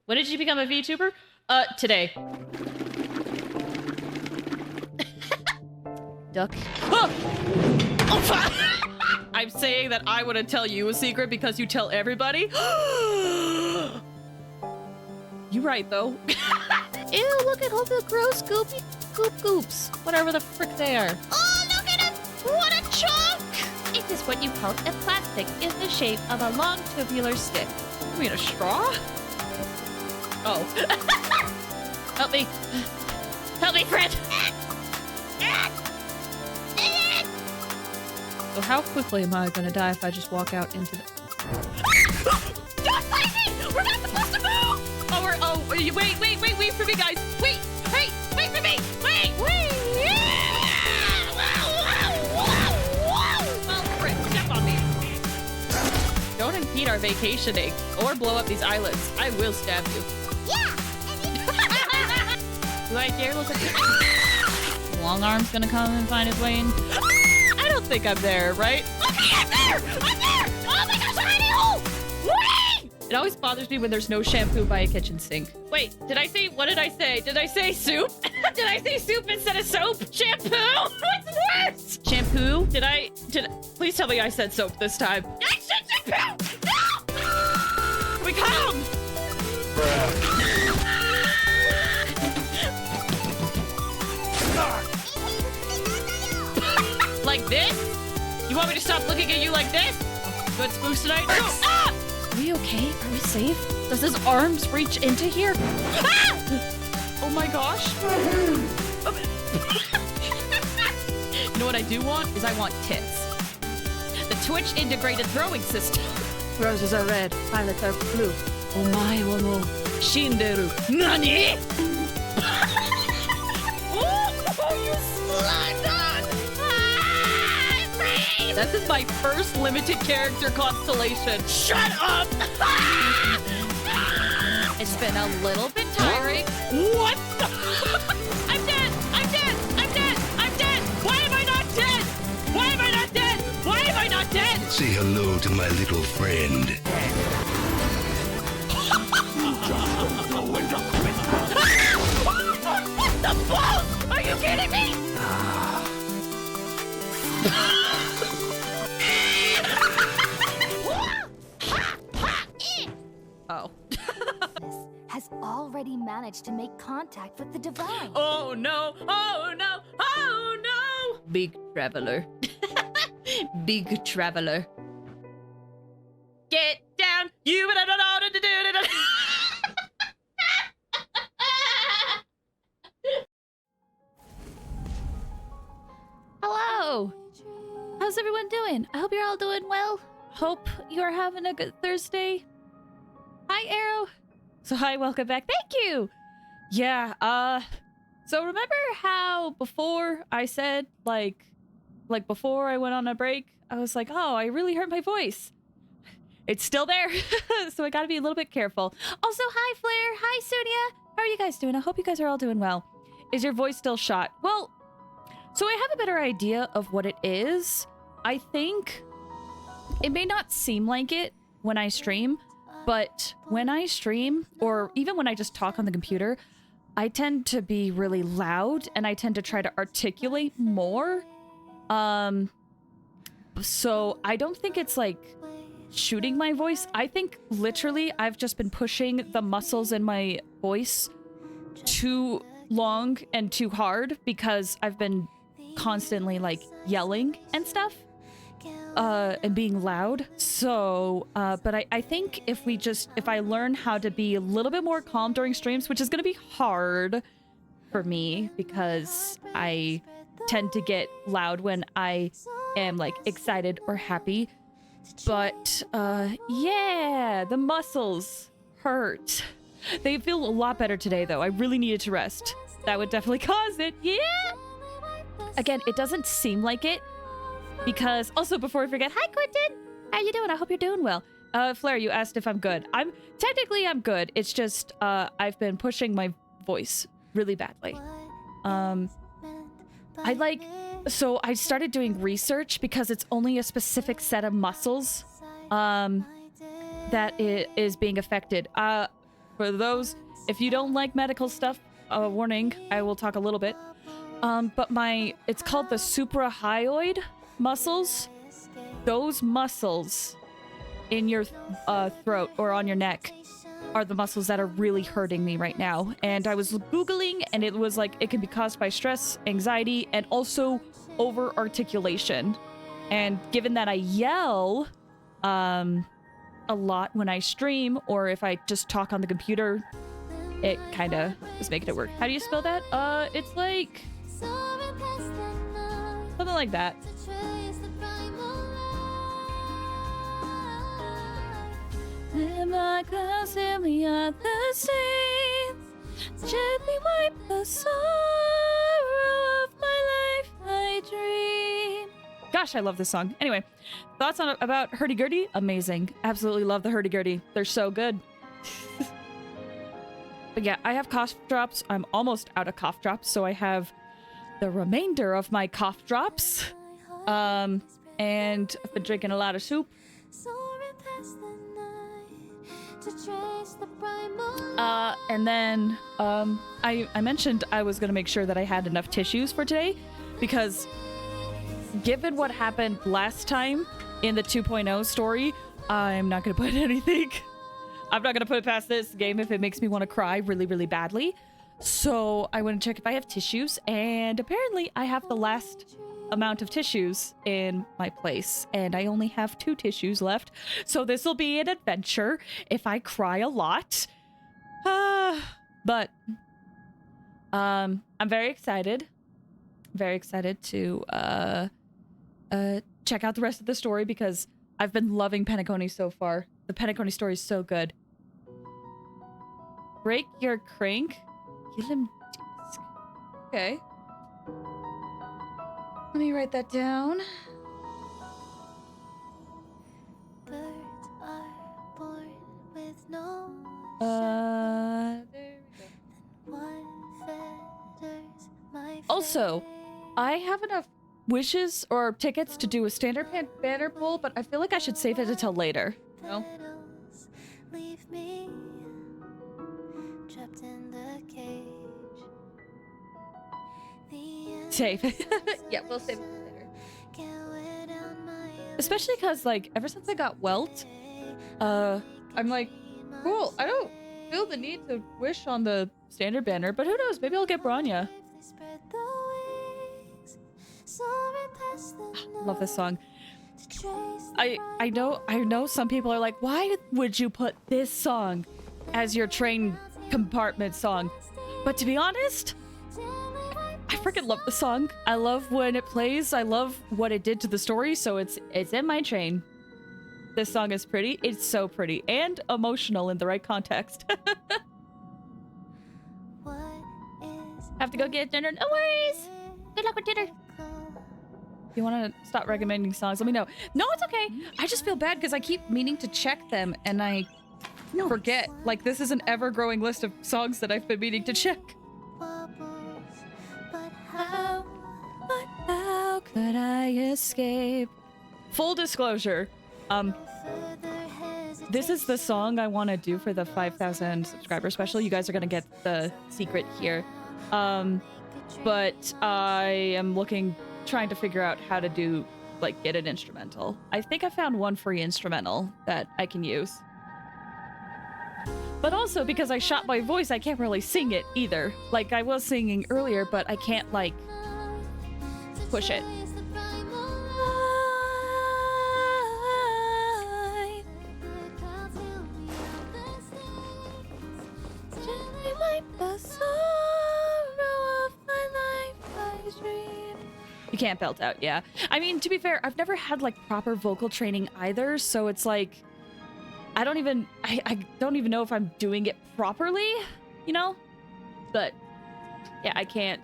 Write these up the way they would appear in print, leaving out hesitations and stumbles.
When did you become a VTuber? Today. Duck. Oh, I'm saying that I wouldn't tell you a secret because you tell everybody. You right, though. Ew, look at all the gross goopy goops. Whatever the frick they are. Oh, look at him! What a chunk! It is what you call a plastic in the shape of a long tubular stick. You mean a straw? Oh. Help me. Help me, friend! So how quickly am I gonna die if I just walk out into the... Don't fight me! We're not supposed to move! Wait for me, guys! Wait for me! Wait! Well, frick, step on me. Don't impede our vacationing, or blow up these islands. I will stab you. Yeah! Do I dare look at you? Long arm's gonna come and find his way in. I don't think I'm there, right? Okay, I'm there! I'm there! Oh my gosh, tiny hole! Whee! It always bothers me when there's no shampoo by a kitchen sink. Wait, what did I say? Did I say soup? Did I say soup instead of soap? Shampoo? What's worse? Shampoo? Please tell me I said soap this time. I said shampoo! No! We come! Like this? You want me to stop looking at you like this? Good spooks tonight? Ah! Are we okay? Are we safe? Does his arms reach into here? Ah! Oh my gosh. You know what I do want? I want tits. The Twitch integrated throwing system. Roses are red, violets are blue. Omae wa mo shinderu. Nani? Oh, you sludge! This is my first limited character constellation. Shut up! It's been a little bit tiring. What the? I'm dead! I'm dead! I'm dead! I'm dead! Why am I not dead? Why am I not dead? Why am I not dead? Say hello to my little friend. What the balls? Are you kidding me? Oh. Has already managed to make contact with the divine. Oh no! Oh no! Oh no! Big traveler. Big traveler. Get down! You don't know what to do. Hello! How's everyone doing? I hope you're all doing well. Hope you're having a good Thursday. Hi, Arrow. So hi, welcome back. Thank you! Yeah, so remember how before I said, like before I went on a break, I was like, oh, I really hurt my voice. It's still there, so I gotta be a little bit careful. Also, hi, Flair. Hi, Sonia. How are you guys doing? I hope you guys are all doing well. Is your voice still shot? Well, so I have a better idea of what it is. I think it may not seem like it when I stream, but when I stream, or even when I just talk on the computer, I tend to be really loud and I tend to try to articulate more. So I don't think it's like shooting my voice. I think literally I've just been pushing the muscles in my voice too long and too hard because I've been constantly like yelling and stuff. And being loud. So, but I think if I learn how to be a little bit more calm during streams, which is going to be hard for me because I tend to get loud when I am like excited or happy. But, yeah, the muscles hurt. They feel a lot better today though. I really needed to rest. That would definitely cause it. Yeah. Again, it doesn't seem like it. Because, also, before I forget, hi, Quentin! How you doing? I hope you're doing well. Flair, you asked if I'm good. I'm good. It's just, I've been pushing my voice really badly. So I started doing research because it's only a specific set of muscles, that is being affected. for those, if you don't like medical stuff, warning, I will talk a little bit. But it's called the suprahyoid muscles. Those muscles in your throat or on your neck are the muscles that are really hurting me right now. And I was Googling, and it was like it can be caused by stress, anxiety, and also over articulation. And given that I yell a lot when I stream, or if I just talk on the computer, it kind of is making it work. How do you spell that? It's like something like that. In my clouds, in the other seas, gently wipe the sorrow of my life I dream. Gosh, I love this song. Anyway, thoughts about hurdy-gurdy? Amazing. Absolutely love the hurdy-gurdy. They're so good. But yeah, I have cough drops. I'm almost out of cough drops, so I have the remainder of my cough drops. And I've been drinking a lot of soup. And then I mentioned I was going to make sure that I had enough tissues for today, because given what happened last time in the 2.0 story, I'm not going to put anything. I'm not going to put it past this game if it makes me want to cry really, really badly. So I went to check if I have tissues, and apparently I have the last amount of tissues in my place, and I only have 2 tissues left. So this will be an adventure if I cry a lot. But I'm very excited. Very excited to check out the rest of the story, because I've been loving Penacony so far. The Penacony story is so good. Break your crank. Heal him. Okay. Let me write that down. Birds are born with no There we go. Also, I have enough wishes or tickets to do a standard banner pull, but I feel like I should save it until later. No? Leave me trapped in the cage. Save. Yeah, we'll save it for later. Especially because, like, ever since I got Welt, I'm like, cool, I don't feel the need to wish on the standard banner, but who knows, maybe I'll get Bronya. Love this song. I know some people are like, why would you put this song as your train compartment song? But to be honest, I freaking love the song. I love when it plays. I love what it did to the story, so it's in my train. This song is pretty. It's so pretty and emotional in the right context. Have to go get dinner. No worries. Good luck with dinner. You want to stop recommending songs? Let me know. No, it's okay. I just feel bad because I keep meaning to check them and I forget. Like, this is an ever-growing list of songs that I've been meaning to check. How could I escape? Full disclosure, this is the song I want to do for the 5,000 subscriber special. You guys are gonna get the secret here. But I am trying to figure out how to do, like, get an instrumental. I think I found one free instrumental that I can use. But also, because I shot my voice, I can't really sing it either. Like, I was singing earlier, but I can't, like, push it. You can't belt out, yeah. I mean, to be fair, I've never had, like, proper vocal training either, so it's like, I don't even know if I'm doing it properly, you know? But, yeah, I can't,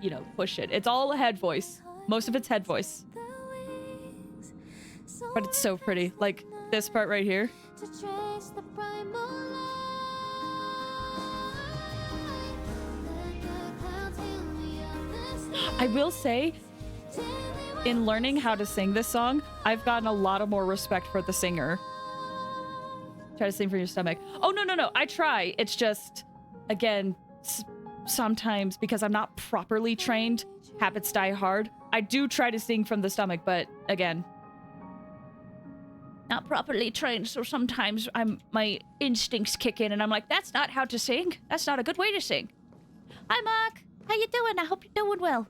you know, push it. It's all a head voice. Most of it's head voice. But it's so pretty. Like, this part right here. I will say, in learning how to sing this song, I've gotten a lot of more respect for the singer. Try to sing from your stomach. Oh, no. I try. It's just, again, sometimes because I'm not properly trained, habits die hard. I do try to sing from the stomach, but again, not properly trained. So sometimes my instincts kick in and I'm like, that's not how to sing. That's not a good way to sing. Hi, Mark. How you doing? I hope you're doing well.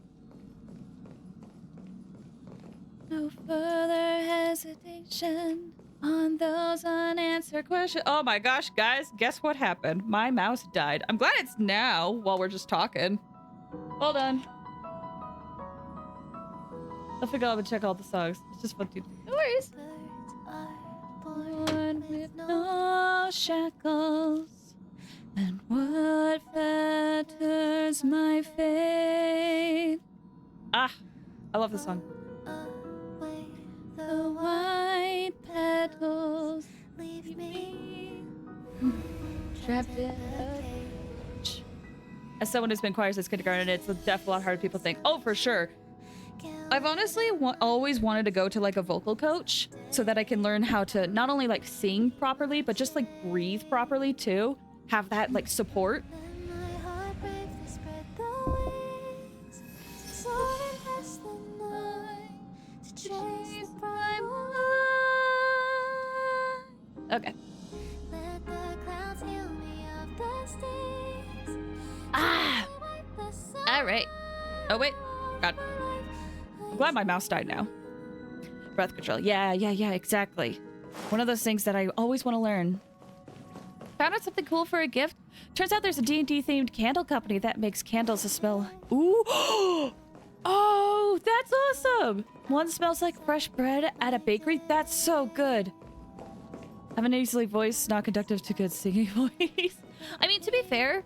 No further hesitation on those unanswered questions. Oh my gosh, guys, guess what happened? My mouse died. I'm glad it's now while we're just talking. Hold on. I'll figure out and check all the songs. It's just fun to do. No worries. Born with no shackles, and what fetters my fate? Ah, I love this song. The white petals leave me trapped in a cage. As someone who's been choir since kindergarten, it's definitely a lot harder than people think. Oh, for sure. I've honestly always wanted to go to like a vocal coach so that I can learn how to not only like sing properly, but just like breathe properly too. Have that like support. Okay. Ah! All right. Oh, wait. God. I'm glad my mouse died now. Breath control. Yeah, exactly. One of those things that I always want to learn. Found out something cool for a gift. Turns out there's a D&D themed candle company that makes candles that smell. Ooh. Oh, that's awesome. One smells like fresh bread at a bakery. That's so good. Have an nasally voice, not conductive to good singing voice. I mean, to be fair,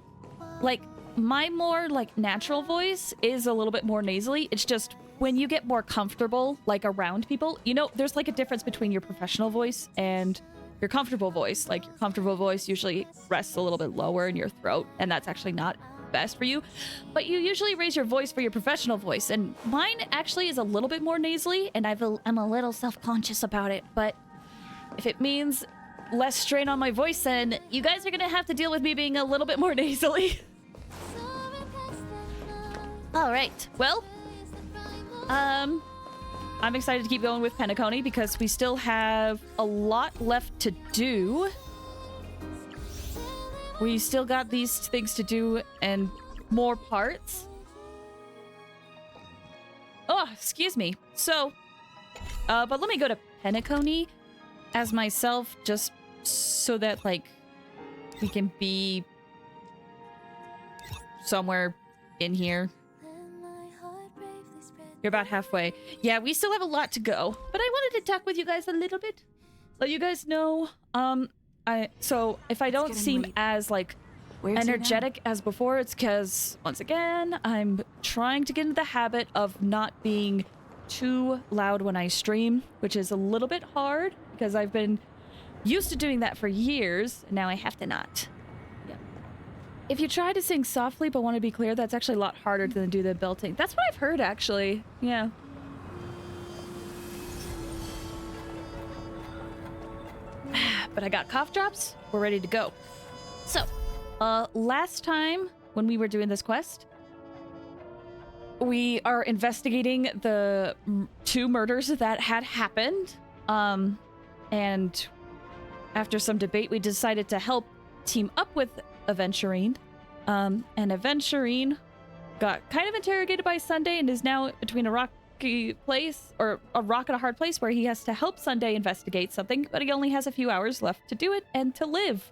like, my more, like, natural voice is a little bit more nasally. It's just when you get more comfortable, like, around people, you know, there's, like, a difference between your professional voice and your comfortable voice. Like, your comfortable voice usually rests a little bit lower in your throat, and that's actually not best for you. But you usually raise your voice for your professional voice, and mine actually is a little bit more nasally, and I'm a little self-conscious about it, but if it means less strain on my voice, then you guys are gonna have to deal with me being a little bit more nasally. All right, well, I'm excited to keep going with Penacony because we still have a lot left to do. We still got these things to do and more parts. Oh, excuse me. So, but let me go to Penacony as myself just so that, like, we can be somewhere in here. You're about halfway. Yeah, we still have a lot to go, but I wanted to talk with you guys a little bit. Let you guys know, so if I don't seem as, like, energetic as before, it's because, once again, I'm trying to get into the habit of not being too loud when I stream, which is a little bit hard because I've been used to doing that for years, and now I have to not. Yeah. If you try to sing softly but want to be clear, that's actually a lot harder than do the belting. That's what I've heard, actually. Yeah. But I got cough drops. We're ready to go. So, last time when we were doing this quest, we are investigating the 2 murders that had happened. And after some debate, we decided to help team up with Aventurine. And Aventurine got kind of interrogated by Sunday and is now between a rocky place, or a rock and a hard place, where he has to help Sunday investigate something, but he only has a few hours left to do it and to live.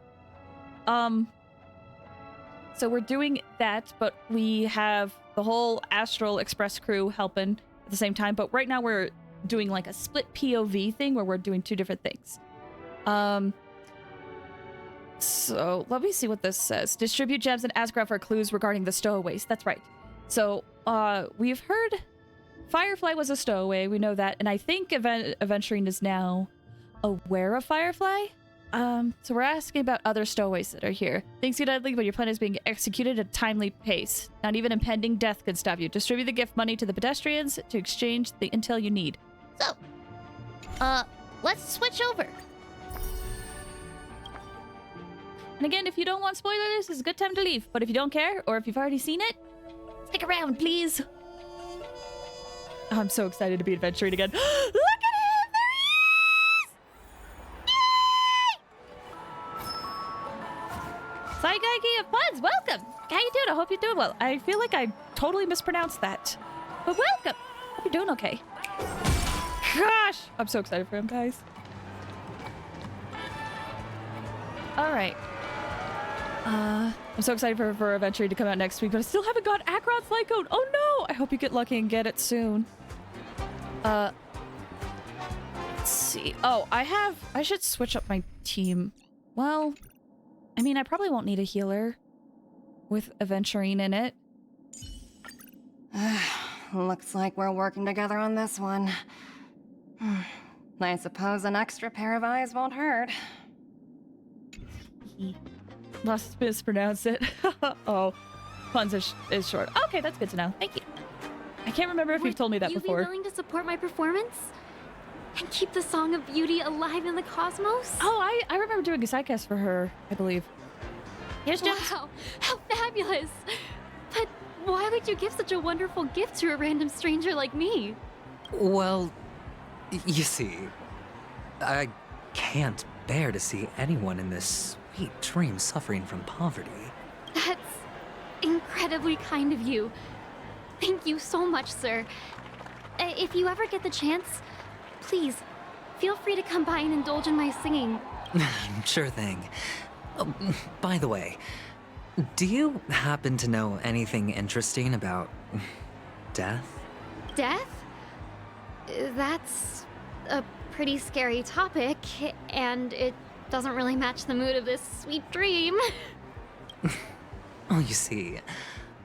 So we're doing that, but we have the whole Astral Express crew helping at the same time. But right now we're doing like a split POV thing where we're doing 2 different things. So let me see what this says. Distribute gems and Asgard for clues regarding the stowaways. That's right. So we've heard Firefly was a stowaway. We know that. And I think Aventurine is now aware of Firefly. So we're asking about other stowaways that are here. Things get ugly, but your plan is being executed at a timely pace. Not even impending death could stop you. Distribute the gift money to the pedestrians to exchange the intel you need. So, let's switch over. And again, if you don't want spoilers, this is a good time to leave. But if you don't care, or if you've already seen it, stick around, please. I'm so excited to be adventuring again. Look at him! There he is! Yay! Saigaiki of Puns, welcome! How you doing? I hope you're doing well. I feel like I totally mispronounced that. But welcome! Hope you're doing okay. Gosh! I'm so excited for him, guys. Alright. I'm so excited for Adventure to come out next week, but I still haven't got Acheron's Light Code. Oh no! I hope you get lucky and get it soon. Let's see. Oh, I should switch up my team. Well, I mean, I probably won't need a healer with Aventurine in it. Looks like we're working together on this one. I suppose an extra pair of eyes won't hurt. Must mispronounce it. Oh, Puns is short. Okay, that's good to know. Thank you. I can't remember if you've told me that before. Would you be willing to support my performance? And keep the Song of Beauty alive in the cosmos? Oh, I remember doing a sidecast for her, I believe. Here's Jones. Wow, how fabulous! But why would you give such a wonderful gift to a random stranger like me? Well, you see, I can't bear to see anyone in this sweet dream suffering from poverty. That's incredibly kind of you. Thank you so much, sir. If you ever get the chance, please, feel free to come by and indulge in my singing. Sure thing. Oh, by the way, do you happen to know anything interesting about death? Death? That's a pretty scary topic, and it doesn't really match the mood of this sweet dream. Oh, you see,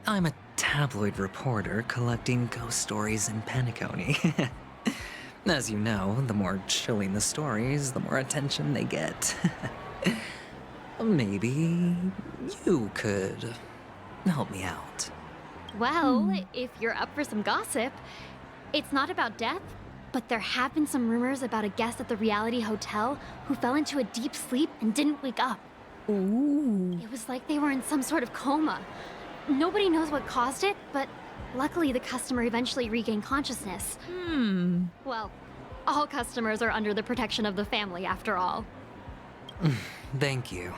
I'm a tabloid reporter collecting ghost stories in Penacony. As you know, the more chilling the stories, the more attention they get. Maybe you could help me out. Well, if you're up for some gossip, it's not about death, but there have been some rumors about a guest at the reality hotel who fell into a deep sleep and didn't wake up. Ooh. It was like they were in some sort of coma. Nobody knows what caused it, but luckily the customer eventually regained consciousness. Well, all customers are under the protection of the family after all. Thank you.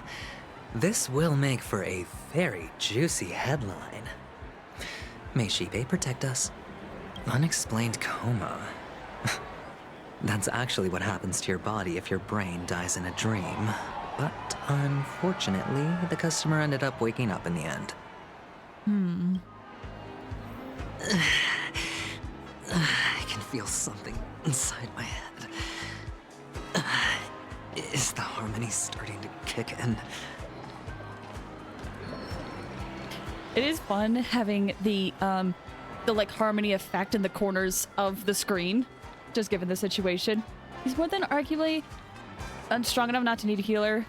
This will make for a very juicy headline. May Shibe protect us. Unexplained coma. That's actually what happens to your body if your brain dies in a dream. But unfortunately, the customer ended up waking up in the end. I can feel something inside my head. Is the harmony starting to kick in? It is fun having the like harmony effect in the corners of the screen, just given the situation. He's more than arguably strong enough not to need a healer.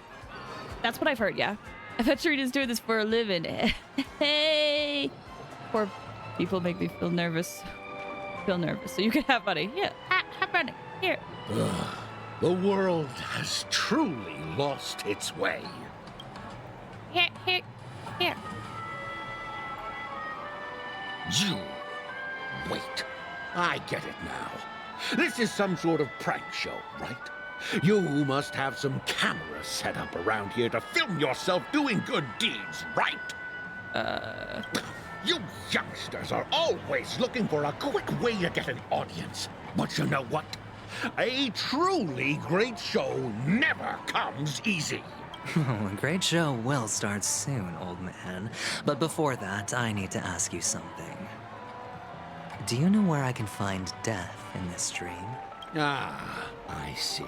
That's what I've heard, yeah. I bet Rita's doing this for a living. Hey! Poor people make me feel nervous. So you can have money. Yeah, have money. Here. The world has truly lost its way. Here. You. Wait. I get it now. This is some sort of prank show, right? You must have some cameras set up around here to film yourself doing good deeds, right? You youngsters are always looking for a quick way to get an audience. But you know what? A truly great show never comes easy. Oh, a great show will start soon, old man. But before that, I need to ask you something. Do you know where I can find death in this dream? Ah, I see.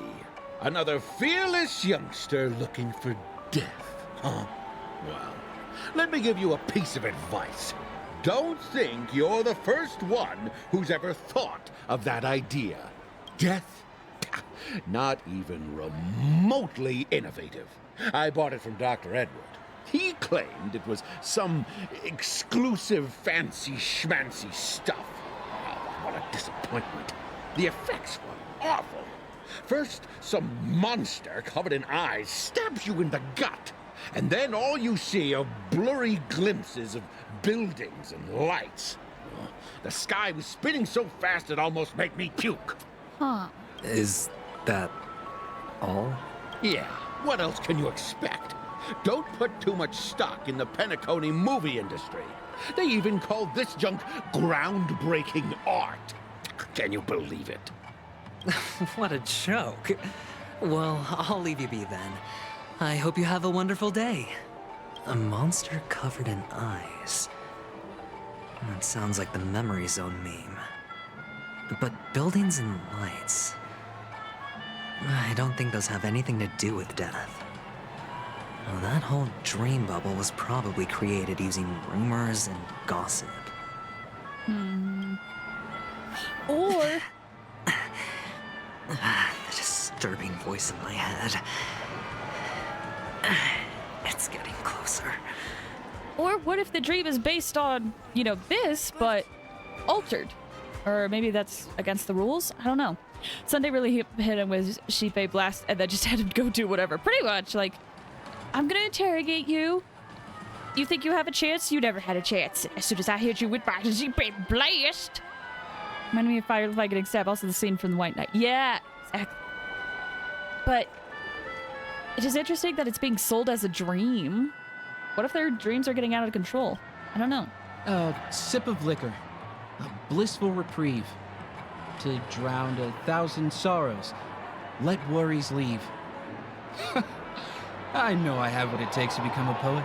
Another fearless youngster looking for death, huh? Well, let me give you a piece of advice. Don't think you're the first one who's ever thought of that idea. Death? Not even remotely innovative. I bought it from Dr. Edward. He claimed it was some exclusive fancy schmancy stuff. Oh, what a disappointment. The effects were awful. First, some monster covered in eyes stabs you in the gut. And then all you see are blurry glimpses of buildings and lights. The sky was spinning so fast it almost made me puke. Huh. Is that all? Yeah, what else can you expect? Don't put too much stock in the Penacony movie industry. They even call this junk groundbreaking art. Can you believe it? What a joke. Well, I'll leave you be then. I hope you have a wonderful day. A monster covered in eyes. That sounds like the Memory Zone meme. But buildings and lights... I don't think those have anything to do with death. Well, that whole dream bubble was probably created using rumors and gossip. Or The disturbing voice in my head. It's getting closer. Or what if the dream is based on, you know, this, but altered? Or maybe that's against the rules? I don't know. Sunday really hit him with Shippei Blast and then just had him go do whatever. Pretty much, like, I'm gonna interrogate you. You think you have a chance? You never had a chance. As soon as I hit you with my Shippei Blast. Reminded me of Firefly getting stabbed. Also the scene from the White Knight. Yeah, exactly. But it is interesting that it's being sold as a dream. What if their dreams are getting out of control? I don't know. A sip of liquor. A blissful reprieve. To drown 1,000 sorrows. Let worries leave. I know I have what it takes to become a poet.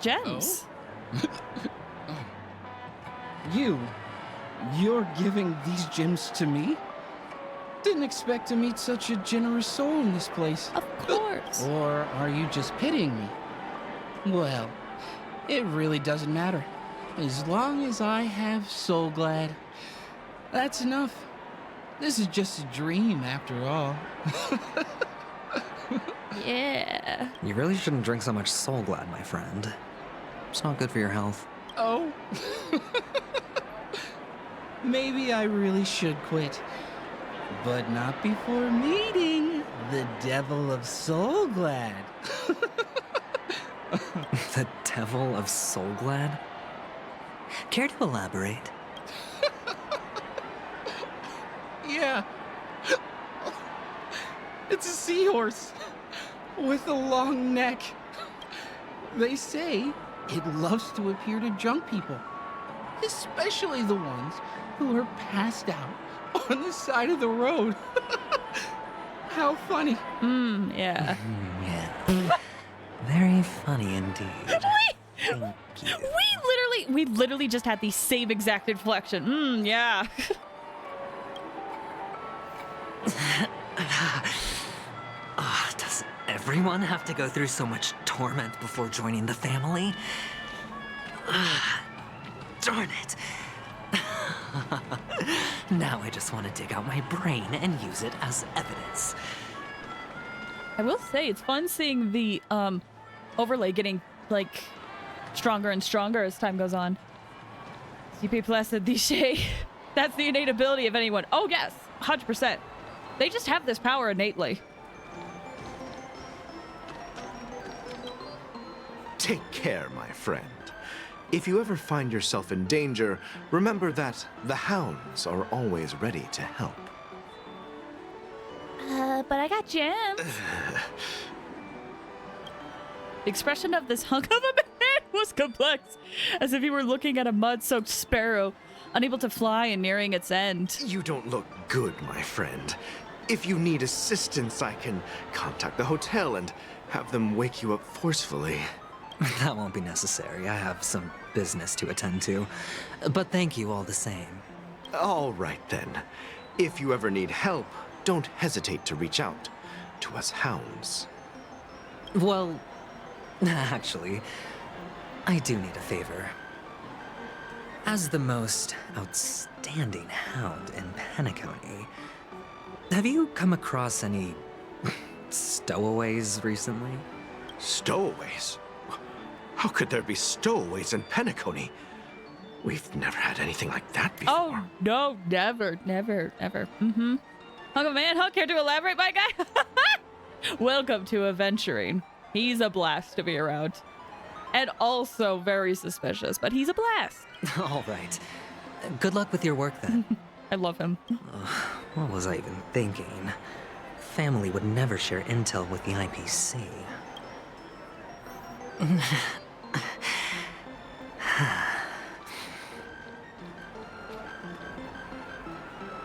Gems. You're giving these gems to me? Didn't expect to meet such a generous soul in this place. Of course. Or are you just pitying me? Well, it really doesn't matter. As long as I have Soul Glad, that's enough. This is just a dream after all. Yeah. You really shouldn't drink so much Soul Glad, my friend. It's not good for your health. Oh. Maybe I really should quit. But not before meeting the Devil of Soul Glad. The Devil of Soul Glad? Care to elaborate? Yeah. It's a seahorse with a long neck. They say it loves to appear to drunk people, especially the ones who are passed out on the side of the road. How funny. Yeah. Yeah. Very funny indeed. Thank you. We literally just had the same exact inflection. Yeah. Does everyone have to go through so much torment before joining the family? Darn it. Now I just want to dig out my brain and use it as evidence. I will say it's fun seeing the overlay getting like stronger and stronger as time goes on. CP Placid Dishe. That's the innate ability of anyone. Oh yes, 100%. They just have this power innately. Take care, my friend. If you ever find yourself in danger, remember that the hounds are always ready to help. But I got gems. The expression of this hunk of a man was complex, as if he were looking at a mud-soaked sparrow, unable to fly and nearing its end. You don't look good, my friend. If you need assistance, I can contact the hotel and have them wake you up forcefully. That won't be necessary. I have some business to attend to. But thank you all the same. All right, then. If you ever need help, don't hesitate to reach out to us hounds. Well, actually, I do need a favor. As the most outstanding hound in Penacony, have you come across any stowaways recently? Stowaways? How could there be stowaways in Penacony? We've never had anything like that before. Oh, no, never, never, ever. Hunk of a man, Hunk, care to elaborate, my guy? Welcome to adventuring. He's a blast to be around. And also very suspicious, but he's a blast. All right. Good luck with your work then. I love him. What was I even thinking? Family would never share intel with the IPC.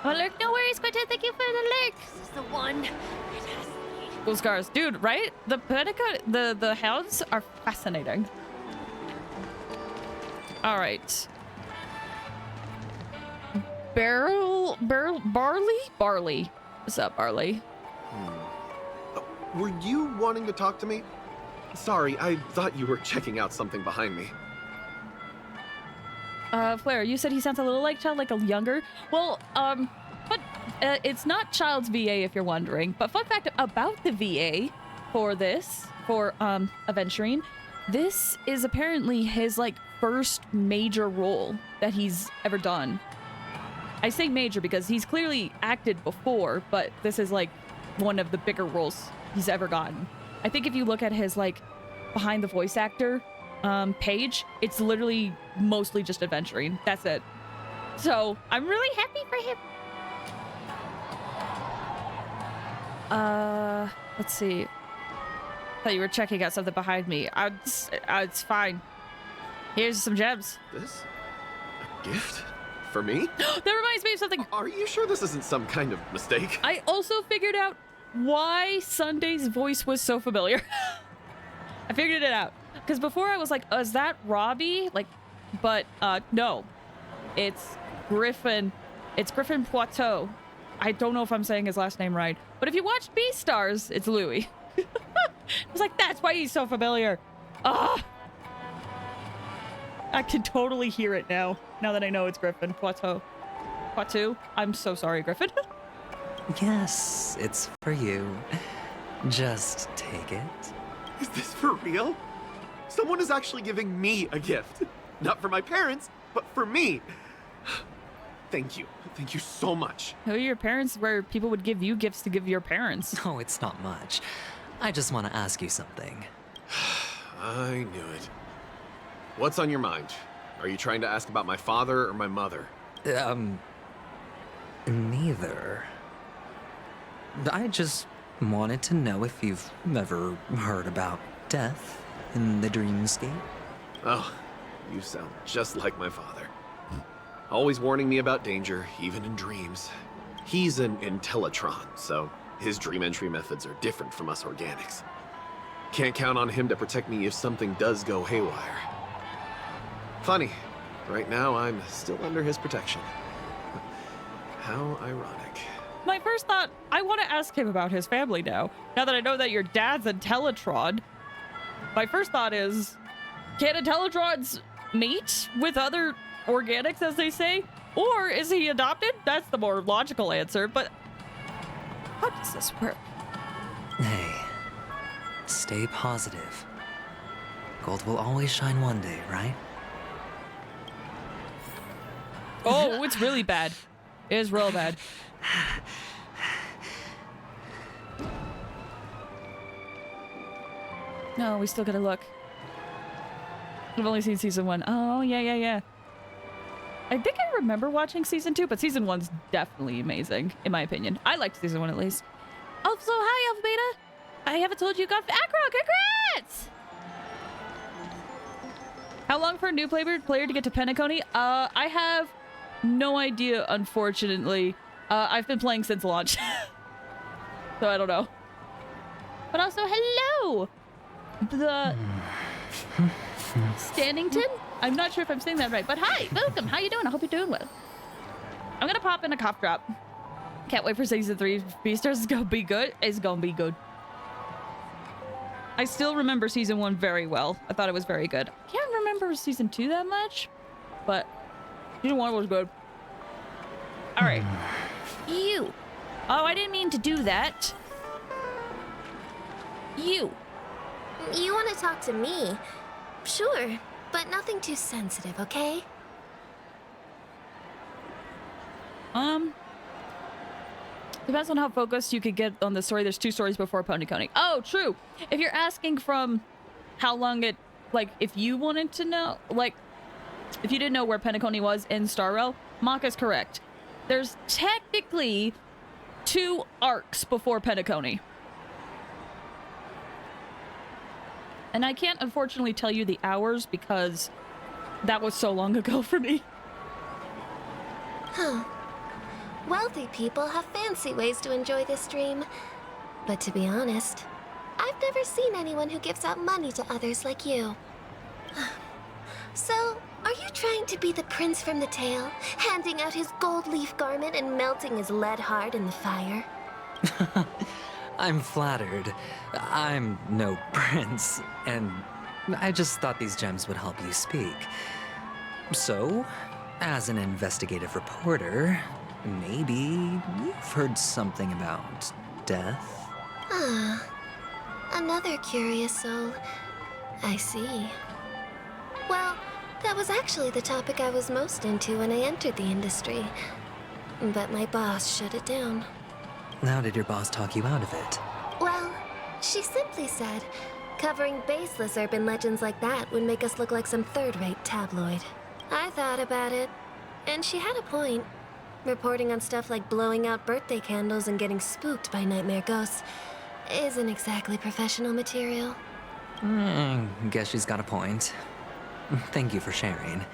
Alert, no worries, Quentin. Thank you for the alert. This is the one. Cool scars. Dude, right? The the hounds are fascinating. All right. Barley? What's up, Barley? Were you wanting to talk to me? Sorry, I thought you were checking out something behind me. Flair, you said he sounds a little like Child, like a younger. Well, but it's not Child's VA if you're wondering. But fun fact about the VA for this, for Adventuring, this is apparently his like first major role that he's ever done. I say major because he's clearly acted before, but this is like one of the bigger roles he's ever gotten. I think if you look at his like behind the voice actor page, it's literally mostly just adventuring. That's it. So I'm really happy for him. Let's see. Thought you were checking out something behind me. It's fine. Here's some gems. This? A gift? For me? That reminds me of something. Are you sure this isn't some kind of mistake? I also figured out why Sunday's voice was so familiar. I figured it out. Because before I was like, oh, is that Robbie? Like, but no. It's Griffin. It's Griffin Poitou. I don't know if I'm saying his last name right. But if you watch Beastars, it's Louis. I was like, that's why he's so familiar. Ah! I can totally hear it now that I know it's Griffin Poitou. Poitou? I'm so sorry, Griffin. Yes, it's for you. Just take it. Is this for real? Someone is actually giving me a gift. Not for my parents, but for me. Thank you. Thank you so much. Who are your parents where people would give you gifts to give your parents? Oh, it's not much. I just want to ask you something. I knew it. What's on your mind? Are you trying to ask about my father or my mother? Neither. I just wanted to know if you've ever heard about death in the dreamscape. Oh, you sound just like my father. Always warning me about danger, even in dreams. He's an Intellitron, so his dream entry methods are different from us organics. Can't count on him to protect me if something does go haywire. Funny, right now I'm still under his protection. How ironic. My first thought, I want to ask him about his family now. Now that I know that your dad's a Intellitron, my first thought is, can Intellitrons mate with other organics, as they say? Or is he adopted? That's the more logical answer, but how does this work? Hey, stay positive. Gold will always shine one day, right? Oh, it's really bad. It is real bad. No, we still gotta look. I've only seen season 1. Oh, yeah. I think I remember watching season 2, but season 1's definitely amazing, in my opinion. I liked season 1 at least. Oh, so hi, Alpha Beta. I haven't told you got Acro. Congrats! How long for a new player to get to Penacony? I have no idea, unfortunately. I've been playing since launch. So I don't know. But also, hello! The... Standington? I'm not sure if I'm saying that right, but hi! Welcome! How you doing? I hope you're doing well. I'm gonna pop in a cough drop. Can't wait for season 3. Beastars is gonna be good. It's gonna be good. I still remember season 1 very well. I thought it was very good. Can't remember season 2 that much, but season 1 was good. All right. You. Oh, I didn't mean to do that. You. You want to talk to me? Sure, but nothing too sensitive, okay? Depends on how focused you could get on the story. There's 2 stories before Ponyconing. Oh, true. If you're asking from how long it, like, if you wanted to know, like, if you didn't know where Penacony was in Star Rail, Maka's correct. There's technically 2 arcs before Penacony. And I can't, unfortunately, tell you the hours because that was so long ago for me. Huh. Wealthy people have fancy ways to enjoy this dream. But to be honest, I've never seen anyone who gives out money to others like you. So, are you trying to be the prince from the tale, handing out his gold leaf garment and melting his lead heart in the fire? I'm flattered. I'm no prince, and I just thought these gems would help you speak. So, as an investigative reporter, maybe you've heard something about death? Ah, another curious soul. I see. Well, that was actually the topic I was most into when I entered the industry. But my boss shut it down. How did your boss talk you out of it? Well, she simply said, covering baseless urban legends like that would make us look like some third-rate tabloid. I thought about it, and she had a point. Reporting on stuff like blowing out birthday candles and getting spooked by nightmare ghosts isn't exactly professional material. Guess she's got a point. Thank you for sharing.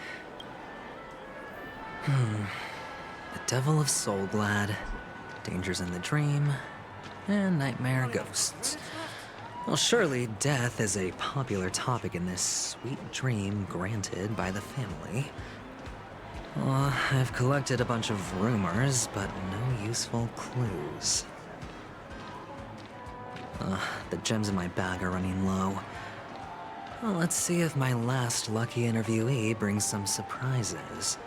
The Devil of Soulglad, Dangers in the Dream, and Nightmare Ghosts. Well, surely death is a popular topic in this sweet dream granted by the family. Well, I've collected a bunch of rumors, but no useful clues. The gems in my bag are running low. Well, let's see if my last lucky interviewee brings some surprises.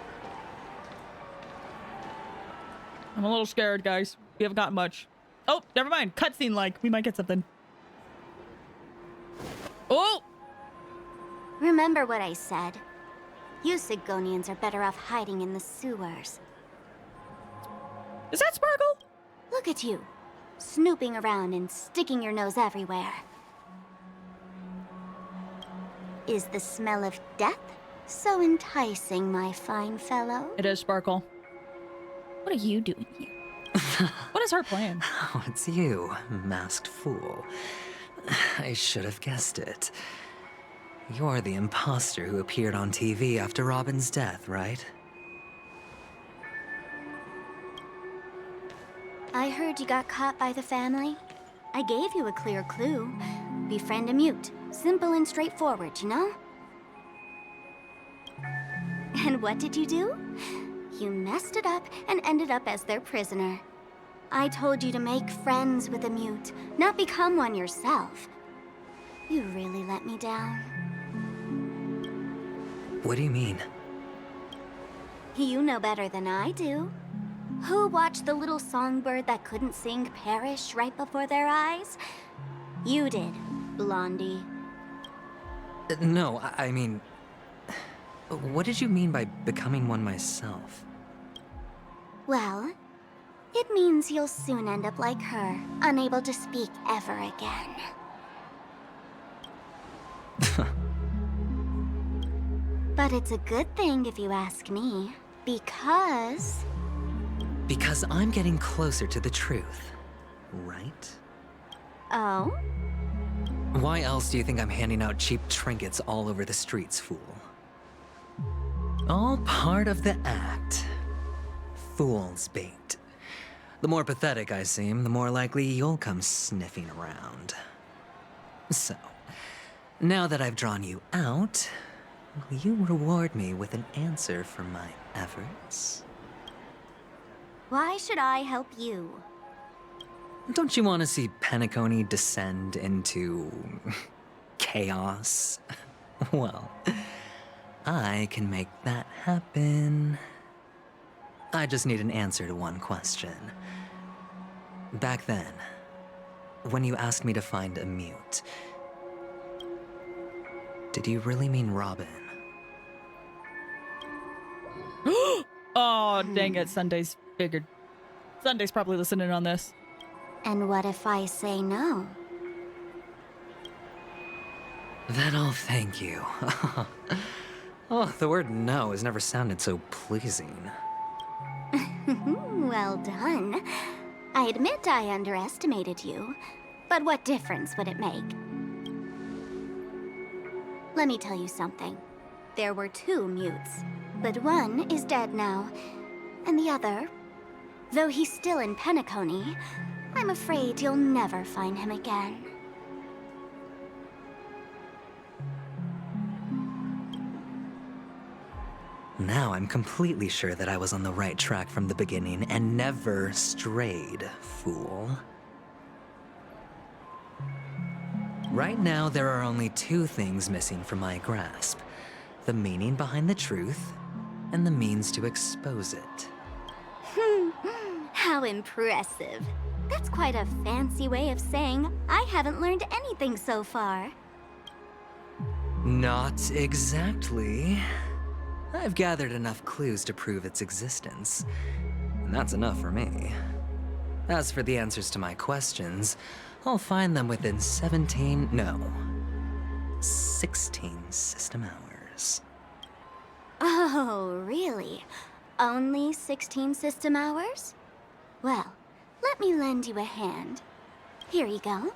I'm a little scared, guys. We haven't got much. Oh, never mind. Cutscene like. We might get something. Oh! Remember what I said. You Sigonians are better off hiding in the sewers. Is that Sparkle? Look at you, snooping around and sticking your nose everywhere. Is the smell of death so enticing, my fine fellow? It is Sparkle. What are you doing here? What is her plan? Oh, it's you, masked fool. I should have guessed it. You're the imposter who appeared on TV after Robin's death, right? I heard you got caught by the family. I gave you a clear clue. Befriend a mute. Simple and straightforward, you know? And what did you do? You messed it up and ended up as their prisoner. I told you to make friends with a mute, not become one yourself. You really let me down. What do you mean? You know better than I do. Who watched the little songbird that couldn't sing perish right before their eyes? You did, Blondie. No, I mean... What did you mean by becoming one myself? Well, it means you'll soon end up like her, unable to speak ever again. But it's a good thing if you ask me, because... Because I'm getting closer to the truth, right? Oh? Why else do you think I'm handing out cheap trinkets all over the streets, fool? All part of the act. Fool's bait. The more pathetic I seem, the more likely you'll come sniffing around. So, now that I've drawn you out, will you reward me with an answer for my efforts? Why should I help you? Don't you want to see Penacony descend into... chaos? Well, I can make that happen. I just need an answer to one question. Back then, when you asked me to find a mute, did you really mean Robin? Oh, dang it. Sunday's figured. Sunday's probably listening on this. And what if I say no? Then I'll thank you. Oh, the word no has never sounded so pleasing. Well done. I admit I underestimated you, but what difference would it make? Let me tell you something. There were 2 mutes, but one is dead now, and the other, though he's still in Penacony, I'm afraid you'll never find him again. Now I'm completely sure that I was on the right track from the beginning and never strayed, fool. Right now, there are only 2 things missing from my grasp. The meaning behind the truth, and the means to expose it. How impressive. That's quite a fancy way of saying I haven't learned anything so far. Not exactly. I've gathered enough clues to prove its existence, and that's enough for me. As for the answers to my questions, I'll find them within 16 system hours. Oh, really? Only 16 system hours? Well, let me lend you a hand. Here you go.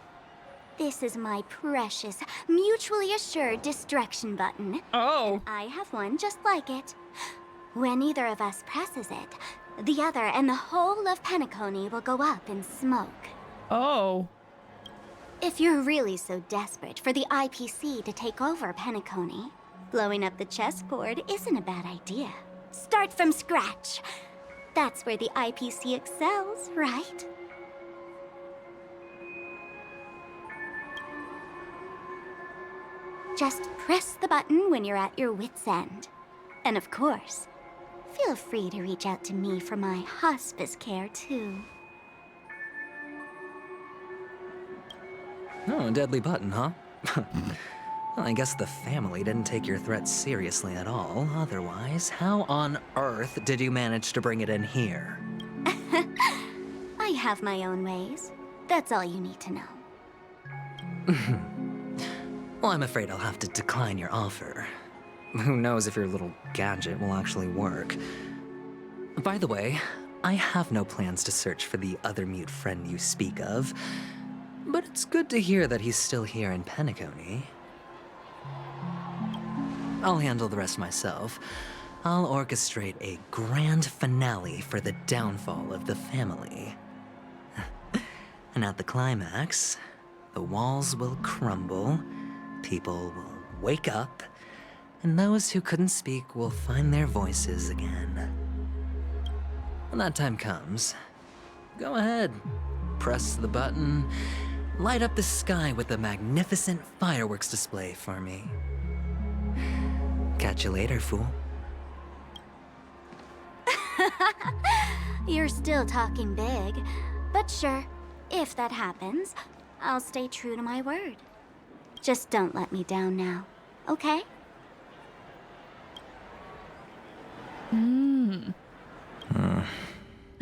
This is my precious, mutually assured destruction button. Oh. And I have one just like it. When either of us presses it, the other and the whole of Penacony will go up in smoke. Oh. If you're really so desperate for the IPC to take over Penacony, blowing up the chessboard isn't a bad idea. Start from scratch. That's where the IPC excels, right? Just press the button when you're at your wit's end. And of course, feel free to reach out to me for my hospice care, too. Oh, deadly button, huh? Well, I guess the family didn't take your threat seriously at all. Otherwise, how on earth did you manage to bring it in here? I have my own ways. That's all you need to know. Well, I'm afraid I'll have to decline your offer. Who knows if your little gadget will actually work. By the way, I have no plans to search for the other mute friend you speak of, but it's good to hear that he's still here in Penacony. I'll handle the rest myself. I'll orchestrate a grand finale for the downfall of the family. And at the climax, the walls will crumble, people will wake up, and those who couldn't speak will find their voices again. When that time comes, go ahead, press the button, light up the sky with a magnificent fireworks display for me. Catch you later, fool. You're still talking big, but sure, if that happens, I'll stay true to my word. Just don't let me down now, okay?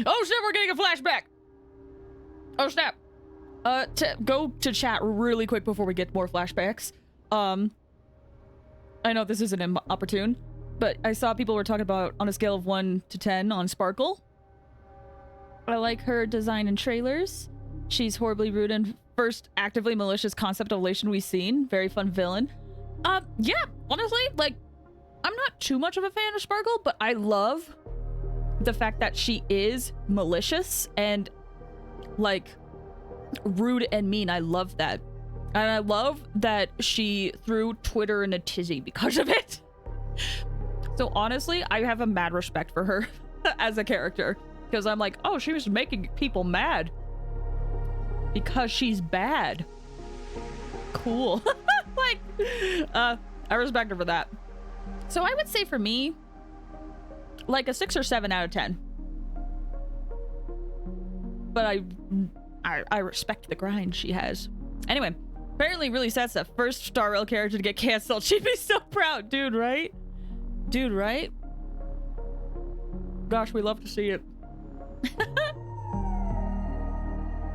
Oh snap, we're getting a flashback! Oh snap. Go to chat really quick before we get more flashbacks. I know this isn't opportune, but I saw people were talking about on a scale of 1 to 10 on Sparkle. I like her design in trailers. She's horribly rude and first actively malicious concept elation we've seen. Very fun villain. Yeah, honestly, like, I'm not too much of a fan of Sparkle, but I love the fact that she is malicious and, like, rude and mean. I love that. And I love that she threw Twitter in a tizzy because of it. So honestly, I have a mad respect for her as a character. Because I'm like, oh, she was making people mad. Because she's bad. Cool. Like, I respect her for that. So I would say for me, like a 6 or 7 out of 10. But I respect the grind she has. Anyway, apparently really sets the first Star Rail character to get canceled. She'd be so proud, dude, right? Dude, right? Gosh, we love to see it.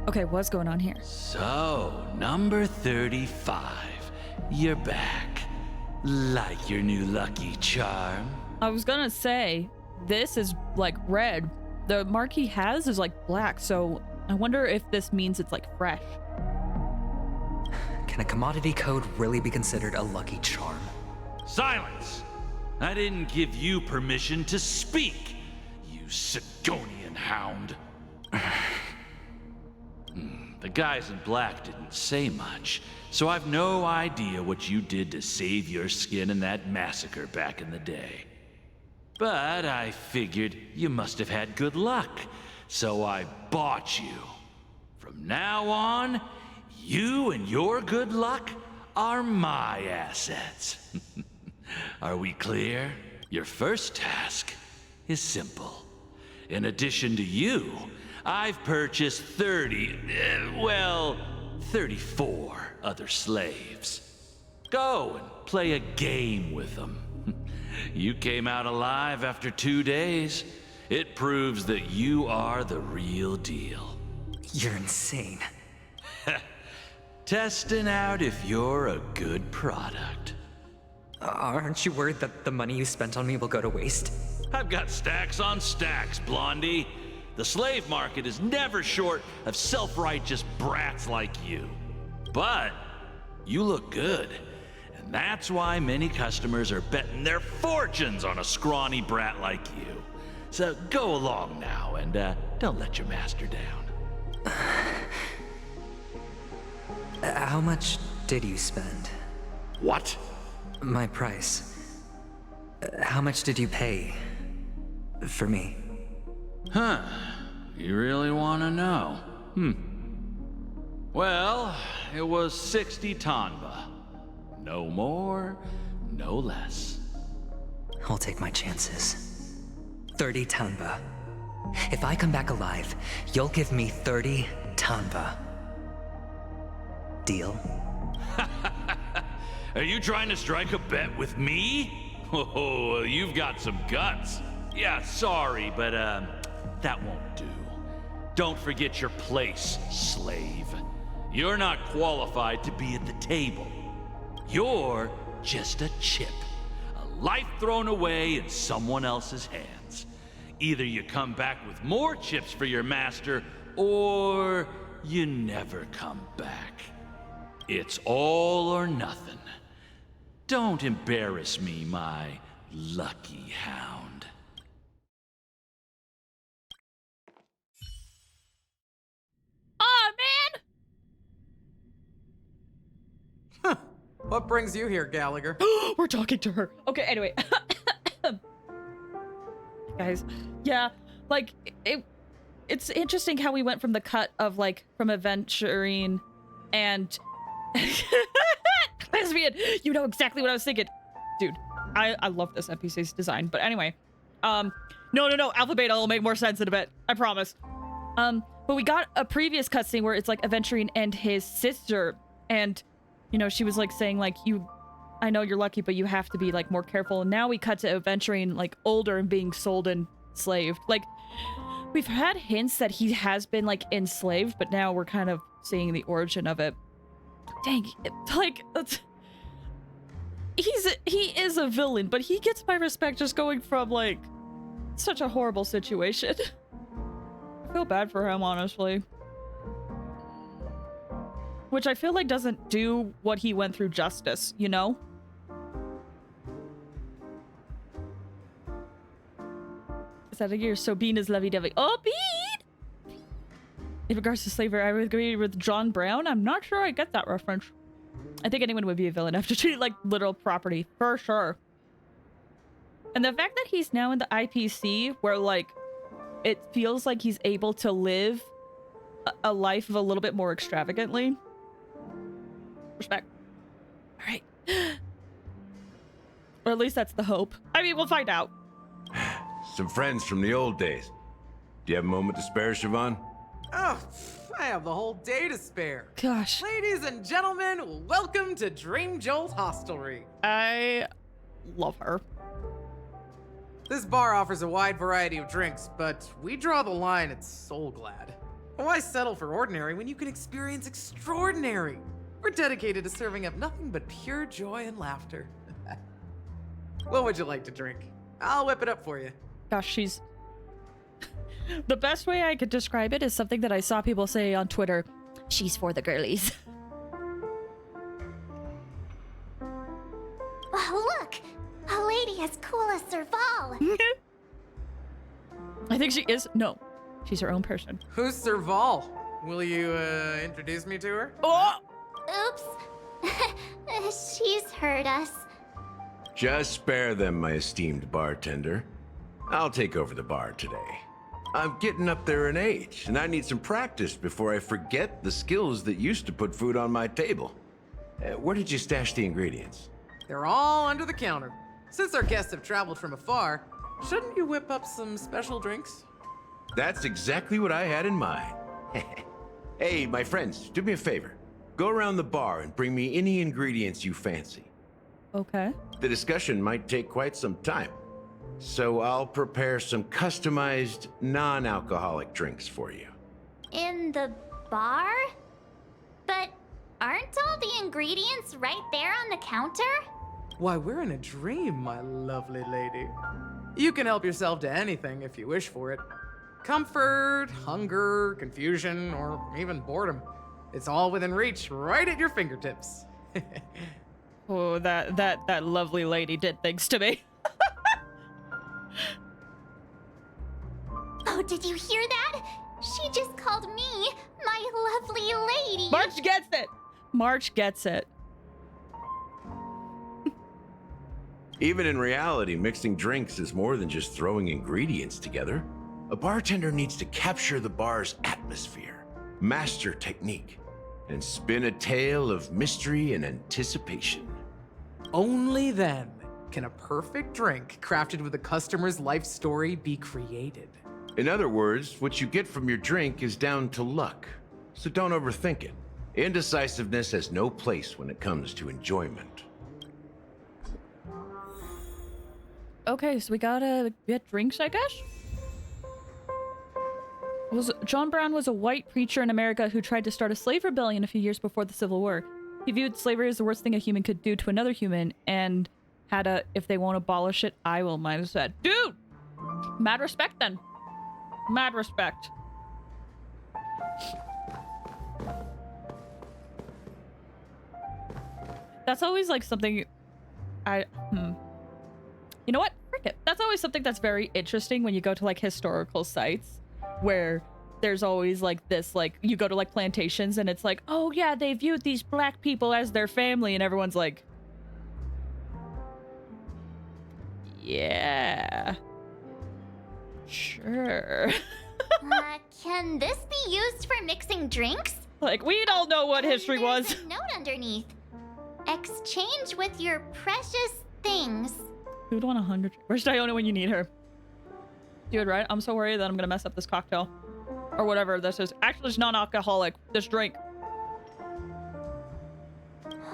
Okay, what's going on here? So, number 35. You're back. Like your new lucky charm? I was gonna say, this is like red. The mark he has is like black, so I wonder if this means it's like fresh. Can a commodity code really be considered a lucky charm? Silence! I didn't give you permission to speak, you Sigonian hound. The guys in black didn't say much, so I've no idea what you did to save your skin in that massacre back in the day. But I figured you must have had good luck, so I bought you. From now on, you and your good luck are my assets. Are we clear? Your first task is simple. In addition to you, I've purchased 34 other slaves. Go and play a game with them. You came out alive after 2 days. It proves that you are the real deal. You're insane. Testing out if you're a good product. Aren't you worried that the money you spent on me will go to waste? I've got stacks on stacks, Blondie. The slave market is never short of self-righteous brats like you. But you look good, and that's why many customers are betting their fortunes on a scrawny brat like you. So go along now, and don't let your master down. How much did you spend? What? My price. How much did you pay for me? Huh. You really want to know? Well, it was 60 tanba. No more, no less. I'll take my chances. 30 tanba. If I come back alive, you'll give me 30 tanba. Deal? Are you trying to strike a bet with me? Oh, you've got some guts. Yeah, sorry, but that won't do. Don't forget your place, slave. You're not qualified to be at the table. You're just a chip. A life thrown away in someone else's hands. Either you come back with more chips for your master, or you never come back. It's all or nothing. Don't embarrass me, my lucky hound. Aw, man! What brings you here, Gallagher? We're talking to her. Okay, anyway. Guys, yeah, like, it's interesting how we went from the cut of, like, from adventuring and... lesbian! You know exactly what I was thinking. Dude, I love this NPC's design. But anyway, no, Alpha Beta will make more sense in a bit. I promise. But we got a previous cutscene where it's like adventuring and his sister, and you know, she was like saying like, I know you're lucky, but you have to be like more careful. And now we cut to adventuring like older and being sold and enslaved. Like, we've had hints that he has been like enslaved, but now we're kind of seeing the origin of it. Dang, like, he is a villain, but he gets my respect just going from like such a horrible situation. I feel bad for him, honestly. Which I feel like doesn't do what he went through justice, you know? Is that a gear? So Bean is lovey-dovey. Oh, Bean! In regards to slavery, I would agree with John Brown. I'm not sure I get that reference. I think anyone would be a villain after treating like literal property, for sure. And the fact that he's now in the IPC, where like, it feels like he's able to live a life of a little bit more extravagantly. Respect. All right. Or at least that's the hope. I mean, we'll find out. Some friends from the old days. Do you have a moment to spare, Siobhan? Oh, I have the whole day to spare. Gosh. Ladies and gentlemen, welcome to Dream Jolt Hostelry. I love her. This bar offers a wide variety of drinks, but we draw the line at Soul Glad. Why settle for ordinary when you can experience extraordinary? We're dedicated to serving up nothing but pure joy and laughter. What would you like to drink? I'll whip it up for you. Gosh, she's... The best way I could describe it is something that I saw people say on Twitter. She's for the girlies. Oh, look! A lady as cool as Serval! I think she is. No, she's her own person. Who's Serval? Will you, introduce me to her? Oh! Oops. She's heard us. Just spare them, my esteemed bartender. I'll take over the bar today. I'm getting up there in age, and I need some practice before I forget the skills that used to put food on my table. Where did you stash the ingredients? They're all under the counter. Since our guests have traveled from afar, shouldn't you whip up some special drinks? That's exactly what I had in mind. Hey, my friends, do me a favor. Go around the bar and bring me any ingredients you fancy. Okay. The discussion might take quite some time, so I'll prepare some customized, non-alcoholic drinks for you. In the bar? But aren't all the ingredients right there on the counter? Why, we're in a dream, my lovely lady. You can help yourself to anything if you wish for it. Comfort, hunger, confusion, or even boredom. It's all within reach, right at your fingertips. Oh, that lovely lady did things to me. Oh, did you hear that? She just called me my lovely lady. March gets it. March gets it. Even in reality, mixing drinks is more than just throwing ingredients together. A bartender needs to capture the bar's atmosphere, master technique, and spin a tale of mystery and anticipation. Only then can a perfect drink crafted with a customer's life story be created. In other words, what you get from your drink is down to luck, so don't overthink it. Indecisiveness has no place when it comes to enjoyment. Okay, so we gotta get drinks, I guess? John Brown was a white preacher in America who tried to start a slave rebellion a few years before the Civil War. He viewed slavery as the worst thing a human could do to another human, and had a, if they won't abolish it, I will mindset. Said, dude! Mad respect then. Mad respect. That's always like something You know what? Frick it. That's always something that's very interesting when you go to like historical sites where there's always like this, like you go to like plantations and it's like, oh yeah, they viewed these black people as their family, and everyone's like, yeah, sure. Can this be used for mixing drinks? Like, we don't know what history was. There's a note underneath. Exchange with your precious things. Who would want 100? Where should I own it when you need her? Dude, right? I'm so worried that I'm gonna mess up this cocktail. Or whatever this is. Actually, it's non-alcoholic. This drink.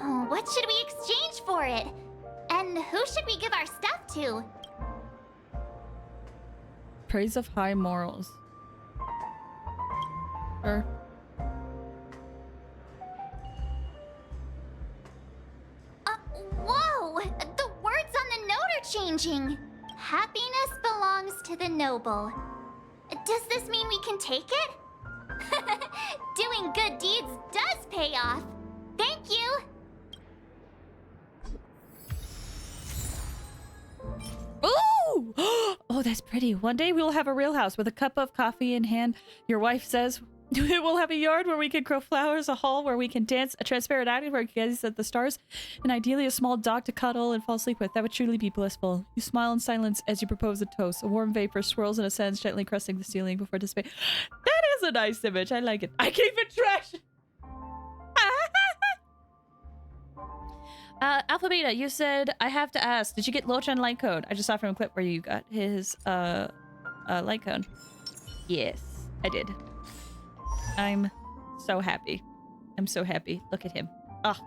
Oh, what should we exchange for it? And who should we give our stuff to? Praise of high morals. Sure. Whoa! The words on the note are changing. Happiness belongs to the noble. Does this mean we can take it? Doing good deeds does pay off. Thank you. Ooh! Oh, that's pretty. One day we'll have a real house with a cup of coffee in hand. Your wife says we'll have a yard where we can grow flowers, a hall where we can dance, a transparent attic where we can gaze at the stars, and ideally a small dog to cuddle and fall asleep with. That would truly be blissful. You smile in silence as you propose a toast. A warm vapor swirls and ascends, gently cresting the ceiling before dissipating. That is a nice image. I like it. I keep it trash. Alpha Beta, you said I have to ask, did you get Lochan light code? I just saw from a clip where you got his light code. Yes, I did. I'm so happy. I'm so happy. Look at him. Ah.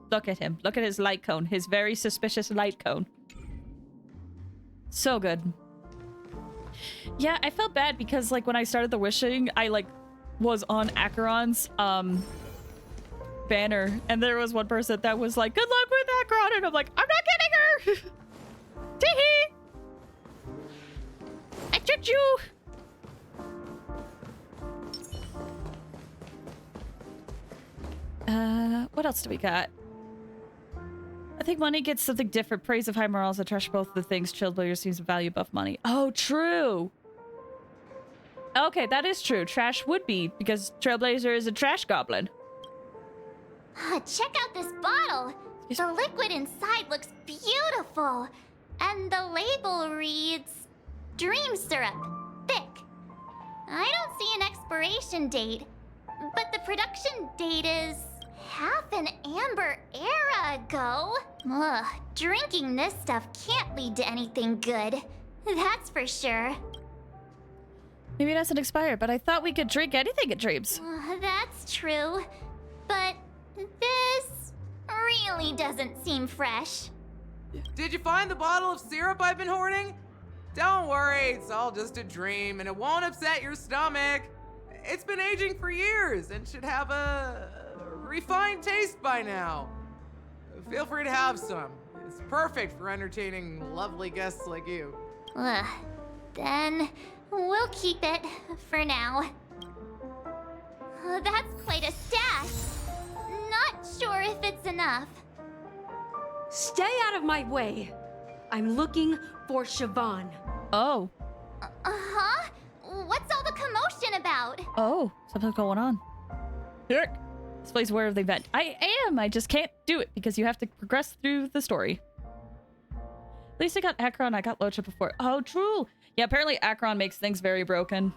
Look at him. Look at his light cone. His very suspicious light cone. So good. Yeah, I felt bad because like when I started the wishing, I like was on Acheron's banner, and there was one person that was like, "Good luck with Acheron," and I'm like, "I'm not getting her." Teehee! I tricked you. What else do we got? I think money gets something different. Praise of high morals and trash, both the things. Trailblazer seems to value above money. Oh, true. Okay, that is true. Trash would be, because Trailblazer is a trash goblin. Check out this bottle. The liquid inside looks beautiful. And the label reads, Dream Syrup, thick. I don't see an expiration date, but the production date is half an amber era ago. Ugh, drinking this stuff can't lead to anything good. That's for sure. Maybe it doesn't expire, but I thought we could drink anything at Dreams. That's true. But this really doesn't seem fresh. Did you find the bottle of syrup I've been hoarding? Don't worry, it's all just a dream and it won't upset your stomach. It's been aging for years and should have a refined taste by now. Feel free to have some. It's perfect for entertaining lovely guests like you. Then we'll keep it for now. That's quite a stash. Not sure if it's enough. Stay out of my way. I'm looking for Siobhan. Oh. Huh? What's all the commotion about? Oh, something's going on. Here. This place where they met. I am. I just can't do it because you have to progress through the story. At least I got Acheron. I got Locha before. Oh, true. Yeah, apparently Acheron makes things very broken.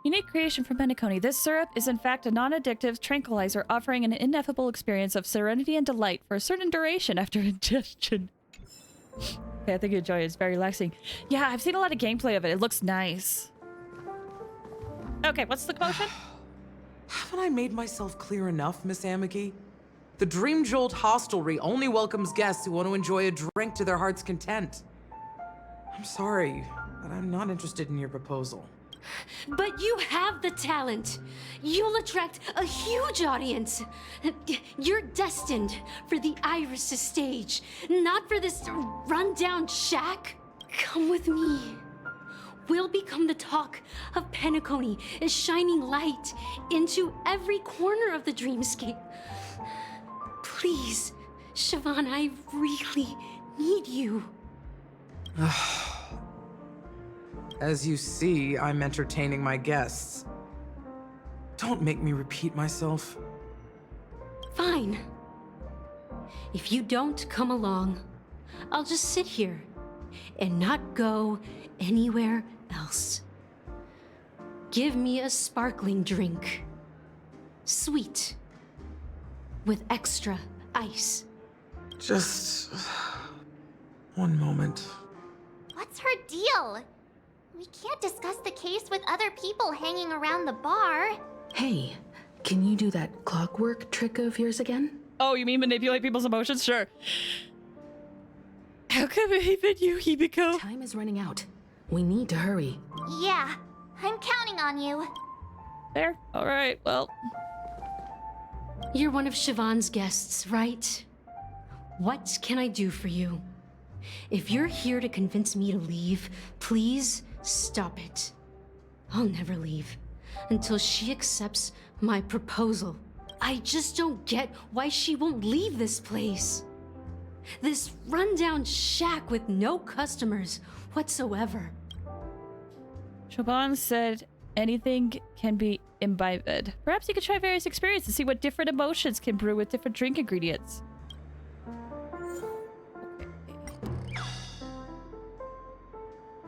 Unique creation from Penacony. This syrup is in fact a non-addictive tranquilizer offering an ineffable experience of serenity and delight for a certain duration after ingestion. Okay, I think you enjoy it. It's very relaxing. Yeah, I've seen a lot of gameplay of it. It looks nice. Okay, what's the commotion? Haven't I made myself clear enough, Miss Amiki? The Dream Jolt hostelry only welcomes guests who want to enjoy a drink to their heart's content. I'm sorry, but I'm not interested in your proposal. But you have the talent. You'll attract a huge audience. You're destined for the Iris' stage, not for this rundown shack. Come with me. We'll become the talk of Penacony, shining light into every corner of the dreamscape. Please, Siobhan, I really need you. As you see, I'm entertaining my guests. Don't make me repeat myself. Fine. If you don't come along, I'll just sit here and not go anywhere else. Give me a sparkling drink. Sweet. With extra ice. Just one moment. What's her deal? We can't discuss the case with other people hanging around the bar. Hey, can you do that clockwork trick of yours again? Oh, you mean manipulate people's emotions? Sure. How come even you, Hibiko? Time is running out. We need to hurry. Yeah, I'm counting on you. There. All right, well. You're one of Siobhan's guests, right? What can I do for you? If you're here to convince me to leave, please stop it. I'll never leave until she accepts my proposal. I just don't get why she won't leave this place. This rundown shack with no customers whatsoever. Siobhan said anything can be imbibed. Perhaps you could try various experiences to see what different emotions can brew with different drink ingredients.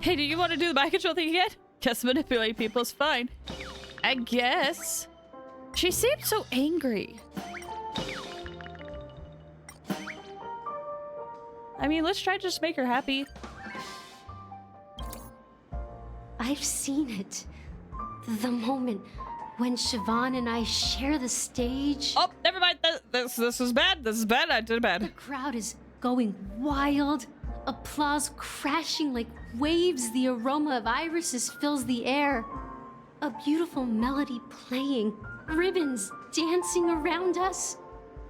Hey, do you want to do the mind control thing again? Guess manipulate people is fine. I guess. She seemed so angry. I mean, let's try to just make her happy. I've seen it. The moment when Siobhan and I share the stage. Oh, never mind. This is bad. This is bad. I did bad. The crowd is going wild. Applause crashing like waves, the aroma of irises fills the air. A beautiful melody playing, ribbons dancing around us.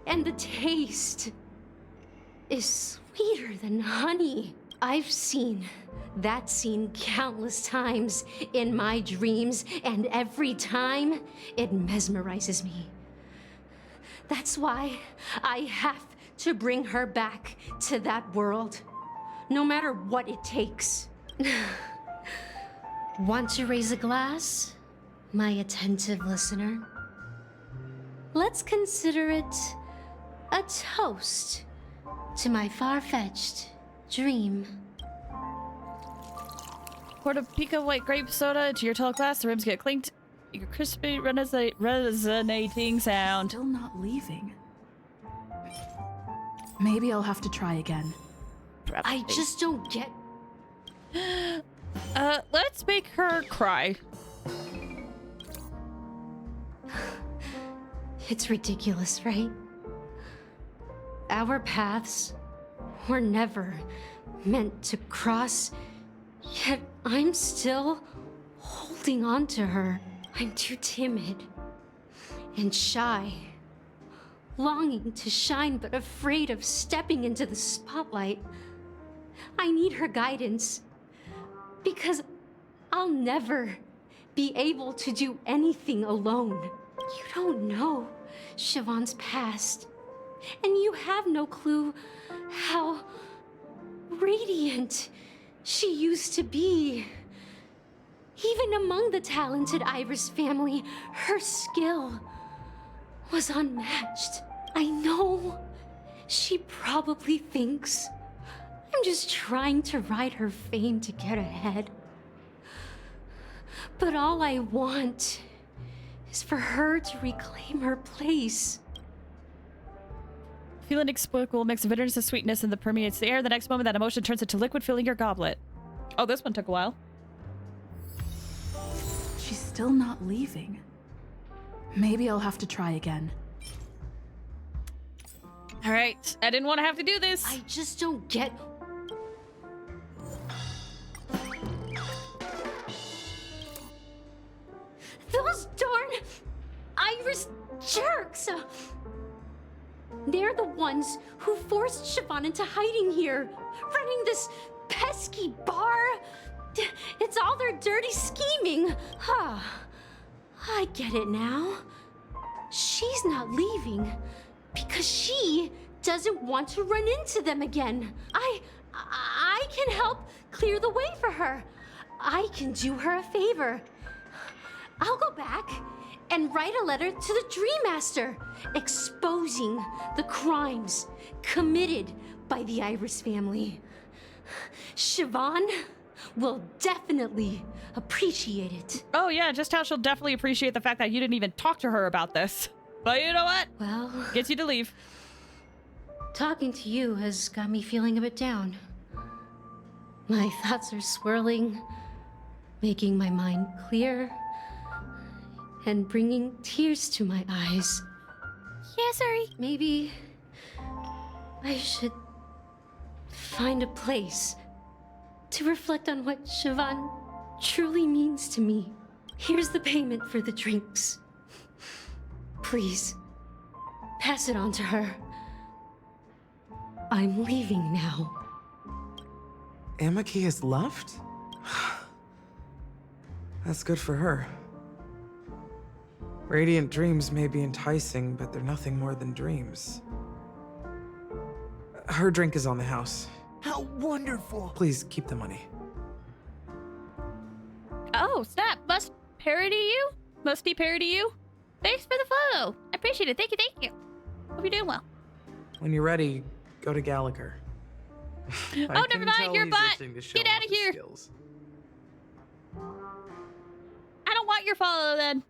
And the taste is sweeter than honey. I've seen that scene countless times in my dreams, and every time it mesmerizes me. That's why I have to bring her back to that world, no matter what it takes. Want to raise a glass, my attentive listener? Let's consider it a toast to my far-fetched dream. Pour a pica white grape soda into your tall glass. The rims get clinked. Your crispy, resonating sound. Still not leaving. Maybe I'll have to try again. I just don't get... Let's make her cry. It's ridiculous, right? Our paths were never meant to cross, yet I'm still holding on to her. I'm too timid and shy, longing to shine but afraid of stepping into the spotlight. I need her guidance because I'll never be able to do anything alone. You don't know Siobhan's past, and you have no clue how radiant she used to be. Even among the talented Iris family, her skill was unmatched. I know she probably thinks I'm just trying to ride her fame to get ahead. But all I want is for her to reclaim her place. Feel an inexplicable mix of bitterness and sweetness, and that permeates the air. The next moment, that emotion turns into liquid filling your goblet. Oh, this one took a while. She's still not leaving. Maybe I'll have to try again. All right, I didn't want to have to do this. I just don't get... Those darn Iris jerks! They're the ones who forced Siobhan into hiding here, running this pesky bar. It's all their dirty scheming. I get it now. She's not leaving because she doesn't want to run into them again. I can help clear the way for her. I can do her a favor. I'll go back and write a letter to the Dream Master, exposing the crimes committed by the Iris family. Siobhan will definitely appreciate it. Oh yeah, just how she'll definitely appreciate the fact that you didn't even talk to her about this. But you know what? Well... Gets you to leave. Talking to you has got me feeling a bit down. My thoughts are swirling, making my mind clear, and bringing tears to my eyes. Yeah, sorry. Maybe I should find a place to reflect on what Siobhan truly means to me. Here's the payment for the drinks. Please, pass it on to her. I'm leaving now. Amaki has left? That's good for her. Radiant dreams may be enticing, but they're nothing more than dreams. Her drink is on the house. How wonderful! Please keep the money. Oh, snap. Must parody you? Musty parody you? Thanks for the follow. I appreciate it. Thank you. Hope you're doing well. When you're ready, go to Gallagher. Oh, never mind. Your butt. Get out of here. I don't want your follow then.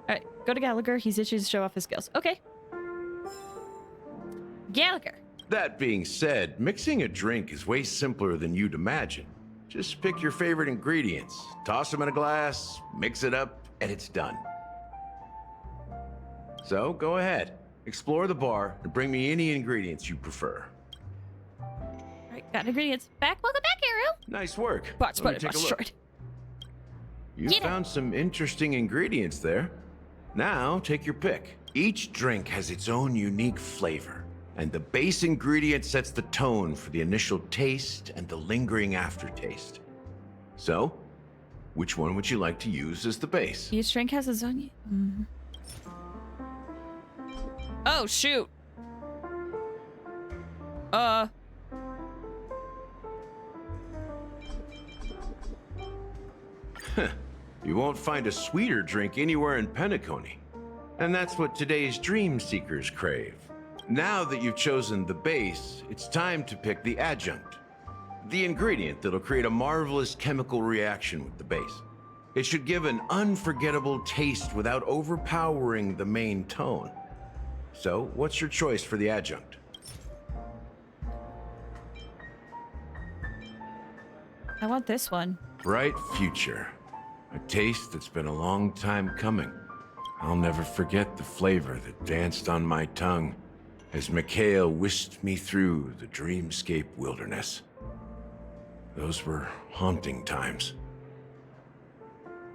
Alright, go to Gallagher. He's itching to show off his skills. Okay. Gallagher. That being said, mixing a drink is way simpler than you'd imagine. Just pick your favorite ingredients, toss them in a glass, mix it up, and it's done. So, go ahead. explore the bar and bring me any ingredients you prefer. Alright, got ingredients. Welcome back, Arrow. Nice work. Bot Let me spotted, take bot a look. destroyed. You found some interesting ingredients there. Now, take your pick. Each drink has its own unique flavor, and the base ingredient sets the tone for the initial taste and the lingering aftertaste. So, which one would you like to use as the base? Each drink has its own... Oh, shoot. You won't find a sweeter drink anywhere in Penacony. And that's what today's dream seekers crave. Now that you've chosen the base, it's time to pick the adjunct. The ingredient that'll create a marvelous chemical reaction with the base. It should give an unforgettable taste without overpowering the main tone. So, what's your choice for the adjunct? I want this one. Bright future. A taste that's been a long time coming. I'll never forget the flavor that danced on my tongue as Mikhail whisked me through the dreamscape wilderness. Those were haunting times.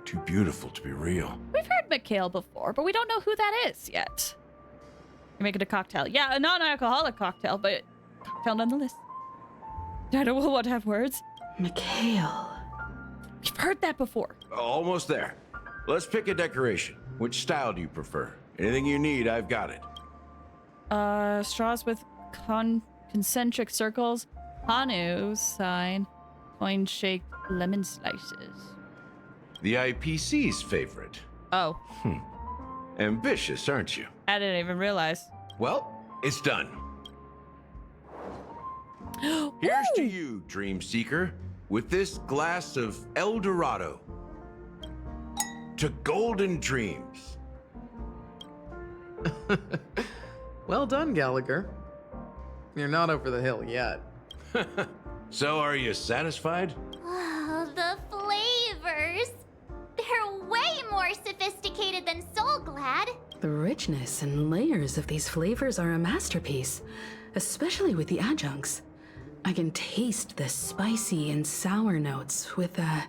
Too beautiful to be real. We've heard Mikhail before, but we don't know who that is yet. You're making a cocktail. Yeah, a non-alcoholic cocktail, but cocktail nonetheless. I don't want to have words. Mikhail. We've heard that before. Almost there. Let's pick a decoration. Which style do you prefer? Anything you need, I've got it. Straws with concentric circles, Hanu sign, coin-shaped lemon slices. The IPC's favorite. Oh. Ambitious, aren't you? I didn't even realize. Well, it's done. Here's to you, Dream Seeker, with this glass of El Dorado. To golden dreams. Well done, Gallagher. You're not over the hill yet. So, are you satisfied? Oh, the flavors! They're way more sophisticated than Soul Glad. The richness and layers of these flavors are a masterpiece, especially with the adjuncts. I can taste the spicy and sour notes with a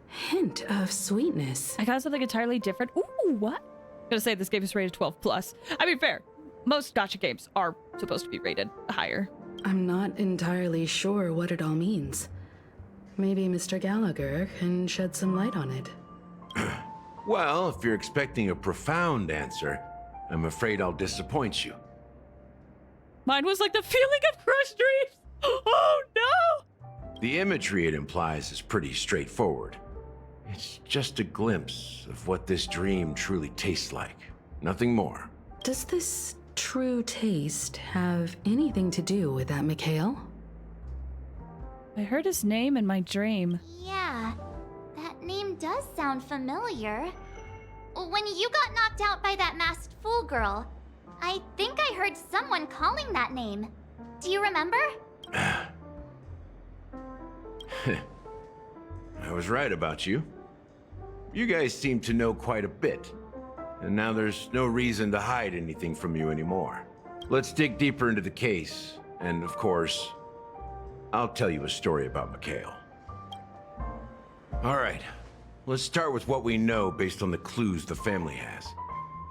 hint of sweetness. I got something entirely different. Ooh, what? I'm gonna say this game is rated 12 plus. I mean, fair. Most gacha games are supposed to be rated higher. I'm not entirely sure what it all means. Maybe Mr. Gallagher can shed some light on it. Well, if you're expecting a profound answer, I'm afraid I'll disappoint you. Mine was like the feeling of crushed dreams. Oh no! The imagery it implies is pretty straightforward. It's just a glimpse of what this dream truly tastes like. Nothing more. Does this true taste have anything to do with that Mikhail? I heard his name in my dream. Yeah, that name does sound familiar. When you got knocked out by that masked fool girl, I think I heard someone calling that name. Do you remember? I was right about you. You guys seem to know quite a bit. And now there's no reason to hide anything from you anymore. Let's dig deeper into the case. And of course, I'll tell you a story about Mikhail. All right, let's start with what we know based on the clues the family has.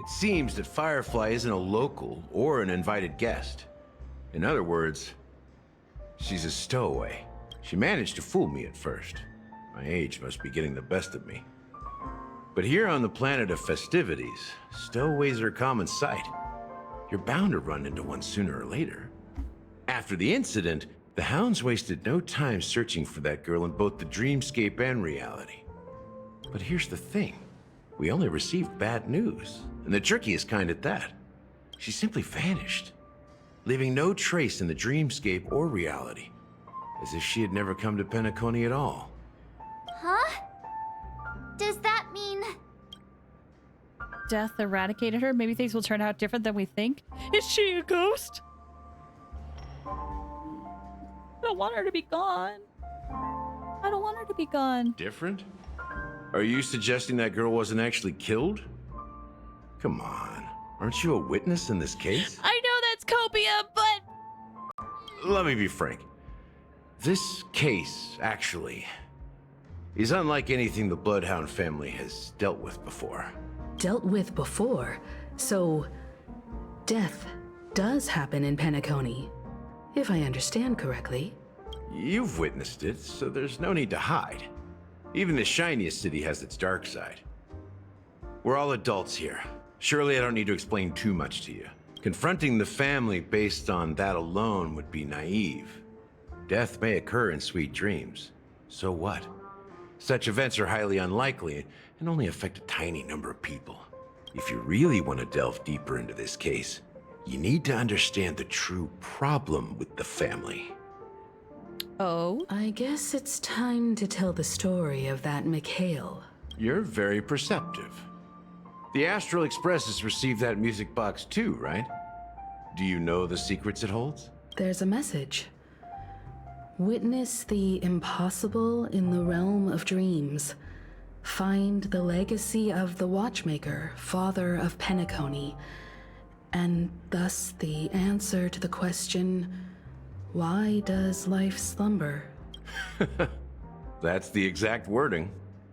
It seems that Firefly isn't a local or an invited guest. In other words, she's a stowaway. She managed to fool me at first. My age must be getting the best of me. But here on the planet of festivities, stowaways are a common sight. You're bound to run into one sooner or later. After the incident, the hounds wasted no time searching for that girl in both the dreamscape and reality. But here's the thing. We only received bad news, and the trickiest kind at that. She simply vanished, leaving no trace in the dreamscape or reality, as if she had never come to Penacony at all. Huh? Does that mean... Death eradicated her? Maybe things will turn out different than we think? Is she a ghost? I don't want her to be gone. I don't want her to be gone. Different? Are you suggesting that girl wasn't actually killed? Come on. Aren't you a witness in this case? I know that's copia, but... Let me be frank. This case, actually, is unlike anything the Bloodhound family has dealt with before. Dealt with before? So, death does happen in Penacony, if I understand correctly. You've witnessed it, so there's no need to hide. Even the shiniest city has its dark side. We're all adults here. Surely I don't need to explain too much to you. Confronting the family based on that alone would be naive. Death may occur in sweet dreams. So what? Such events are highly unlikely and only affect a tiny number of people. If you really want to delve deeper into this case, you need to understand the true problem with the family. Oh? I guess it's time to tell the story of that Mikhail. You're very perceptive. The Astral Express has received that music box too, right? Do you know the secrets it holds? There's a message. Witness the impossible in the realm of dreams. Find the legacy of the Watchmaker, father of Penacony, and thus the answer to the question, why does life slumber? That's the exact wording.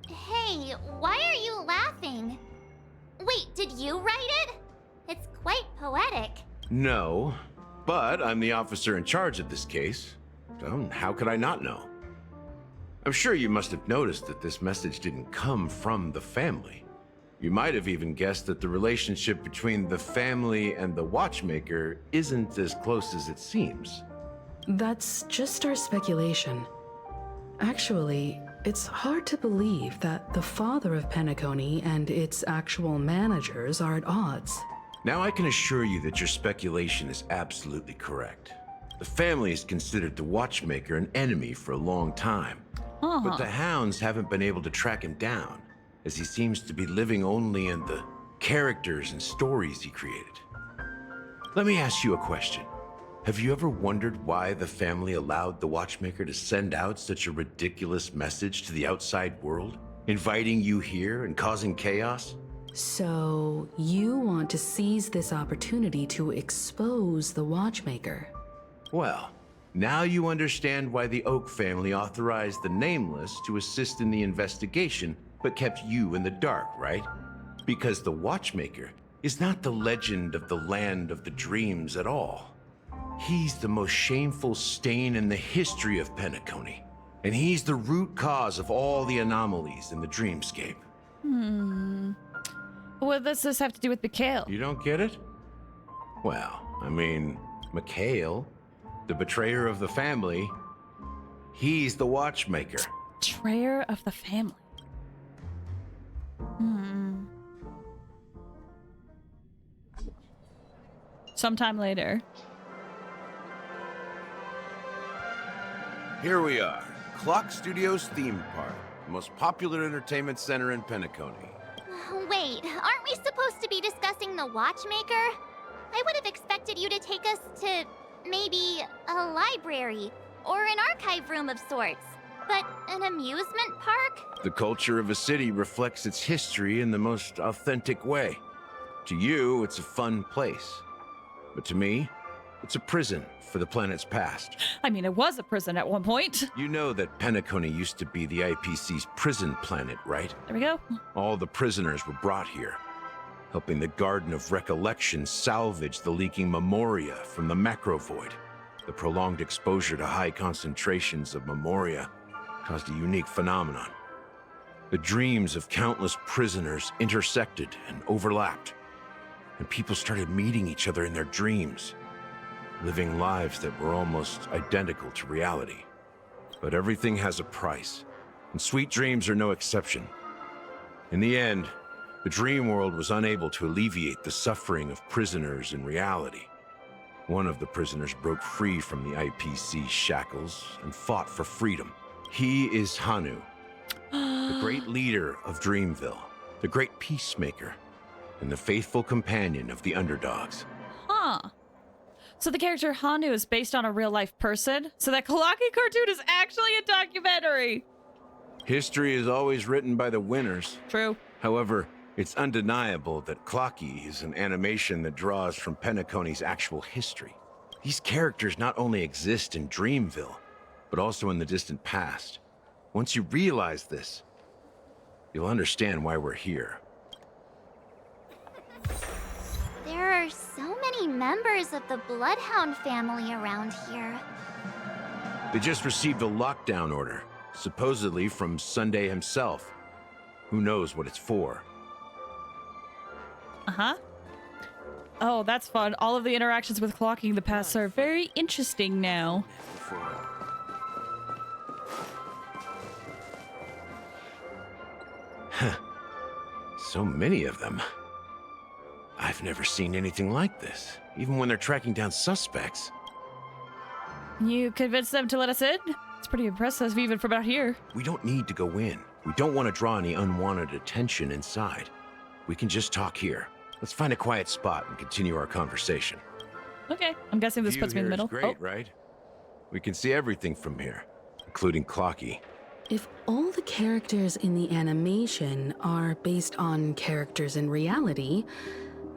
Hey, why are you laughing? Wait, did you write it? It's quite poetic. No, but I'm the officer in charge of this case. So how could I not know? I'm sure you must have noticed that this message didn't come from the family. You might have even guessed that the relationship between the family and the Watchmaker isn't as close as it seems. That's just our speculation. Actually, it's hard to believe that the father of Penacony and its actual managers are at odds. Now I can assure you that your speculation is absolutely correct. The family has considered the Watchmaker an enemy for a long time. But the Hounds haven't been able to track him down, as he seems to be living only in the characters and stories he created. Let me ask you a question. Have you ever wondered why the family allowed the Watchmaker to send out such a ridiculous message to the outside world, inviting you here and causing chaos? So, you want to seize this opportunity to expose the Watchmaker? Well, now you understand why the Oak family authorized the Nameless to assist in the investigation, but kept you in the dark, right? Because the Watchmaker is not the legend of the Land of the Dreams at all. He's the most shameful stain in the history of Penacony, and he's the root cause of all the anomalies in the dreamscape. What does this have to do with Mikhail? You don't get it? Well, I mean, Mikhail, the betrayer of the family, he's the Watchmaker. Betrayer of the family. Sometime later. Here we are, Clock Studios theme park, the most popular entertainment center in Penacony. Wait, aren't we supposed to be discussing the Watchmaker? I would have expected you to take us to maybe a library or an archive room of sorts. But an amusement park? The culture of a city reflects its history in the most authentic way. To you, it's a fun place. But to me, it's a prison for the planet's past. I mean, it was a prison at one point. You know that Penacony used to be the IPC's prison planet, right? There we go. All the prisoners were brought here, helping the Garden of Recollection salvage the leaking memoria from the macrovoid. The prolonged exposure to high concentrations of memoria caused a unique phenomenon. The dreams of countless prisoners intersected and overlapped, and people started meeting each other in their dreams, living lives that were almost identical to reality. But everything has a price, and sweet dreams are no exception. In the end, the dream world was unable to alleviate the suffering of prisoners in reality. One of the prisoners broke free from the IPC shackles and fought for freedom. He is Hanu, the great leader of Dreamville, the great peacemaker, and the faithful companion of the underdogs. Huh. So the character Hanu is based on a real-life person? So that Kalaki cartoon is actually a documentary! History is always written by the winners. True. However, It's undeniable that Clocky is an animation that draws from Penacony's actual history. These characters not only exist in Dreamville, but also in the distant past. Once you realize this, you'll understand why we're here. There are so many members of the Bloodhound family around here. They just received a lockdown order, supposedly from Sunday himself. Who knows what it's for? Uh-huh. Oh, that's fun. All of the interactions with Clocky in the past are very interesting now. So many of them. I've never seen anything like this, even when they're tracking down suspects. You convinced them to let us in? It's pretty impressive, even from out here. We don't need to go in. We don't want to draw any unwanted attention inside. We can just talk here. Let's find a quiet spot and continue our conversation. Okay, I'm guessing this puts me in the middle. Great, right? We can see everything from here, including Clocky. If all the characters in the animation are based on characters in reality,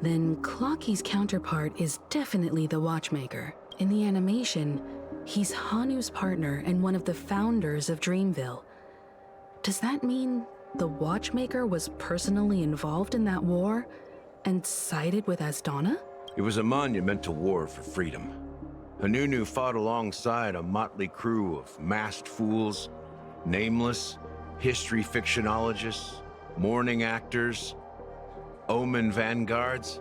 then Clocky's counterpart is definitely the Watchmaker. In the animation, he's Hanu's partner and one of the founders of Dreamville. Does that mean the Watchmaker was personally involved in that war and sided with Asdana? It was a monumental war for freedom. Hanunu fought alongside a motley crew of masked fools, nameless, history fictionologists, mourning actors, omen vanguards,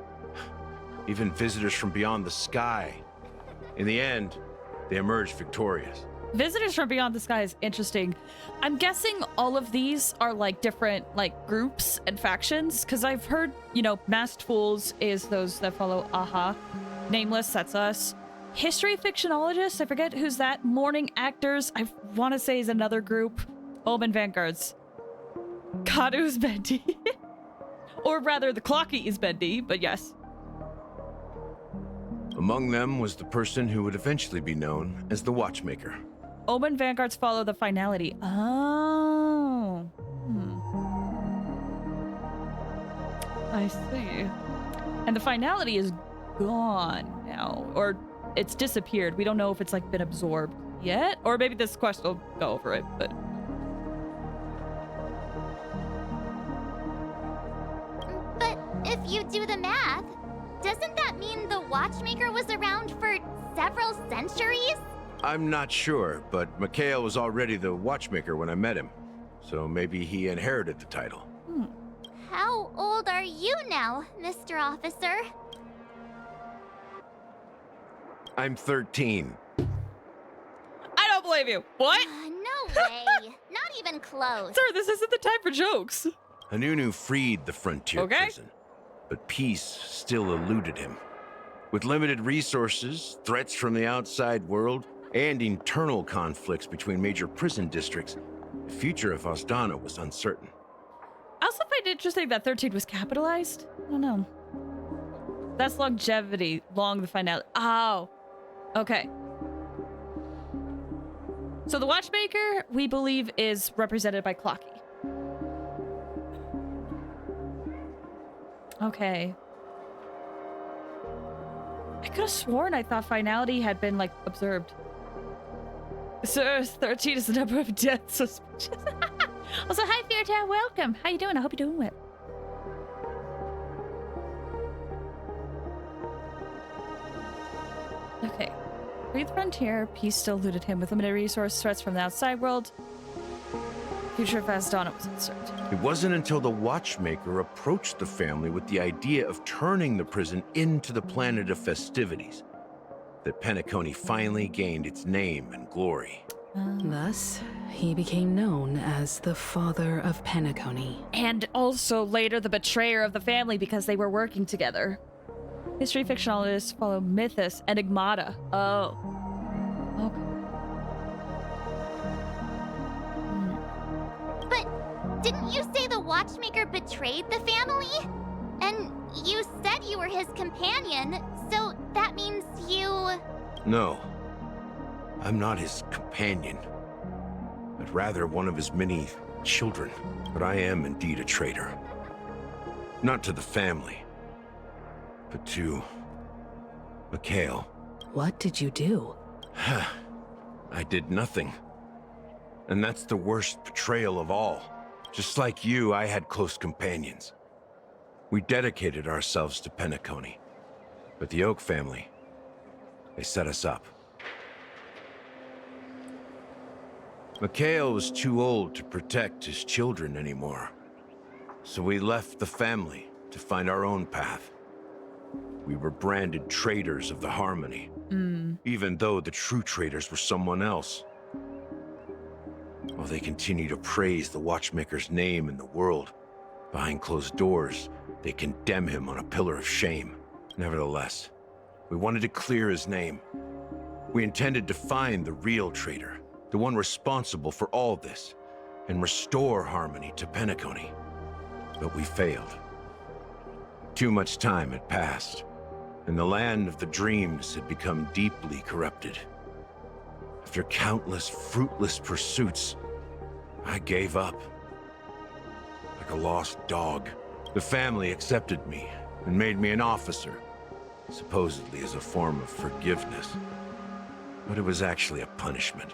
even visitors from beyond the sky. In the end, they emerged victorious. Visitors from Beyond the Sky is interesting. I'm guessing all of these are like different like groups and factions, because I've heard, you know, Masked Fools is those that follow Aha. Nameless, that's us. History fictionologists, I forget who's that. Mourning actors, I want to say is another group. Omen Vanguards. Kadu's Bendy. Or rather, the Clocky is Bendy, but yes. Among them was the person who would eventually be known as the Watchmaker. Omen Vanguards follow the finality. Oh. I see. And the finality is gone now, or it's disappeared. We don't know if it's like been absorbed yet, or maybe this quest will go over it, but... But if you do the math, doesn't that mean the Watchmaker was around for several centuries? I'm not sure, but Mikhail was already the Watchmaker when I met him, so maybe he inherited the title. How old are you now, Mr. Officer? I'm 13. I don't believe you. What? No way. Not even close. Sir, this isn't the time for jokes. Hanunu freed the frontier prison, but peace still eluded him. With limited resources, threats from the outside world, and internal conflicts between major prison districts, the future of Asdana was uncertain. I also find it interesting that 13 was capitalized. I don't know. That's longevity, long the finality. Oh, okay. So the Watchmaker, we believe, is represented by Clocky. Okay. I could have sworn I thought finality had been, like, observed. Sir, 13 is the number of deaths suspicious. Also, hi, Fairtown, welcome. How you doing? I hope you're doing well. Okay. Free the frontier. Peace still eluded him with limited resource threats from the outside world. Future of Asdana was uncertain. It wasn't until the Watchmaker approached the family with the idea of turning the prison into the planet of festivities that Penacony finally gained its name and glory. Thus, he became known as the father of Penacony. And also later the betrayer of the family because they were working together. History fictionalists follow Mythos, Enigmata. Oh. Okay. But didn't you say the Watchmaker betrayed the family? And you said you were his companion, so that means you... No, I'm not his companion, but rather one of his many children. But I am indeed a traitor. Not to the family, but to Mikhail. What did you do? I did nothing. And that's the worst betrayal of all. Just like you, I had close companions. We dedicated ourselves to Penacony. But the Oak family, they set us up. Mikhail was too old to protect his children anymore. So we left the family to find our own path. We were branded traitors of the Harmony, even though the true traitors were someone else. While they continue to praise the Watchmaker's name in the world, behind closed doors, they condemn him on a pillar of shame. Nevertheless, we wanted to clear his name. We intended to find the real traitor, the one responsible for all this, and restore Harmony to Penacony. But we failed. Too much time had passed, and the land of the dreams had become deeply corrupted. After countless fruitless pursuits, I gave up. Like a lost dog, the family accepted me and made me an officer, supposedly as a form of forgiveness. But it was actually a punishment.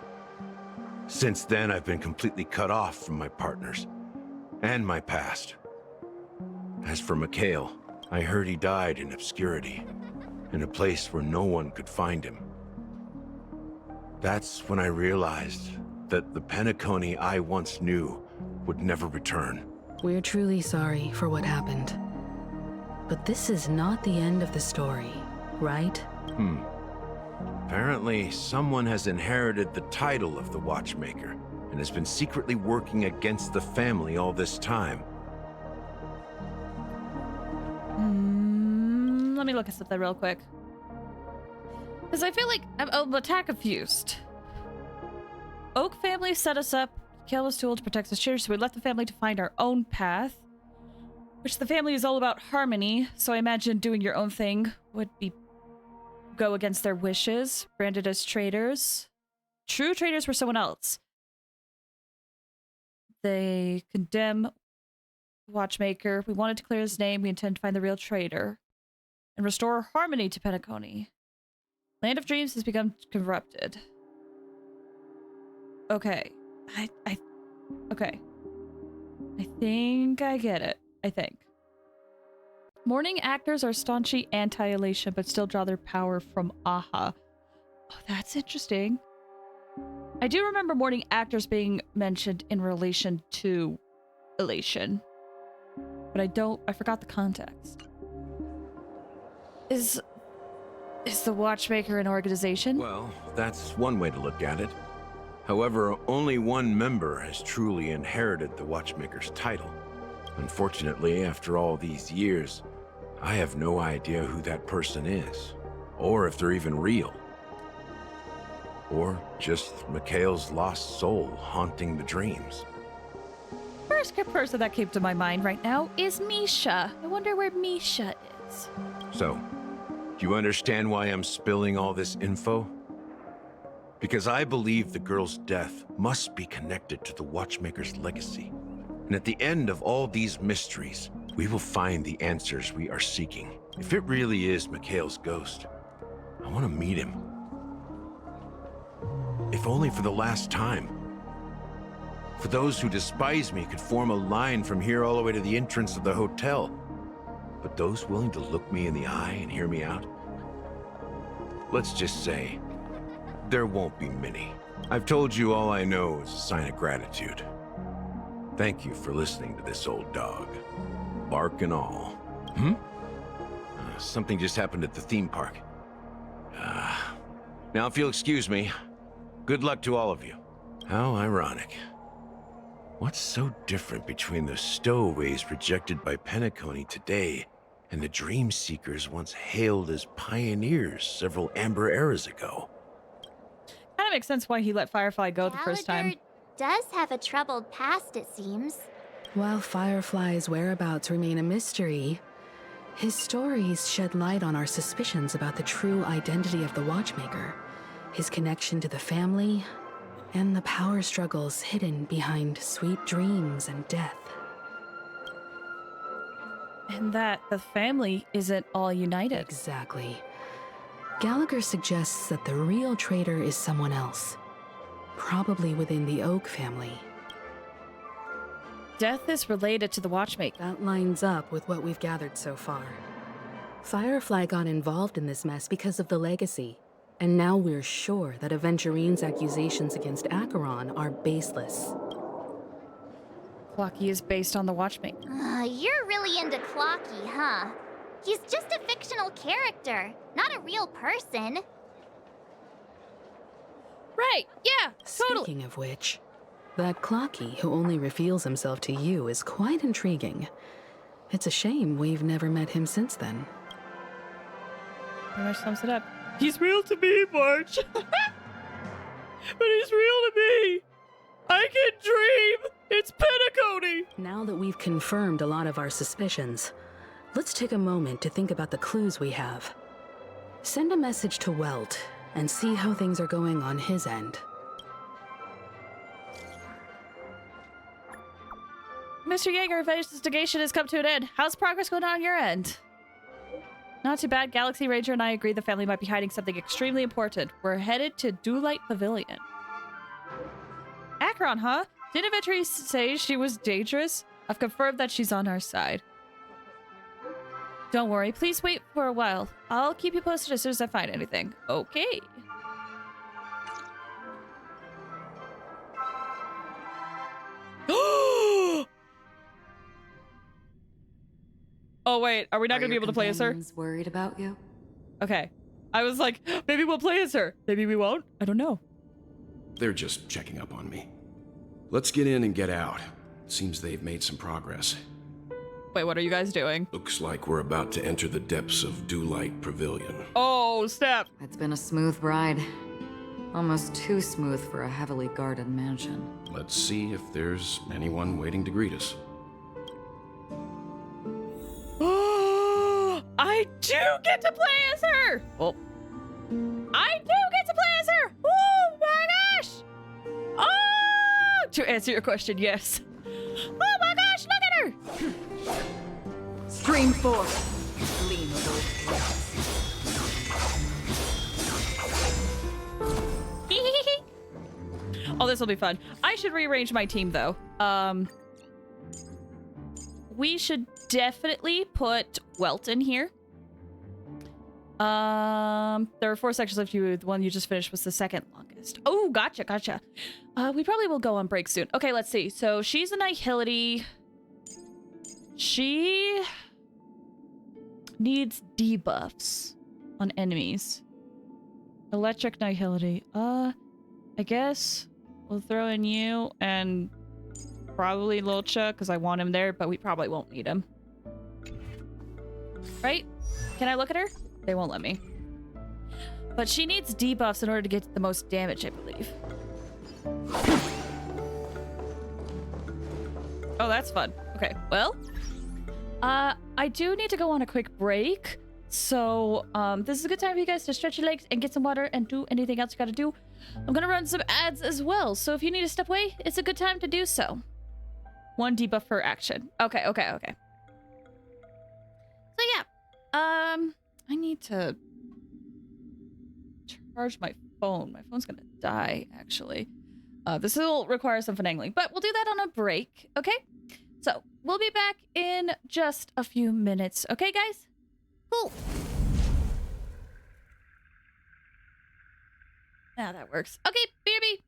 Since then, I've been completely cut off from my partners and my past. As for Mikhail, I heard he died in obscurity, in a place where no one could find him. That's when I realized that the Penacony I once knew would never return. We're truly sorry for what happened. But this is not the end of the story, right? Apparently, someone has inherited the title of the Watchmaker and has been secretly working against the family all this time. Let me look at something real quick. Because I feel like I'm a tad confused. Oak family set us up. Mikhail was too old to protect his children, so we left the family to find our own path. Which the family is all about harmony, so I imagine doing your own thing would be go against their wishes, branded as traitors. True traitors were someone else. They condemn Watchmaker. We wanted to clear his name. We intend to find the real traitor and restore harmony to Penacony. Land of Dreams has become corrupted. Okay. Okay. I think I get it. I think. Morning actors are staunchly anti-elation, but still draw their power from Aha. Oh, that's interesting. I do remember morning actors being mentioned in relation to elation. But I forgot the context. Is the Watchmaker an organization? Well, that's one way to look at it. However, only one member has truly inherited the Watchmaker's title. Unfortunately, after all these years, I have no idea who that person is, or if they're even real. Or just Mikhail's lost soul haunting the dreams. First person that came to my mind right now is Misha. I wonder where Misha is. So, do you understand why I'm spilling all this info? Because I believe the girl's death must be connected to the Watchmaker's legacy. And at the end of all these mysteries, we will find the answers we are seeking. If it really is Mikhail's ghost, I want to meet him. If only for the last time. For those who despise me could form a line from here all the way to the entrance of the hotel. But those willing to look me in the eye and hear me out? Let's just say, there won't be many. I've told you all I know is a sign of gratitude. Thank you for listening to this old dog. Bark and all. Something just happened at the theme park. Now if you'll excuse me, good luck to all of you. How ironic. What's so different between the stowaways rejected by Penacony today and the dream seekers once hailed as pioneers several amber eras ago? Kind of makes sense why he let Firefly go the first time. Does have a troubled past, it seems. While Firefly's whereabouts remain a mystery, his stories shed light on our suspicions about the true identity of the Watchmaker, his connection to the family, and the power struggles hidden behind sweet dreams and death. And that the family isn't all united. Exactly. Gallagher suggests that the real traitor is someone else. Probably within the Oak family. Death is related to the Watchmaker. That lines up with what we've gathered so far. Firefly got involved in this mess because of the legacy. And now we're sure that Aventurine's accusations against Acheron are baseless. Clocky is based on the Watchmaker. You're really into Clocky, huh? He's just a fictional character, not a real person. Right, yeah, totally. Speaking of which, that Clocky who only reveals himself to you is quite intriguing. It's a shame we've never met him since then. Pretty much sums it up. He's real to me, March. But he's real to me. I can dream. It's Pentacody. Now that we've confirmed a lot of our suspicions, let's take a moment to think about the clues we have. Send a message to Welt and see how things are going on his end. Mr. Yeager, investigation has come to an end. How's progress going on your end? Not too bad. Galaxy Ranger and I agree the family might be hiding something extremely important. We're headed to Dewlight Pavilion. Acheron, huh? Didn't Aventurine say she was dangerous? I've confirmed that she's on our side. Don't worry. Please wait for a while. I'll keep you posted as soon as I find anything. Okay. Oh, wait. Are we not going to be able to play as her? Worried about you? Okay. I was like, maybe we'll play as her. Maybe we won't. I don't know. They're just checking up on me. Let's get in and get out. Seems they've made some progress. Wait, what are you guys doing? Looks like we're about to enter the depths of Dewlight Pavilion. Oh, snap. It's been a smooth ride. Almost too smooth for a heavily guarded mansion. Let's see if there's anyone waiting to greet us. I do get to play as her! Well, I do get to play as her! Oh my gosh! Oh! To answer your question, yes. Oh my gosh, look at her! Stream forth. Lean Oh, this will be fun. I should rearrange my team, though. We should definitely put Welt in here. There are 4 sections left. The one you just finished was the second longest. Oh, gotcha. We probably will go on break soon. Okay, let's see. So she's a Nihility. She needs debuffs on enemies. Electric Nihility. I guess we'll throw in you and probably Lulcha because I want him there, but we probably won't need him. Right? Can I look at her? They won't let me. But she needs debuffs in order to get the most damage, I believe. Oh, that's fun. Okay, well, I do need to go on a quick break. So, this is a good time for you guys to stretch your legs and get some water and do anything else you gotta do. I'm gonna run some ads as well, so if you need to step away, it's a good time to do so. 1 debuff per action. Okay. So yeah, I need to charge my phone. My phone's gonna die, actually. This will require some finagling, but we'll do that on a break, okay? So, we'll be back in just a few minutes, okay, guys? Cool. Now that works. Okay, BRB.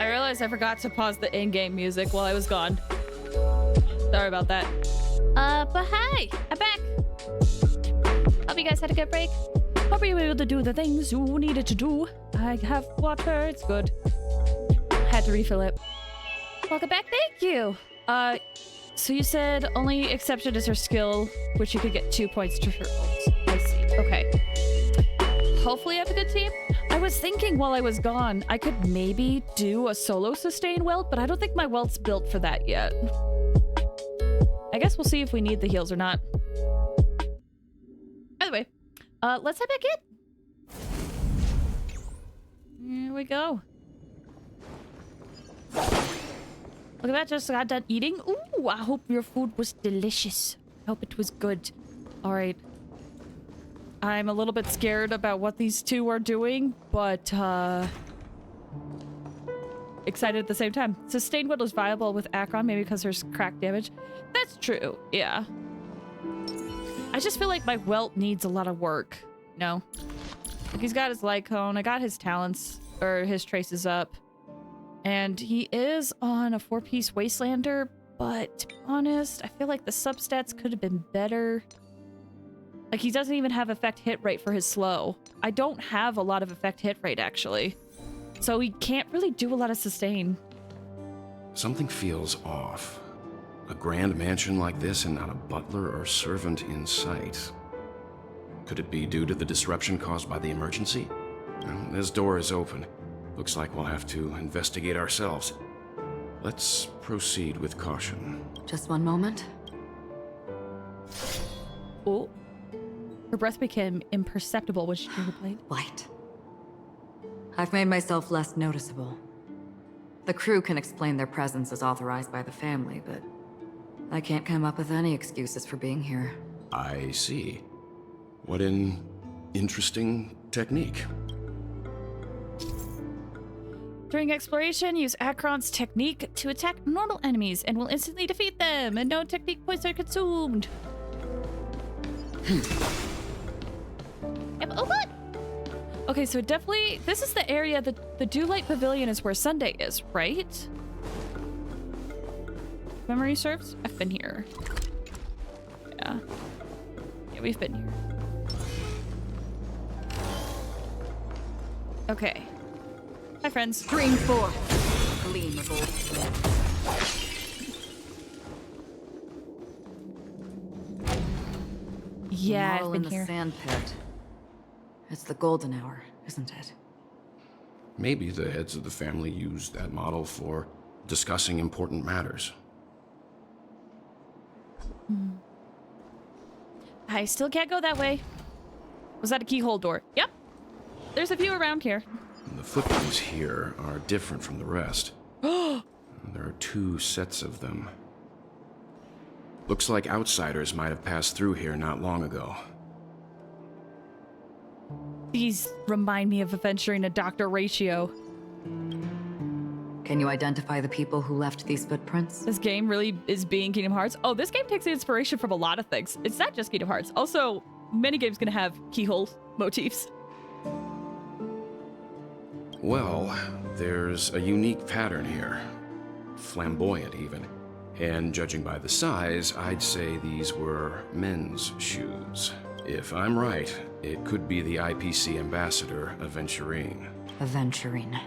I realized I forgot to pause the in-game music while I was gone. Sorry about that. But hi, I'm back. Hope you guys had a good break. Hope you were able to do the things you needed to do. I have water, it's good. Had to refill it. Welcome back, thank you. So you said only exception is her skill, which you could get 2 points to her ult. I see, okay. Hopefully I have a good team. I was thinking while I was gone, I could maybe do a solo sustain welt, but I don't think my welt's built for that yet. I guess we'll see if we need the heals or not. By the way, let's head back in. Here we go. Look at that, just got done eating. Ooh, I hope your food was delicious. I hope it was good. All right. I'm a little bit scared about what these two are doing, but excited at the same time. Sustained Widow is viable with Akron, maybe because there's crack damage. That's true, yeah. I just feel like my welt needs a lot of work, you know? Like he's got his light cone, I got his talents, or his traces up. And he is on a 4-piece Wastelander, but to be honest, I feel like the substats could have been better. Like he doesn't even have effect hit rate for his slow. I don't have a lot of effect hit rate actually. So he can't really do a lot of sustain. Something feels off. A grand mansion like this and not a butler or servant in sight. Could it be due to the disruption caused by the emergency? Well, this door is open. Looks like we'll have to investigate ourselves. Let's proceed with caution. Just one moment. Oh. Her breath became imperceptible when she drew the blade. Light. I've made myself less noticeable. The crew can explain their presence as authorized by the family, but I can't come up with any excuses for being here. I see. What an interesting technique. During exploration, use Akron's technique to attack normal enemies and will instantly defeat them, and no technique points are consumed. Yep, oh good. Okay, so definitely, this is the area that the Dewlight Pavilion is where Sunday is, right? Memory serves? I've been here. Yeah. Yeah, we've been here. Okay. Hi, friends. Green 4. Gleam of old flame. Yeah, Model I've been in here. the sand pit. It's the golden hour, isn't it? Maybe the heads of the family used that model for discussing important matters. I still can't go that way. Was that a keyhole door? Yep. There's a few around here. The footprints here are different from the rest. There are 2 sets of them. Looks like outsiders might have passed through here not long ago. These remind me of adventuring a Dr. Ratio. Can you identify the people who left these footprints? This game really is being Kingdom Hearts. Oh, this game takes inspiration from a lot of things. It's not just Kingdom Hearts. Also, many games can have keyhole motifs. Well, there's a unique pattern here. Flamboyant, even. And judging by the size, I'd say these were men's shoes. If I'm right, it could be the IPC ambassador, Aventurine. Aventurine.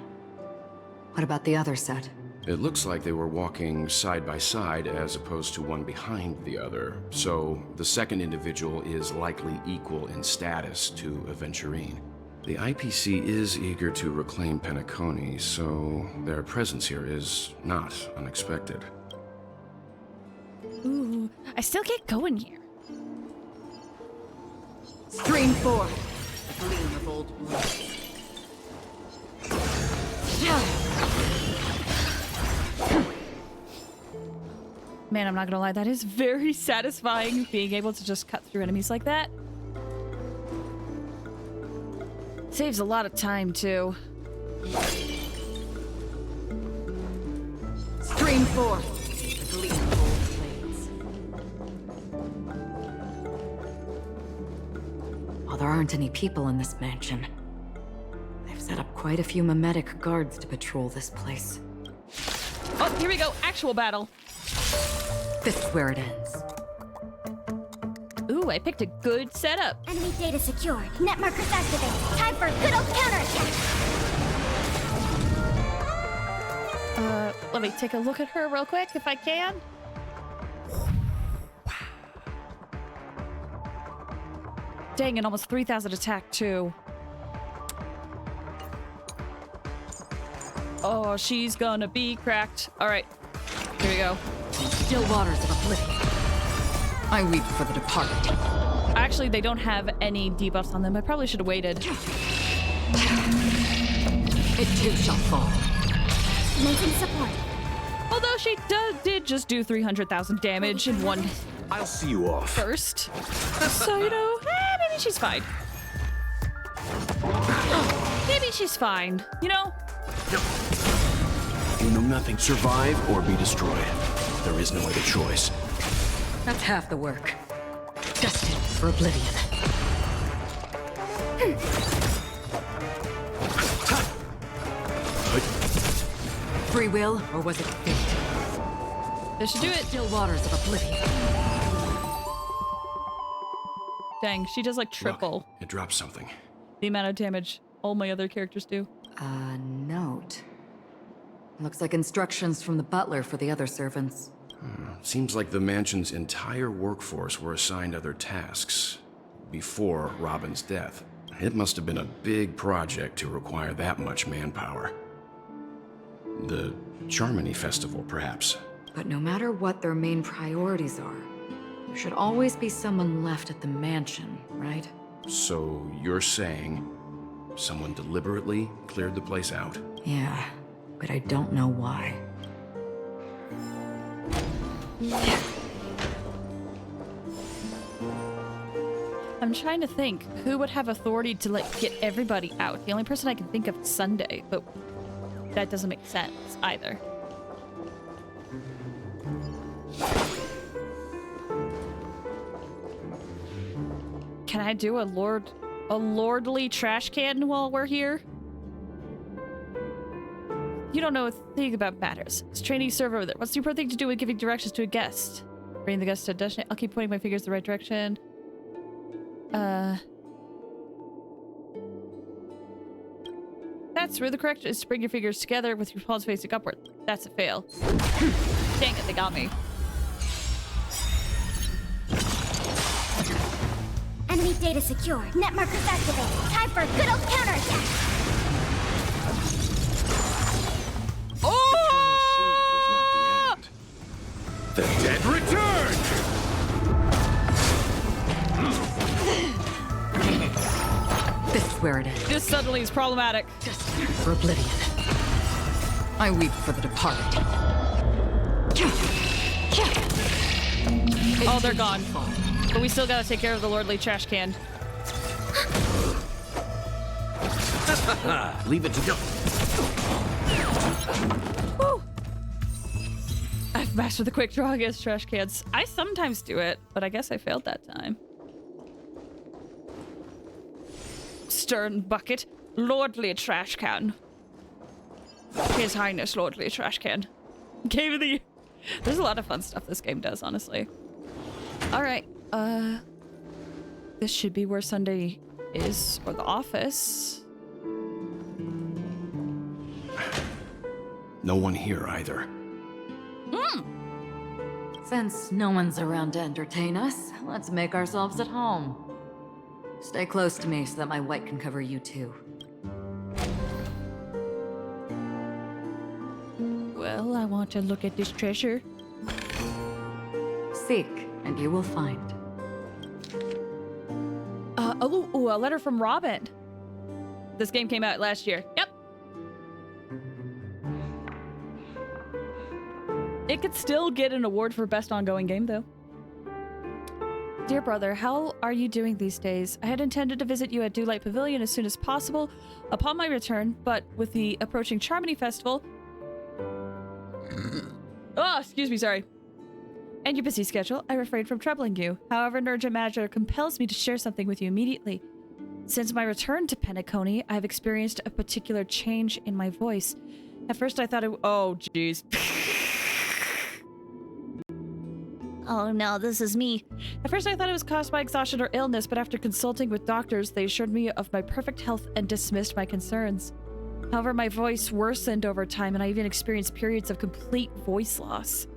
What about the other set? It looks like they were walking side by side as opposed to one behind the other, so the second individual is likely equal in status to Aventurine. The IPC is eager to reclaim Penacony, so their presence here is not unexpected. Ooh, I still can't go in here. Stream 4. Gleam of old blood. Man, I'm not gonna lie, that is very satisfying being able to just cut through enemies like that. Saves a lot of time, too. Stream 4. Gleam of old blades. While there aren't any people in this mansion, they've set up quite a few mimetic guards to patrol this place. Oh, here we go. Actual battle. This is where it ends. Ooh, I picked a good setup. Enemy data secured. Net markers activated. Time for a good old counterattack. Let me take a look at her real quick if I can. Dang, and almost 3,000 attack too. Oh, she's gonna be cracked. All right, here we go. Still waters of oblivion. I weep for the departed. Actually, they don't have any debuffs on them. I probably should have waited. It too shall fall. Making support. Although she did just do 300,000 damage in one I'll see you off. burst. So, you know, maybe she's fine. Maybe she's fine, you know? You know nothing. Survive or be destroyed. There is no other choice. That's half the work. Destined for oblivion. Free will, or was it fate? This should do it. Still waters of oblivion. Dang, she does like triple Look, it dropped something. the amount of damage all my other characters do. A note. Looks like instructions from the butler for the other servants. Seems like the mansion's entire workforce were assigned other tasks before Robin's death. It must have been a big project to require that much manpower. The Charmony Festival, perhaps. But no matter what their main priorities are, there should always be someone left at the mansion, right? So you're saying someone deliberately cleared the place out? Yeah, but I don't know why. I'm trying to think who would have authority to like get everybody out. The only person I can think of is Sunday, but that doesn't make sense either. Can I do a lordly trash can while we're here? You don't know a thing about matters. It's training server over there. What's the important thing to do with giving directions to a guest? Bring the guest to a destination. I'll keep pointing my fingers the right direction. That's where the correction is to bring your fingers together with your palms facing upward. That's a fail. Dang it, they got me. Enemy data secured. Net markers activated. Time for a good old counterattack. Oh! The dead return! This is where it ends. This suddenly is problematic. Destined for oblivion. I weep for the departed. Oh, they're gone. But we still gotta take care of the lordly trash can. Leave it to go. Woo. I've mastered the quick draw against trash cans. I sometimes do it, but I guess I failed that time. Stern bucket, lordly trash can. His Highness lordly trash can. Game of the year. There's a lot of fun stuff this game does, honestly. All right, this should be where Sunday is, or the office. No one here either. Since no one's around to entertain us, let's make ourselves at home. Stay close to me so that my white can cover you too. Well, I want to look at this treasure. Seek, and you will find. Oh, a letter from Robin. This game came out last year. Yep. It could still get an award for best ongoing game, though. Dear brother, how are you doing these days? I had intended to visit you at Dewlight Pavilion as soon as possible upon my return, but with the approaching Charmony Festival... Oh, excuse me, sorry. And your busy schedule, I refrained from troubling you. However, an urgent matter compels me to share something with you immediately. Since my return to Penacony, I have experienced a particular change in my voice. At first I thought it... Oh, jeez. Oh no, this is me. At first I thought it was caused by exhaustion or illness, but after consulting with doctors, they assured me of my perfect health and dismissed my concerns. However, my voice worsened over time and I even experienced periods of complete voice loss.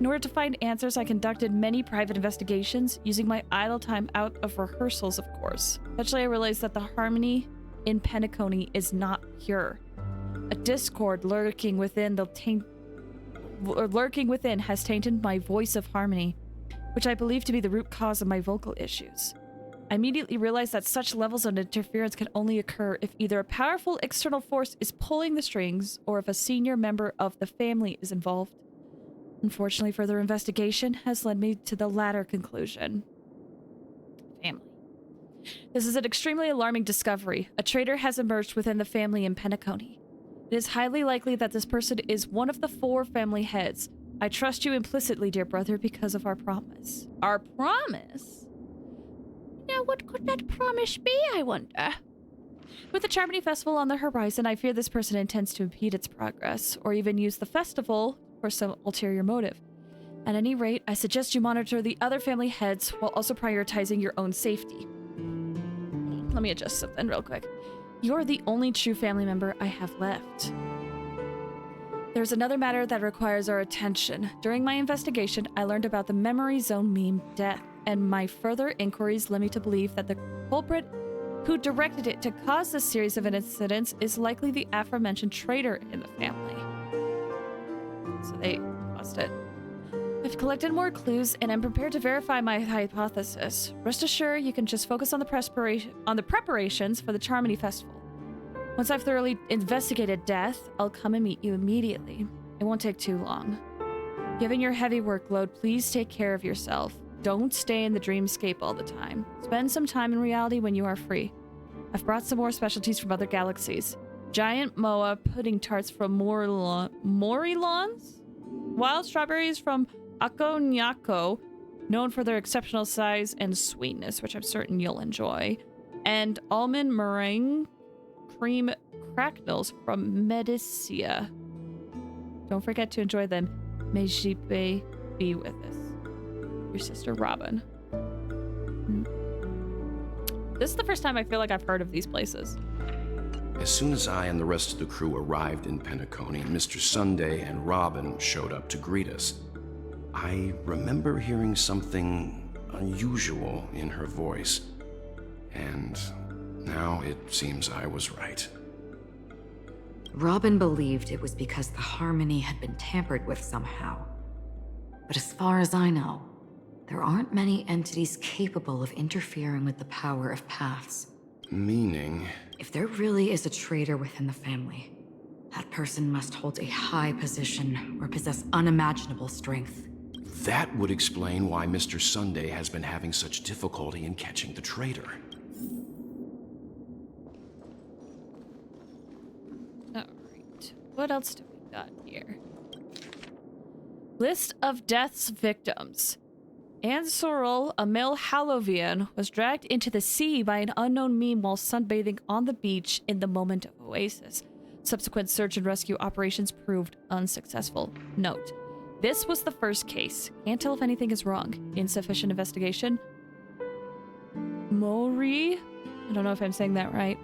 In order to find answers, I conducted many private investigations, using my idle time out of rehearsals, of course. Eventually I realized that the harmony in Penacony is not pure. A discord lurking within has tainted my voice of harmony, which I believe to be the root cause of my vocal issues. I immediately realized that such levels of interference can only occur if either a powerful external force is pulling the strings or if a senior member of the family is involved. Unfortunately, further investigation has led me to the latter conclusion. Family. This is an extremely alarming discovery. A traitor has emerged within the family in Penacony. It is highly likely that this person is one of the 4 family heads. I trust you implicitly, dear brother, because of our promise. Our promise? Now, what could that promise be, I wonder? With the Charmony Festival on the horizon, I fear this person intends to impede its progress, or even use the festival for some ulterior motive. At any rate, I suggest you monitor the other family heads while also prioritizing your own safety. Let me adjust something real quick. You're the only true family member I have left. There's another matter that requires our attention. During my investigation, I learned about the Memory Zone meme death, and my further inquiries led me to believe that the culprit who directed it to cause this series of incidents is likely the aforementioned traitor in the family. So they caused it. I've collected more clues and I'm prepared to verify my hypothesis. Rest assured, you can just focus on the preparations for the Charmony Festival. Once I've thoroughly investigated death, I'll come and meet you immediately. It won't take too long. Given your heavy workload, please take care of yourself. Don't stay in the dreamscape all the time. Spend some time in reality when you are free. I've brought some more specialties from other galaxies. Giant moa pudding tarts from Morilons? Wild strawberries from Akonyako, known for their exceptional size and sweetness, which I'm certain you'll enjoy. And almond meringue cream cracknels from Medicia. Don't forget to enjoy them. May Jipe be with us. Your sister Robin. This is the first time I feel like I've heard of these places. As soon as I and the rest of the crew arrived in Penacony, Mr. Sunday and Robin showed up to greet us. I remember hearing something unusual in her voice, and now it seems I was right. Robin believed it was because the harmony had been tampered with somehow. But as far as I know, there aren't many entities capable of interfering with the power of paths. Meaning? If there really is a traitor within the family, that person must hold a high position or possess unimaginable strength. That would explain why Mr. Sunday has been having such difficulty in catching the traitor. Alright, what else do we got here? List of death's victims. Ansorel, a male Halovian, was dragged into the sea by an unknown meme while sunbathing on the beach in the moment of oasis. Subsequent search and rescue operations proved unsuccessful. Note, this was the first case. Can't tell if anything is wrong. Insufficient investigation. Mori? I don't know if I'm saying that right.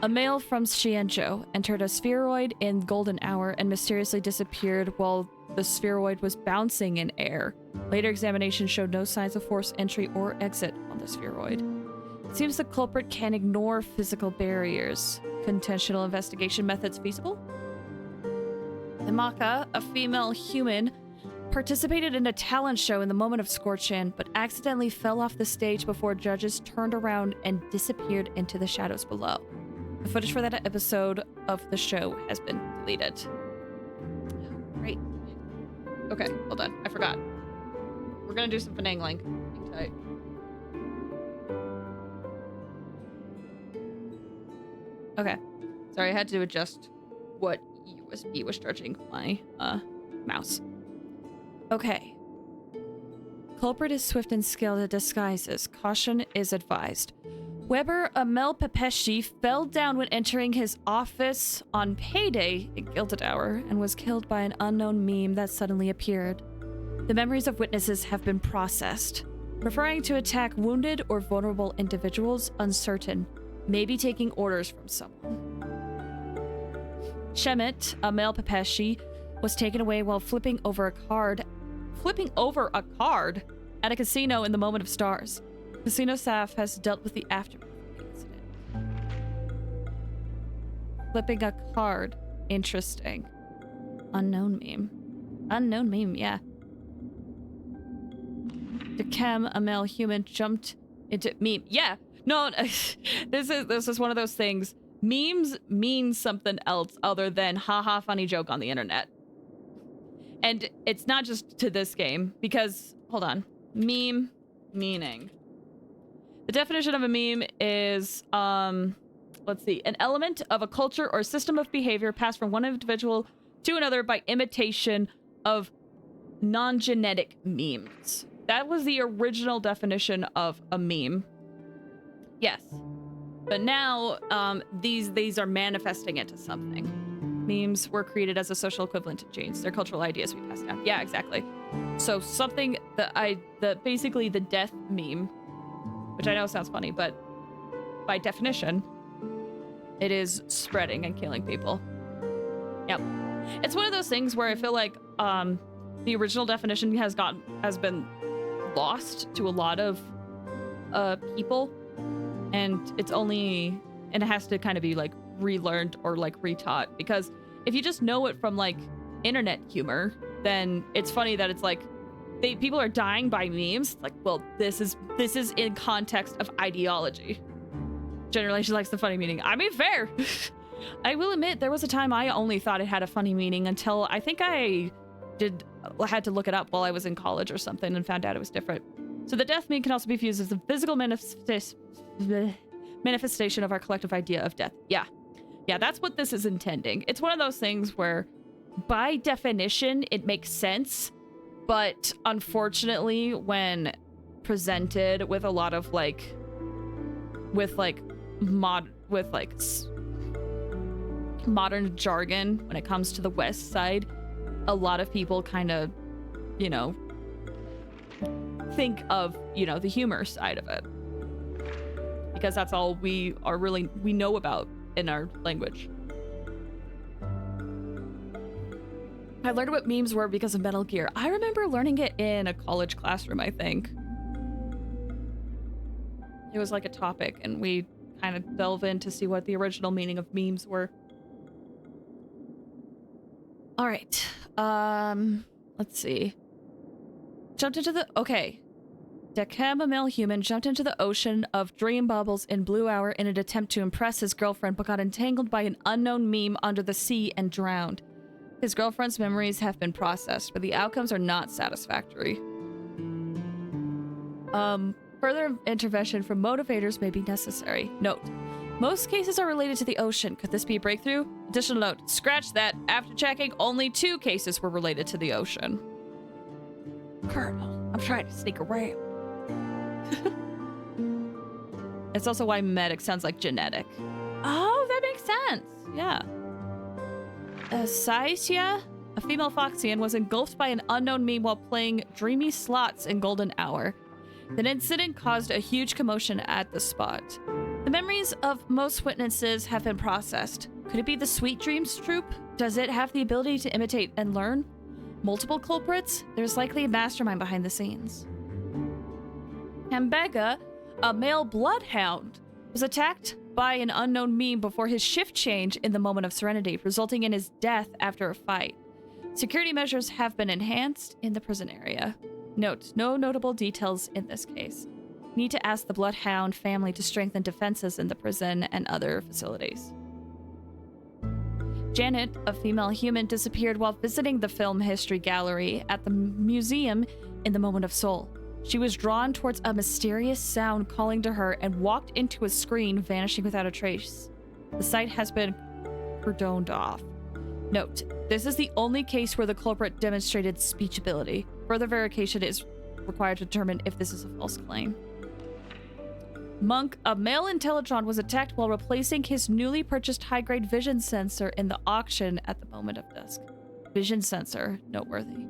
A male from Xianzhou entered a spheroid in golden hour and mysteriously disappeared while the spheroid was bouncing in air. Later examination showed no signs of forced entry or exit on the spheroid. It seems the culprit can ignore physical barriers. Conventional investigation methods feasible? Himaka, a female human, participated in a talent show in the moment of Scorchan, but accidentally fell off the stage before judges turned around and disappeared into the shadows below. The footage for that episode of the show has been deleted. Great. Okay, hold on. I forgot. We're gonna do some finagling. Hang tight. Okay. Sorry, I had to adjust what USB was charging my mouse. Okay. Culprit is swift and skilled at disguises. Caution is advised. Weber Amel Pepeshi fell down when entering his office on payday at Gilded Hour and was killed by an unknown meme that suddenly appeared. The memories of witnesses have been processed, referring to attack wounded or vulnerable individuals, uncertain, maybe taking orders from someone. Shemet Amel Pepeshi was taken away while flipping over a card at a casino in the Moment of Stars. Casino staff has dealt with the aftermath of the incident. Flipping a card. Interesting. Unknown meme, yeah. Dekem Amel Human jumped into meme. Yeah. No, this is one of those things. Memes mean something else other than haha funny joke on the internet. And it's not just to this game, because hold on. Meme meaning. The definition of a meme is, let's see, an element of a culture or system of behavior passed from one individual to another by imitation of non-genetic memes. That was the original definition of a meme. Yes. But now, these are manifesting into something. Memes were created as a social equivalent to genes. They're cultural ideas we pass down. Yeah, exactly. So something basically the death meme, which I know sounds funny, but by definition, it is spreading and killing people. Yep. It's one of those things where I feel like the original definition has been lost to a lot of people, and it has to kind of be like relearned or like retaught, because if you just know it from like internet humor, then it's funny that it's like people are dying by memes. Like, well, this is in context of ideology. Generation likes the funny meaning. I mean, fair. I will admit there was a time I only thought it had a funny meaning until I think I had to look it up while I was in college or something and found out it was different. So the death meme can also be viewed as the physical manifestation of our collective idea of death. Yeah, that's what this is intending. It's one of those things where, by definition, it makes sense, but unfortunately, when presented with a lot of modern jargon when it comes to the West Side, a lot of people kind of, think of, the humor side of it. Because that's all we know about in our language. I learned what memes were because of Metal Gear. I remember learning it in a college classroom, I think. It was like a topic, and we kind of delve in to see what the original meaning of memes were. All right. Let's see. Dekem Amel Human jumped into the ocean of dream bubbles in Blue Hour in an attempt to impress his girlfriend, but got entangled by an unknown meme under the sea and drowned. His girlfriend's memories have been processed, but the outcomes are not satisfactory. Further intervention from motivators may be necessary. Note: most cases are related to the ocean. Could this be a breakthrough? Additional note: scratch that. After checking, only 2 cases were related to the ocean. Colonel, I'm trying to sneak around. It's also why medic sounds like genetic. Oh, that makes sense. Yeah. Saisya, a female Foxian, was engulfed by an unknown meme while playing Dreamy Slots in Golden Hour. The incident caused a huge commotion at the spot. The memories of most witnesses have been processed. Could it be the Sweet Dreams troupe? Does it have the ability to imitate and learn? Multiple culprits? There's likely a mastermind behind the scenes. Hambega, a male bloodhound, was attacked by an unknown meme before his shift change in the Moment of Serenity, resulting in his death after a fight. Security measures have been enhanced in the prison area. Note: no notable details in this case. Need to ask the Bloodhound family to strengthen defenses in the prison and other facilities. Janet, a female human, disappeared while visiting the film history gallery at the museum in the Moment of Soul. She was drawn towards a mysterious sound calling to her and walked into a screen, vanishing without a trace. The site has been cordoned off. Note: this is the only case where the culprit demonstrated speech ability. Further verification is required to determine if this is a false claim. Monk, a male Intellitron, was attacked while replacing his newly purchased high-grade vision sensor in the auction at the moment of dusk. Vision sensor, noteworthy.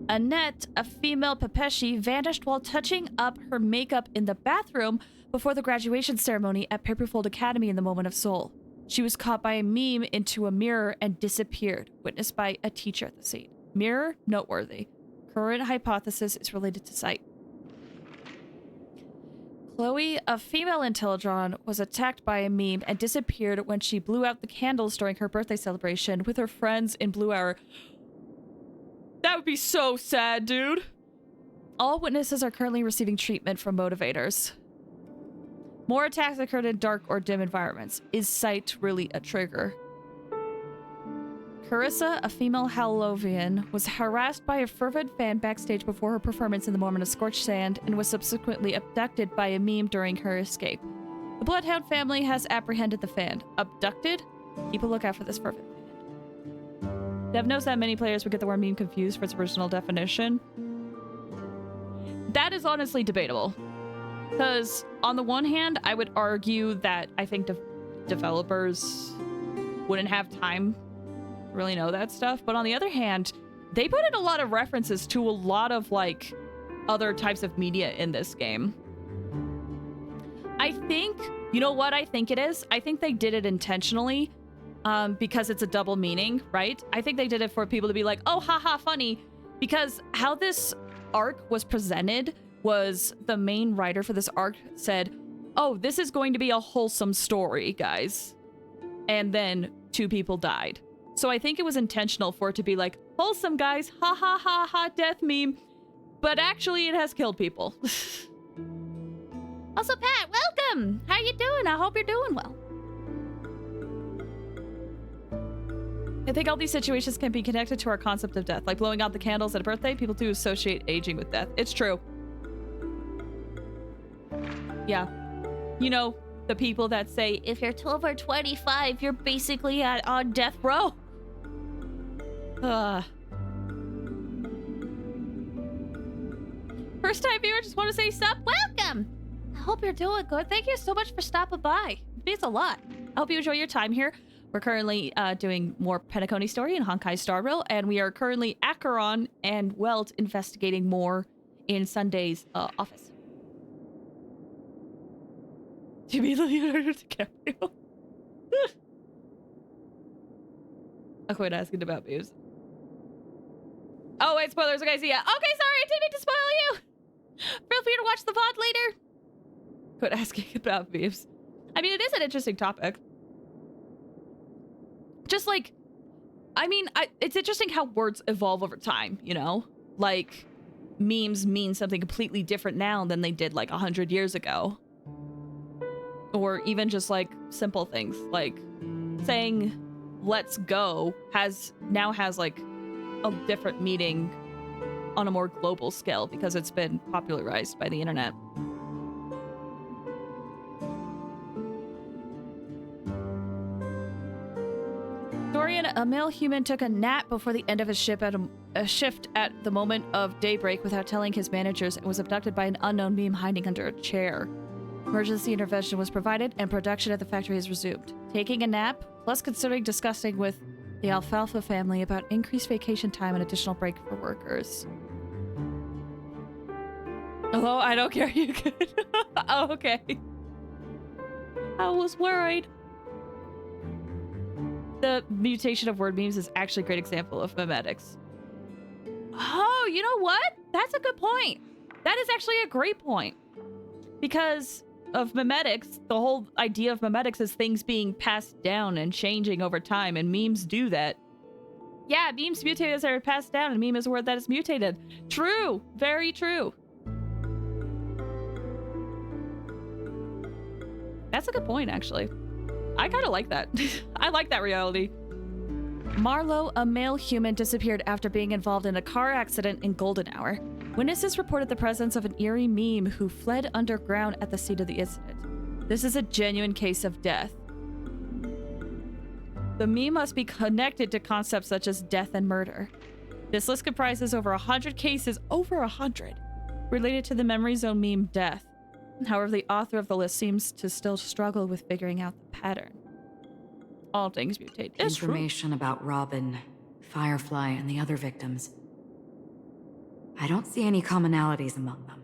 Annette, a female Pepeshi, vanished while touching up her makeup in the bathroom before the graduation ceremony at Paperfold Academy in the moment of Soul. She was caught by a meme into a mirror and disappeared, witnessed by a teacher at the scene. Mirror, noteworthy. Current hypothesis is related to sight. Chloe, a female Intellitron, was attacked by a meme and disappeared when she blew out the candles during her birthday celebration with her friends in Blue Hour. That would be so sad, dude. All witnesses are currently receiving treatment from motivators. More attacks occurred in dark or dim environments. Is sight really a trigger? Carissa, a female Hallovian, was harassed by a fervent fan backstage before her performance in the moment of Scorched Sand and was subsequently abducted by a meme during her escape. The Bloodhound family has apprehended the fan. Abducted? Keep a lookout for this fervent fan. Dev knows that many players would get the word meme confused for its original definition. That is honestly debatable. Because on the one hand, I would argue that I think developers wouldn't have time to really know that stuff. But on the other hand, they put in a lot of references to a lot of like other types of media in this game. I think, you know what I think it is? I think they did it intentionally because it's a double meaning, right? I think they did it for people to be like, oh, haha, funny. Because how this arc was presented was the main writer for this arc said, oh, this is going to be a wholesome story, guys. And then 2 people died. So I think it was intentional for it to be like, wholesome, guys, ha ha ha ha, death meme. But actually it has killed people. Also, Pat, welcome! How you doing? I hope you're doing well. I think all these situations can be connected to our concept of death. Like blowing out the candles at a birthday, people do associate aging with death. It's true. Yeah. You know, the people that say, if you're 12 or 25, you're basically on death row. First time viewer, just want to say sup, welcome! I hope you're doing good. Thank you so much for stopping by. It means a lot. I hope you enjoy your time here. We're currently doing more Penacony story in Honkai Star Rail, and we are currently Acheron and Welt investigating more in Sunday's office. Do you mean Leonardo DiCaprio? I quit asking about views. Oh, wait, spoilers. Okay, see ya. Okay, sorry, I didn't mean to spoil you. Feel free to watch the VOD later. Quit asking about views. I mean, it is an interesting topic. Just like, I mean, it's interesting how words evolve over time, you know? Like, memes mean something completely different now than they did like 100 years ago. Or even just like simple things like saying let's go now has like a different meaning on a more global scale because it's been popularized by the internet. Dorian, a male human, took a nap before the end of his shift at the moment of daybreak without telling his managers and was abducted by an unknown meme hiding under a chair. Emergency intervention was provided and production at the factory is resumed. Taking a nap, plus considering discussing with the Alfalfa family about increased vacation time and additional break for workers. Hello, I don't care, you good. Oh, okay. I was worried. The mutation of word memes is actually a great example of memetics. Oh, you know what? That's a good point. That is actually a great point. Because of memetics, the whole idea of memetics is things being passed down and changing over time, and memes do that. Yeah, memes mutate as they're passed down, and meme is a word that is mutated. True. Very true. That's a good point, actually. I kind of like that. I like that reality. Marlowe, a male human, disappeared after being involved in a car accident in Golden Hour. Witnesses reported the presence of an eerie meme who fled underground at the scene of the incident. This is a genuine case of death. The meme must be connected to concepts such as death and murder. This list comprises over 100 cases, over 100, related to the Memory Zone meme death. However, the author of the list seems to still struggle with figuring out the pattern. All things mutate. It's true. Information about Robin, Firefly, and the other victims. I don't see any commonalities among them.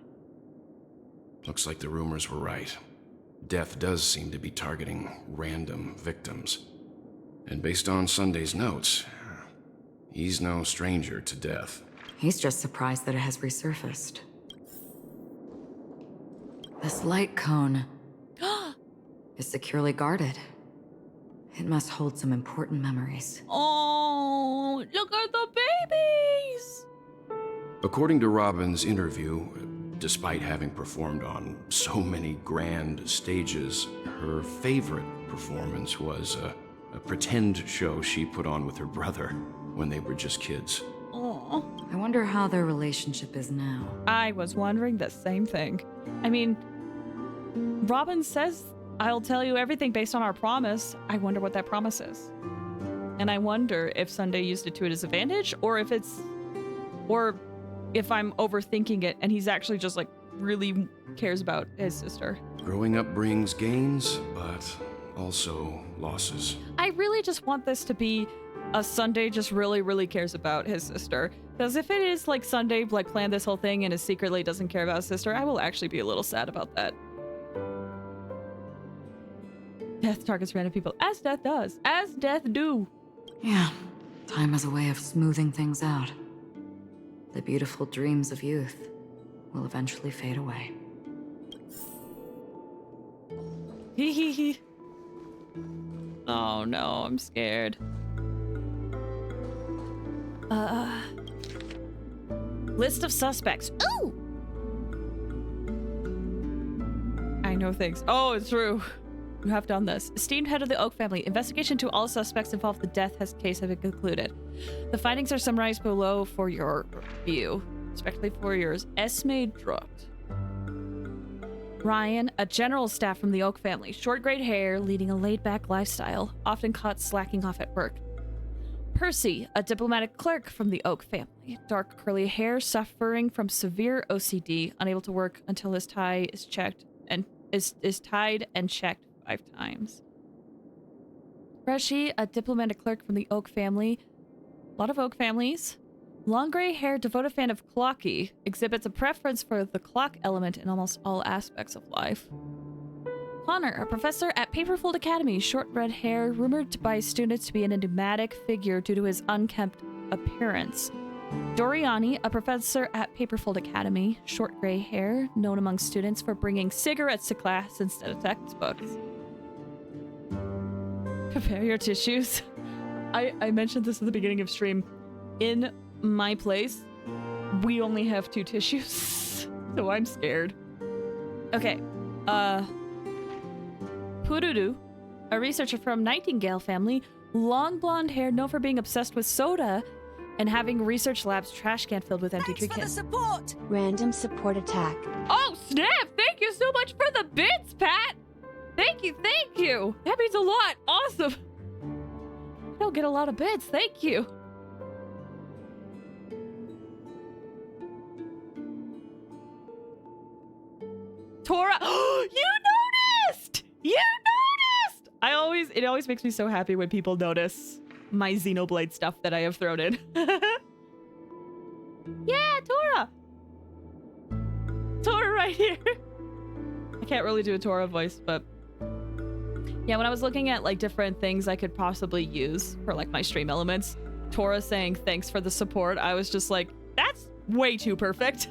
Looks like the rumors were right. Death does seem to be targeting random victims. And based on Sunday's notes, he's no stranger to death. He's just surprised that it has resurfaced. This light cone is securely guarded. It must hold some important memories. Oh, look at the babies! According to Robin's interview, despite having performed on so many grand stages, her favorite performance was a pretend show she put on with her brother when they were just kids. Oh. I wonder how their relationship is now. I was wondering the same thing. I mean, Robin says, I'll tell you everything based on our promise. I wonder what that promise is. And I wonder if Sunday used it to his advantage, or if I'm overthinking it and he's actually just like really cares about his sister. Growing up brings gains, but also losses. I really just want this to be a Sunday just really, really cares about his sister. Because if it is like Sunday like planned this whole thing and is secretly doesn't care about his sister, I will actually be a little sad about that. Death targets random people, as death does. As death do. Yeah, time has a way of smoothing things out. The beautiful dreams of youth will eventually fade away. Hee hee hee. Oh no, I'm scared. List of suspects. Ooh! I know things. Oh, it's true. You have done this. Esteemed head of the Oak family, investigation to all suspects involved in the death case have been concluded. The findings are summarized below for your review. Respectfully for yours, Esme dropped. Ryan, a general staff from the Oak family, short gray hair, leading a laid-back lifestyle, often caught slacking off at work. Percy, a diplomatic clerk from the Oak family, dark curly hair, suffering from severe OCD, unable to work until his tie is checked and is tied and checked 5 times. Reshi, a diplomatic clerk from the Oak family, a lot of Oak families. Long gray hair, devoted fan of clocky, exhibits a preference for the clock element in almost all aspects of life. Connor, a professor at Paperfold Academy, short red hair, rumored by students to be an enigmatic figure due to his unkempt appearance. Doriani, a professor at Paperfold Academy, short gray hair, known among students for bringing cigarettes to class instead of textbooks. Prepare your tissues. I mentioned this at the beginning of stream. In my place, we only have 2 tissues, so I'm scared. Okay, Purudu, a researcher from Nightingale family, long blonde hair, known for being obsessed with soda and having research lab's trash can filled with empty drink cans. Support! Random support attack. Oh, snap! Thank you so much for the bits, Pat! Thank you, thank you! That means a lot! Awesome! I don't get a lot of bits, thank you! Tora! You noticed! You noticed! It always makes me so happy when people notice my Xenoblade stuff that I have thrown in. Yeah, Tora! Tora right here. I can't really do a Tora voice, but yeah, when I was looking at like different things I could possibly use for like my stream elements, Tora saying thanks for the support, I was just like, that's way too perfect.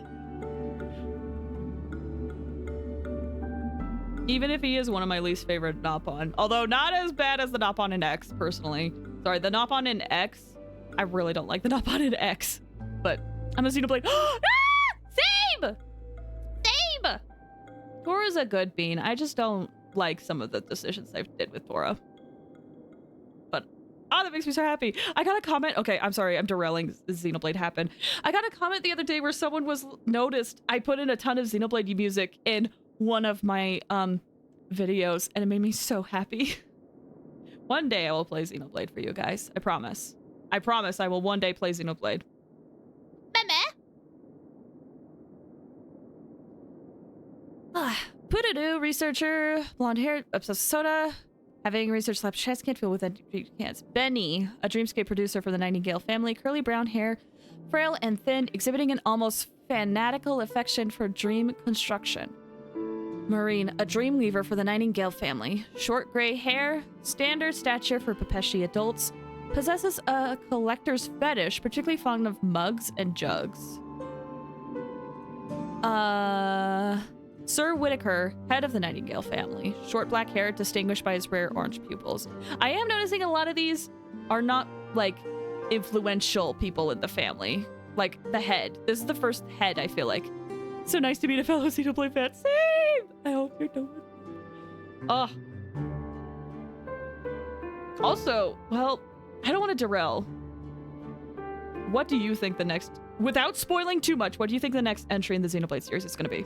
Even if he is one of my least favorite Nopon. Although not as bad as the Nopon in X, personally. Sorry, the Nopon in X, I really don't like the Nopon in X. But I'm a Xenoblade. Ah! Same! Same! Tora's a good bean. I just don't like some of the decisions I did with Tora. But, oh, that makes me so happy. I got a comment. Okay, I'm sorry. I'm derailing Xenoblade happened. I got a comment the other day where someone was noticed I put in a ton of Xenoblade music in one of my videos, and it made me so happy. One day I will play Xenoblade for you guys. I promise. I promise I will one day play Xenoblade. Poo-doo-doo, researcher, blonde hair, obsessed with soda, having research lab chest, can't feel with empty hands. Benny, a dreamscape producer for the Nightingale family, curly brown hair, frail and thin, exhibiting an almost fanatical affection for dream construction. Marine, a dream weaver for the Nightingale family, short gray hair, standard stature for Pepeshi adults, possesses a collector's fetish, particularly fond of mugs and jugs. Sir Whitaker, head of the Nightingale family. Short black hair distinguished by his rare orange pupils. I am noticing a lot of these are not, like, influential people in the family. Like, the head. This is the first head, I feel like. So nice to meet a fellow Xenoblade fan. Same! I hope you're doing Ugh. Also, well, I don't want to derail. What do you think the next... Without spoiling too much, what do you think the next entry in the Xenoblade series is going to be?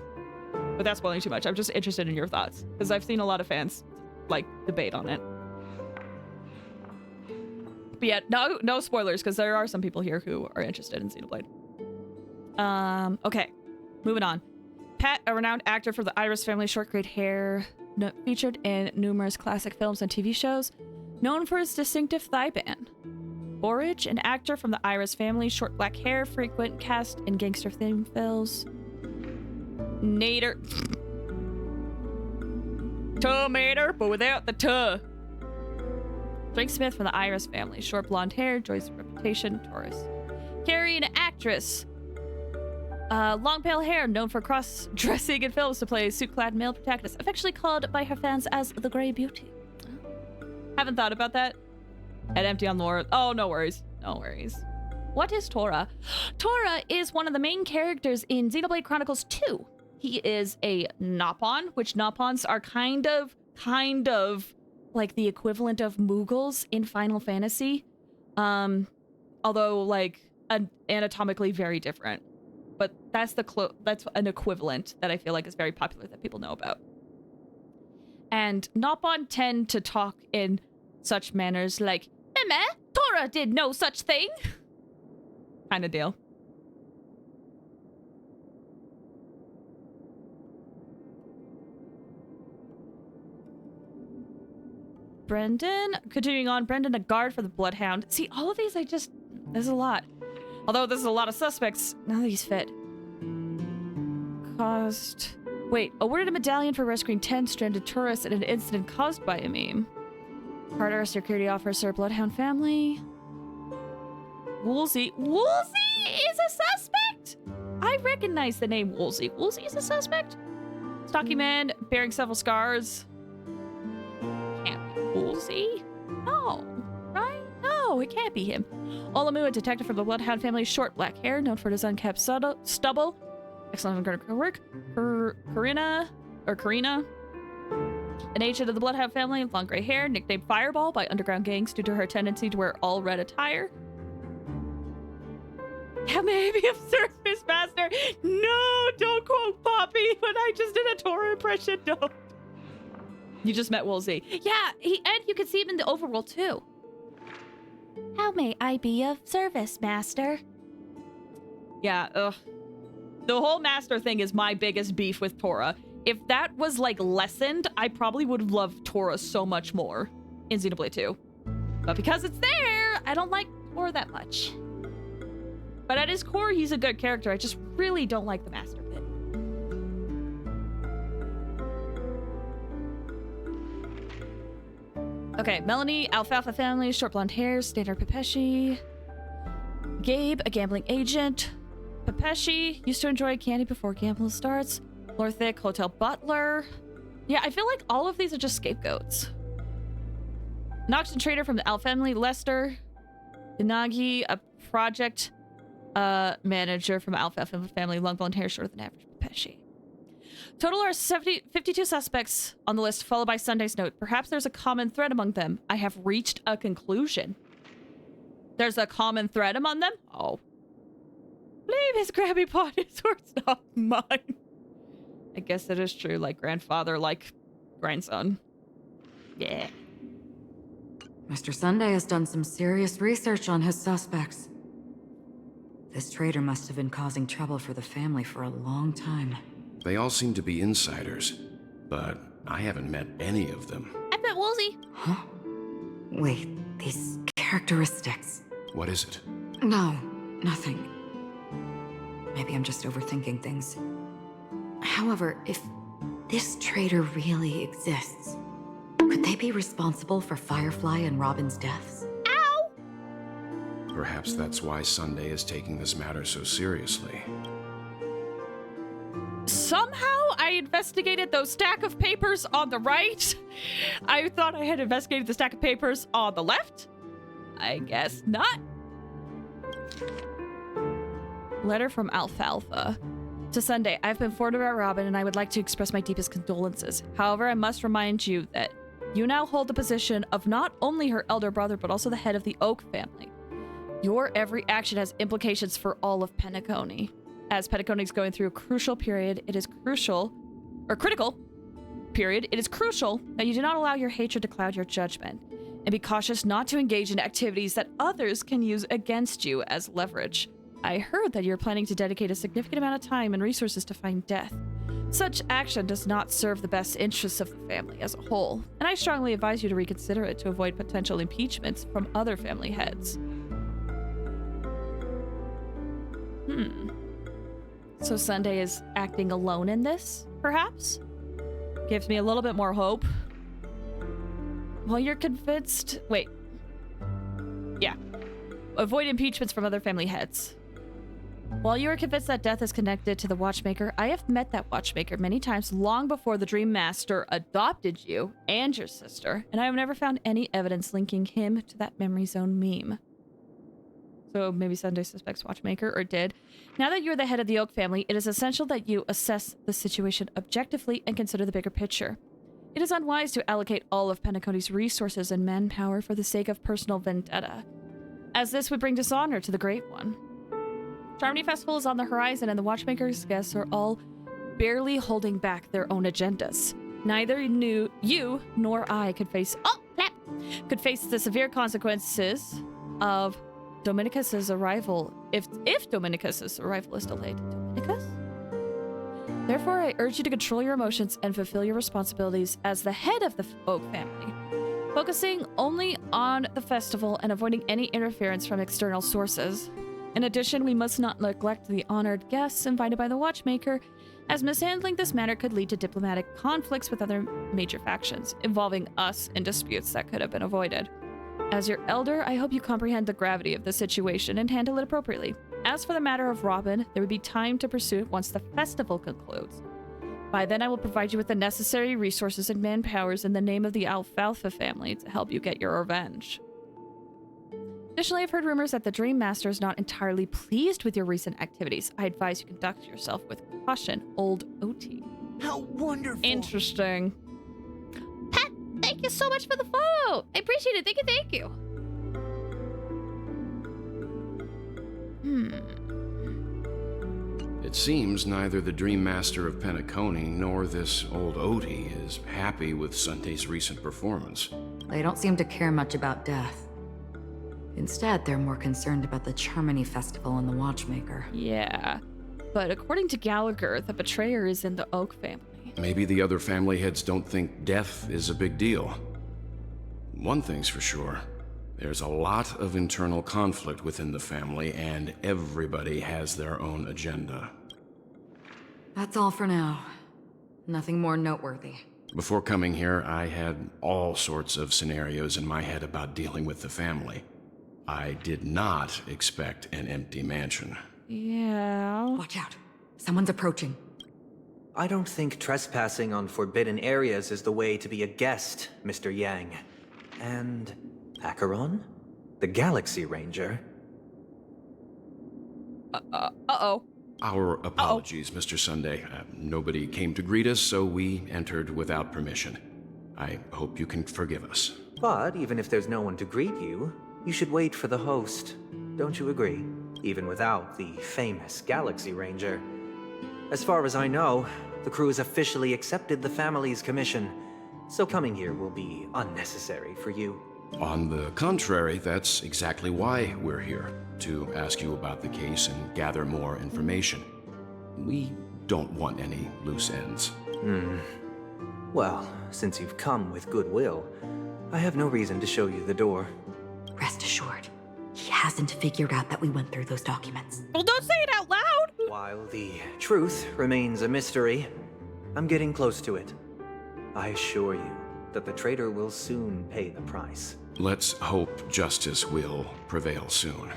Without spoiling too much, I'm just interested in your thoughts. Because I've seen a lot of fans, like, debate on it. But yeah, no spoilers, because there are some people here who are interested in Xenoblade. Okay. Moving on. Pat, a renowned actor for the Iris family, short gray hair, featured in numerous classic films and TV shows, known for his distinctive thigh band. Borage, an actor from the Iris family, short black hair, frequent cast in gangster theme films. Nader. Tomater, but without the tuh. Drake Smith from the Iris family, short blonde hair, enjoys reputation, Taurus. Carrie, an actress. Long pale hair, known for cross-dressing in films to play a suit-clad male protagonist, affectionately called by her fans as the Grey Beauty. Haven't thought about that. Head empty on lore. Oh, no worries. No worries. What is Tora? Tora is one of the main characters in Xenoblade Chronicles 2. He is a Nopon, which Nopons are kind of like the equivalent of Moogles in Final Fantasy. Although, like, anatomically very different. But that's that's an equivalent that I feel like is very popular that people know about. And Nopon tend to talk in such manners like, Meme, Tora did no such thing. Kind of deal. Brendan, continuing on, Brendan, a guard for the Bloodhound. See, all of these there's a lot. Although there's a lot of suspects, none of these fit. Awarded a medallion for rescuing 10 stranded tourists in an incident caused by a meme. Carter, security officer, Bloodhound family. Woolsey. Woolsey is a suspect? I recognize the name Woolsey. Woolsey is a suspect? Stocky man, bearing several scars. Can't be Woolsey. No, right? No, it can't be him. Olamu, a detective from the Bloodhound family, short black hair, known for his unkept stubble. Excellent work. Karina, an agent of the Bloodhound family, long gray hair, nicknamed Fireball by underground gangs due to her tendency to wear all red attire. That may be of Surface Master. No, don't quote Poppy, but I just did a Tora impression. Don't. You just met Woolsey. Yeah, and you can see him in the overworld too. How may I be of service, Master? Yeah, ugh. The whole Master thing is my biggest beef with Tora. If that was, like, lessened, I probably would love Tora so much more in Xenoblade 2. But because it's there, I don't like Tora that much. But at his core, he's a good character. I just really don't like the Master bit. Okay, Melanie, Alfalfa family, short blonde hair, standard Pepeshi. Gabe, a gambling agent. Pepeshi, used to enjoy candy before gambling starts. Lorthic, hotel butler. Yeah, I feel like all of these are just scapegoats. An auction trader from the Al family, Lester. Inagi, a project manager from Alfalfa family, long blonde hair, shorter than average Pepeshi. Total are 52 suspects on the list, followed by Sunday's note. Perhaps there's a common thread among them. I have reached a conclusion. There's a common thread among them? Oh. Leave his grabby paw, his horse, not mine. I guess it is true, like grandfather, like grandson. Yeah. Mr. Sunday has done some serious research on his suspects. This traitor must have been causing trouble for the family for a long time. They all seem to be insiders. but I haven't met any of them. I met Woolsey. Huh? Wait, these characteristics. What is it? No, nothing. Maybe I'm just overthinking things. However, if this traitor really exists, could they be responsible for Firefly and Robin's deaths? Ow! Perhaps that's why Sunday is taking this matter so seriously. Somehow I investigated those stack of papers on the right. I thought I had investigated the stack of papers on the left. I guess not. Letter from Alfalfa. To Sunday, I've been informed about Robin and I would like to express my deepest condolences. However, I must remind you that you now hold the position of not only her elder brother, but also the head of the Oak family. Your every action has implications for all of Penacony. As Penacony is going through a crucial period, it is critical that you do not allow your hatred to cloud your judgment, and be cautious not to engage in activities that others can use against you as leverage. I heard that you're planning to dedicate a significant amount of time and resources to find death. Such action does not serve the best interests of the family as a whole, and I strongly advise you to reconsider it to avoid potential impeachments from other family heads. So Sunday is acting alone in this, perhaps? Gives me a little bit more hope. Well, you're convinced... Wait. Yeah. Avoid impeachments from other family heads. While you are convinced that death is connected to the Watchmaker, I have met that Watchmaker many times long before the Dream Master adopted you and your sister, and I have never found any evidence linking him to that Memory Zone meme. So maybe Sunday suspects Watchmaker, or did. Now that you're the head of the Oak family, it is essential that you assess the situation objectively and consider the bigger picture. It is unwise to allocate all of Penacony's resources and manpower for the sake of personal vendetta, as this would bring dishonor to the Great One. Charmony Festival is on the horizon, and the Watchmaker's guests are all barely holding back their own agendas. Neither you nor I could face the severe consequences of Dominicus's arrival if Dominicus's arrival is delayed. Dominicus? Therefore, I urge you to control your emotions and fulfill your responsibilities as the head of the Oak family, focusing only on the festival and avoiding any interference from external sources. In addition, we must not neglect the honored guests invited by the Watchmaker, as mishandling this matter could lead to diplomatic conflicts with other major factions, involving us in disputes that could have been avoided. As your elder, I hope you comprehend the gravity of the situation and handle it appropriately. As for the matter of Robin, there would be time to pursue it once the festival concludes. By then, I will provide you with the necessary resources and manpowers in the name of the Alfalfa family to help you get your revenge. Additionally, I've heard rumors that the Dream Master is not entirely pleased with your recent activities. I advise you conduct yourself with caution, old OT. How wonderful! Interesting. Pat, thank you so much for the follow. I appreciate it. Thank you. It seems neither the Dream Master of Penacony nor this old Odie is happy with Sunday's recent performance. They don't seem to care much about death. Instead, they're more concerned about the Charmony Festival and the Watchmaker. Yeah, but according to Gallagher, the betrayer is in the Oak family. Maybe the other family heads don't think death is a big deal. One thing's for sure. There's a lot of internal conflict within the family, and everybody has their own agenda. That's all for now. Nothing more noteworthy. Before coming here, I had all sorts of scenarios in my head about dealing with the family. I did not expect an empty mansion. Yeah. Watch out. Someone's approaching. I don't think trespassing on forbidden areas is the way to be a guest, Mr. Yang. And Acheron? The Galaxy Ranger? Uh-oh. Our apologies, Mr. Sunday. Nobody came to greet us, so we entered without permission. I hope you can forgive us. But even if there's no one to greet you, you should wait for the host. Don't you agree? Even without the famous Galaxy Ranger. As far as I know, the crew has officially accepted the family's commission, so coming here will be unnecessary for you. On the contrary, that's exactly why we're here, to ask you about the case and gather more information. We don't want any loose ends. Well, since you've come with goodwill, I have no reason to show you the door. Rest assured, he hasn't figured out that we went through those documents. Well, don't say it out loud! While the truth remains a mystery, I'm getting close to it. I assure you that the traitor will soon pay the price. Let's hope justice will prevail soon.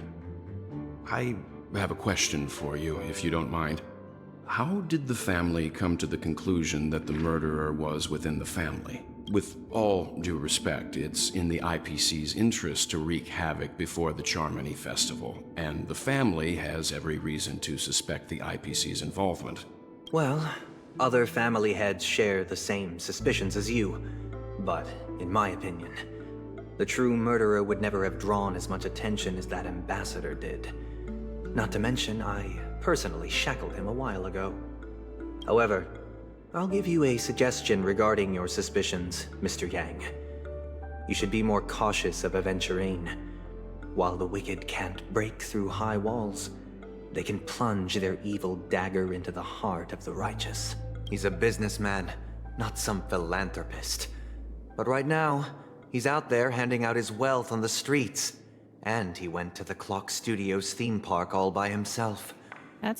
I have a question for you, if you don't mind. How did the family come to the conclusion that the murderer was within the family? With all due respect, it's in the IPC's interest to wreak havoc before the Charmony Festival, and the family has every reason to suspect the IPC's involvement. Well, other family heads share the same suspicions as you, but in my opinion, the true murderer would never have drawn as much attention as that ambassador did. Not to mention, I personally shackled him a while ago. However, I'll give you a suggestion regarding your suspicions, Mr. Yang. You should be more cautious of Aventurine. While the wicked can't break through high walls, they can plunge their evil dagger into the heart of the righteous. He's a businessman, not some philanthropist. But right now, he's out there handing out his wealth on the streets. And he went to the Clock Studios theme park all by himself.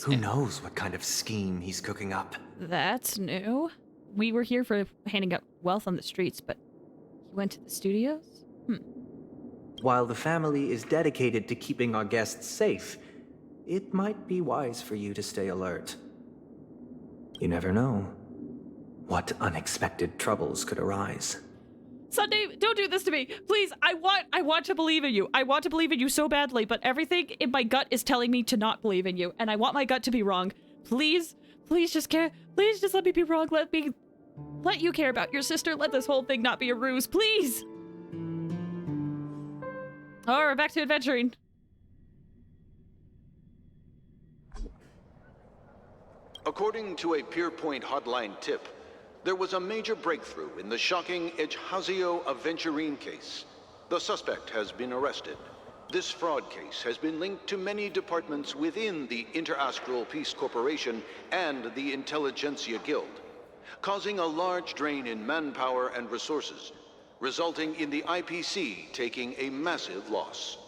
Who knows what kind of scheme he's cooking up? That's new. We were here for handing out wealth on the streets, but he went to the studios? While the family is dedicated to keeping our guests safe, it might be wise for you to stay alert. You never know what unexpected troubles could arise. Sunday, don't do this to me. Please, I want to believe in you. I want to believe in you so badly, but everything in my gut is telling me to not believe in you, and I want my gut to be wrong. Please, please just care. Please just let me be wrong. Let you care about your sister. Let this whole thing not be a ruse, please. All right, back to adventuring. According to a Pierpoint hotline tip, there was a major breakthrough in the shocking Ejhazio Aventurine case. The suspect has been arrested. This fraud case has been linked to many departments within the Interastral Peace Corporation and the Intelligentsia Guild, causing a large drain in manpower and resources, resulting in the IPC taking a massive loss.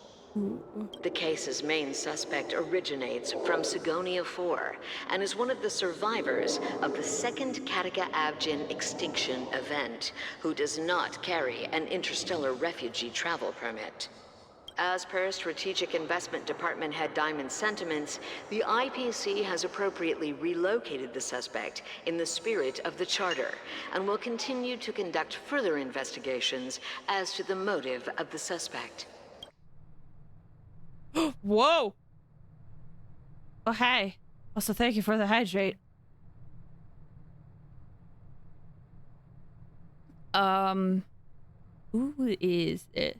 The case's main suspect originates from Sigonia 4 and is one of the survivors of the second Kataka Abjin extinction event, who does not carry an interstellar refugee travel permit. As per Strategic Investment Department Head Diamond's sentiments, the IPC has appropriately relocated the suspect in the spirit of the Charter and will continue to conduct further investigations as to the motive of the suspect. Whoa! Oh, hey. Also, thank you for the hydrate. Who is this?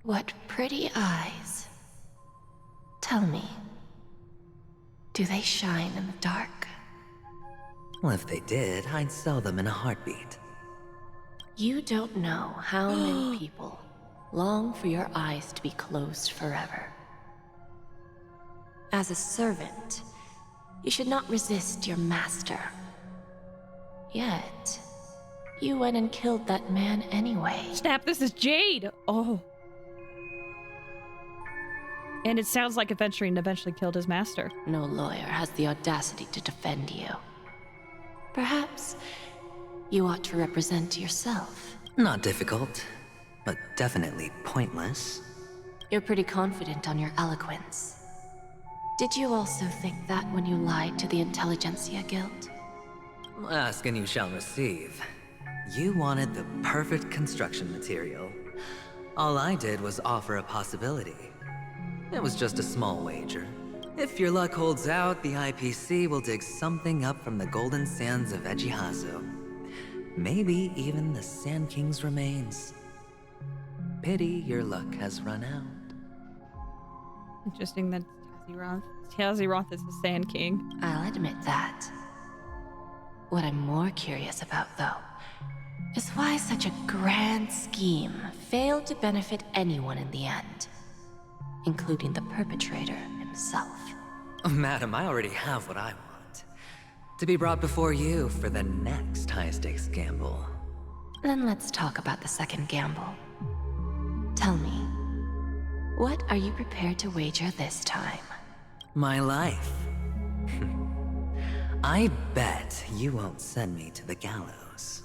What pretty eyes. Tell me, do they shine in the dark? Well, if they did, I'd sell them in a heartbeat. You don't know how many people long for your eyes to be closed forever. As a servant, you should not resist your master. Yet, you went and killed that man anyway. Snap, this is Jade! Oh. And it sounds like Aventurine eventually killed his master. No lawyer has the audacity to defend you. Perhaps you ought to represent yourself. Not difficult, but definitely pointless. You're pretty confident on your eloquence. Did you also think that when you lied to the Intelligentsia Guild? Ask and you shall receive. You wanted the perfect construction material. All I did was offer a possibility. It was just a small wager. If your luck holds out, the IPC will dig something up from the golden sands of Ejhazio. Maybe even the Sand King's remains. Pity your luck has run out. Interesting that Taziroth is the Sand King. I'll admit that. What I'm more curious about, though, is why such a grand scheme failed to benefit anyone in the end, including the perpetrator himself. Madam, I already have what I want. To be brought before you for the next high-stakes gamble. Then let's talk about the second gamble. Tell me, what are you prepared to wager this time? My life. I bet you won't send me to the gallows.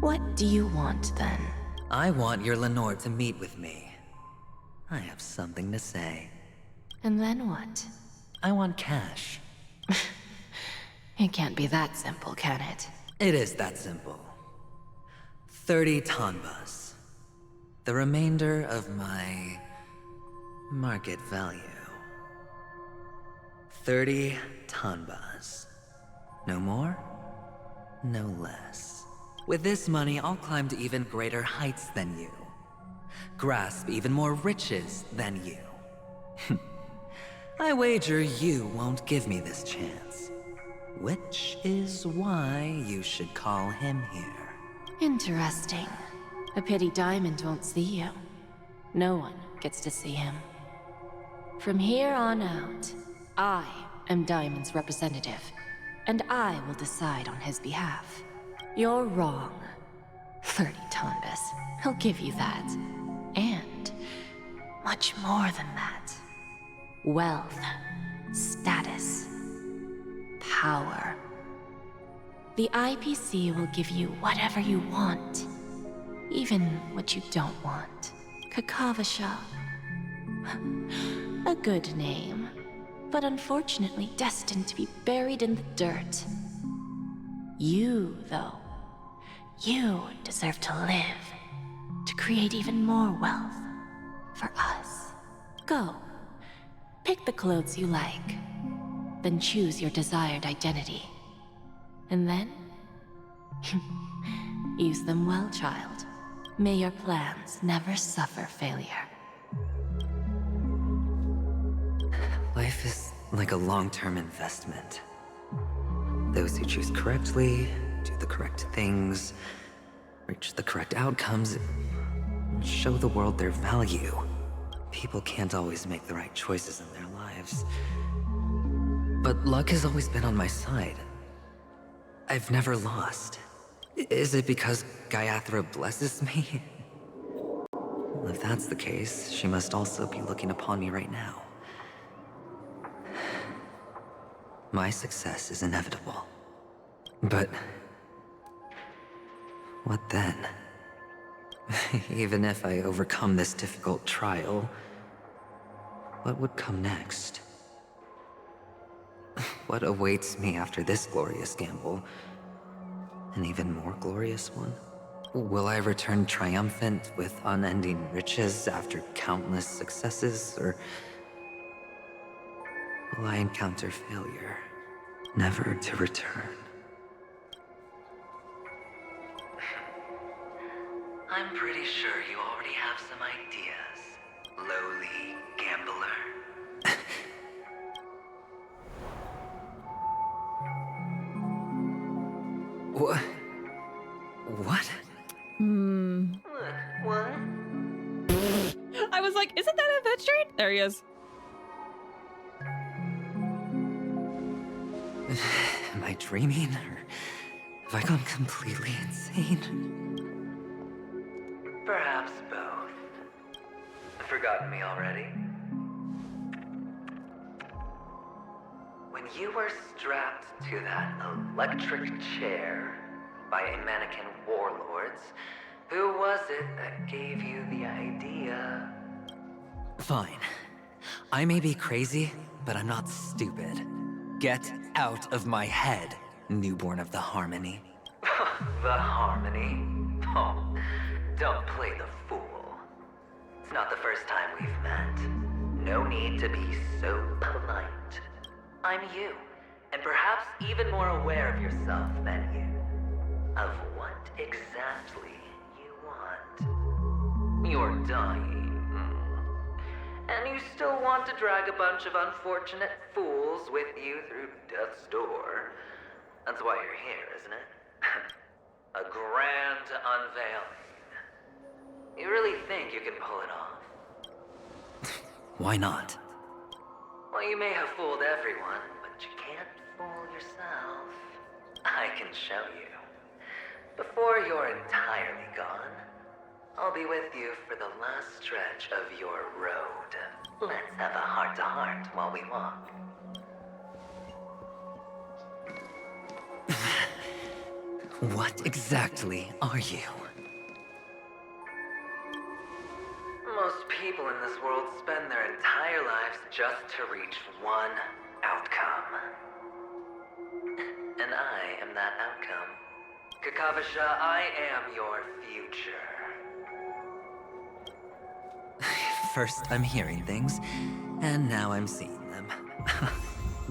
What do you want, then? I want your Lenore to meet with me. I have something to say. And then what? I want cash. It can't be that simple, can it? It is that simple. 30 tanbas. The remainder of my market value. 30 tanbas. No more, no less. With this money, I'll climb to even greater heights than you. Grasp even more riches than you. I wager you won't give me this chance. Which is why you should call him here. Interesting. A pity Diamond won't see you. No one gets to see him. From here on out, I am Diamond's representative, and I will decide on his behalf. You're wrong. 30 tanbas. He'll give you that. And much more than that. Wealth, status, power. The IPC will give you whatever you want, even what you don't want. Kakavasha. A good name, but unfortunately destined to be buried in the dirt. You, though, you deserve to live, to create even more wealth for us. Go. Pick the clothes you like, then choose your desired identity. And then, use them well, child. May your plans never suffer failure. Life is like a long-term investment. Those who choose correctly, do the correct things, reach the correct outcomes, show the world their value. People can't always make the right choices in their lives. But luck has always been on my side. I've never lost. Is it because Gayathra blesses me? Well, if that's the case, she must also be looking upon me right now. My success is inevitable. But what then? Even if I overcome this difficult trial, what would come next? What awaits me after this glorious gamble? An even more glorious one? Will I return triumphant with unending riches after countless successes, or will I encounter failure, never to return? I'm pretty sure you already have some ideas, lowly gambler. What? What? What? I was like, isn't that Event Street? There he is. Am I dreaming, or have I gone completely insane? Perhaps both. Forgotten me already? When you were strapped to that electric chair by a mannequin warlords, who was it that gave you the idea? Fine. I may be crazy, but I'm not stupid. Get out of my head, newborn of the Harmony. The Harmony? Oh, don't play the fool. It's not the first time we've met. No need to be so polite. I'm you, and perhaps even more aware of yourself than you. Of what exactly you want. You're dying. And you still want to drag a bunch of unfortunate fools with you through death's door. That's why you're here, isn't it? A grand unveiling. You really think you can pull it off? Why not? Well, you may have fooled everyone, but you can't fool yourself. I can show you. Before you're entirely gone, I'll be with you for the last stretch of your road. Let's have a heart-to-heart while we walk. What exactly are you? Most people in this world spend their entire lives just to reach one outcome. And I am that outcome. Kakavasha, I am your future. First, I'm hearing things, and now I'm seeing them.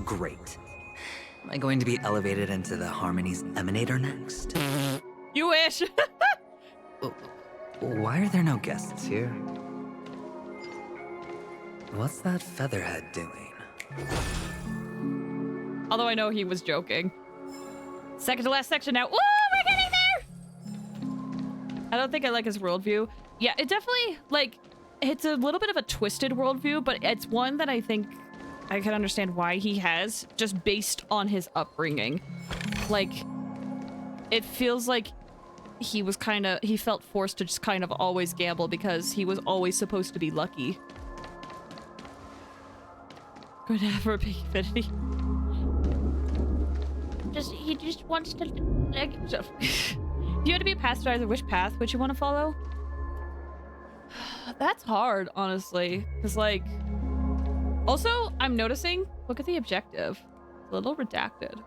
Great. Am I going to be elevated into the Harmony's Emanator next? You wish! Why are there no guests here? What's that featherhead doing? Although I know he was joking. Second to last section now. Woo! We're getting there! I don't think I like his worldview. Yeah, it definitely, like, it's a little bit of a twisted worldview, but it's one that I think I can understand why he has, just based on his upbringing. Like, it feels like he was he felt forced to just kind of always gamble because he was always supposed to be lucky. Going to have for a big infinity. He just wants to leg himself. If you had to be a pacifier, which path would you want to follow? That's hard, honestly. Because, like... Also, I'm noticing... Look at the objective. It's a little redacted.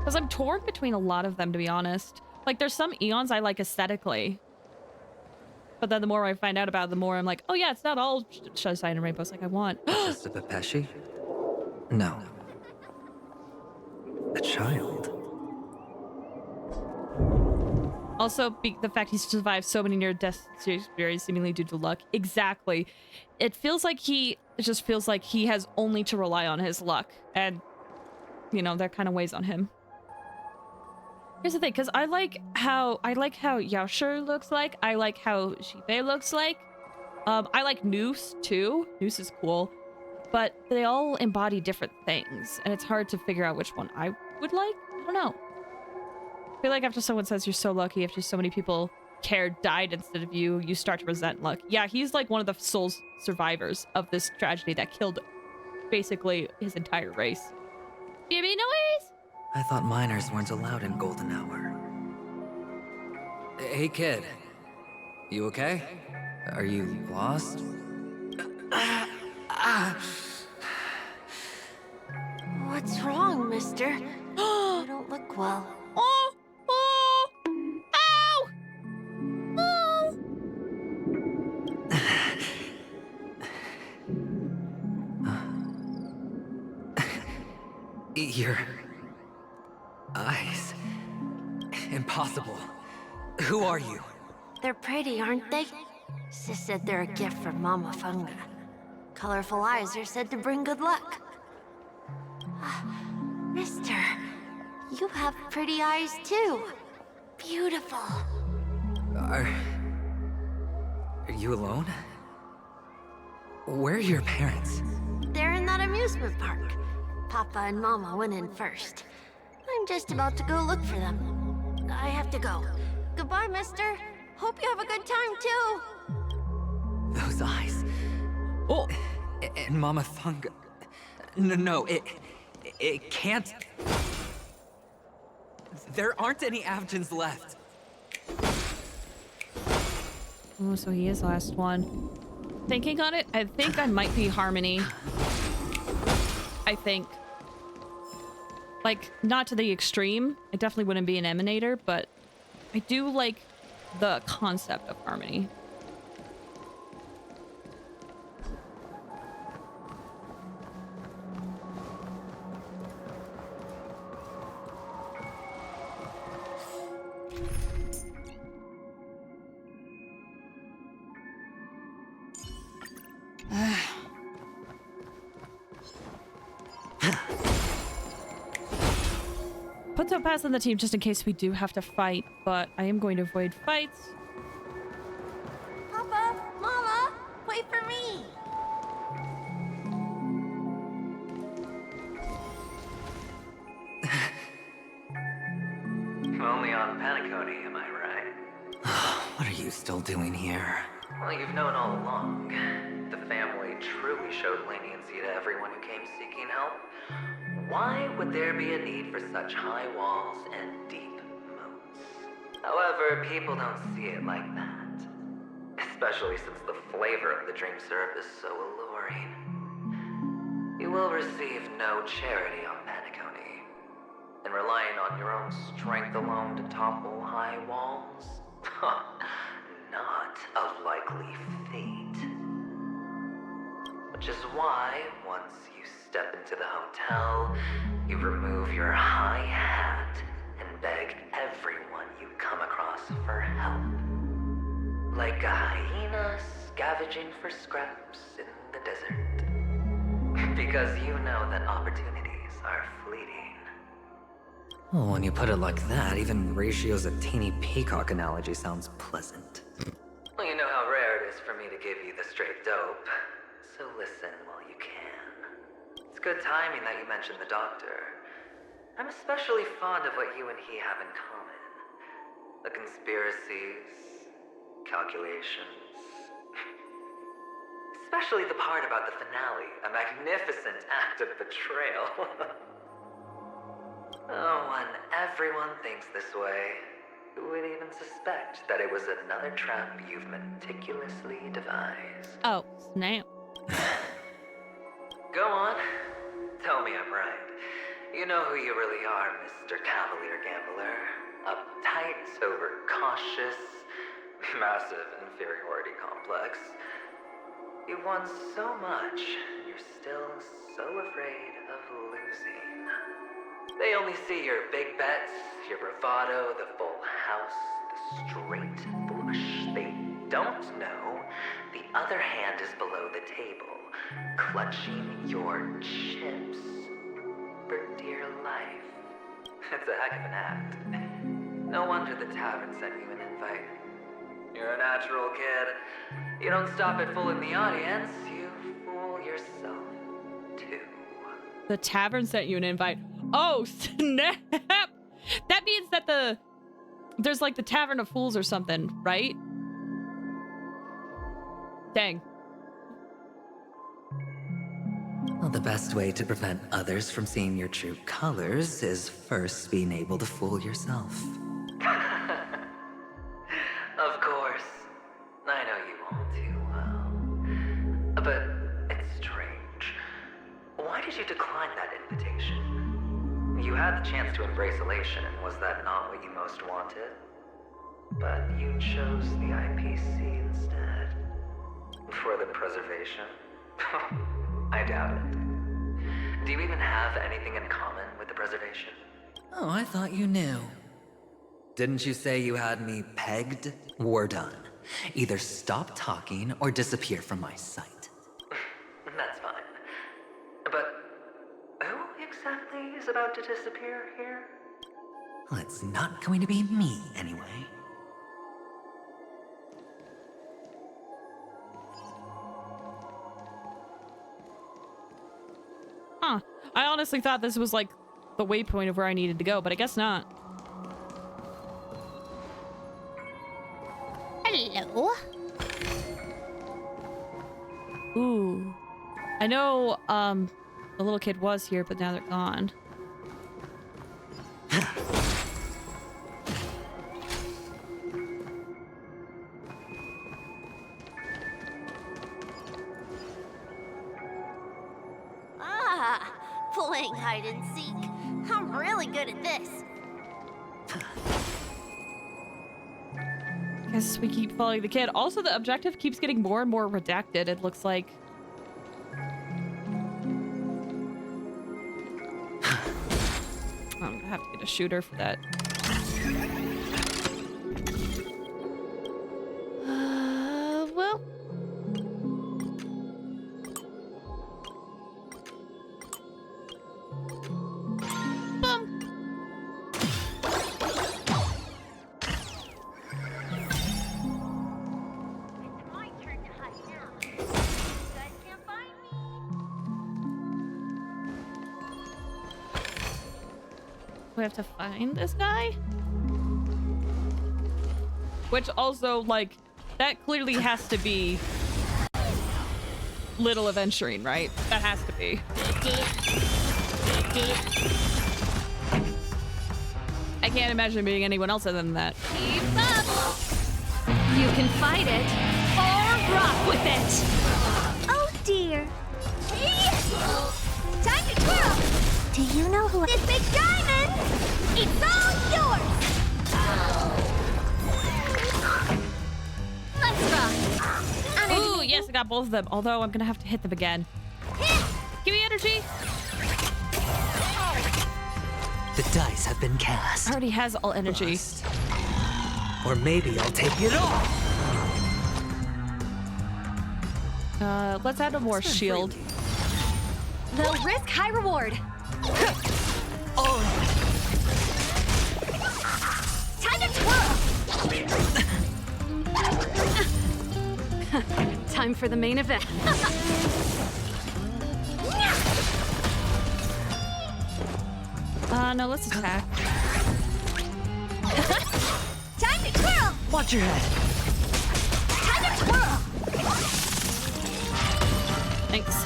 Because I'm torn between a lot of them, to be honest. Like, there's some Eons I like aesthetically. But then the more I find out about it, the more I'm like, oh yeah, it's not all sunshine and rainbows like I want. Just a Pepeshi? No. A child. Also, the fact he's survived so many near-death experiences seemingly due to luck. Exactly. It just feels like he has only to rely on his luck. And, you know, that kind of weighs on him. Here's the thing, because I like how Yaoshi looks like. I like how Shibe looks like. I like Noose, too. Noose is cool. But they all embody different things. And it's hard to figure out which one I would like. I don't know. I feel like after someone says you're so lucky, after so many people died instead of you, you start to resent luck. Yeah, he's like one of the sole survivors of this tragedy that killed basically his entire race. Baby noise! I thought minors weren't allowed in Golden Hour. Hey kid, you okay? Are you lost? What's wrong, mister? You don't look well. Oh! Oh! Ow! Oh! Your eyes. Impossible. Who are you? They're pretty, aren't they? Sis said they're a gift from Mama Funga. Colorful eyes are said to bring good luck. Mister, you have pretty eyes too. Beautiful. Are you alone? Where are your parents? They're in that amusement park. Papa and Mama went in first. I'm just about to go look for them. I have to go. Goodbye, mister. Hope you have a good time, too. Those eyes. Oh! And Mama Funga. No, it can't. There aren't any Avgens left. Oh, so he is the last one. Thinking on it, I think I might be Harmony. I think. Like, not to the extreme. I definitely wouldn't be an Emanator, but I do like the concept of Harmony. Put Topaz on the team just in case we do have to fight, but I am going to avoid fights. Papa, Mama, wait for me. Only on Paniconi, am I right? What are you still doing here? Well, you've known all along. The family truly showed leniency to everyone who came seeking help. Why would there be a need for such high walls and deep moats? However, people don't see it like that. Especially since the flavor of the dream syrup is so alluring. You will receive no charity on Paniconi. And relying on your own strength alone to topple high walls? Not a likely fate. Which is why, once you step into the hotel, you remove your high hat and beg everyone you come across for help. Like a hyena scavenging for scraps in the desert. Because you know that opportunities are fleeting. Well, when you put it like that, even Ratio's a teeny peacock analogy sounds pleasant. Well, you know how rare it is for me to give you the straight dope. So listen while you can. It's good timing that you mentioned the doctor. I'm especially fond of what you and he have in common. The conspiracies, calculations. Especially the part about the finale, a magnificent act of betrayal. Oh, when everyone thinks this way, who would even suspect that it was another trap you've meticulously devised? Oh, snap. Go on. Tell me I'm right. You know who you really are, Mr. Cavalier Gambler. Uptight, overcautious, massive inferiority complex. You've won so much, and you're still so afraid of losing. They only see your big bets, your bravado, the full house, the straight flush. They don't know the other hand is below the table, clutching your chips for dear life. It's a heck of an act. No wonder the tavern sent you an invite. You're a natural kid. You don't stop at fooling the audience, you fool yourself too. The tavern sent you an invite. Oh, snap! That means that there's like the Tavern of Fools or something, right? Dang. Well, the best way to prevent others from seeing your true colors is first being able to fool yourself. Of course. I know you all too well. But it's strange. Why did you decline that invitation? You had the chance to embrace elation, and was that not what you most wanted? But you chose the IPC instead. For the preservation? I doubt it. Do you even have anything in common with the preservation? Oh, I thought you knew. Didn't you say you had me pegged? We're done. Either stop talking or disappear from my sight. That's fine. But who exactly is about to disappear here? Well, it's not going to be me, anyway. Huh. I honestly thought this was like the waypoint of where I needed to go, but I guess not. Hello. Ooh. I know, the little kid was here, but now they're gone. Playing hide and seek. I'm really good at this. Guess we keep following the kid. Also, the objective keeps getting more and more redacted, it looks like. I'm gonna have to get a shooter for that. Well. We have to find this guy? which also, like, that clearly has to be Little Adventuring, right? That has to be. I can't imagine being anyone else other than that. Keep up! You can fight it, or rock with it! Oh dear. Time to twirl! Do you know who this big diamond? It's all yours! Let's rock! Ooh, yes, I got both of them. Although I'm gonna have to hit them again. Give me energy! The dice have been cast. Already has all energy. Or maybe I'll take it all. Let's add a more shield. Low risk, high reward. Time to twirl! Time for the main event. No, let's attack. Time to twirl! Watch your head. Time to twirl! Thanks.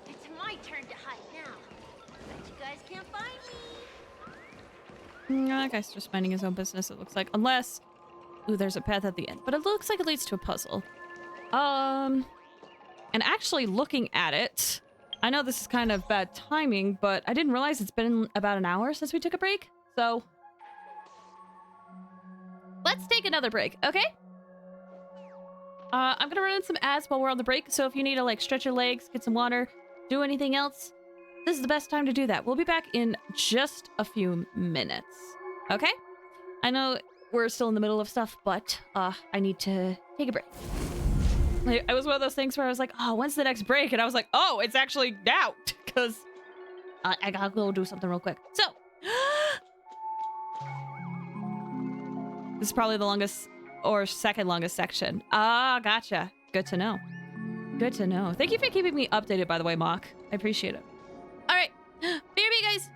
It's my turn to hide now. Bet you guys can't find me. That guy's just minding his own business, it looks like. Unless... Ooh, there's a path at the end. But it looks like it leads to a puzzle. And actually looking at it... I know this is kind of bad timing, but I didn't realize it's been about an hour since we took a break. So... let's take another break, okay? I'm gonna run in some ads while we're on the break, so if you need to, like, stretch your legs, get some water, do anything else, this is the best time to do that. We'll be back in just a few minutes, okay? I know we're still in the middle of stuff, but I need to take a break. Like, it was one of those things where I was like, oh, when's the next break? And I was like, oh, it's actually now, because I gotta go do something real quick. So, this is probably the longest or second longest section. Ah, gotcha. Good to know. Good to know. Thank you for keeping me updated, by the way, Mock. I appreciate it. All right. BRB, guys.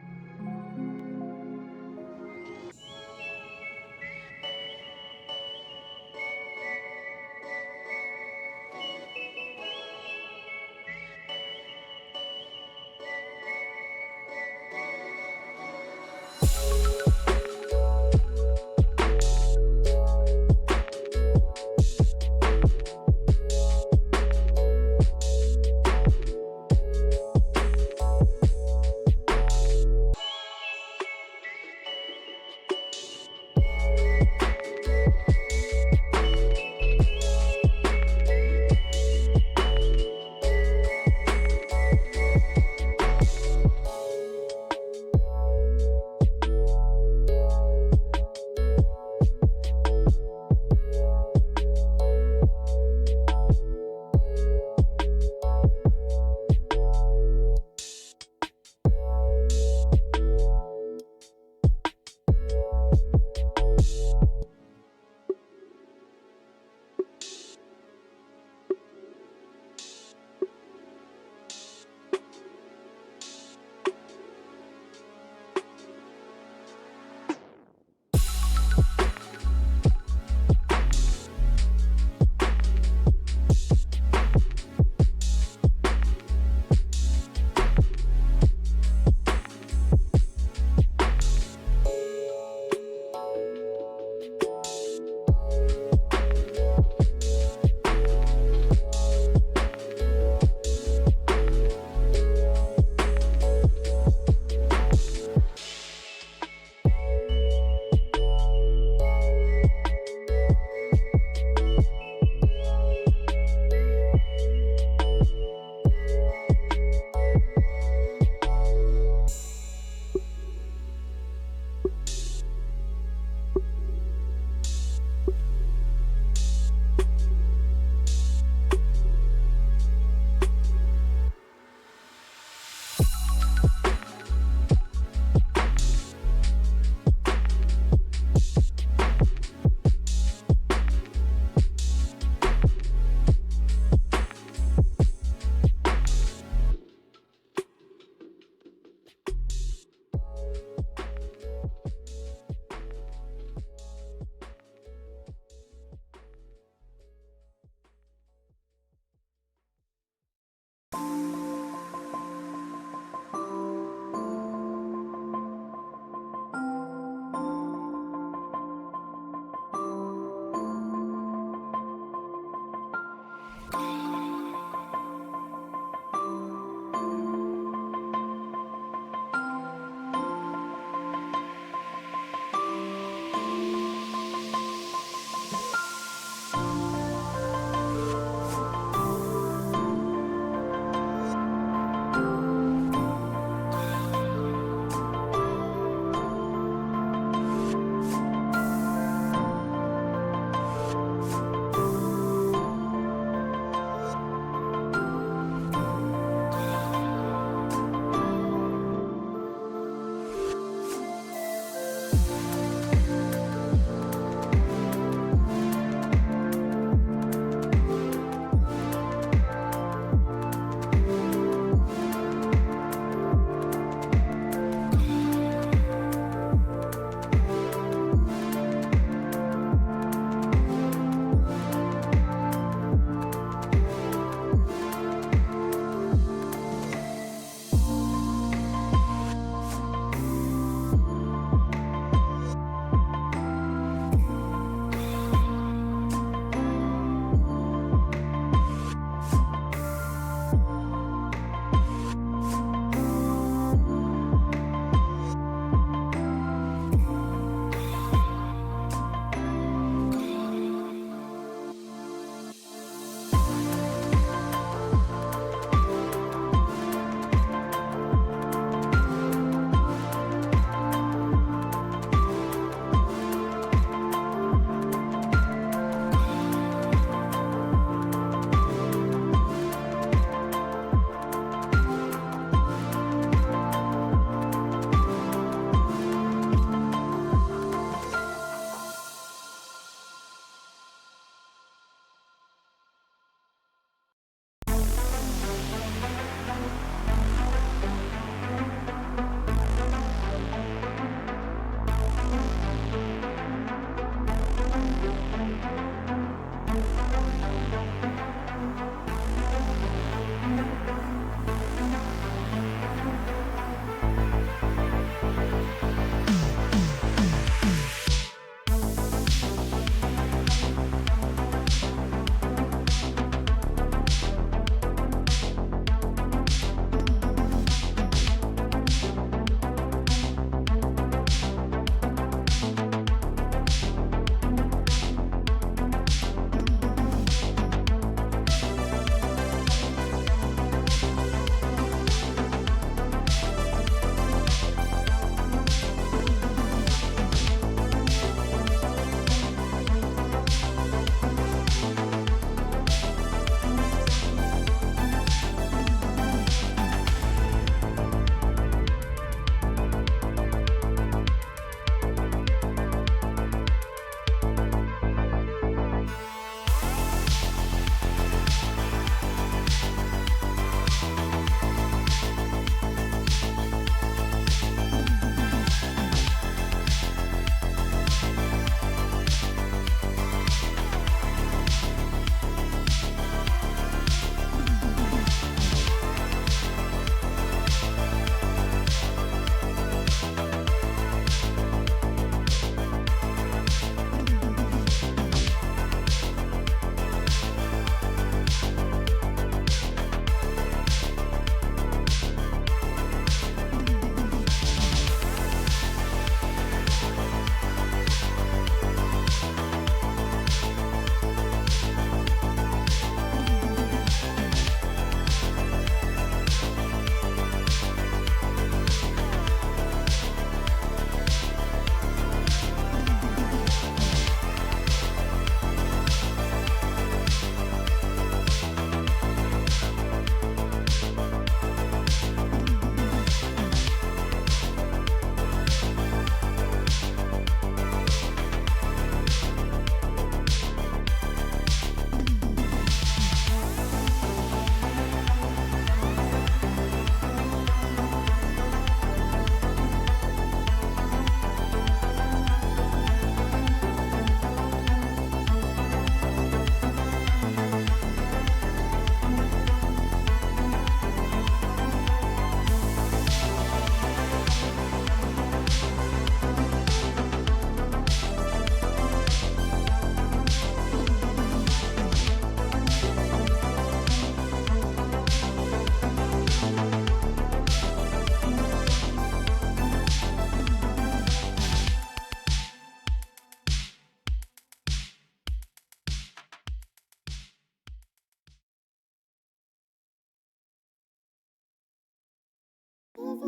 Hey,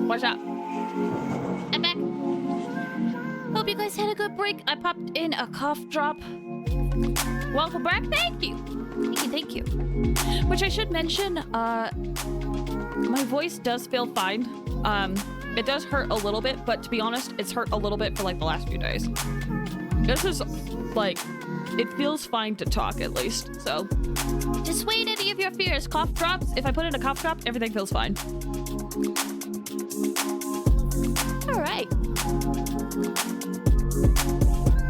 what's up? I'm back. Hope you guys had a good break. I popped in a cough drop. Welcome back. Thank you. Thank you. Which I should mention, my voice does feel fine. It does hurt a little bit, but to be honest, it's hurt a little bit for like the last few days. This is like, it feels fine to talk at least, so. Dissuade any of your fears. Cough drops. If I put in a cough drop, everything feels fine. All right.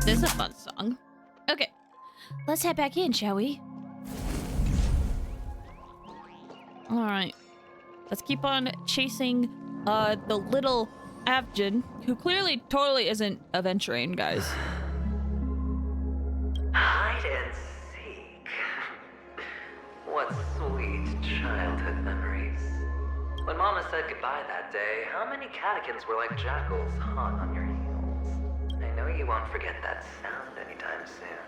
This is a fun song. Okay. Let's head back in, shall we? All right. Let's keep on chasing the little Avjin, who clearly totally isn't aventurine, guys. Hide and seek. What sweet childhood memories. When Mama said goodbye that day, how many catechins were like jackals hot on your heels? I know you won't forget that sound anytime soon.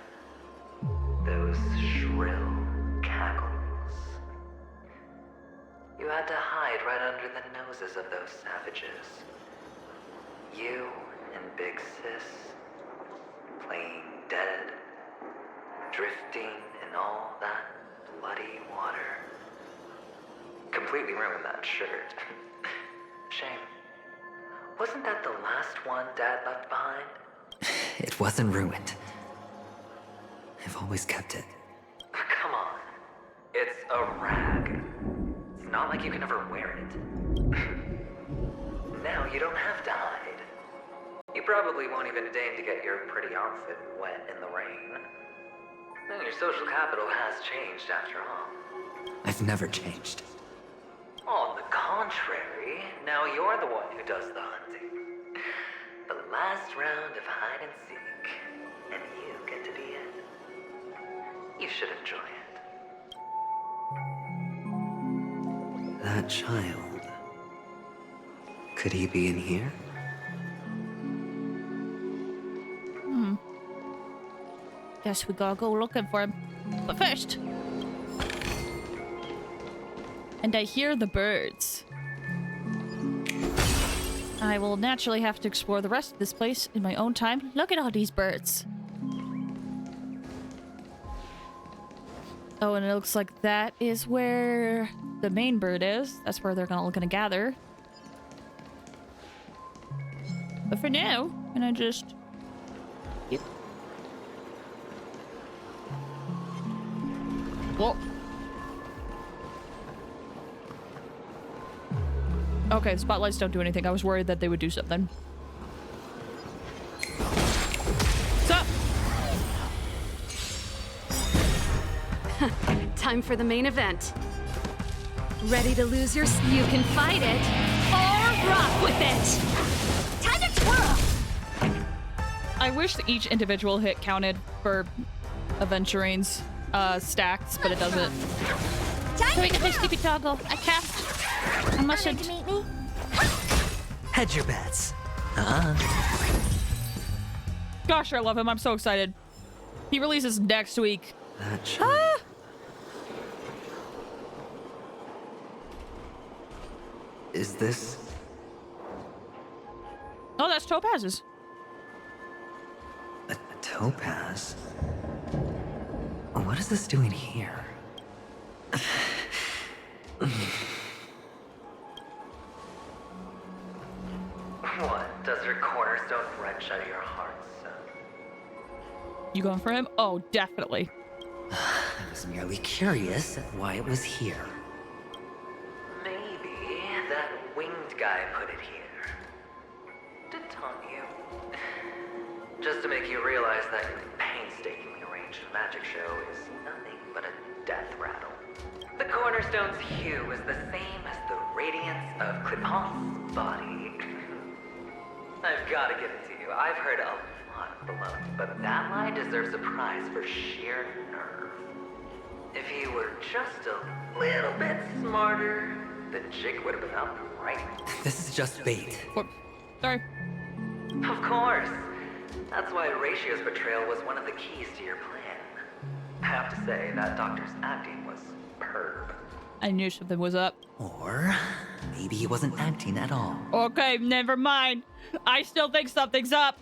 Those shrill cackles. You had to hide right under the noses of those savages. You and Big Sis, playing dead, drifting in all that bloody water. Completely ruined that shirt. Shame. Wasn't that the last one Dad left behind? It wasn't ruined. I've always kept it. Come on. It's a rag. It's not like you can ever wear it. Now you don't have to hide. You probably won't even deign to get your pretty outfit wet in the rain. And your social capital has changed after all. I've never changed. On the contrary, now you're the one who does the hunting. The last round of hide and seek, and you get to be it. You should enjoy it. That child. Could he be in here? Guess we gotta go looking for him. But first. And I hear the birds. I will naturally have to explore the rest of this place in my own time. Look at all these birds. Oh, and it looks like that is where the main bird is. That's where they're gonna gather. But for now, I'm gonna just... Yep. Whoa. Okay, the spotlights don't do anything. I was worried that they would do something. What's up? Time for the main event. Ready to lose your... You can fight it, or rock with it! Time to twirl! I wish that each individual hit counted for Aventurines stacks, but it doesn't. Can we get this sleepy toggle? I cast. I mustn't. Meet me? Hedge your bets. Gosh, I love him. I'm so excited. He releases next week. That child. Is this... Oh, that's Topaz's. a topaz? What is this doing here? What? Does your cornerstone wrench out of your heart, son? You going for him? Oh, definitely. I was merely curious at why it was here. Maybe that winged guy put it here. To taunt you. Just to make you realize that your painstakingly arranged magic show is nothing but a death rattle. The cornerstone's hue is the same as the radiance of Clipon's body. I've got to give it to you. I've heard a lot of baloney, but that lie deserves a prize for sheer nerve. If you were just a little bit smarter, the jig would have been up right. This is just bait. Sorry. Of course. That's why Ratio's betrayal was one of the keys to your plan. I have to say, that doctor's acting was superb. I knew something was up. Or maybe he wasn't acting at all. Okay, never mind. I still think something's up.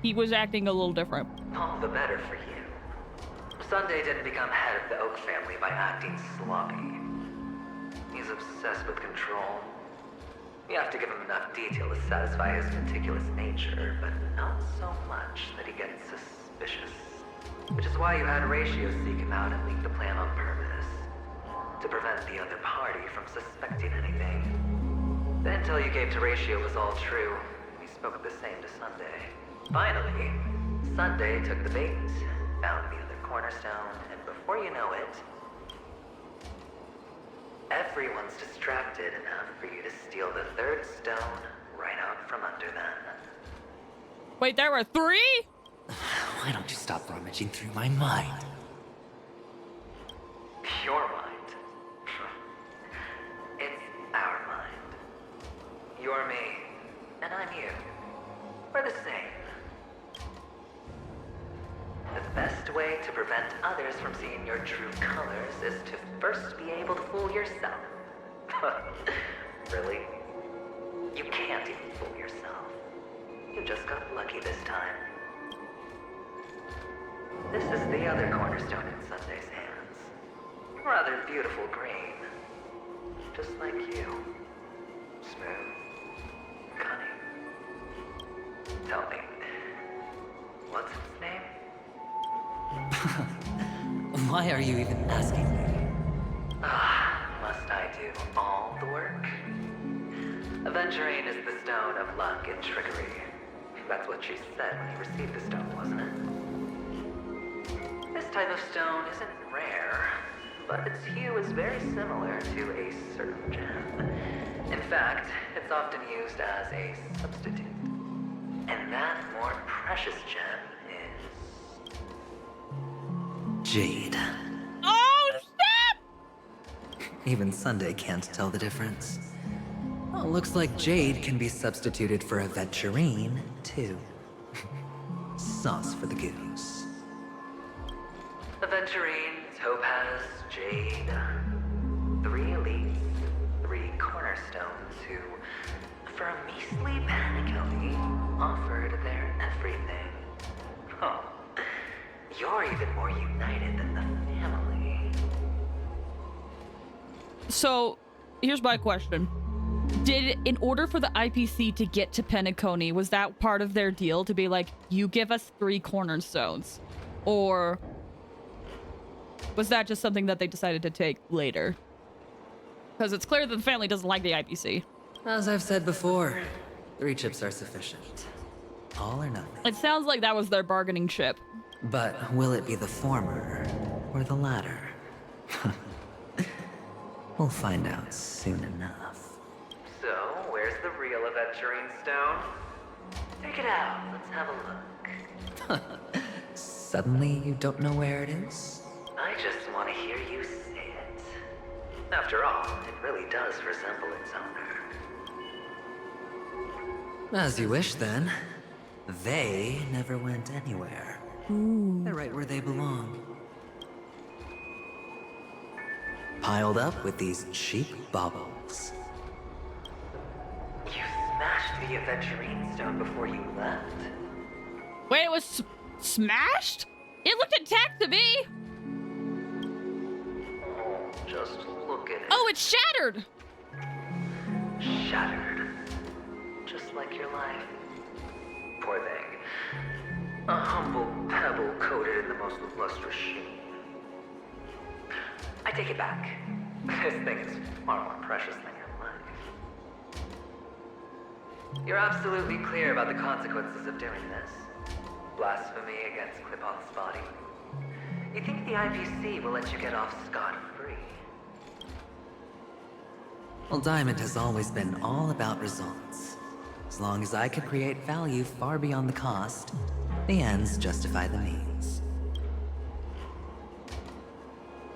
He was acting a little different. All the better for you. Sunday didn't become head of the Oak family by acting sloppy. He's obsessed with control. You have to give him enough detail to satisfy his meticulous nature, but not so much that he gets suspicious. Which is why you had Ratio seek him out and leak the plan on purpose. To prevent the other party from suspecting anything. The intel you gave to Ratio was all true. We spoke of the same to Sunday. Finally, Sunday took the bait, found the other cornerstone, and before you know it, everyone's distracted enough for you to steal the third stone right out from under them. Wait, there were 3? Why don't you stop rummaging through my mind? Your mind. It's our mind. You're me, and I'm you. We're the same. The best way to prevent others from seeing your true colors is to first be able to fool yourself. Really? You can't even fool yourself. You just got lucky this time. This is the other cornerstone in Sunday's hands. Rather beautiful green. Just like you. Smooth. Cunning. Tell me, what's its name? Why are you even asking me? Must I do all the work? Aventurine is the stone of luck and trickery. That's what she said when you received the stone, wasn't it? This type of stone isn't rare, but its hue is very similar to a certain gem. In fact, it's often used as a substitute. And that more precious gem is... Jade. Oh, snap! Even Sunday can't tell the difference. Well, looks like Jade can be substituted for Aventurine, too. Sauce for the goose. Aventurine, Topaz, Jade. 3 elites, 3 cornerstones who, for a measly penny, offered their everything. Oh, you're even more united than the family. So, here's my question. In order for the IPC to get to Penacony, was that part of their deal to be like, you give us 3 cornerstones? Or was that just something that they decided to take later? Because it's clear that the family doesn't like the IPC. As I've said before, 3 chips are sufficient. All or nothing. It sounds like that was their bargaining chip. But will it be the former or the latter? We'll find out soon enough. So, where's the real Aventurine stone? Take it out, let's have a look. Suddenly you don't know where it is? I just want to hear you say it. After all, it really does resemble its owner. As you wish, then. They never went anywhere. They're right where they belong. Piled up with these cheap baubles. You smashed the Aventurine stone before you left. Wait, it was smashed? It looked intact to me. Oh, just look at it. Oh, it's shattered. Shattered. Just like your life. Poor thing. A humble pebble coated in the most lustrous sheen. I take it back. This thing is far more precious than your life. You're absolutely clear about the consequences of doing this. Blasphemy against Clipot's body. You think the IPC will let you get off scot-free? Well, Diamond has always been all about results. As long as I could create value far beyond the cost, the ends justify the means.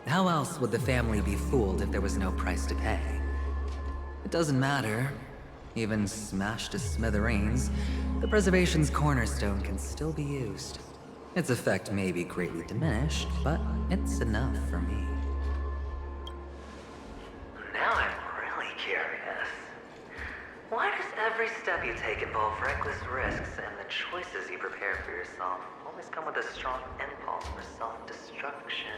How else would the family be fooled if there was no price to pay? It doesn't matter. Even smashed to smithereens, the preservation's cornerstone can still be used. Its effect may be greatly diminished, but it's enough for me. Now I'm really curious. Why does every step you take involve reckless risks, and the choices you prepare for yourself always come with a strong impulse for self-destruction?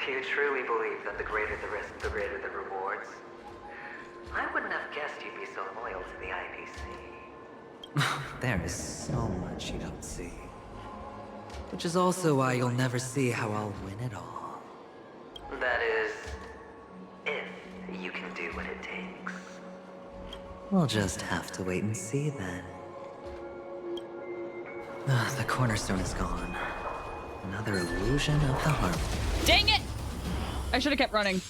Do you truly believe that the greater the risk, the greater the rewards? I wouldn't have guessed you'd be so loyal to the IPC. There is so much you don't see. Which is also why you'll never see how I'll win it all. That is, if you can do what it takes. We'll just have to wait and see then. The cornerstone is gone. Another illusion of the harmony. Dang it! I should have kept running.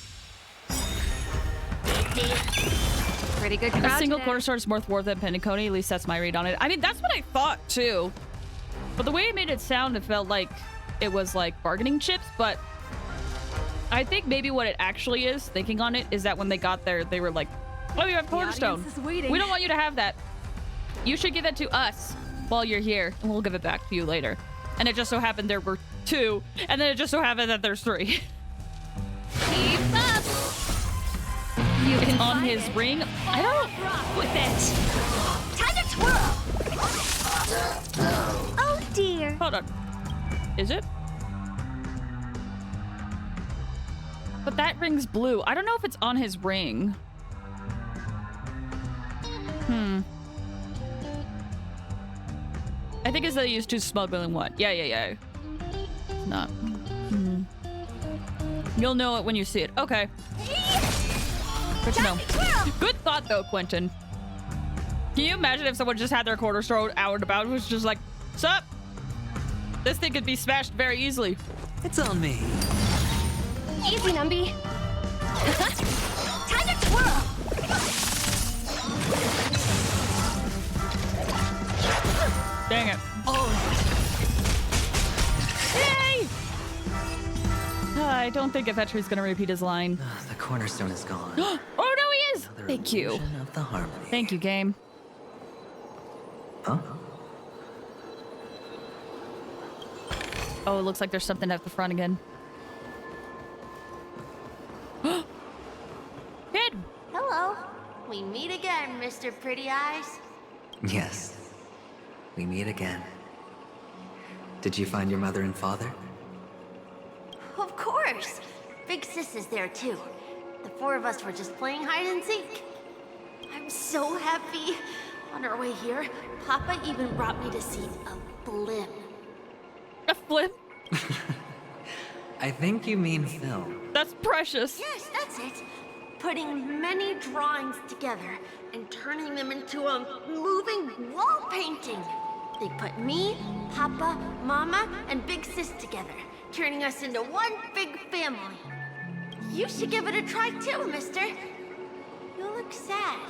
Pretty good A crowd single today. cornerstone is more worth than Penacony. At least that's my read on it. I mean, that's what I thought too. But the way it made it sound, it felt like it was like bargaining chips. But I think maybe what it actually is, thinking on it, is that when they got there, they were like, "Oh, you have cornerstone. We don't want you to have that. You should give it to us while you're here, and we'll give it back to you later." And it just so happened there were 2, and then it just so happened that there's 3. Keep up. You It's can on find his it. ring. I don't. Rock with it. Time to twirl. Oh dear. Hold on. Is it? But that ring's blue. I don't know if it's on his ring. I think it's that he used 2 smuggling 1. Yeah. It's not. You'll know it when you see it. Okay. Good to know. Good thought, though, Quentin. Can you imagine if someone just had their cornerstone out and about and was just like, "Sup? This thing could be smashed very easily." It's on me. Easy, Numby. Time to twirl. Dang it. Oh. Yay! I don't think Evettri's gonna repeat his line. The cornerstone is gone. Oh, no, he is! Another Thank you. illusion of the harmony. Thank you, game. Huh? Oh, it looks like there's something at the front again. Kid! Hello. We meet again, Mr. Pretty Eyes. Yes. We meet again. Did you find your mother and father? Of course. Big Sis is there too. The 4 of us were just playing hide and seek. I'm so happy. On our way here, Papa even brought me to see a blimp. A blimp? I think you mean film. That's precious. Yes, that's it. Putting many drawings together and turning them into a moving wall painting. They put me, Papa, Mama, and Big Sis together, turning us into one big family. You should give it a try too, mister. You look sad.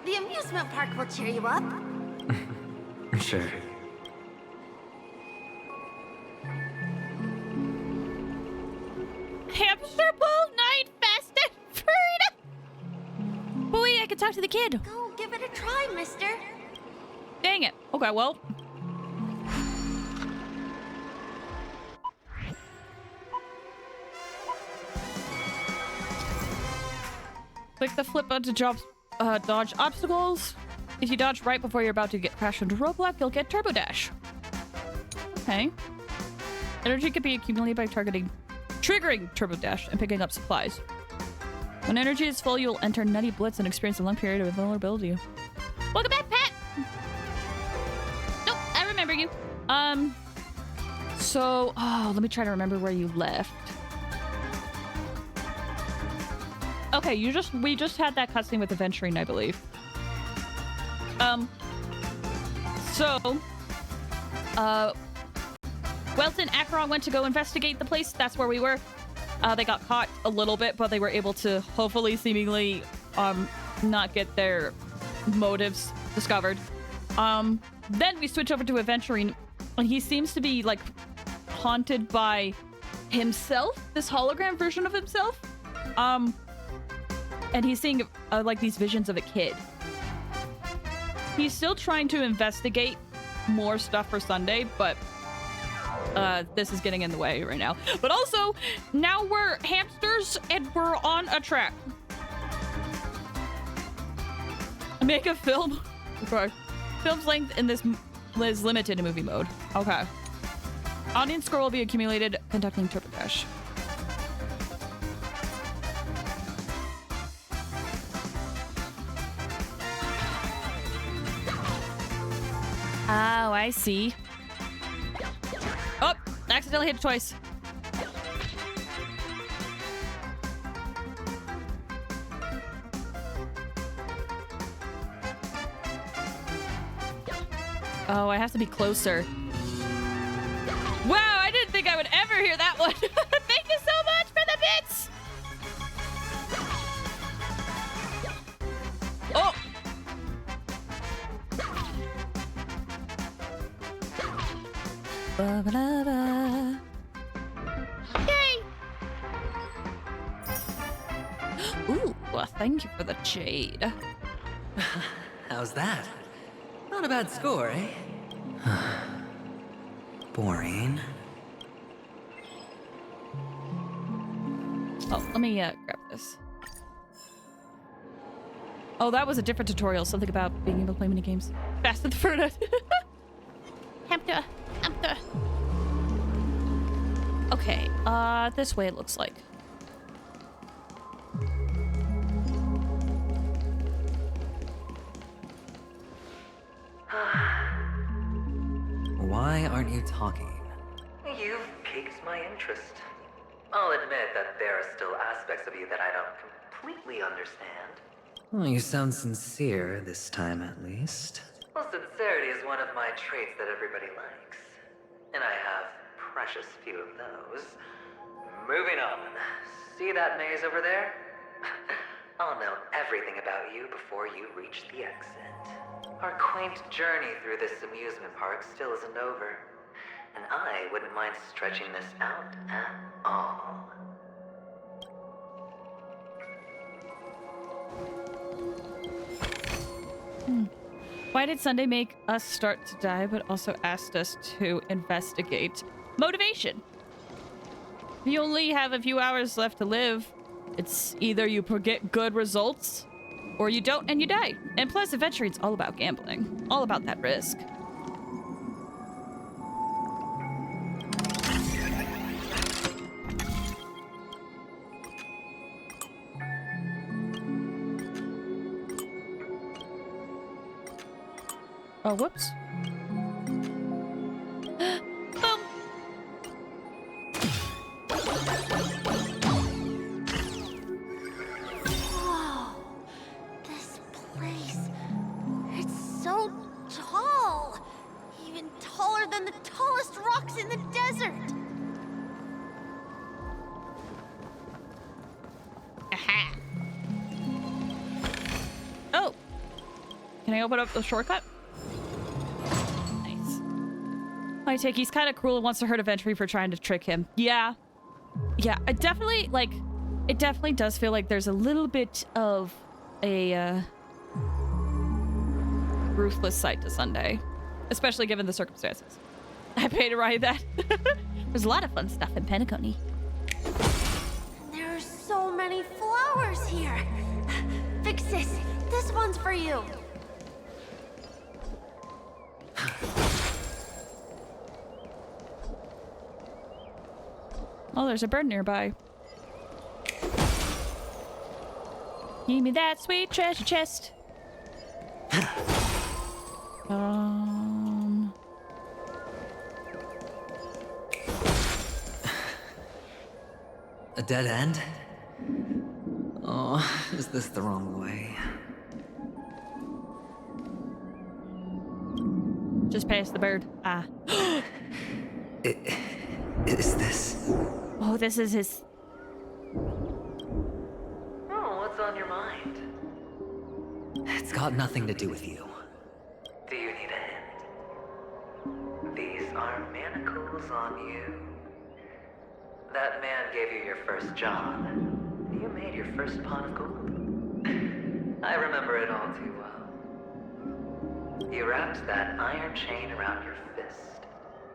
The amusement park will cheer you up. Sure. Hamster Ball Night Fast and Furious. Boy, I can talk to the kid. Go give it a try, mister. Dang it. Okay, well. Click the flip button to dodge obstacles. If you dodge right before you're about to get crashed into a roadblock, you'll get Turbo Dash. Okay. Energy can be accumulated by triggering Turbo Dash and picking up supplies. When energy is full, you'll enter Nutty Blitz and experience a long period of vulnerability. Welcome back, Pat. Nope, I remember you. So, let me try to remember where you left. Okay, we just had that cutscene with the venturing, I believe. Welton and Acheron went to go investigate the place. That's where we were. They got caught a little bit, but they were able to hopefully, seemingly, not get their motives discovered. Then we switch over to Adventuring, and he seems to be, like, haunted by himself, this hologram version of himself. And he's seeing, like, these visions of a kid. He's still trying to investigate more stuff for Sunday, but this is getting in the way right now. But also, now we're hamsters and we're on a track. Make a film. Okay. Film's length in this is limited to movie mode. Okay. Audience score will be accumulated conducting Turbo Dash. Oh, I see. Oh, accidentally hit twice. Oh, I have to be closer. Wow, I didn't think I would ever hear that one. Thank you so much for the bits. Oh. Ba-ba-da-da. Yay! Ooh, well, thank you for the jade. How's that? Not a bad score, eh? Boring. Oh, let me grab this. Oh, that was a different tutorial. Something about being able to play mini games. Fast and Furious. Hamster. Okay, this way it looks like. Why aren't you talking? You've piqued my interest. I'll admit that there are still aspects of you that I don't completely understand. Well, you sound sincere this time, at least. Well, sincerity is one of my traits that everybody likes. And I have precious few of those. Moving on. See that maze over there? I'll know everything about you before you reach the exit. Our quaint journey through this amusement park still isn't over. And I wouldn't mind stretching this out at all. Why did Sunday make us start to die, but also asked us to investigate? Motivation. If you only have a few hours left to live, it's either you get good results, or you don't and you die. And plus, adventuring's all about gambling. All about that risk. Oh, whoops. Boom. Whoa. This place. It's so tall. Even taller than the tallest rocks in the desert. Aha. Oh. Can I open up the shortcut? I take he's kind of cruel and wants to hurt Aventry for trying to trick him. Yeah. Yeah, it definitely does feel like there's a little bit of a ruthless side to Sunday. Especially given the circumstances. I paid to ride that. There's a lot of fun stuff in Penacony. There are so many flowers here. Vixis, this one's for you. Oh, there's a bird nearby. Give me that sweet treasure chest. A dead end? Oh, is this the wrong way? Just past the bird. Ah. Is this? Oh, this is his. Oh, what's on your mind? It's got nothing to do with you. Do you need a hint? These are manacles on you. That man gave you your first job. You made your first pot of gold. I remember it all too well. You wrapped that iron chain around your fist,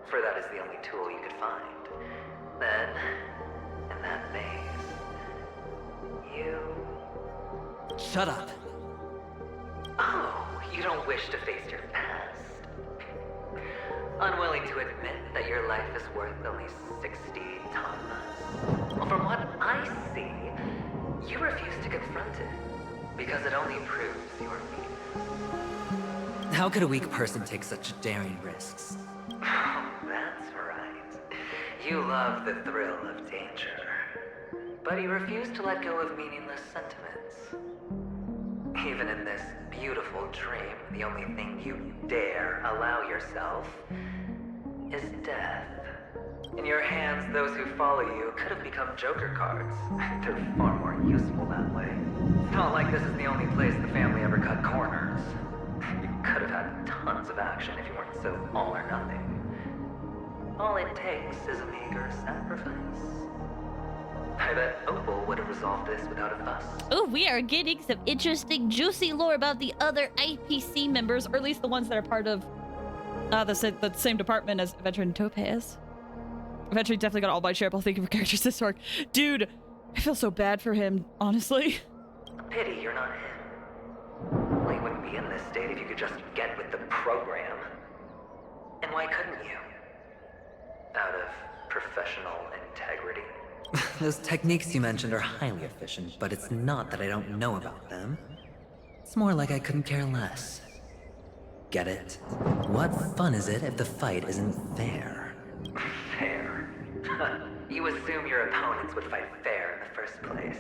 for that is the only tool you could find. Then, in that maze, you... Shut up. Oh, you don't wish to face your past. Unwilling to admit that your life is worth only 60 tamas. Well, from what I see, you refuse to confront it, because it only proves your weakness. How could a weak person take such daring risks? That's right. You love the thrill of danger. But you refuse to let go of meaningless sentiments. Even in this beautiful dream, the only thing you dare allow yourself is death. In your hands, those who follow you could have become Joker cards. They're far more useful that way. It's not like this is the only place the family ever cut corners. You could have had tons of action if you weren't so all or nothing. All it takes is a meager sacrifice. I bet Opal would have resolved this without a fuss. Oh, we are getting some interesting, juicy lore about the other IPC members, or at least the ones that are part of the same department as Adventure and Topaz. Eventually definitely got all my shareable thinking for characters this arc. Dude, I feel so bad for him, honestly. A pity you're not him. Well, you wouldn't be in this state if you could just get with the program. And why couldn't you? Out of professional integrity? Those techniques you mentioned are highly efficient, but it's not that I don't know about them. It's more like I couldn't care less. Get it? What fun is it if the fight isn't fair? Fair? You assume your opponents would fight fair in the first place.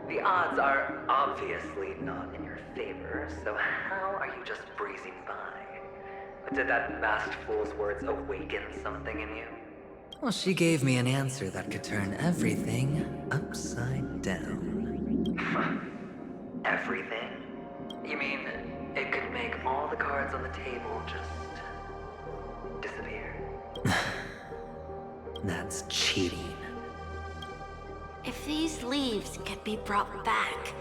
The odds are obviously not in your favor, so how are you just breezing by? Did that masked fool's words awaken something in you? Well, she gave me an answer that could turn everything upside down. Everything? You mean it could make all the cards on the table just disappear? That's cheating. If these leaves could be brought back,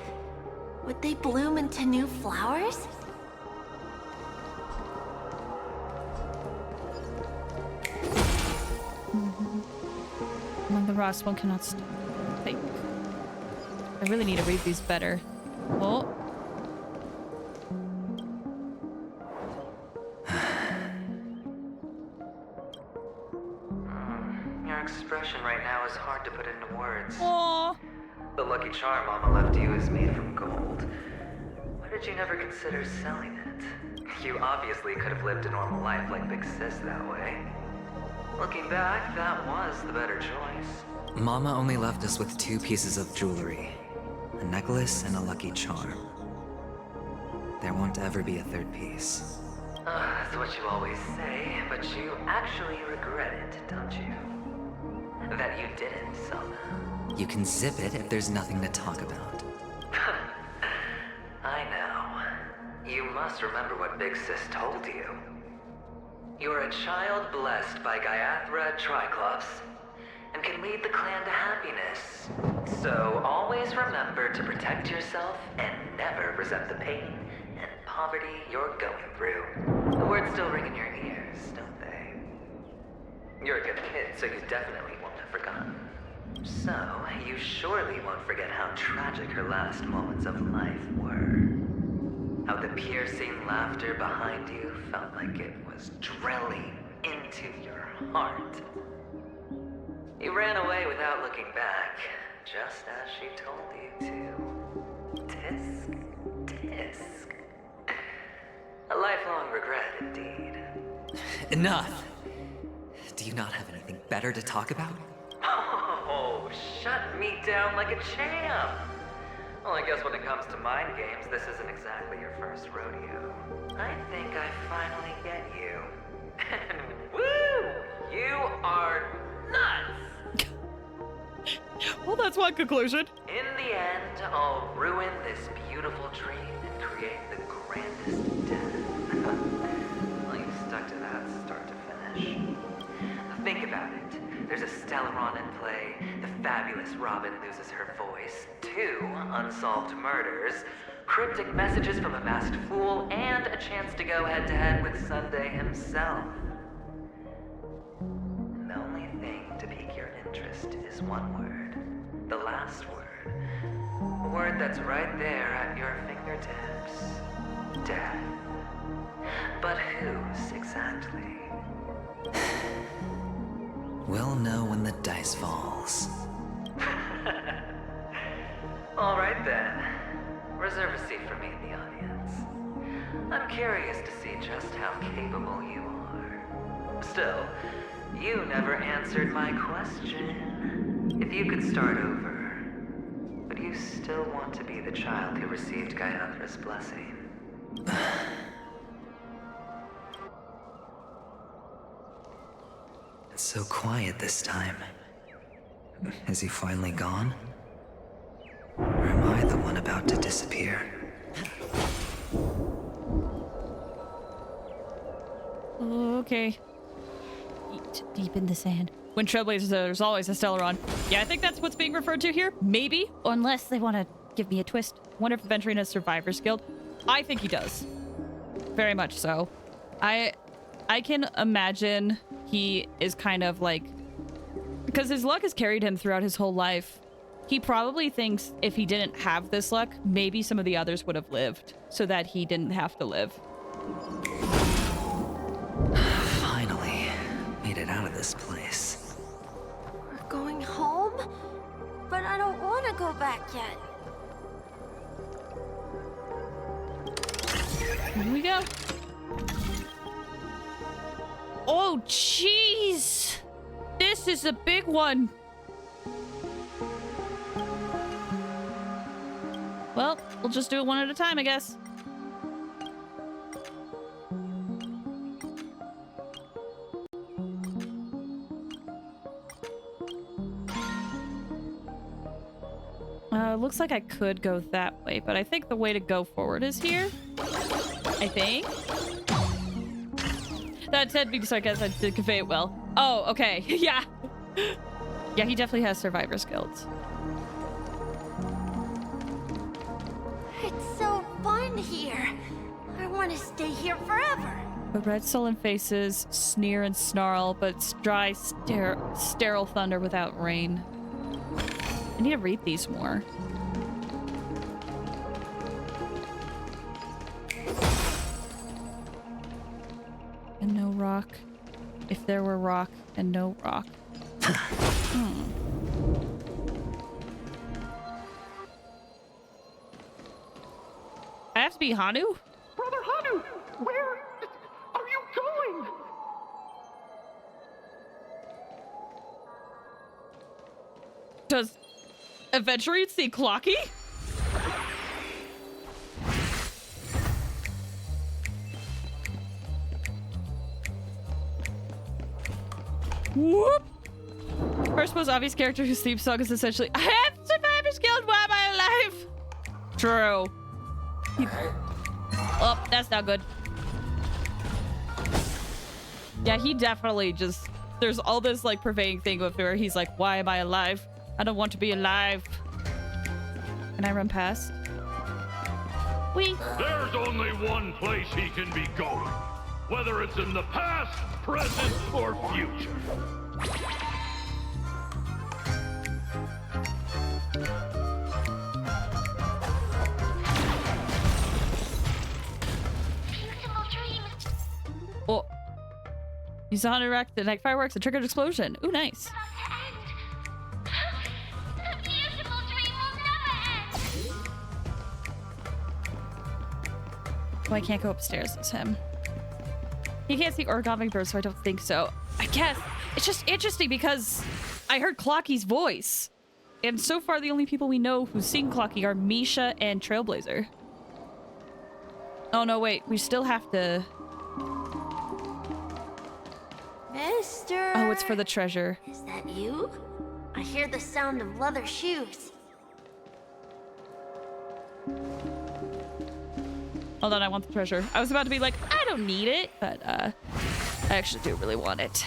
would they bloom into new flowers? Among the rocks, one cannot think. I really need to read these better. Oh. Your expression right now is hard to put into words. Aww. The lucky charm Mama left you is made from gold. Why did you never consider selling it? You obviously could have lived a normal life like Big Sis that way. Looking back, that was the better choice. Mama only left us with 2 pieces of jewelry. A necklace and a lucky charm. There won't ever be a 3rd piece. That's what you always say, but you actually regret it, don't you? That you didn't somehow. You can zip it if there's nothing to talk about. I know. You must remember what Big Sis told you. You're a child blessed by Gaiathra Triclops, and can lead the clan to happiness. So always remember to protect yourself and never resent the pain and poverty you're going through. The words still ring in your ears, don't they? You're a good kid, so you definitely won't have forgotten. So, you surely won't forget how tragic her last moments of life were. How the piercing laughter behind you felt like it was drilling into your heart. You ran away without looking back, just as she told you to. Tisk, tisk. A lifelong regret, indeed. Enough! Do you not have anything better to talk about? Oh, shut me down like a champ! Well, I guess when it comes to mind games, this isn't exactly your first rodeo. I think I finally get you. And woo! You are nuts! Well, that's one conclusion. In the end, I'll ruin this beautiful dream and create the grandest death. Well, you stuck to that start to finish. Think about it. There's a Stellaron in play, the fabulous Robin loses her voice, 2 unsolved murders, cryptic messages from a masked fool, and a chance to go head-to-head with Sunday himself. The only thing to pique your interest is one word. The last word. A word that's right there at your fingertips. Death. But whose exactly? We'll know when the dice falls. All right then. Reserve a seat for me in the audience. I'm curious to see just how capable you are. Still, you never answered my question. If you could start over, would you still want to be the child who received Gayandra's blessing? It's so quiet this time. Is he finally gone? Or am I the one about to disappear? Okay. Feet deep in the sand. When Trailblazers, there's always a Stellaron. Yeah, I think that's what's being referred to here. Maybe. Unless they want to give me a twist. Wonder if Venturing has Survivor's Guild. I think he does. Very much so. I can imagine he is kind of like... Because his luck has carried him throughout his whole life. He probably thinks if he didn't have this luck, maybe some of the others would have lived. So that he didn't have to live. Finally. Made it out of this place. We're going home? But I don't want to go back yet. Here we go. Oh, jeez. This is a big one. Well, we'll just do it one at a time, I guess. Looks like I could go that way, but I think the way to go forward is here. I think. That said, being sarcastic, I did convey it well. Oh, okay. Yeah. Yeah, he definitely has Survivor's Guilds. It's so fun here. I want to stay here forever. The red sullen faces sneer and snarl, but it's dry, sterile thunder without rain. I need to read these more. And no rock. If there were rock and no rock. I have to be Hanu? Brother Hanu, where are you going? Does Adventuring see Clocky? Whoop! First most obvious character whose theme song is essentially I have Survivor's Guild, why am I alive? True. Oh, that's not good. Yeah, he definitely just... There's all this, like, pervading thing of where he's like, why am I alive? I don't want to be alive. Can I run past? Whee! There's only one place he can be going. Whether it's in the past, present, or future. Oh. Use on erect to ignite fireworks and trigger an explosion. Ooh, nice. Oh, I can't go upstairs as him. He can't see origami birds, so I don't think so. I guess. It's just interesting because I heard Clocky's voice. And so far, the only people we know who've seen Clocky are Misha and Trailblazer. Oh, no, wait. We still have to... Mister! Oh, it's for the treasure. Is that you? I hear the sound of leather shoes. Hold on, I want the treasure. I was about to be like, I don't need it, but I actually do really want it.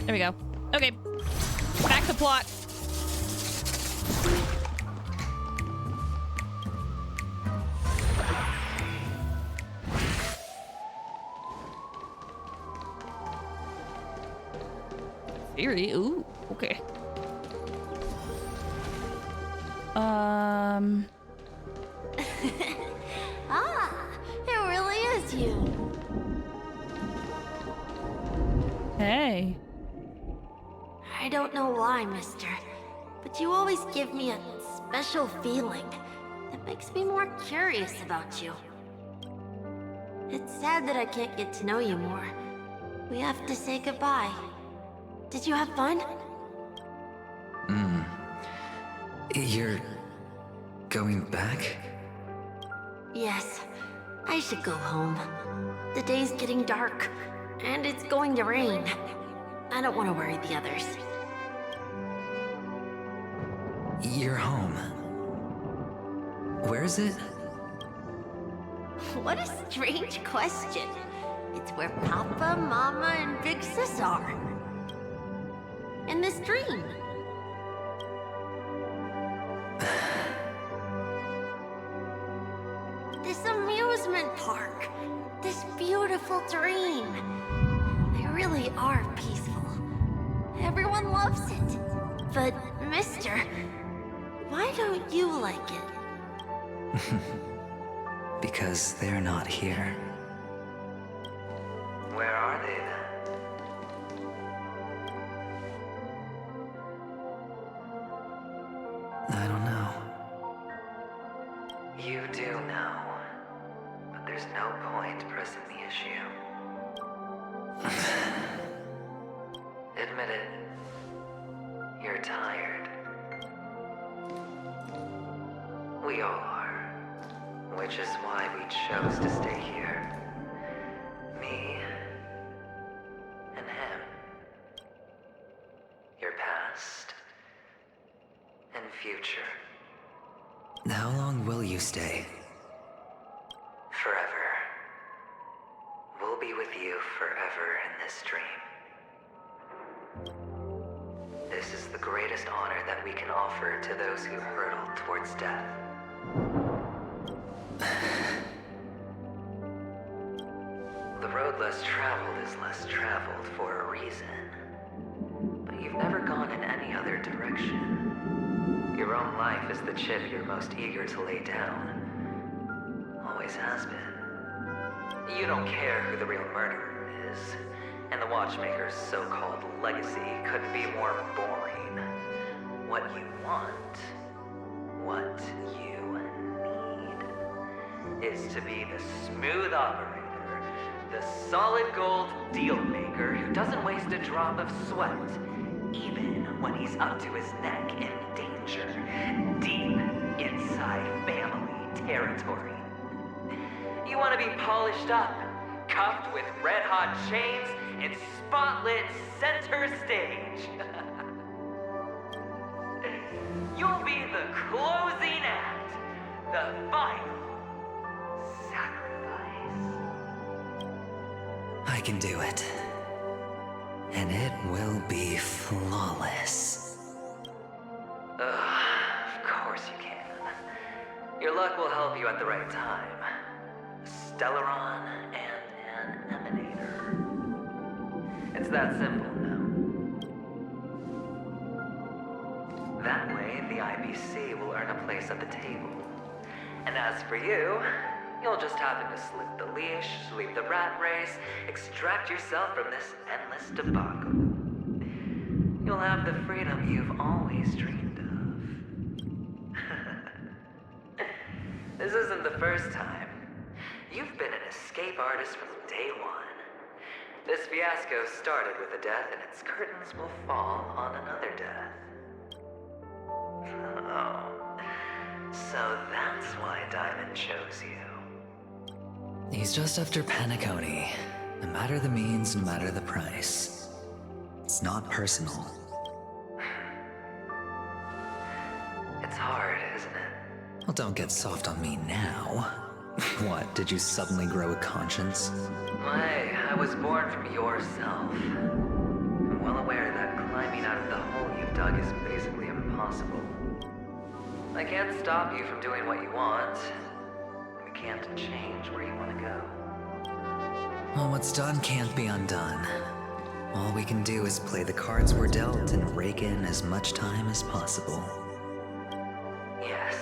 There we go. Okay. Back the plot. Theory? Ooh, okay. Ah, it really is you. Hey. I don't know why, mister, but you always give me a special feeling that makes me more curious about you. It's sad that I can't get to know you more. We have to say goodbye. Did you have fun? You're going back? Yes. I should go home. The day's getting dark, and it's going to rain. I don't want to worry the others. You're home. Where is it? What a strange question. It's where Papa, Mama, and Big Sis are. In this dream. This amusement park. This beautiful dream. They really are peaceful. Everyone loves it. But, mister, why don't you like it? Because they're not here. Where are they then? I don't know. You do know. But there's no point pressing the issue. Admit it. You're tired. We all are. Which is why we chose to stay here. Me and him. Your past and future. How long will you stay? Forever. We'll be with you forever in this dream. This is the greatest honor that we can offer to those who hurtle towards death. The road less traveled is less traveled for a reason. But you've never gone in any other direction. Your own life is the chip you're most eager to lay down. Always has been. You don't care who the real murderer is, and the Watchmaker's so-called legacy couldn't be more boring. What you want, what you need, is to be the smooth operator, the solid gold deal maker who doesn't waste a drop of sweat, even when he's up to his neck in danger, deep inside family territory. You want to be polished up, cuffed with red-hot chains, and spotlit center stage. You'll be the closing act, the final sacrifice. I can do it. And it will be flawless. Of course you can. Your luck will help you at the right time. Stellaron and an Emanator. It's that simple now. That way, the IBC will earn a place at the table. And as for you, you'll just happen to slip the leash, sweep the rat race, extract yourself from this endless debacle. You'll have the freedom you've always dreamed of. This isn't the first time. You've been an escape artist from day one. This fiasco started with a death, and its curtains will fall on another death. Oh. So that's why Diamond chose you. He's just after Paniconi. No matter the means, no matter the price. It's not personal. It's hard, isn't it? Well, don't get soft on me now. What, did you suddenly grow a conscience? Why, I was born from yourself. I'm well aware that climbing out of the hole you've dug is basically impossible. I can't stop you from doing what you want. We can't change where you want to go. Well, what's done can't be undone. All we can do is play the cards we're dealt and rake in as much time as possible. Yes.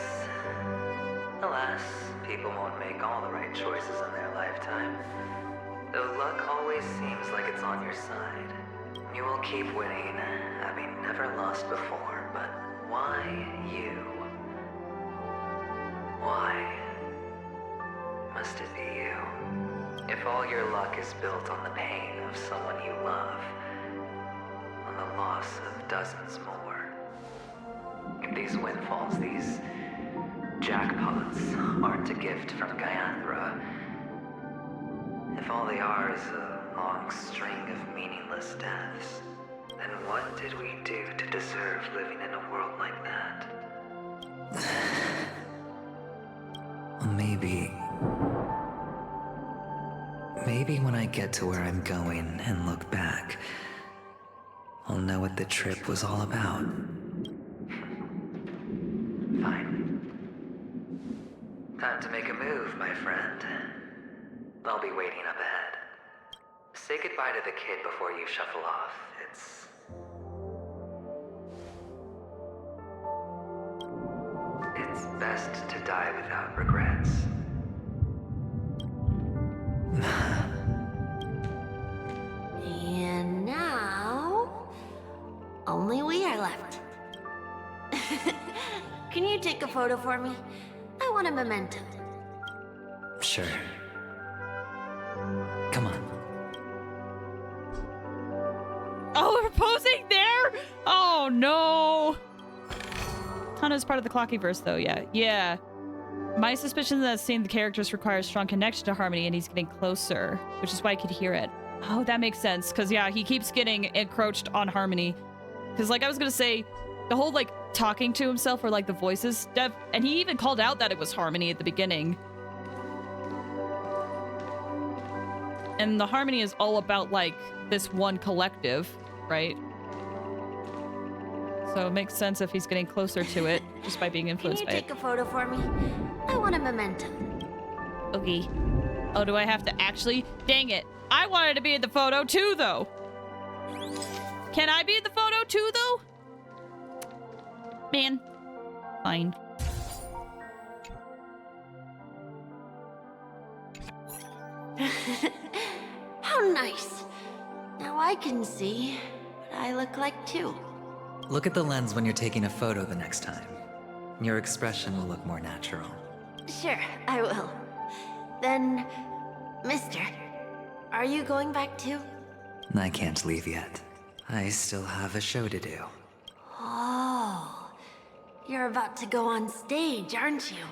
Alas, people won't make all the right choices in their lifetime. Though luck always seems like it's on your side. You will keep winning, having never lost before, but why you? Why must it be you? If all your luck is built on the pain of someone you love, on the loss of dozens more. If these windfalls, these jackpots, aren't a gift from Gaiathra, if all they are is a long string of meaningless deaths, then what did we do to deserve living in a world like that? Well, maybe when I get to where I'm going and look back, I'll know what the trip was all about. Fine. Time to make a move, my friend. I'll be waiting up ahead. Say goodbye to the kid before you shuffle off. It's best to die without regrets. And now, only we are left. Can you take a photo for me? I want a memento. Sure. Come on. Oh, we're posing there? Oh, no. Tana's part of the Clockyverse, though, yeah. Yeah. My suspicion is that seeing the characters requires strong connection to Harmony, and he's getting closer, which is why I could hear it. Oh, that makes sense, because, yeah, he keeps getting encroached on Harmony. Because, like, I was going to say, the whole, like, talking to himself or, like, the voices, and he even called out that it was Harmony at the beginning. And the Harmony is all about, like, this one collective, right? So it makes sense if he's getting closer to it just by being influenced by it. Can you take a photo for me? I want a memento. Okay. Oh, do I have to actually? Dang it. I wanted to be in the photo too, though. Can I be in the photo too, though? Man. Fine. How nice. Now I can see what I look like too. Look at the lens when you're taking a photo the next time. Your expression will look more natural. Sure, I will. Then, mister, are you going back too? I can't leave yet. I still have a show to do. Oh, you're about to go on stage, aren't you?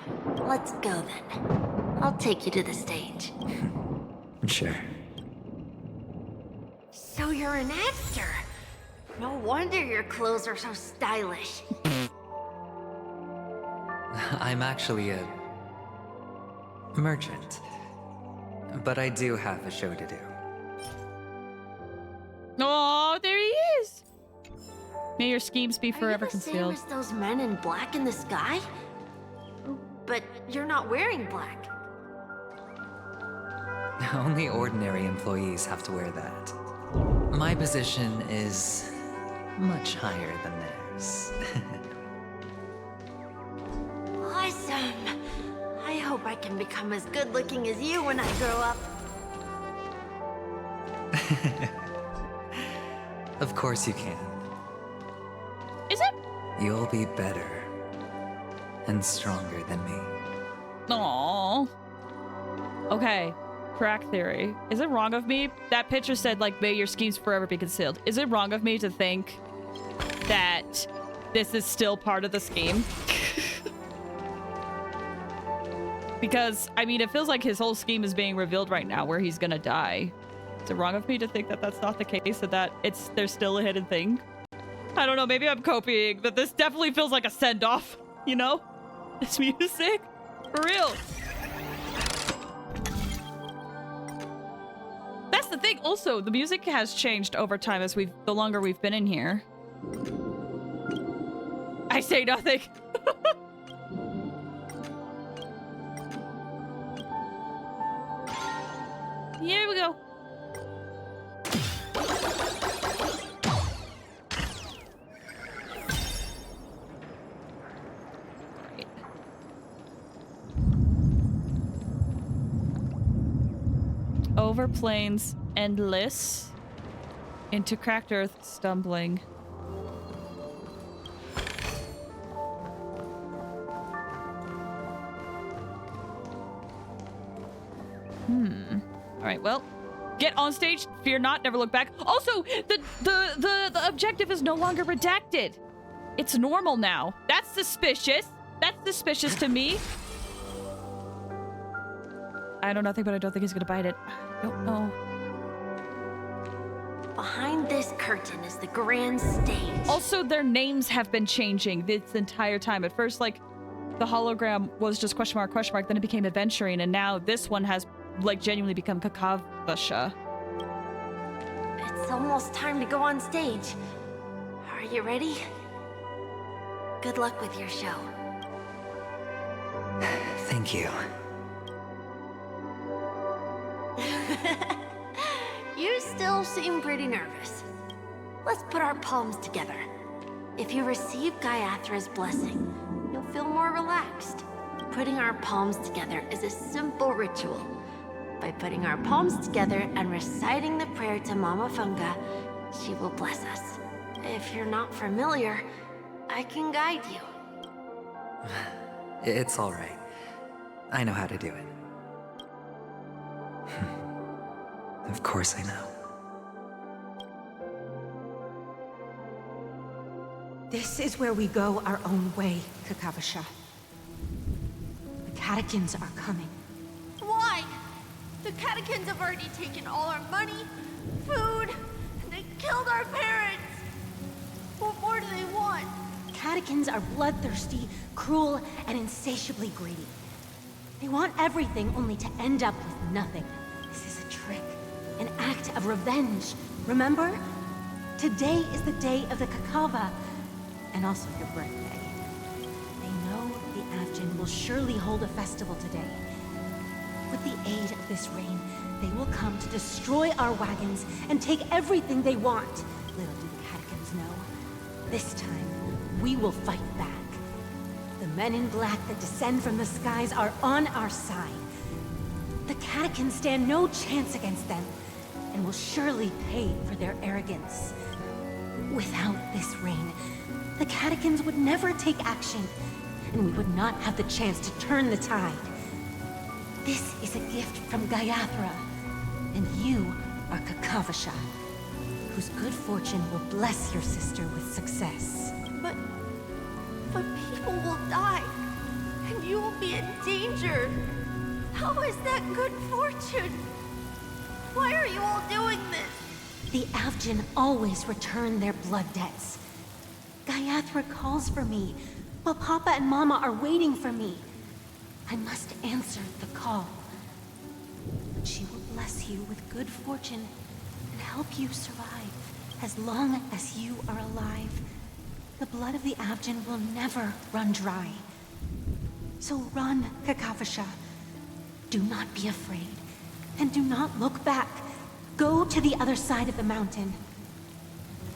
Let's go then. I'll take you to the stage. Sure. So you're an actor? No wonder your clothes are so stylish. I'm actually a merchant. But I do have a show to do. Oh, there he is. May your schemes be forever concealed. Are you the same as those men in black in the sky? But you're not wearing black. Only ordinary employees have to wear that. My position is much higher than theirs. Awesome! I hope I can become as good looking as you when I grow up. Of course you can. Is it? You'll be better and stronger than me. Aww. Okay. Crack theory. Is it wrong of me? That picture said, like, may your schemes forever be concealed. Is it wrong of me to think that this is still part of the scheme? Because, I mean, it feels like his whole scheme is being revealed right now, where he's gonna die. Is it wrong of me to think that that's not the case, that there's still a hidden thing? I don't know, maybe I'm copying, but this definitely feels like a send-off, you know? This music? For real. That's the thing. Also, the music has changed over time as the longer we've been in here. I say nothing. Here we go. Over plains endless, into cracked earth stumbling. All right, well, get on stage, fear not, never look back. Also, the objective is no longer redacted. It's normal now. That's suspicious. That's suspicious to me. I know nothing, but I don't think he's gonna bite it. I don't know. Behind this curtain is the grand stage. Also, their names have been changing this entire time. At first, like, the hologram was just question mark, then it became adventuring, and now this one has, like, genuinely become Kakavasha. It's almost time to go on stage. Are you ready? Good luck with your show. Thank you. You still seem pretty nervous. Let's put our palms together. If you receive Gaiathra's blessing, you'll feel more relaxed. Putting our palms together is a simple ritual. By putting our palms together and reciting the prayer to Mama Funga, she will bless us. If you're not familiar, I can guide you. It's all right. I know how to do it. Of course I know. This is where we go our own way, Kakavasha. The catechins are coming. Why? The catechins have already taken all our money, food, and they killed our parents. What more do they want? Catechins are bloodthirsty, cruel, and insatiably greedy. They want everything only to end up with nothing. This is a trick, an act of revenge. Remember? Today is the day of the Kakava, and also your birthday. They know the Avgin will surely hold a festival today. With the aid of this rain, they will come to destroy our wagons and take everything they want. Little do the catechins know. This time, we will fight back. The men in black that descend from the skies are on our side. The catechins stand no chance against them, and will surely pay for their arrogance. Without this rain, the catechins would never take action, and we would not have the chance to turn the tide. This is a gift from Gaiathra, and you are Kakavasha, whose good fortune will bless your sister with success. But people will die, and you will be in danger. How is that good fortune? Why are you all doing this? The Avgin always return their blood debts. Gaiathra calls for me, while Papa and Mama are waiting for me. I must answer the call. But she will bless you with good fortune and help you survive. As long as you are alive, the blood of the Avgin will never run dry. So run, Kakavasha. Do not be afraid, and do not look back. Go to the other side of the mountain.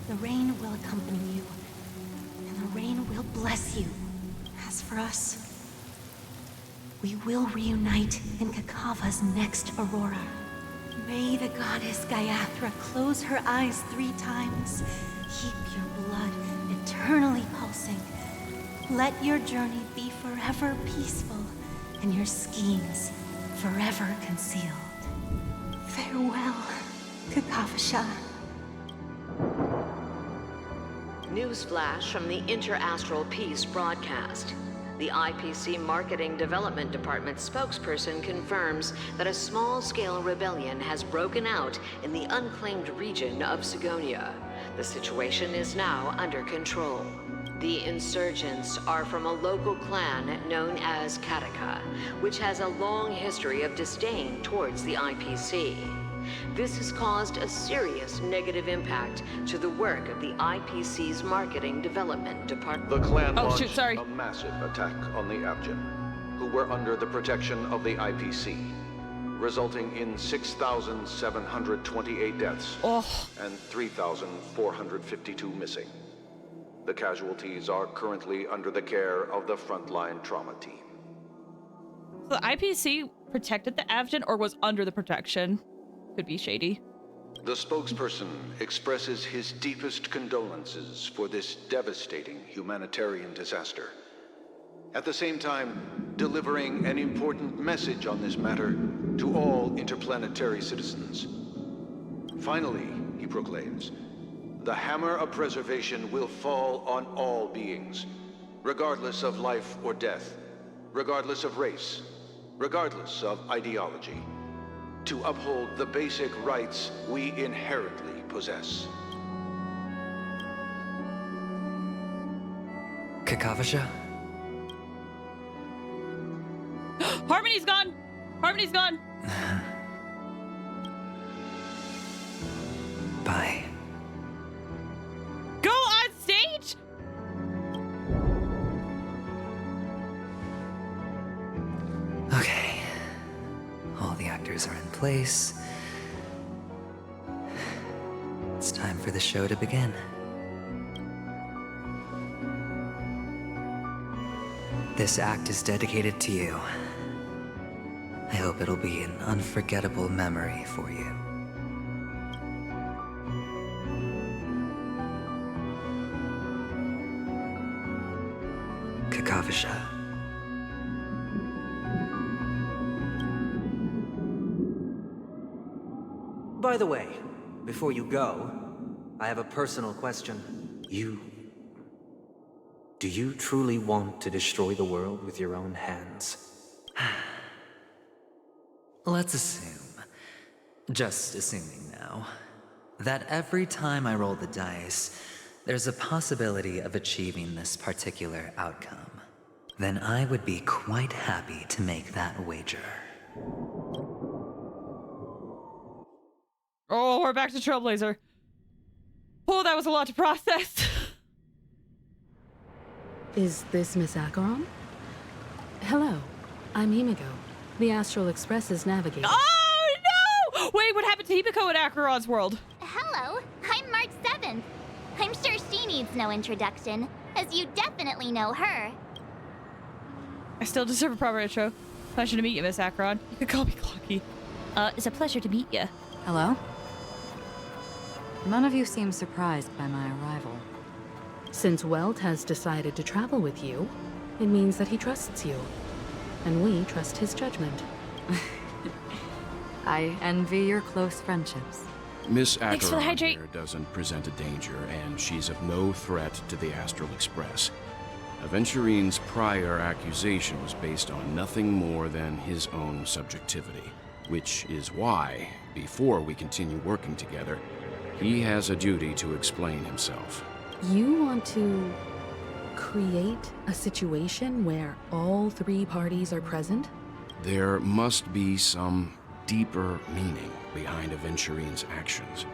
The rain will accompany you, and the rain will bless you. As for us, we will reunite in Kakava's next aurora. May the goddess Gaiathra close her eyes 3 times. Keep your blood eternally pulsing. Let your journey be forever peaceful, and your schemes forever concealed. Farewell, Kakavasha. Newsflash from the Inter-Astral Peace broadcast. The IPC Marketing Development Department spokesperson confirms that a small-scale rebellion has broken out in the unclaimed region of Sigonia. The situation is now under control. The insurgents are from a local clan known as Kataka, which has a long history of disdain towards the IPC. This has caused a serious negative impact to the work of the IPC's Marketing Development Department. The clan Oh, launched shoot, sorry. a massive attack on the Abjin, who were under the protection of the IPC, resulting in 6,728 deaths and 3,452 missing. The casualties are currently under the care of the frontline trauma team. So the IPC protected the Avgin or was under the protection? Could be shady. The spokesperson expresses his deepest condolences for this devastating humanitarian disaster. At the same time, delivering an important message on this matter to all interplanetary citizens. Finally, he proclaims, the hammer of preservation will fall on all beings, regardless of life or death, regardless of race, regardless of ideology, to uphold the basic rights we inherently possess. Kakavasha? Harmony's gone! Harmony's gone! Bye. Go on stage? Okay. All the actors are in place. It's time for the show to begin. This act is dedicated to you. I hope it'll be an unforgettable memory for you. Kakavasha. By the way, before you go, I have a personal question. Do you truly want to destroy the world with your own hands? Let's assume, just assuming now, that every time I roll the dice, there's a possibility of achieving this particular outcome. Then I would be quite happy to make that wager. Oh, we're back to Trailblazer. Oh, that was a lot to process. Is this Miss Acheron? Hello, I'm Himiko, the Astral Express's navigator. Oh, no! Wait, what happened to Himiko in Acheron's world? Hello, I'm March 7th. I'm sure she needs no introduction, as you definitely know her. I still deserve a proper intro. Pleasure to meet you, Miss Acheron. You can call me Clocky. It's a pleasure to meet you. Hello? None of you seem surprised by my arrival. Since Welt has decided to travel with you, it means that he trusts you. And we trust his judgment. I envy your close friendships. Miss Thanks for the Acheron hydrate. here doesn't present a danger, and she's of no threat to the Astral Express. Aventurine's prior accusation was based on nothing more than his own subjectivity, which is why, before we continue working together, he has a duty to explain himself. You want to create a situation where all three parties are present? There must be some deeper meaning behind Aventurine's actions.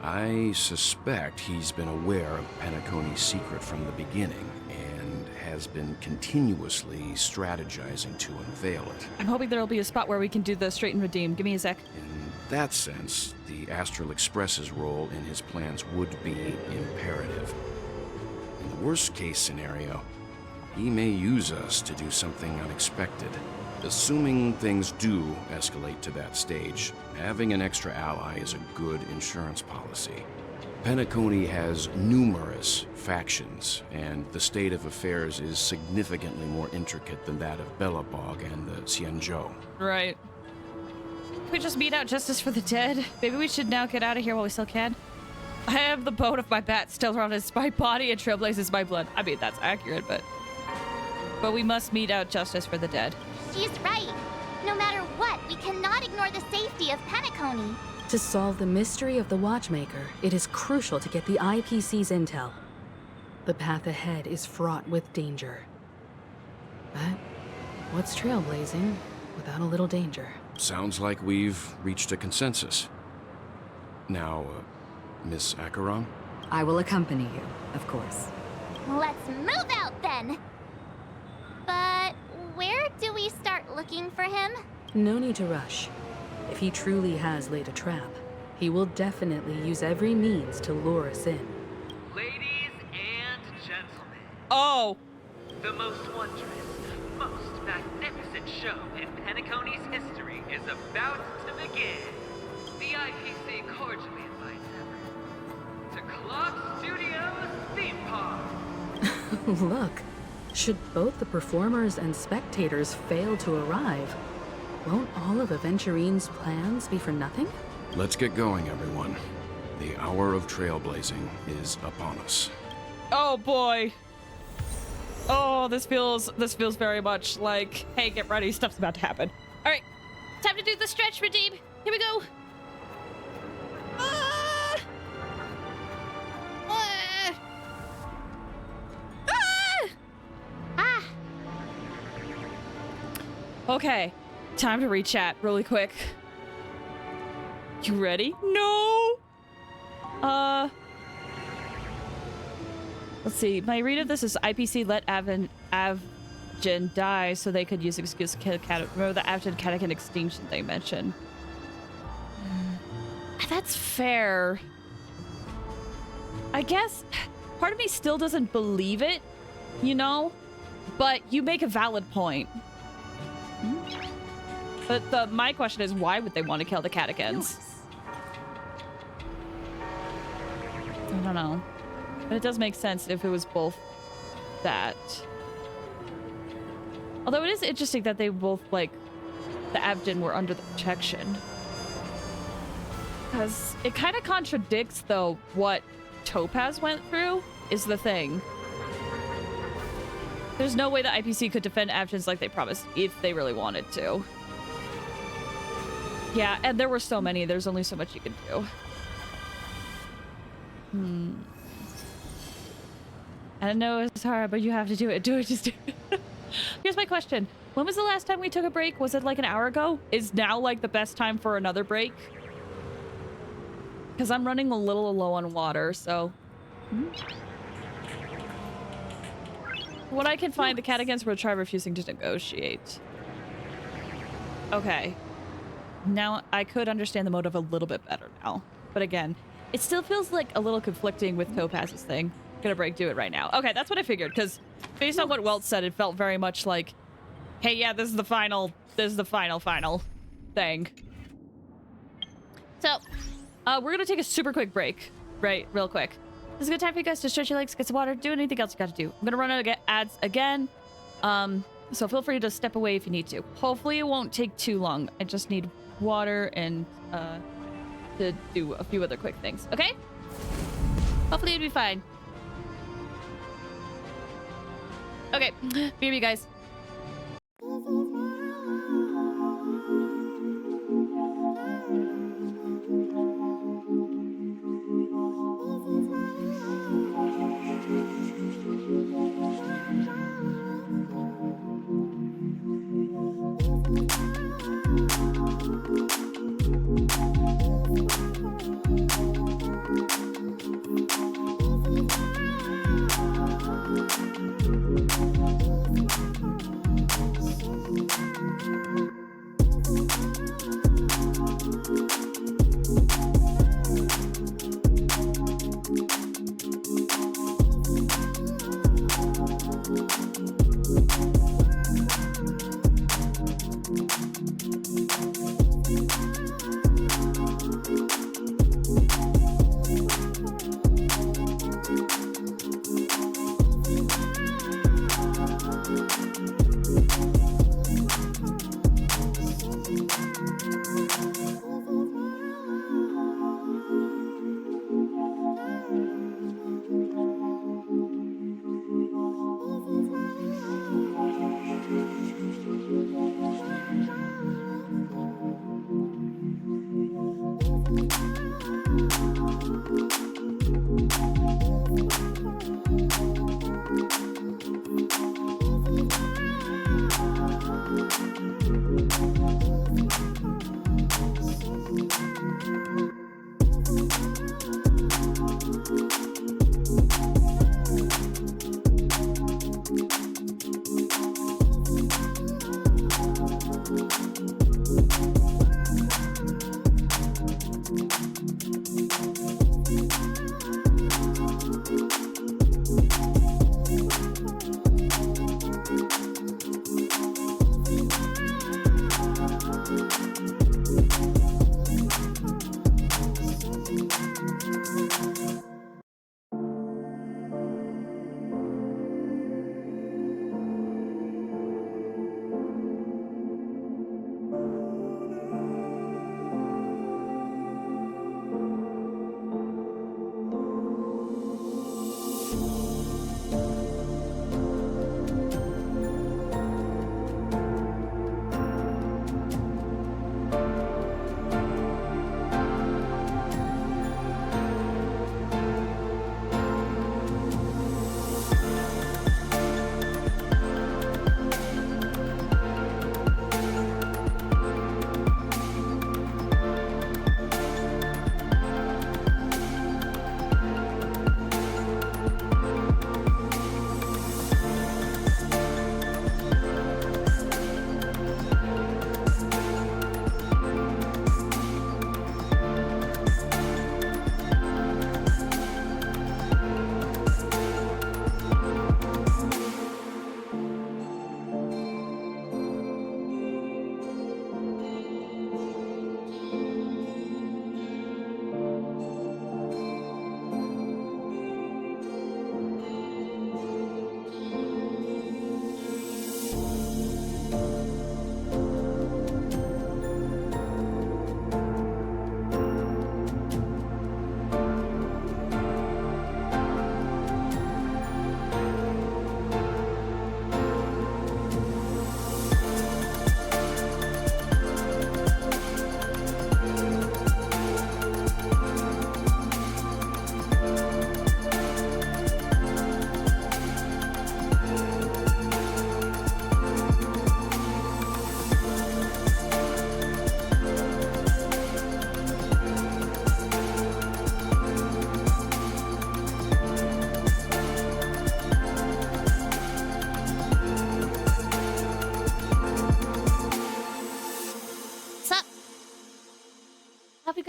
I suspect he's been aware of Penacony's secret from the beginning and has been continuously strategizing to unveil it. I'm hoping there'll be a spot where we can do the straight and redeem. Give me a sec. In that sense, the Astral Express's role in his plans would be imperative. In the worst-case scenario, he may use us to do something unexpected. Assuming things do escalate to that stage, having an extra ally is a good insurance policy. Penacony has numerous factions, and the state of affairs is significantly more intricate than that of Bellabog and the Xianzhou. Right. Can we just meet out justice for the dead? Maybe we should now get out of here while we still can. I have the bone of my bat still around my body and trailblazes my blood. I mean, that's accurate, but we must meet out justice for the dead. She's right. No matter what, we cannot ignore the safety of Penacony. To solve the mystery of the Watchmaker, it is crucial to get the IPC's intel. The path ahead is fraught with danger. But what's trailblazing without a little danger? sounds like we've reached a consensus. Now, Miss Acheron? I will accompany you, of course. Let's move out then! But where do we start looking for him? No need to rush. If he truly has laid a trap, he will definitely use every means to lure us in. Ladies and gentlemen. Oh! The most wondrous, most magnificent show in Penacony's history is about to begin. The IPC cordially invites everyone to Clock Studios Theme Park. Look, should both the performers and spectators fail to arrive, won't all of Aventurine's plans be for nothing? Let's get going, everyone. The hour of trailblazing is upon us. Oh boy. Oh, this feels very much like, hey, get ready, stuff's about to happen. All right, time to do the stretch, Redeem. Here we go. Ah! Ah! Ah! Ah! Okay, time to rechat really quick. You ready? No! Let's see. My read of this is IPC let Avgen die so they could use excuse remember the Avgen catachan extinction they mentioned. That's fair. I guess part of me still doesn't believe it, you know? But you make a valid point. But my question is, why would they want to kill the catechans? I don't know. But it does make sense if it was both that. Although it is interesting that they both, like, the Avgen were under the protection. Because it kind of contradicts, though, what Topaz went through, is the thing. There's no way the IPC could defend Avgens like they promised, if they really wanted to. Yeah, and there were so many, there's only so much you could do. I know it's hard, but you have to do it. Do it, just do it. Here's my question. When was the last time we took a break? Was it like an hour ago? Is now like the best time for another break? Because I'm running a little low on water, so... What I can find, the catechans will try refusing to negotiate. Okay. Now, I could understand the motive a little bit better now. But again, it still feels like a little conflicting with Topaz's thing. Gonna break, do it right now. Okay, that's what I figured, because based on what Welt said, it felt very much like, hey, yeah, this is the final thing. So, we're gonna take a super quick break, right, real quick. This is a good time for you guys to stretch your legs, get some water, do anything else you gotta do. I'm gonna run out of ads again, so feel free to step away if you need to. Hopefully it won't take too long. I just need water and, to do a few other quick things, okay? Hopefully it'll be fine. Okay, BB guys.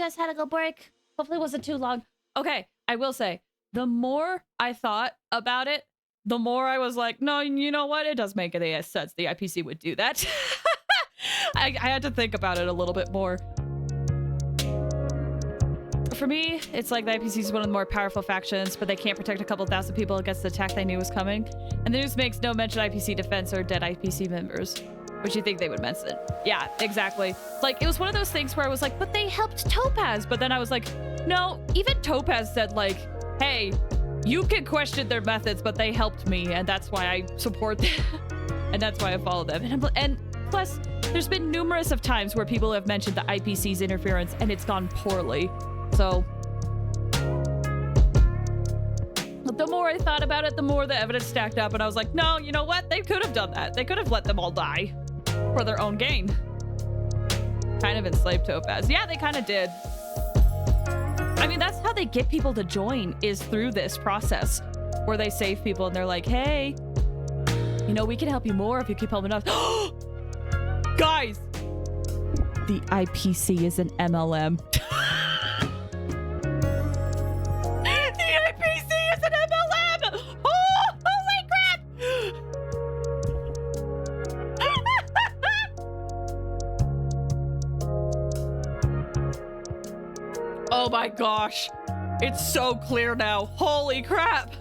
guys had a good break. Hopefully it wasn't too long. Okay, I will say, the more I thought about it, the more I was like, no, you know what? It does make any sense. The IPC would do that. I had to think about it a little bit more. For me, it's like the IPC is one of the more powerful factions, but they can't protect a couple thousand people against the attack they knew was coming. And the news makes no mention of IPC defense or dead IPC members, which you think they would mention. Yeah, exactly. Like, it was one of those things where I was like, but they helped Topaz. But then I was like, no, even Topaz said like, hey, you can question their methods, but they helped me, and that's why I support them. And that's why I follow them. And plus, there's been numerous of times where people have mentioned the IPC's interference, and it's gone poorly. So, the more I thought about it, the more the evidence stacked up, and I was like, no, you know what? They could have done that. They could have let them all die for their own gain. Kind of enslaved Topaz. Yeah, they kind of did. I mean, that's how they get people to join, is through this process where they save people and they're like, hey, you know, we can help you more if you keep helping us. Guys, the IPC is an MLM. The IPC is an MLM! Oh, holy crap! Oh my gosh. It's so clear now. Holy crap.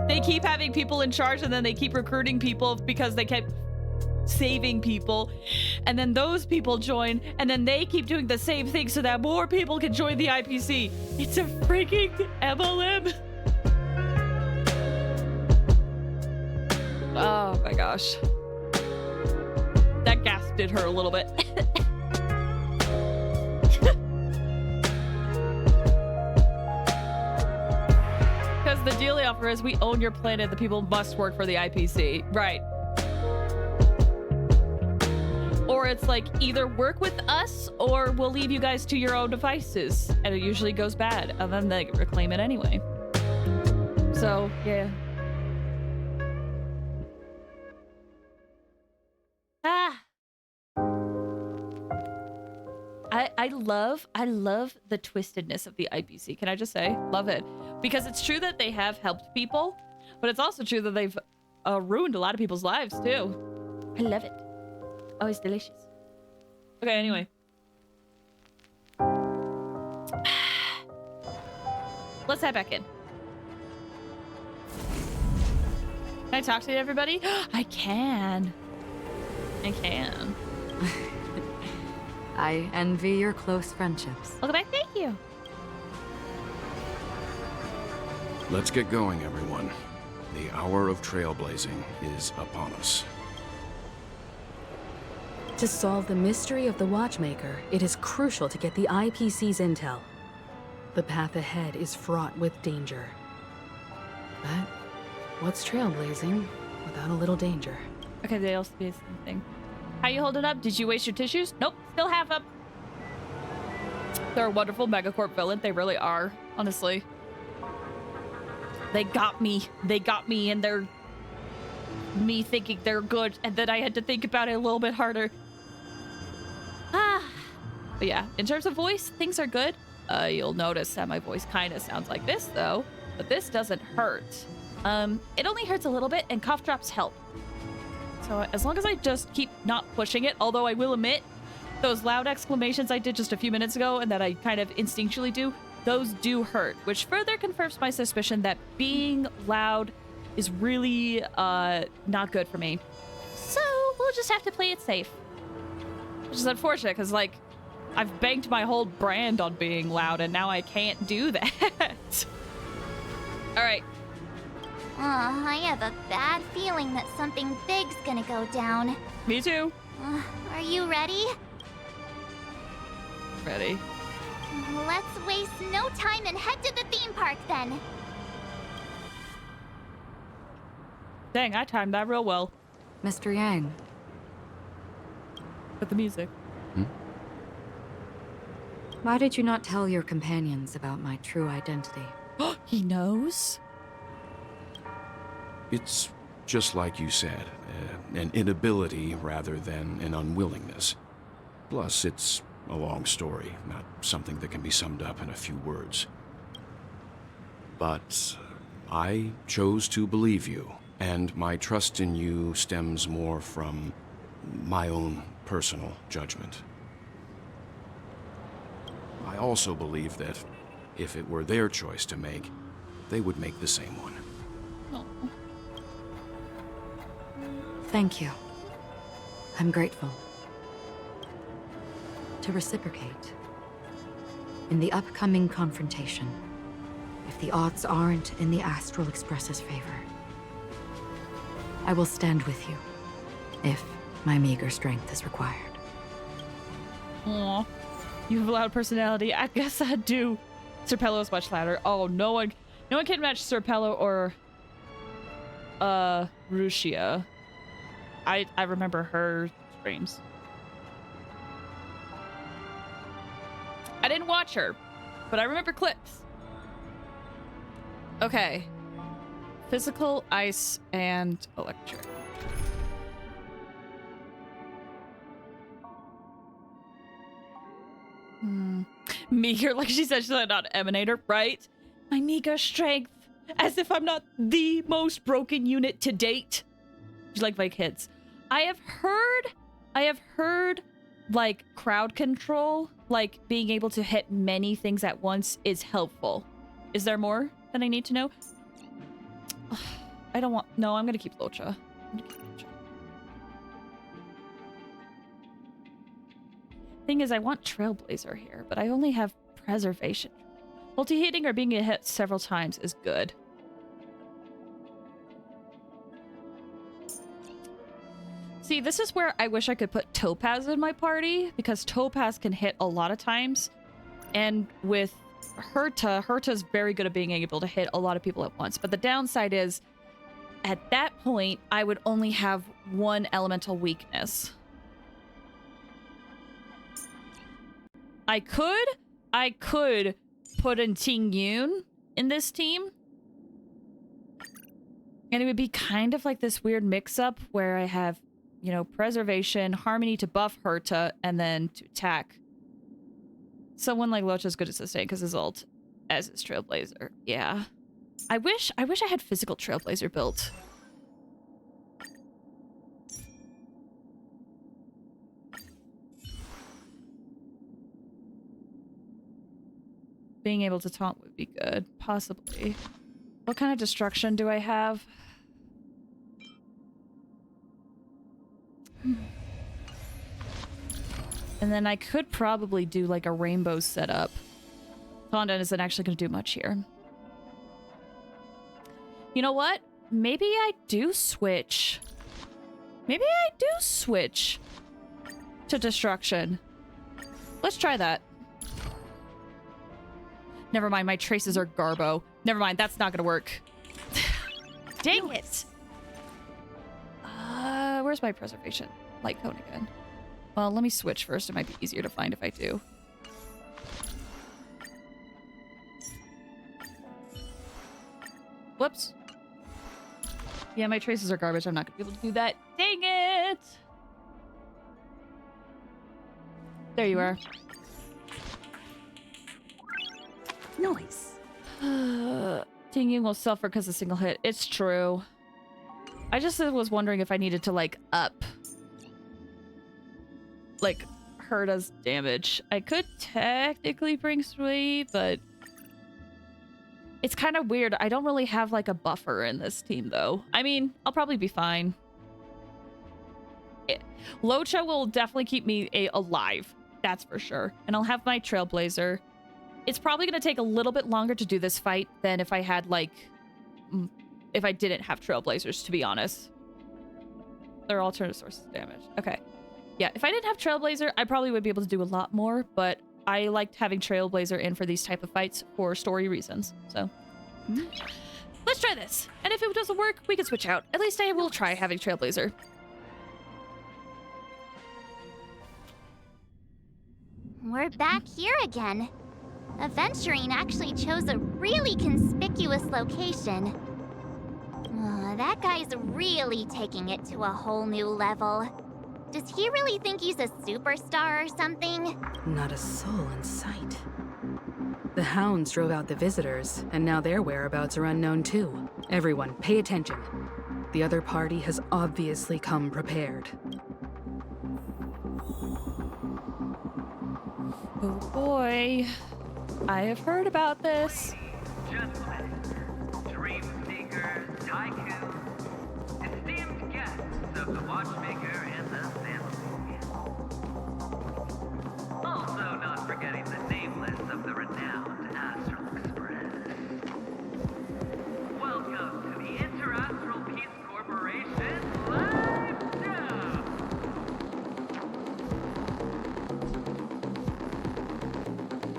They keep having people in charge and then they keep recruiting people because they kept saving people. And then those people join and then they keep doing the same thing so that more people can join the IPC. It's a freaking MLM. Oh my gosh. That gasp did hurt a little bit. Because the deal they offer is we own your planet. The people must work for the IPC. Right. Or it's like either work with us or we'll leave you guys to your own devices. And it usually goes bad. And then they reclaim it anyway. So, yeah. I love the twistedness of the IPC. Can I just say? Love it. Because it's true that they have helped people, but it's also true that they've ruined a lot of people's lives too. I love it. Oh, it's delicious. Okay, anyway. Let's head back in. Can I talk to everybody? I can. I can. I envy your close friendships. Welcome back. Thank you. Let's get going, everyone. The hour of trailblazing is upon us. To solve the mystery of the Watchmaker, it is crucial to get the IPC's intel. The path ahead is fraught with danger. But what's trailblazing without a little danger? Okay, they also be the same thing. How you holding up? Did you waste your tissues? Nope, still half up. They're a wonderful Megacorp villain. They really are, honestly. They got me. They got me, and they're me thinking they're good, and then I had to think about it a little bit harder. But yeah, in terms of voice, things are good. You'll notice that my voice kind of sounds like this, though. But this doesn't hurt. It only hurts a little bit, and cough drops help. So as long as I just keep not pushing it, although I will admit, those loud exclamations I did just a few minutes ago and that I kind of instinctually do, those do hurt, which further confirms my suspicion that being loud is really not good for me. So we'll just have to play it safe. Which is unfortunate because, like, I've banked my whole brand on being loud and now I can't do that. All right. I have a bad feeling that something big's gonna go down. Me too. Are you ready? Ready. Let's waste no time and head to the theme park then. Dang, I timed that real well. Mr. Yang. With the music. Why did you not tell your companions about my true identity? He knows? It's just like you said, an inability rather than an unwillingness. Plus, it's a long story, not something that can be summed up in a few words. But I chose to believe you, and my trust in you stems more from my own personal judgment. I also believe that if it were their choice to make, they would make the same one. Oh. Thank you. I'm grateful. To reciprocate, in the upcoming confrontation, if the odds aren't in the Astral Express's favor, I will stand with you, if my meager strength is required. Aw, you have a loud personality. I guess I do. Sir Pello is much louder. Oh, no one can match Sir Pello or Rushia. I remember her screams. I didn't watch her, but I remember clips. Okay. Physical, ice, and electric. Meager, like she said, she's not an emanator, right? My meager strength, as if I'm not the most broken unit to date. She's like my kids. I have heard, like, crowd control, like being able to hit many things at once is helpful. Is there more that I need to know? I don't want, no, I'm gonna keep Locha. Thing is, I want Trailblazer here, but I only have Preservation. Multi-hitting or being hit several times is good. See, this is where I wish I could put Topaz in my party, because Topaz can hit a lot of times. And with Herta's very good at being able to hit a lot of people at once. But the downside is, at that point, I would only have one elemental weakness. I could put in Ting Yun in this team. And it would be kind of like this weird mix-up where I have, you know, Preservation, Harmony to buff Herta, and then to attack. Someone like Locha's good at sustain because his ult, as is Trailblazer. Yeah. I wish I had physical Trailblazer built. Being able to taunt would be good, possibly. What kind of destruction do I have? And then I could probably do like a rainbow setup. Fondant isn't actually going to do much here. You know what? Maybe I do switch. Maybe I do switch to destruction. Let's try that. Never mind, my traces are Garbo. Never mind, that's not gonna work. Dang it! Where's my preservation? Light cone again. Well, let me switch first. It might be easier to find if I do. Whoops. Yeah, my traces are garbage. I'm not gonna be able to do that. Dang it! There you are. Nice. Ting Yun will suffer because of single hit. It's true. I just was wondering if I needed to, like, up. Like, Herta's damage. I could technically bring Sui, but it's kind of weird. I don't really have, like, a buffer in this team, though. I mean, I'll probably be fine. Locha will definitely keep me alive. That's for sure. And I'll have my Trailblazer. It's probably going to take a little bit longer to do this fight than if I had, like, if I didn't have Trailblazers, to be honest. They're alternate sources of damage. Okay. Yeah, if I didn't have Trailblazer, I probably would be able to do a lot more, but I liked having Trailblazer in for these type of fights for story reasons, so. Let's try this. And if it doesn't work, we can switch out. At least I will try having Trailblazer. We're back here again. Aventurine actually chose a really conspicuous location. That guy's really taking it to a whole new level. Does he really think he's a superstar or something? Not a soul in sight. The hounds drove out the visitors, and now their whereabouts are unknown too. Everyone, pay attention. The other party has obviously come prepared. Oh boy. I have heard about this. Gentlemen, dream seekers, tycoons, esteemed guests of the Watchmaker and the family. Also not forgetting the nameless of the renowned Astral Express. Welcome to the Interastral Peace Corporation live show!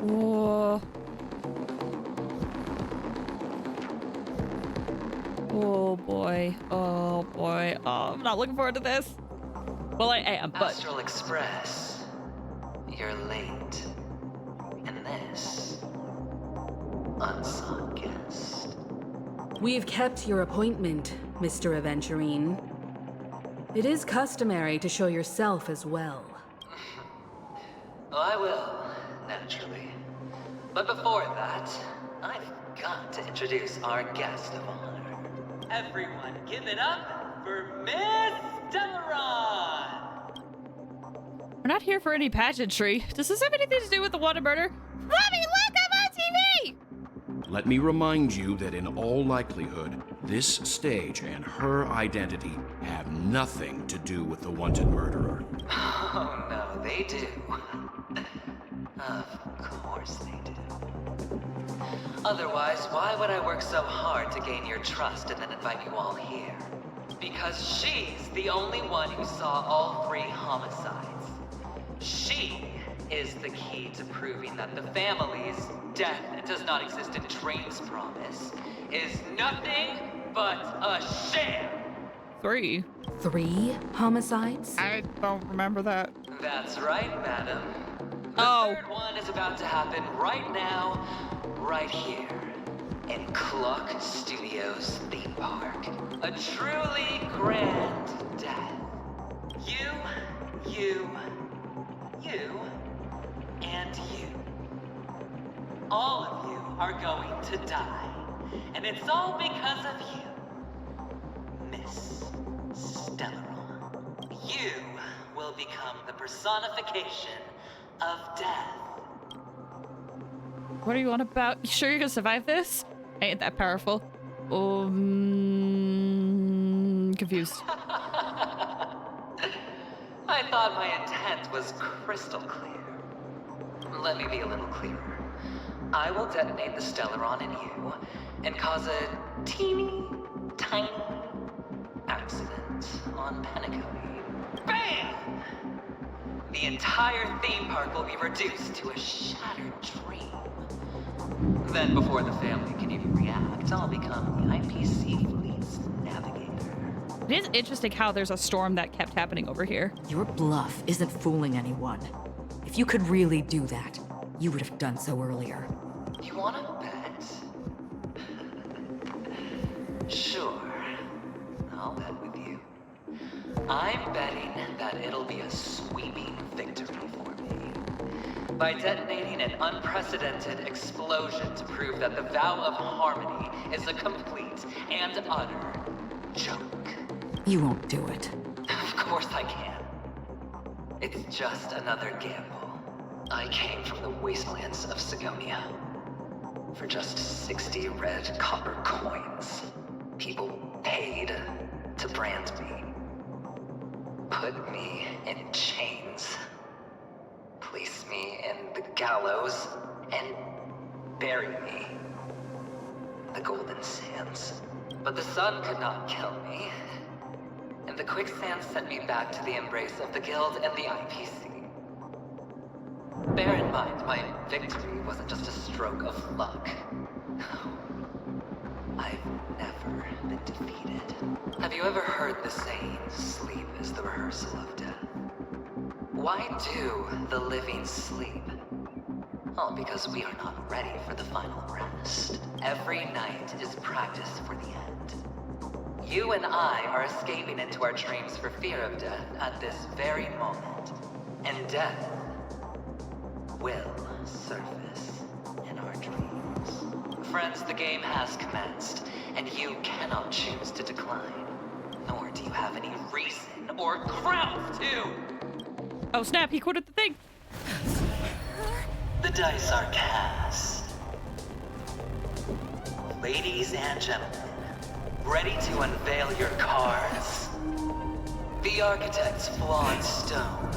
Whoa. Oh boy. Oh boy. Oh, I'm not looking forward to this. Well, I am, but... Astral Express, you're late. And this, unsought guest. We've kept your appointment, Mr. Aventurine. It is customary to show yourself as well. Oh, I will, naturally. But before that, I've got to introduce our guest of honor. Everyone, give it up for Miss Delaron! We're not here for any pageantry. Does this have anything to do with the wanted murder? Mommy, look! I'm on TV! Let me remind you that in all likelihood, this stage and her identity have nothing to do with the wanted murderer. Oh, no, they do. Of course they do. Otherwise, why would I work so hard to gain your trust and then invite you all here? Because she's the only one who saw all 3 homicides. She is the key to proving that the family's death does not exist in Drain's promise is nothing but a sham. 3. 3 homicides? I don't remember that. That's right, madam. The third one is about to happen right now, right here, in Clock Studios theme park. A truly grand death. You, and you. All of you are going to die. And it's all because of you, Miss Stellaron. You will become the personification of death. What are you on about? You sure you're gonna survive this? I ain't that powerful. Confused. I thought my intent was crystal clear. Let me be a little clearer. I will detonate the Stellaron in you and cause a teeny, tiny accident on Penacony. Bam! The entire theme park will be reduced to a shattered dream. Then, before the family can even react, I'll become the IPC fleet's navigator. It is interesting how there's a storm that kept happening over here. Your bluff isn't fooling anyone. If you could really do that, you would have done so earlier. You wanna bet? Sure. I'll bet with you. I'm betting that it'll be a sweeping victory for me. By detonating an unprecedented explosion to prove that the vow of harmony is a complete and utter joke. You won't do it. Of course I can. It's just another gamble. I came from the wastelands of Sigonia. For just 60 red copper coins, people paid to brand me. Put me in chains. Place me in the gallows and bury me in the golden sands. But the sun could not kill me. And the quicksand sent me back to the embrace of the Guild and the IPC. Bear in mind, my victory wasn't just a stroke of luck. I've never been defeated. Have you ever heard the saying, sleep is the rehearsal of death? Why do the living sleep? Oh, because we are not ready for the final rest. Every night is practice for the end. You and I are escaping into our dreams for fear of death at this very moment. And death will surface in our dreams. Friends, the game has commenced, and you cannot choose to decline. Nor do you have any reason or grounds to. Oh snap, he quoted the thing. The dice are cast. Ladies and gentlemen, ready to unveil your cards. The Architect's flawed stone.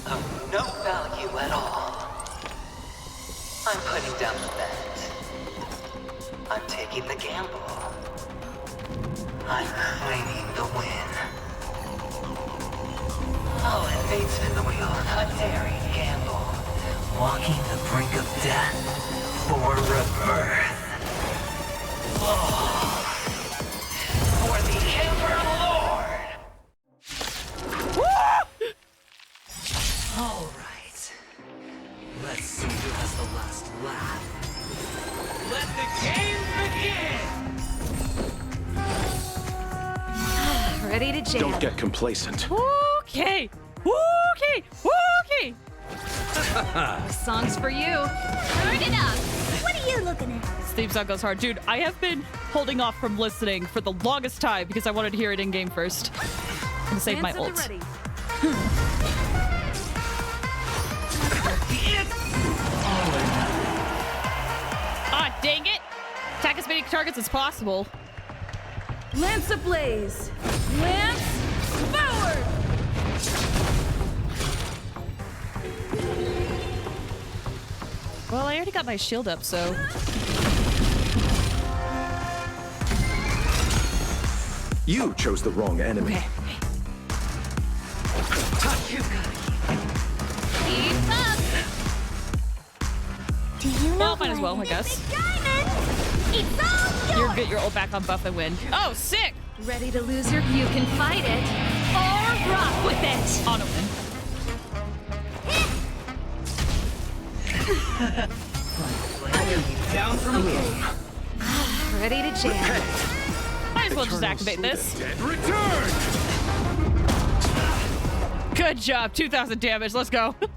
Of no value at all. I'm putting down the bet. I'm taking the gamble. I'm claiming the win. I'll invade spin the wheel, a daring gamble. Walking the brink of death for rebirth. Oh. For the Emperor Lord! All right. Let's see who has the last laugh. Let the game begin! Ready to jam. Don't get complacent. Okay. Okay. Okay. This song's for you. Turn it up. What are you looking at? Theme song goes hard. Dude, I have been holding off from listening for the longest time because I wanted to hear it in game first. I'm gonna save my ult. Ah, dang it! Attack as many targets as possible. Lance ablaze! Lance forward! Well, I already got my shield up, so... You chose the wrong enemy. Okay. Keep up. Do you know Well, might as well, I guess. It's all You're get your ult back on buff and win. Oh, sick! Ready to lose your... You can fight it. Or rock with it. On a win. Down from here. Ready to jam. Might as well just activate this. Return! Good job. 2,000 damage. Let's go. Turn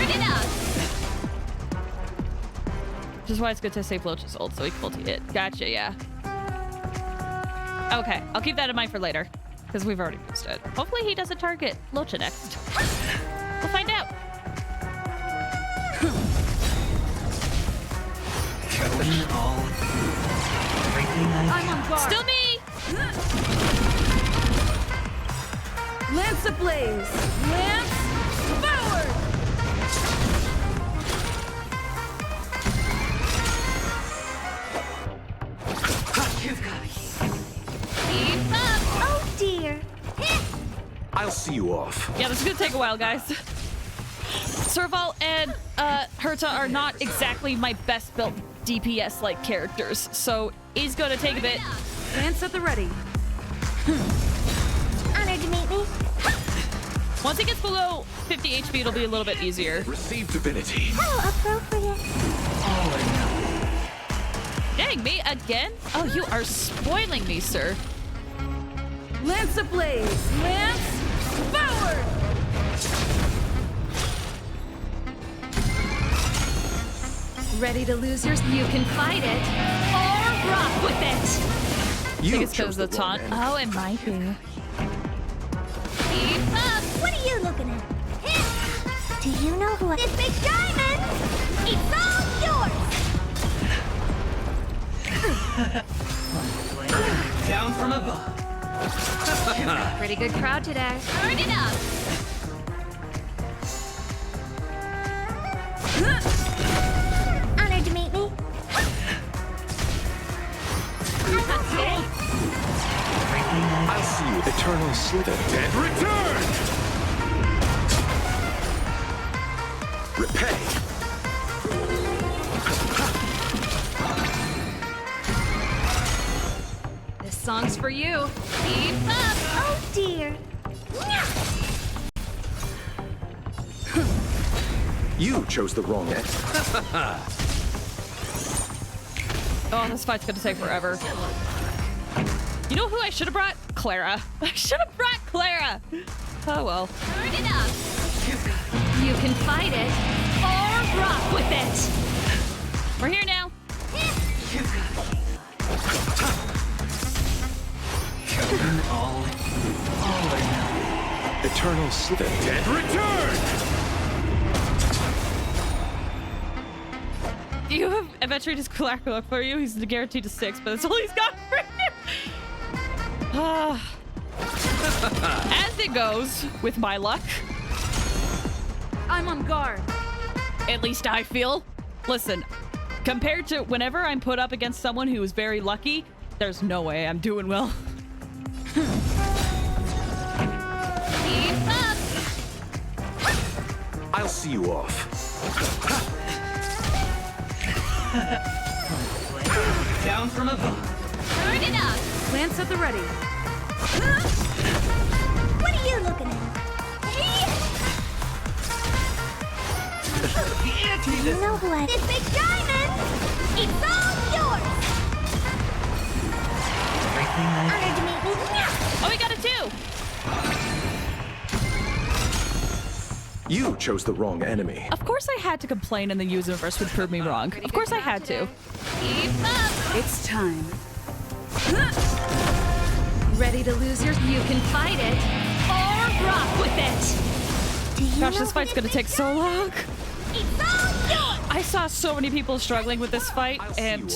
it up. Which is why it's good to save Loach's ult so he can multi it. Gotcha, yeah. Okay, I'll keep that in mind for later. Because we've already used it. Hopefully he doesn't target Locha next. We'll find out. I'm on guard. Still me! Lance ablaze! Lance forward! Keep up. Oh dear. I'll see you off. Yeah, this is gonna take a while, guys. Serval and Herta are not exactly my best built DPS-like characters, so it's gonna take a bit. Lance at the ready. Honored to meet me. Once it gets below 50 HP, it'll be a little bit easier. Receive divinity. How appropriate. Dang, me again? Oh, you are spoiling me, sir. Lance ablaze! Lance forward! Ready to lose yours? You can fight it. Or rock with it. I think it's because of the taunt. Oh, it might be. Keep up. What are you looking at? Do you know who I... This big diamond! It's all yours! Down from above. Pretty good crowd today. Turn it up. Honored to meet me. I'll see you. Eternal slither. Dead return! Repay. This song's for you. Keep up. Oh dear. You chose the wrong end. Oh, this fight's gonna take forever. You know who I should have brought? Clara. I should have brought Clara. Oh well. Turn it up. You can fight it or rock with it. We're here now. All or nothing. Eternal slip. The dead return! Do you have eventually just Clara look for you? He's guaranteed to 6, but that's all he's got for you. As it goes with my luck. I'm on guard. At least I feel. Listen, compared to whenever I'm put up against someone who is very lucky, there's no way I'm doing well. Keep up. I'll see you off. Down from above. Turn it up. Lance at the ready. What are you looking at? You know who I... This big diamond! It's all yours! Honored to meet you. Oh, we got a 2! You chose the wrong enemy. Of course I had to complain and the universe would prove me wrong. Of course I had to. Keep up. It's time. Ready to lose your... You can fight it or rock with it. Gosh, this fight's gonna take so long. It's all yours. I saw so many people struggling with this fight, and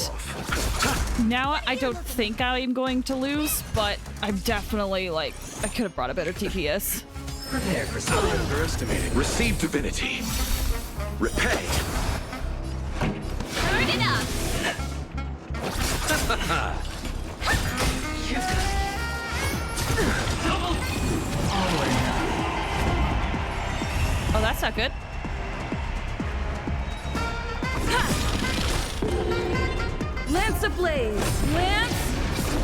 now I don't think I'm going to lose, but I'm definitely, like, I could have brought a better TPS. Prepare for something. Underestimating. Receive divinity. Repay. Turn it up. Oh, that's not good. Lance ablaze! Lance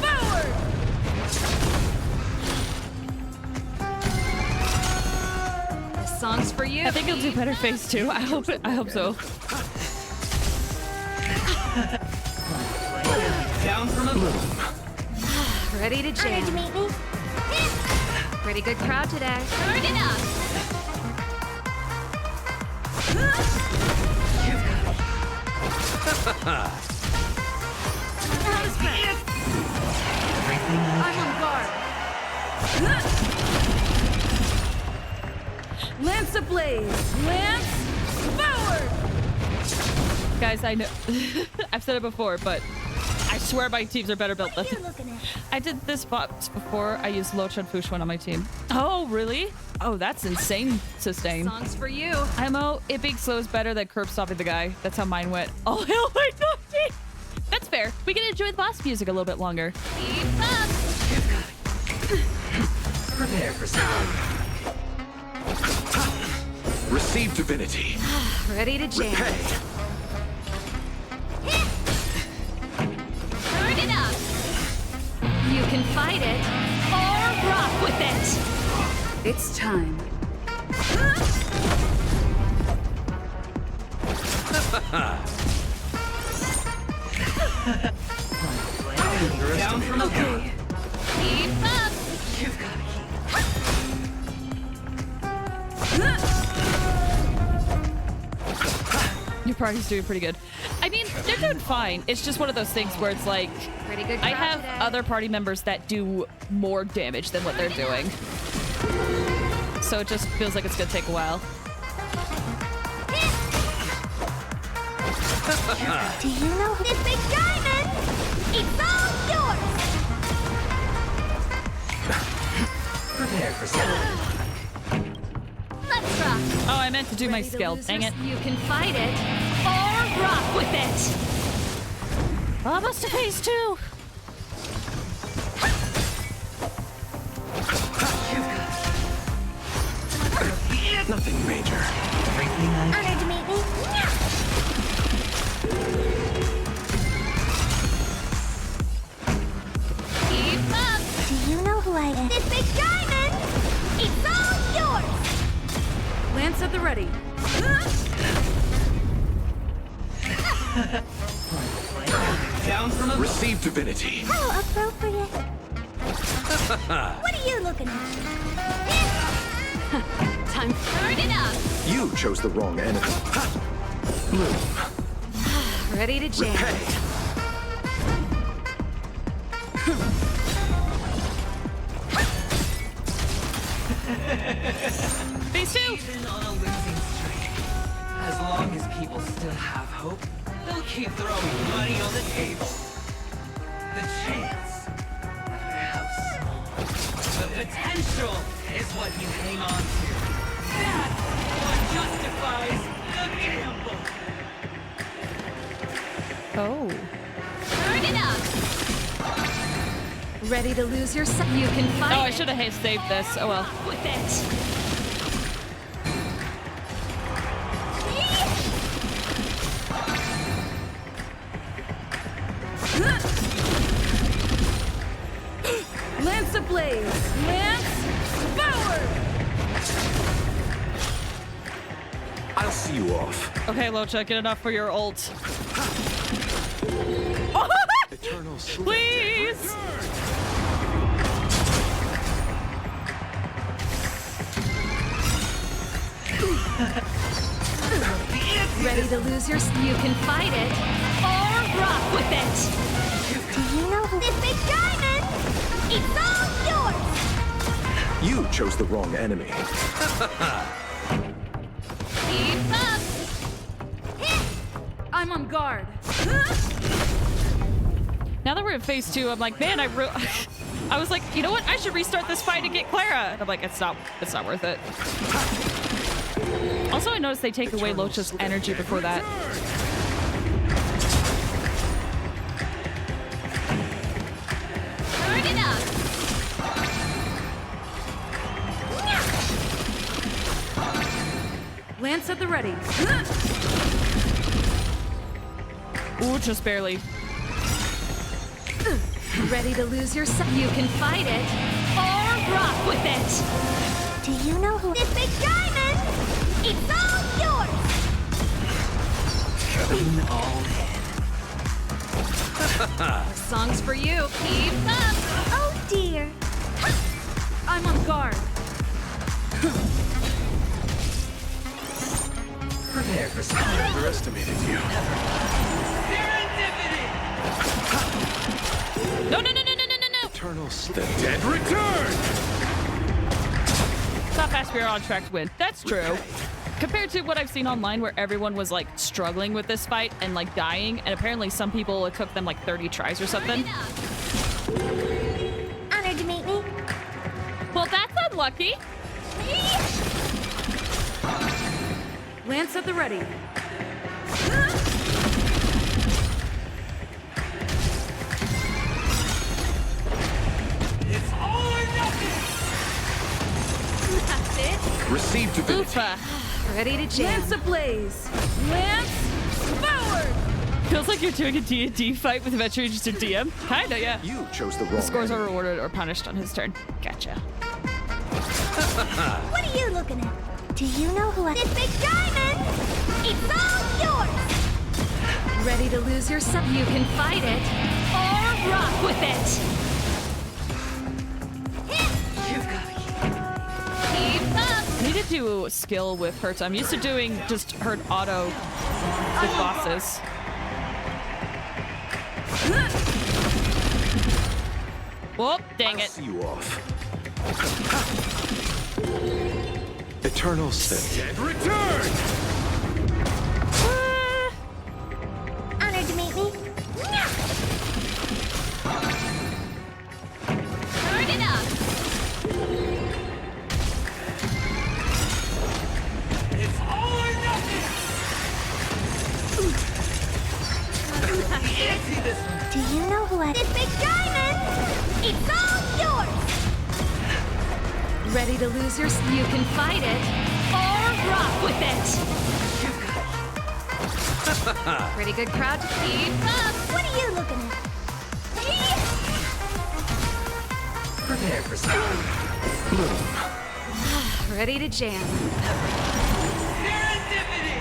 forward! This song's for you. I think he'll do better phase 2. I hope so. Down from above. Ready to jam. Honored to meet me. Pretty good crowd today. Turn it up. I'm on guard. Lance ablaze! Lance forward! Guys, I know I've said it before, but I swear my teams are better built than I did this box before. I used Lo Chun Fushuan on my team. Oh, really? Oh, that's insane sustain. Song's for you. IMO, it being slow is better than curb stopping the guy. That's how mine went. Oh, hell my god. That's fair. We can enjoy the boss music a little bit longer. Keep up. Prepare for something. Receive divinity. Ready to jam. Repay. Turn it up. You can fight it or rock with it. It's time. Down from above. Keep up. Your party's doing pretty good. I mean, they're doing fine. It's just one of those things where it's like, Pretty good I crowd have today. other party members that do more damage than what they're doing. So it just feels like it's gonna take a while. Do you know this big diamond? It's all yours! Prepare for something. Let's rock. Oh, I meant to do my skill. Dang it. You can fight it or rock with it. Almost to phase 2. Nothing major. Honored to meet me. Keep up. Do you know who I am? This big diamond! It's all yours! Lance at the ready. Down down from above. Receive divinity. How appropriate. What are you looking at? Time to turn it up. You chose the wrong enemy. Bloom. Ready to jam. Repay. Phase 2! Even on a losing streak, as long as people still have hope, they'll keep throwing money on the table. The chance, no matter how small, the potential is what you hang on to. That's what justifies the gamble. Oh. Turn it up. Ready to lose yourself? You can fight. Oh, I should have saved this. Oh well. With it. Lance ablaze! Lance forward! I'll see you off. Okay, Locha, get enough for your ult. Eternal Please! Ready to lose your? You can fight it or rock with it. Do you know who? This big diamond! It's all yours! You chose the wrong enemy. Keep up. I'm on guard. Now that we're in phase 2, I'm like, man, I was like, you know what? I should restart this fight and get Clara. And I'm like, it's not worth it. Also, I noticed they take away Locha's energy before that. Turn it up. Lance at the ready. Ooh, just barely. Ready to lose yourself? You can fight it or rock with it. Do you know who? This big diamond! It's all yours! Coming all This song's for you. Keep up. Oh dear. I'm on guard. Prepare for something. I underestimated you. No. Eternal the dead return. It's not fast, we're on track to win. That's true. Compared to what I've seen online where everyone was like struggling with this fight and like dying, and apparently some people it took them like 30 tries or something. Honored to meet me. Well, that's unlucky. Lance at the ready. It's all or nothing. That's it. Receive divinity. Oofa. Ready to jam. Lance ablaze. Lance forward. Feels like you're doing a D&D fight with eventually just a DM. Kinda, yeah. You chose the wrong. The scores are enemy. rewarded or punished on his turn. Gotcha. What are you looking at? Do you know who? This big diamond! It's all yours! Ready to lose yourself? You can fight it or rock with it. You've got to Keep up. I need to do skill with hurts. I'm used to doing just hurt auto with bosses. Whoop, dang I'll it. see you off. Eternal the dead return. Honored to meet me. Turn it up. It's all or nothing. Can't see this one. Do you know who? This big diamond! It's all yours! Ready to lose yourself? You can fight it or rock with it. Pretty good crowd to keep up. What are you looking at? Prepare for something. Ready to jam. Serendipity.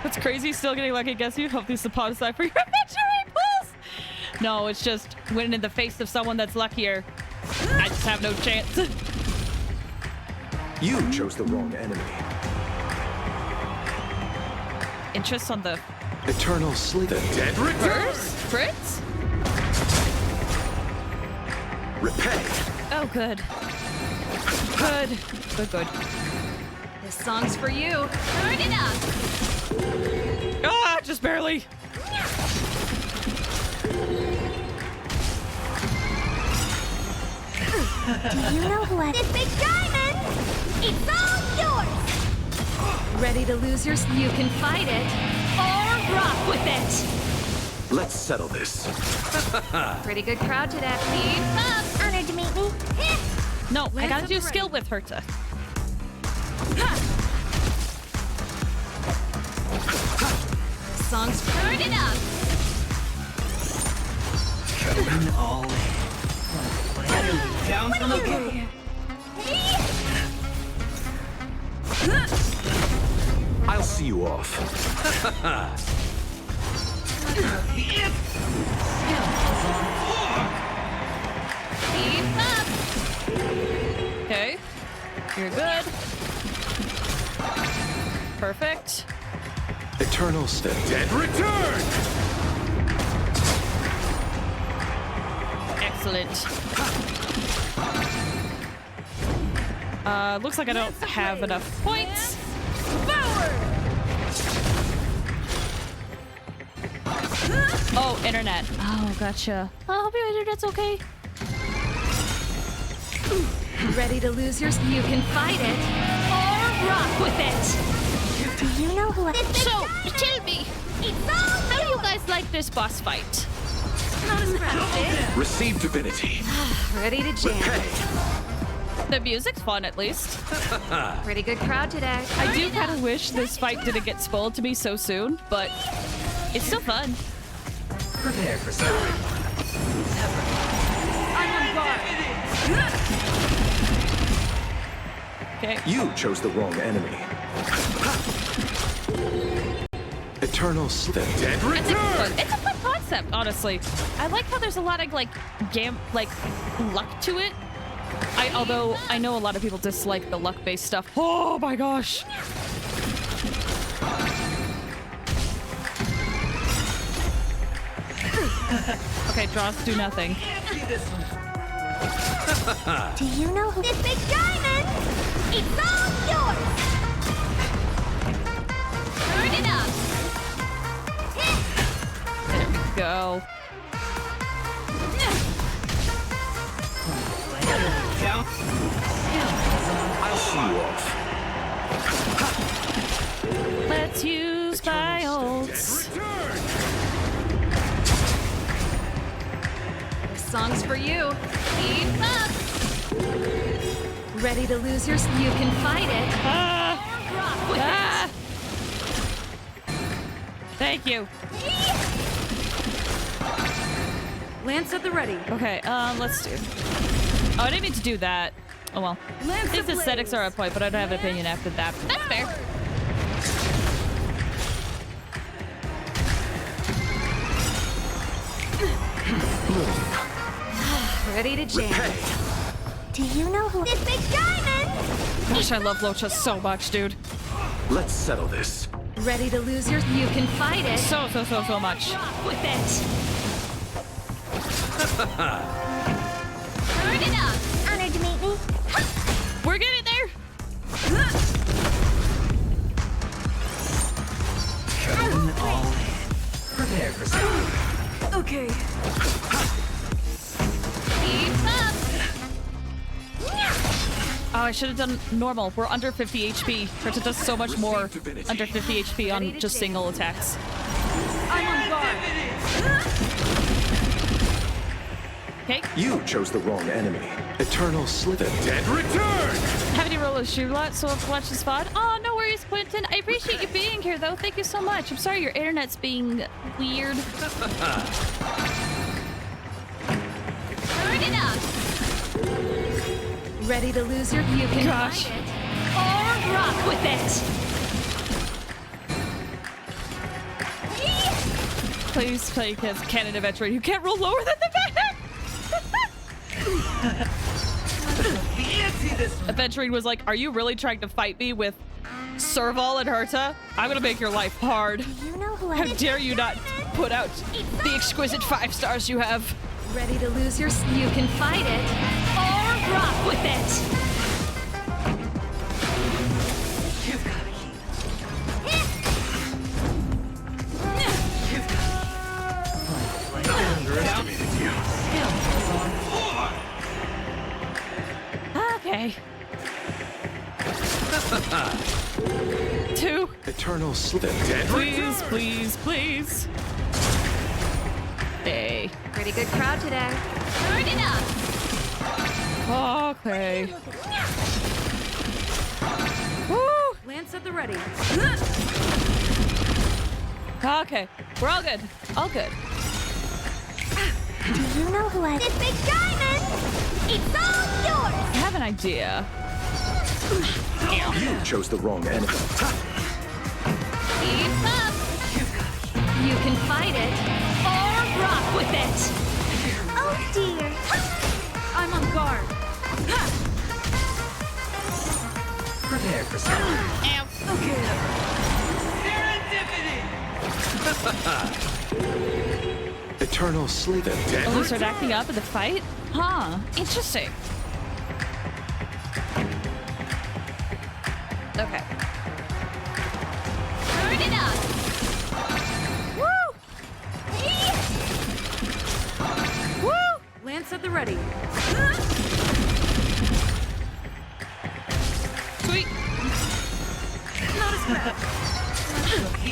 What's crazy? Still getting lucky. Guess you. Hope these support aside for your adventure pulls. No, it's just winning in the face of someone that's luckier. I just have no chance. You chose the wrong enemy. Interest on the Eternal sleep. The dead first? Fritz? Repay. Oh, good. Good. Good. This song's for you. Turn it up. Ah, just barely. Do you know who I... This big diamond! It's all yours! Ready to lose yours? You can fight it or rock with it. Let's settle this. Pretty good crowd today. Keep up. Honored to meet me. No, I gotta do skill with Herta. Songs, turn it up. Going all in. Down from the book. I'll see you off. Keep up. Okay. You're good. Perfect. Eternal step. Dead return! Excellent. Looks like I don't have enough points. Oh, internet. Oh, gotcha. I hope your internet's okay. Ready to lose yours? You can fight it or rock with it. Do you know who I... So, tell me, how do you guys like this boss fight? Not as crafty. Receive divinity. Ready to jam. Repay. The music's fun, at least. Pretty good crowd today. I do kind of wish this fight didn't get spoiled to me so soon, but it's still fun. Prepare for something. I'm on guard. Okay. You chose the wrong enemy. Eternal sleep. Dead It's a fun concept, honestly. I like how there's a lot of like luck to it. Although I know a lot of people dislike the luck-based stuff. Oh my gosh. Okay, draws do nothing. Do you know who... This big diamond! It's all yours! Turn it up. There we go. I'll see you off. Let's use my ults. This song's for you. Keep up. Ready to lose yours? You can fight it or rock with it. Thank you. Lance at the ready. Okay, let's do. Oh, I didn't mean to do that. Oh well. These aesthetics are a point, but I don't have an opinion after that. That's fair. Ready to jam. Do you know who... This big diamond! Gosh, I love Locha so much, dude. Let's settle this. Ready to lose yours? You can fight it. So much. Rock with it. Turn it up. Honored to meet me. We're getting there. Going all in. Prepare for something. Okay. Keep up. Oh, I should have done normal. We're under 50 HP. Herta does so much more under 50 HP on just single attacks. I'm on guard. Okay. You chose the wrong enemy. Eternal sleep. Dead return! Having to roll a shoe lot, so I'll have to watch this VOD. Oh, no worries, Quentin. I appreciate you being here, though. Thank you so much. I'm sorry your internet's being weird. Turn it up. Ready to lose your... You can Gosh. fight it or rock with it. Please play against Canon Adventurer. You can't roll lower than the back! Adventuring was like, are you really trying to fight me with Serval and Herta? I'm gonna make your life hard. You know who How dare you not put out the exquisite 5 stars you have. Ready to lose your... You can fight it, or rock with it! Underestimated you. Okay. 2. Eternal sleep. Please, please, please. Hey. Pretty good crowd today. Turn it up! Okay. Woo! Lance at the ready. Okay. We're all good. All good. Do you know who has this big diamond? It's all yours! I have an idea. You chose the wrong enemy. Keep up! You can fight it, or rock with it! Oh dear. I'm on guard. Prepare for something. Ow. Serendipity! Eternal sleep. Oh, we start acting up in the fight? Huh. Interesting. Okay. Turn it up! Woo! Woo! Lance at the ready. Sweet. Not as bad.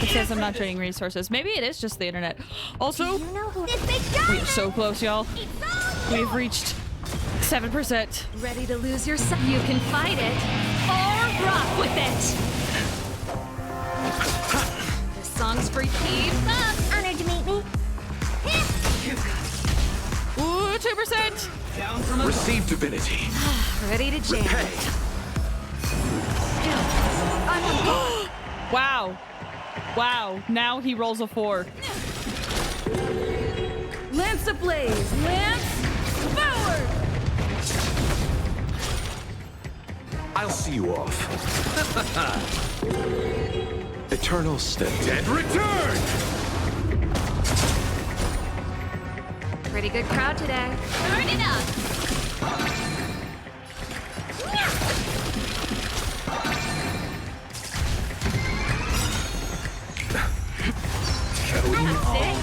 It says I'm not draining resources. Maybe it is just the internet. Also, You know who this big we diamond? are so close, y'all. We've reached 7%. Ready to lose your... You can fight it, or rock with it! This song's for keeps up! Honored to meet me. Ooh, 2%. Down from a... Receive divinity. Ready to jam. Repay. I'm on guard. Wow. Wow. Now he rolls a 4. Lance ablaze. Lance forward. I'll see you off. Eternal step. Dead return! Pretty good crowd today. Turn it up!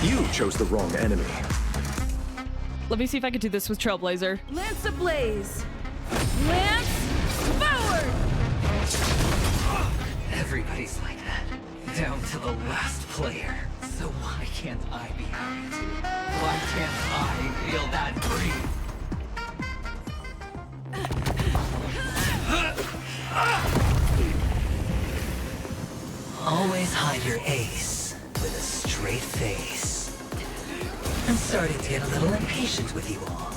You chose the wrong enemy. Let me see if I can do this with Trailblazer. Lance ablaze. Lance forward. Everybody's like that. Down to the last player. So why can't I be happy too? Why can't I feel that free? Always hide your ace with a straight face. I'm starting to get a little impatient with you all.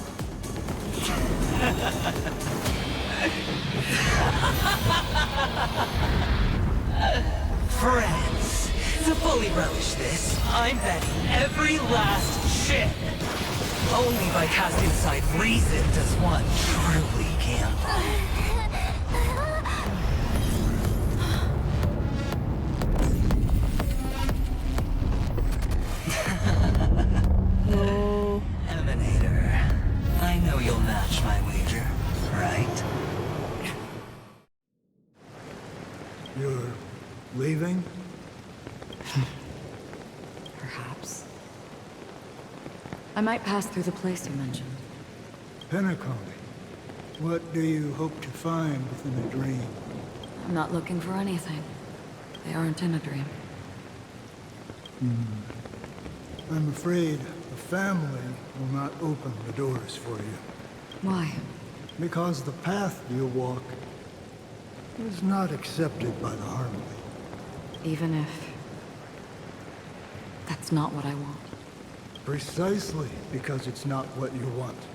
Friends, to fully relish this, I'm betting every last chip. Only by casting aside reason does one truly gamble. Emanator, I know you'll match my wager, right? You're leaving? Perhaps. I might pass through the place you mentioned. Pinnacle. What do you hope to find within a dream? I'm not looking for anything. They aren't in a dream. I'm afraid the family will not open the doors for you. Why? Because the path you walk is not accepted by the Harmony. Even if... that's not what I want. Precisely because it's not what you want.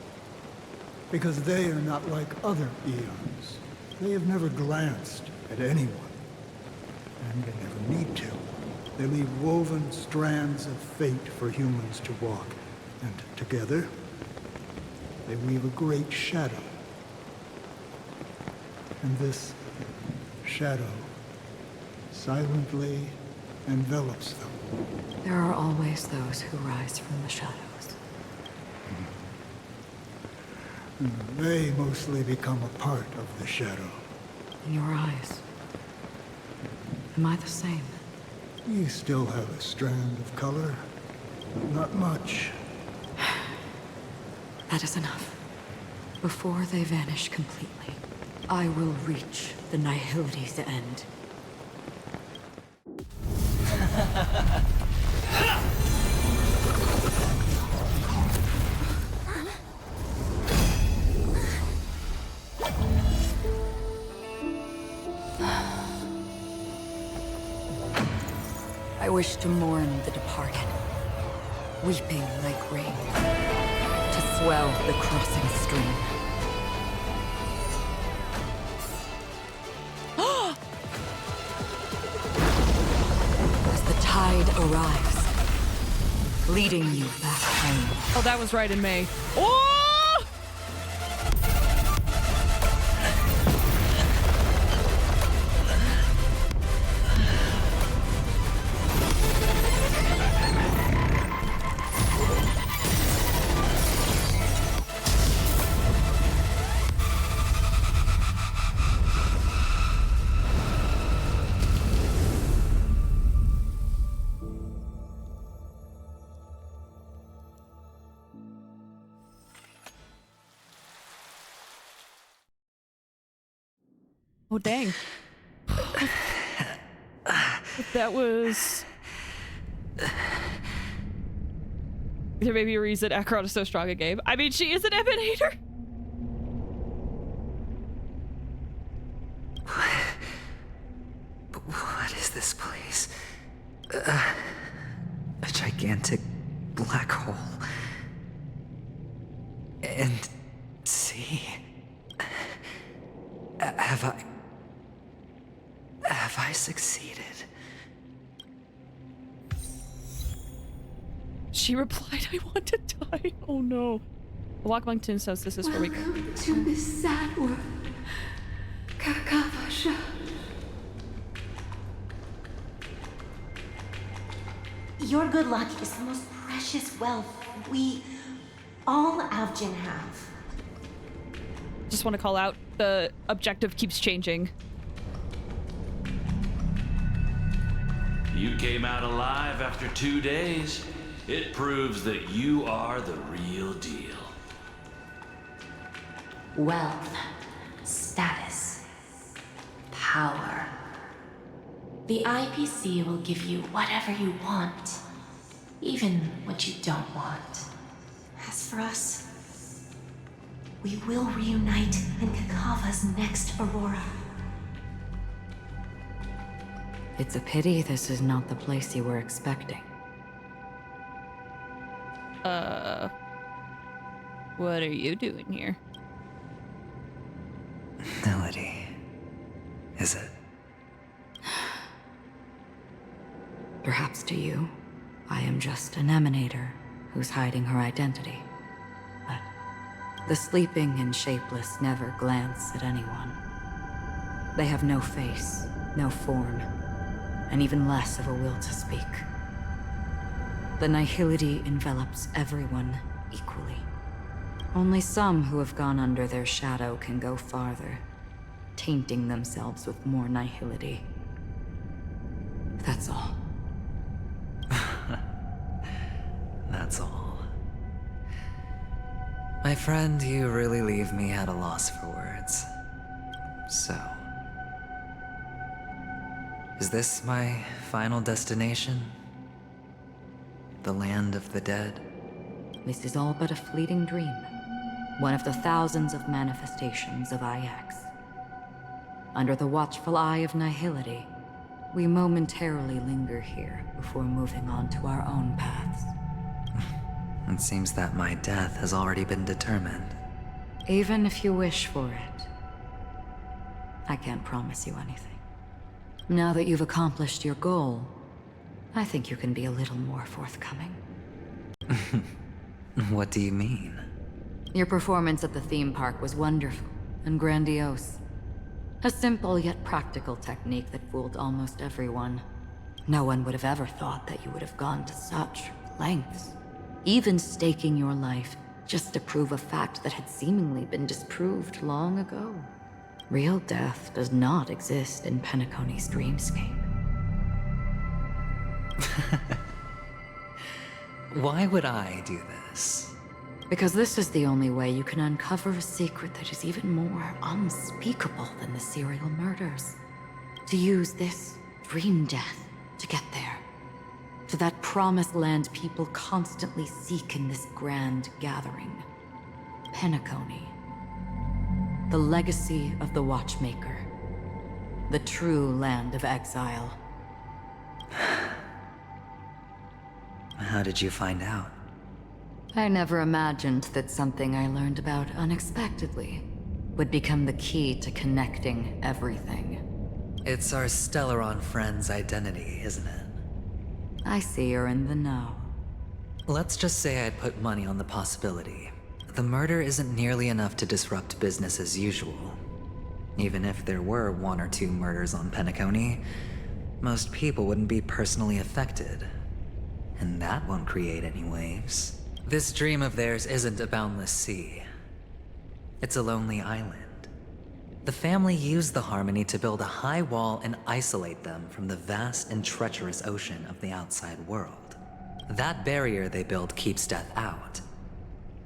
Because they are not like other eons. They have never glanced at anyone. And they never need to. They leave woven strands of fate for humans to walk, and together, they weave a great shadow. And this shadow silently envelops them. There are always those who rise from the shadows. They mostly become a part of the shadow. In your eyes, am I the same? You still have a strand of color. Not much. That is enough. Before they vanish completely, I will reach the Nihility's end. I wish to mourn the departed, weeping like rain, to swell the crossing stream. As the tide arrives, leading you back home. Oh, that was right in May. Oh! Oh, dang. That was... There may be a reason Akrot is so strong a game. I mean, she is an emanator. What is this place? A gigantic black hole. And see... Have I succeeded? She replied, I want to die. Oh no. The Walk Among Tombstones, this is where we go. Welcome to this sad world, Kakavasha. Your good luck is the most precious wealth we, all Avgin, have. Just want to call out, the objective keeps changing. You came out alive after 2 days. It proves that you are the real deal. Wealth, status, power. The IPC will give you whatever you want, even what you don't want. As for us, we will reunite in Kakava's next Aurora. It's a pity this is not the place you were expecting. What are you doing here? Melody. Is it? Perhaps to you, I am just an emanator who's hiding her identity. But the sleeping and shapeless never glance at anyone. They have no face, no form, and even less of a will to speak. The Nihility envelops everyone equally. Only some who have gone under their shadow can go farther, tainting themselves with more Nihility. That's all. That's all. My friend, you really leave me at a loss for words. So... is this my final destination? The land of the dead? This is all but a fleeting dream. One of the thousands of manifestations of IX. Under the watchful eye of Nihility, we momentarily linger here before moving on to our own paths. It seems that my death has already been determined. Even if you wish for it, I can't promise you anything. Now that you've accomplished your goal, I think you can be a little more forthcoming. What do you mean? Your performance at the theme park was wonderful and grandiose. A simple yet practical technique that fooled almost everyone. No one would have ever thought that you would have gone to such lengths, even staking your life just to prove a fact that had seemingly been disproved long ago. Real death does not exist in Penacony's dreamscape. Why would I do this? Because this is the only way you can uncover a secret that is even more unspeakable than the serial murders. To use this dream death to get there. To that promised land people constantly seek in this grand gathering. Penacony. The legacy of the Watchmaker. The true land of exile. How did you find out? I never imagined that something I learned about unexpectedly would become the key to connecting everything. It's our Stellaron friend's identity, isn't it? I see you're in the know. Let's just say I'd put money on the possibility. The murder isn't nearly enough to disrupt business as usual. Even if there were 1 or 2 murders on Penacony, most people wouldn't be personally affected. And that won't create any waves. This dream of theirs isn't a boundless sea. It's a lonely island. The family used the Harmony to build a high wall and isolate them from the vast and treacherous ocean of the outside world. That barrier they built keeps death out.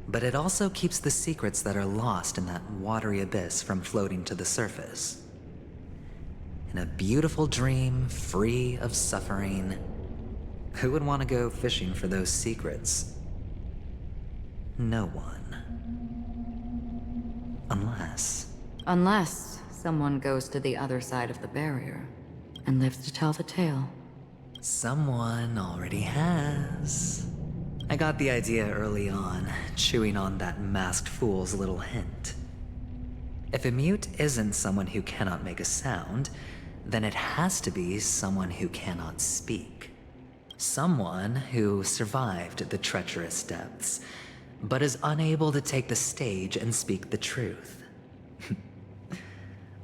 But it also keeps the secrets that are lost in that watery abyss from floating to the surface. In a beautiful dream, free of suffering, who would want to go fishing for those secrets? No one. Unless someone goes to the other side of the barrier and lives to tell the tale. Someone already has. I got the idea early on, chewing on that masked fool's little hint. If a mute isn't someone who cannot make a sound, then it has to be someone who cannot speak. Someone who survived the treacherous depths, but is unable to take the stage and speak the truth.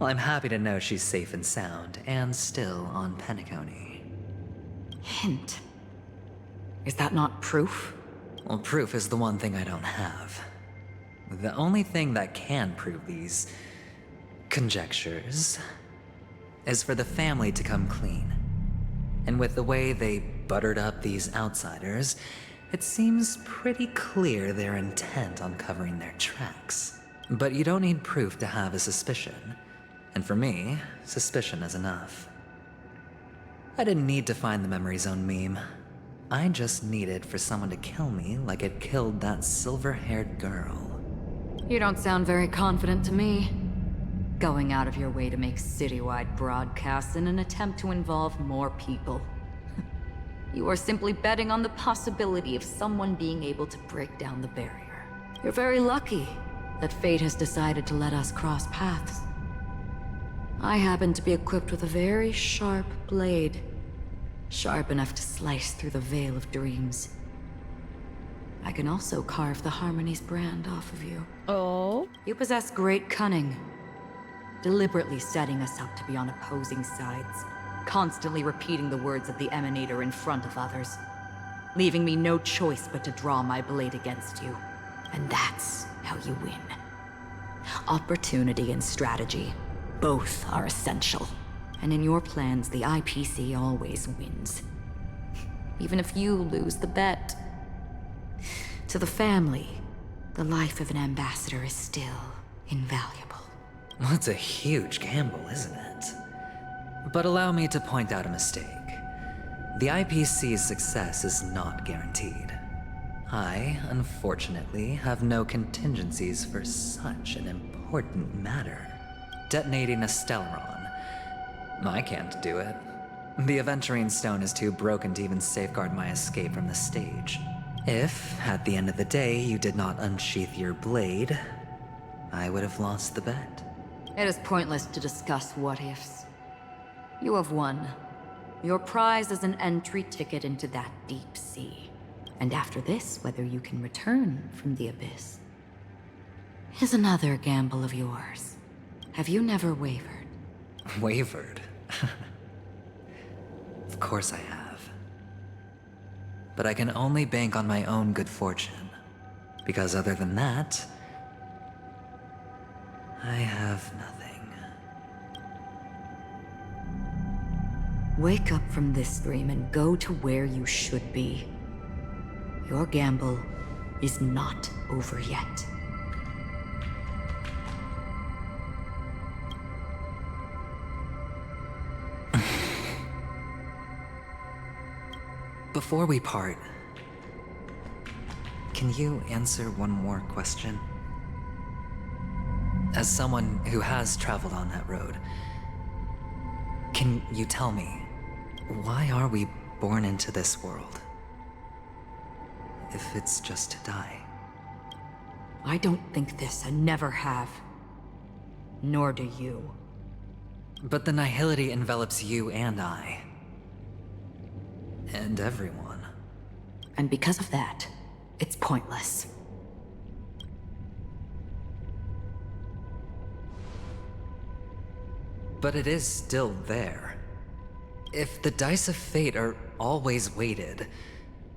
Well, I'm happy to know she's safe and sound, and still on Penacony. Hint. Is that not proof? Well, proof is the one thing I don't have. The only thing that can prove these conjectures is for the family to come clean. And with the way they buttered up these outsiders, it seems pretty clear they're intent on covering their tracks. But you don't need proof to have a suspicion. And for me, suspicion is enough. I didn't need to find the memory zone meme. I just needed for someone to kill me like it killed that silver-haired girl. You don't sound very confident to me. Going out of your way to make citywide broadcasts in an attempt to involve more people. You are simply betting on the possibility of someone being able to break down the barrier. You're very lucky that fate has decided to let us cross paths. I happen to be equipped with a very sharp blade. Sharp enough to slice through the veil of dreams. I can also carve the Harmony's brand off of you. Oh? You possess great cunning. Deliberately setting us up to be on opposing sides. Constantly repeating the words of the Emanator in front of others. Leaving me no choice but to draw my blade against you. And that's how you win. Opportunity and strategy. Both are essential. And in your plans, the IPC always wins. Even if you lose the bet. To the family, the life of an ambassador is still invaluable. That's a huge gamble, isn't it? But allow me to point out a mistake. The IPC's success is not guaranteed. I, unfortunately, have no contingencies for such an important matter. Detonating a Stellaron. I can't do it. The Aventurine Stone is too broken to even safeguard my escape from the stage. If, at the end of the day, you did not unsheath your blade, I would have lost the bet. It is pointless to discuss what-ifs. You have won. Your prize is an entry ticket into that deep sea. And after this, whether you can return from the abyss is another gamble of yours. Have you never wavered? Wavered? Of course I have. But I can only bank on my own good fortune. Because other than that, I have nothing. Wake up from this dream and go to where you should be. Your gamble is not over yet. Before we part, can you answer one more question? As someone who has traveled on that road, can you tell me, why are we born into this world? If it's just to die. I don't think this and never have. Nor do you. But the nihility envelops you and I. And everyone. And because of that, it's pointless. But it is still there. If the dice of fate are always weighted,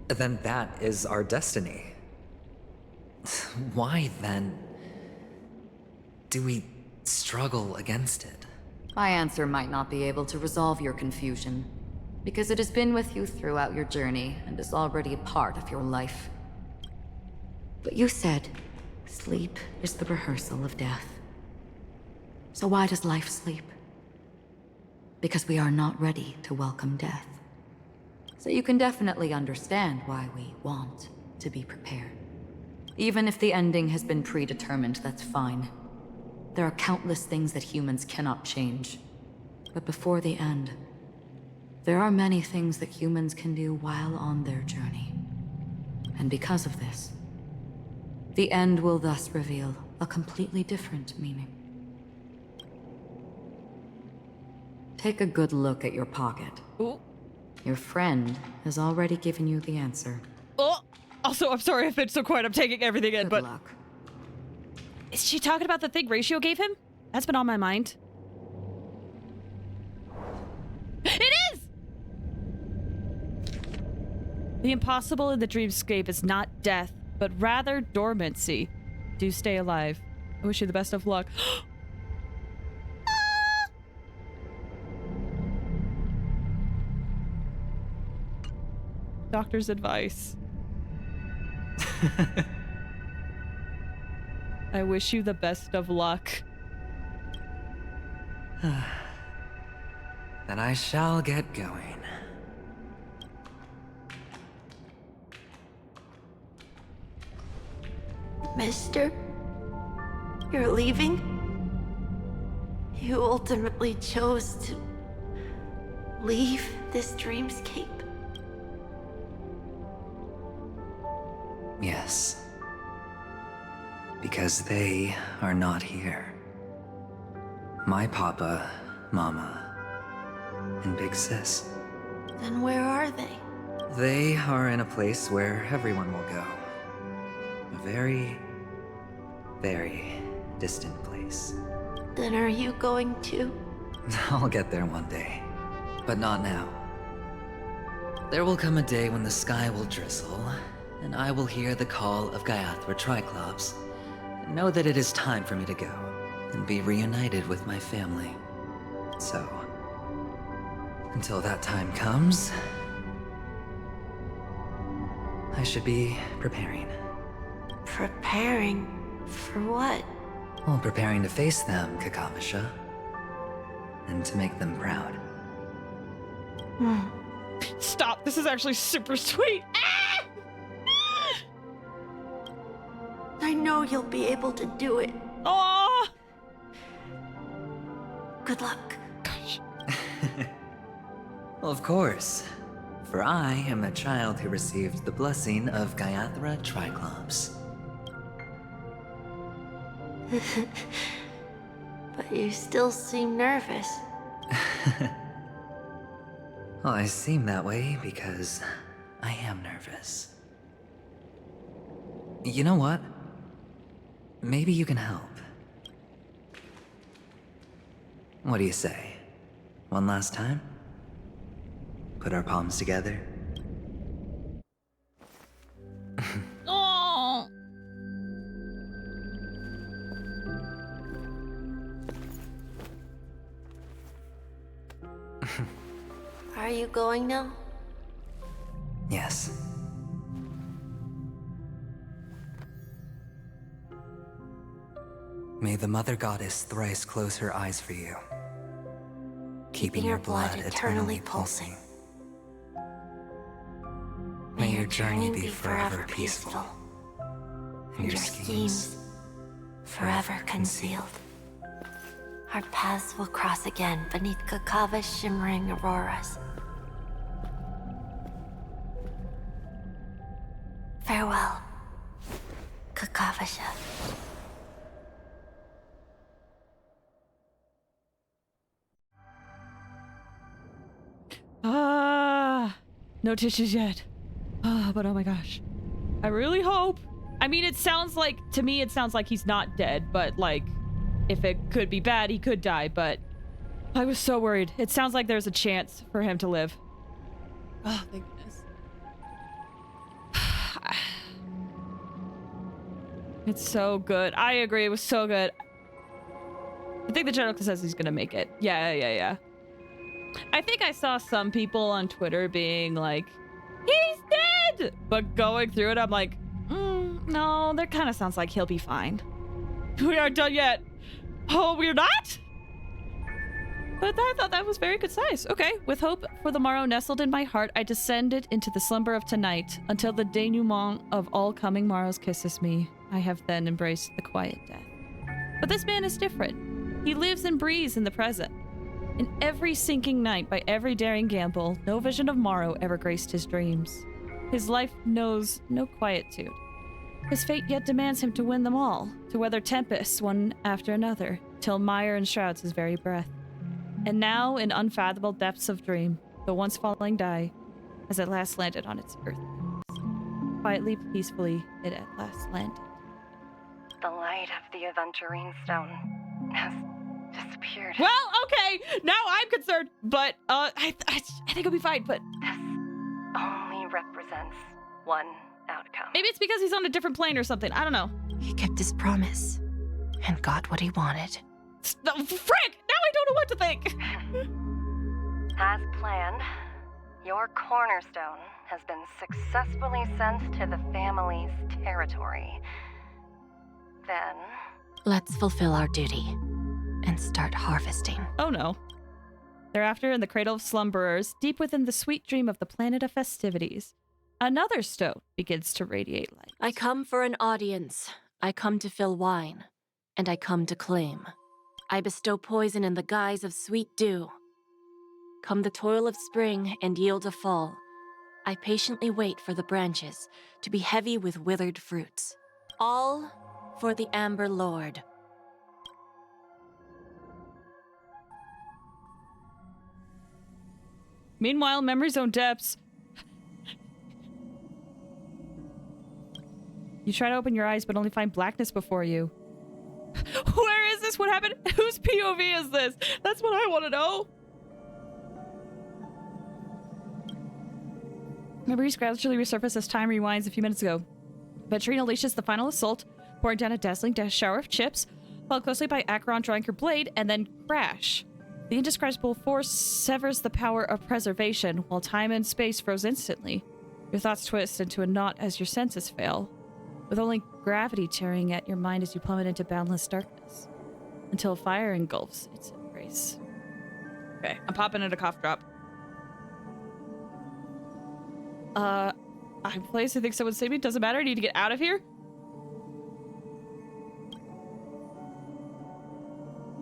then that is our destiny. Why, then, do we struggle against it? My answer might not be able to resolve your confusion, because it has been with you throughout your journey and is already a part of your life. But you said, sleep is the rehearsal of death. So why does life sleep? Because we are not ready to welcome death. So you can definitely understand why we want to be prepared. Even if the ending has been predetermined, that's fine. There are countless things that humans cannot change. But before the end, there are many things that humans can do while on their journey. And because of this, the end will thus reveal a completely different meaning. Take a good look at your pocket. Ooh. Your friend has already given you the answer. Oh! Also, I'm sorry if it's so quiet. I'm taking everything in, but... luck. Is she talking about the thing Ratio gave him? That's been on my mind. It is! The impossible in the dreamscape is not death, but rather dormancy. Do stay alive. I wish you the best of luck. Doctor's advice. I wish you the best of luck. Then I shall get going. Mister? You're leaving? You ultimately chose to leave this dreamscape? Yes. Because they are not here. My papa, mama, and big sis. Then where are they? They are in a place where everyone will go. A very, very distant place. Then are you going too? I'll get there one day, but not now. There will come a day when the sky will drizzle, and I will hear the call of Gaiathra Triclops, and know that it is time for me to go, and be reunited with my family. So, until that time comes, I should be preparing. Preparing? For what? Well, preparing to face them, Kakamisha. And to make them proud. Stop, this is actually super sweet. I know you'll be able to do it. Aww. Good luck. Gosh. Well, of course. For I am a child who received the blessing of Gaiathra Triclops. But you still seem nervous. Well, I seem that way because I am nervous. You know what? Maybe you can help. What do you say? One last time? Put our palms together? Oh. Are you going now? Yes. May the Mother Goddess thrice close her eyes for you, keeping your blood eternally pulsing. May your journey be forever peaceful, and your schemes forever concealed. Our paths will cross again beneath Kakava's shimmering auroras. Farewell, Kakavasha. No tissues yet. But oh my gosh. I really hope. I mean, it sounds like, to me, it sounds like he's not dead, but like, if it could be bad, he could die, but I was so worried. It sounds like there's a chance for him to live. Oh, thank goodness. It's so good. I agree. It was so good. I think the general says he's gonna make it. Yeah. I think I saw some people on Twitter being like, he's dead! But going through it, I'm like, no, that kind of sounds like he'll be fine. We aren't done yet. Oh, we're not? But I thought that was very concise. Okay, with hope for the morrow nestled in my heart, I descended into the slumber of tonight until the denouement of all coming morrows kisses me. I have then embraced the quiet death. But this man is different. He lives and breathes in the present. In every sinking night, by every daring gamble, no vision of morrow ever graced his dreams. His life knows no quietude. His fate yet demands him to win them all, to weather tempests one after another, till mire enshrouds his very breath. And now, in unfathomable depths of dream, the once falling die has at last landed on its earth. Quietly, peacefully, it at last landed. The light of the Aventurine Stone has disappeared. Well, okay, now I'm concerned, but I think it'll be fine, but this only represents one outcome. Maybe it's because he's on a different plane or something. I don't know. He kept his promise and got what he wanted. Frick! Now I don't know what to think. As planned, your cornerstone has been successfully sent to the family's territory. Then let's fulfill our duty and start harvesting. Oh no. Thereafter, in the cradle of slumberers, deep within the sweet dream of the planet of festivities, another stone begins to radiate light. I come for an audience. I come to fill wine, and I come to claim. I bestow poison in the guise of sweet dew. Come the toil of spring and yield a fall. I patiently wait for the branches to be heavy with withered fruits. All for the Amber Lord. Meanwhile, Memory Zone depths. You try to open your eyes, but only find blackness before you. Where is this? What happened? Whose POV is this? That's what I want to know. Memories gradually resurface as time rewinds a few minutes ago. Venturine unleashes the final assault, pouring down a dazzling shower of chips, followed closely by Acheron drawing her blade, and then crash. The indescribable force severs the power of preservation, while time and space froze instantly. Your thoughts twist into a knot as your senses fail, with only gravity tearing at your mind as you plummet into boundless darkness, until fire engulfs its embrace. Okay, I'm popping in a cough drop. I'm placed. I think someone saved me. Doesn't matter. I need to get out of here.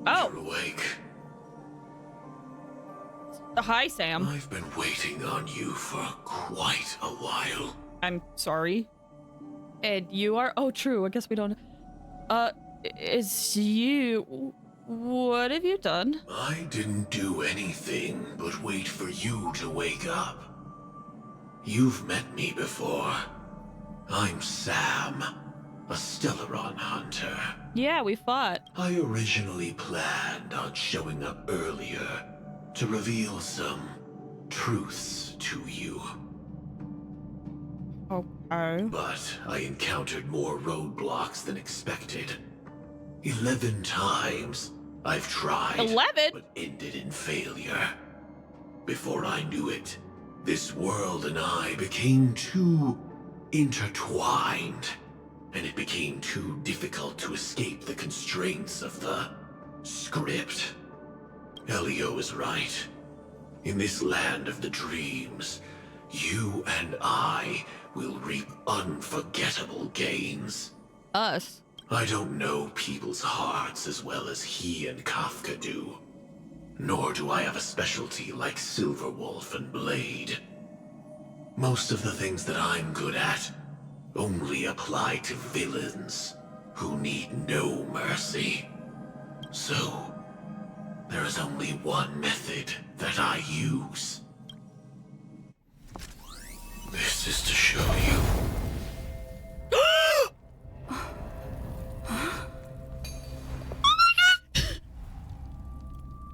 Oh. You're awake. Hi, Sam. I've been waiting on you for quite a while. I'm sorry. And you are? Oh, true. I guess we don't. Is you... What have you done? I didn't do anything but wait for you to wake up. You've met me before. I'm Sam, a Stellaron hunter. Yeah, we fought. I originally planned on showing up earlier to reveal some truths to you. Okay. But I encountered more roadblocks than expected. 11 times I've tried. 11? But ended in failure. Before I knew it, this world and I became too intertwined, and it became too difficult to escape the constraints of the script. Elio is right. In this land of the dreams, you and I will reap unforgettable gains. Us? I don't know people's hearts as well as he and Kafka do. Nor do I have a specialty like Silverwolf and Blade. Most of the things that I'm good at only apply to villains who need no mercy. So, there is only one method that I use. This is to show you.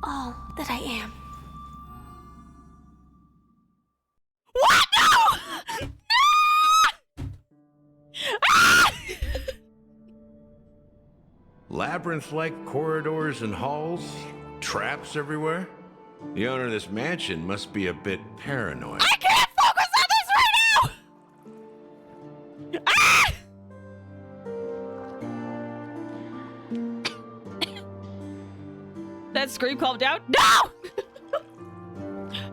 All that I am. What? No! No! Ah! Labyrinth-like corridors and halls, traps everywhere. The owner of this mansion must be a bit paranoid. I can't focus on this right now! Ah! That scream calmed down? No!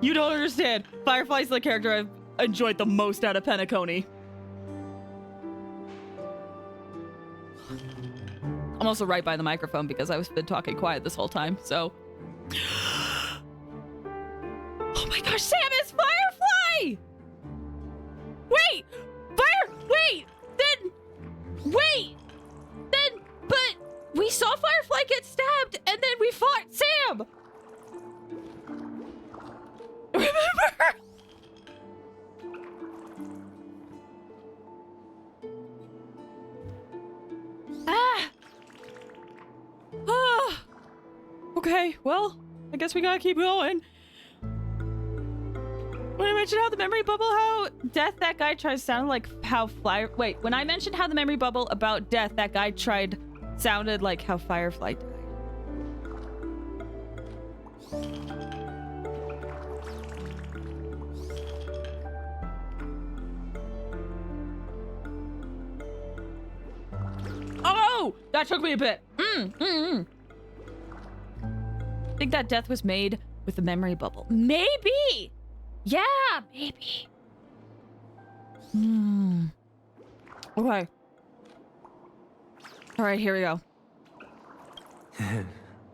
You don't understand. Firefly's the character I've enjoyed the most out of Penacony. I'm also right by the microphone because I've been talking quiet this whole time, so... Oh my gosh, Sam is Firefly! Wait! But we saw Firefly get stabbed, and then we fought Sam! Remember? Okay, well, I guess we gotta keep going. When I mentioned how the memory bubble, how death that guy tried sounded like how when I mentioned how the memory bubble about death that guy tried sounded like how Firefly died. Oh, that took me a bit. I think that death was made with the memory bubble. Maybe. Yeah, maybe. Okay. All right, here we go.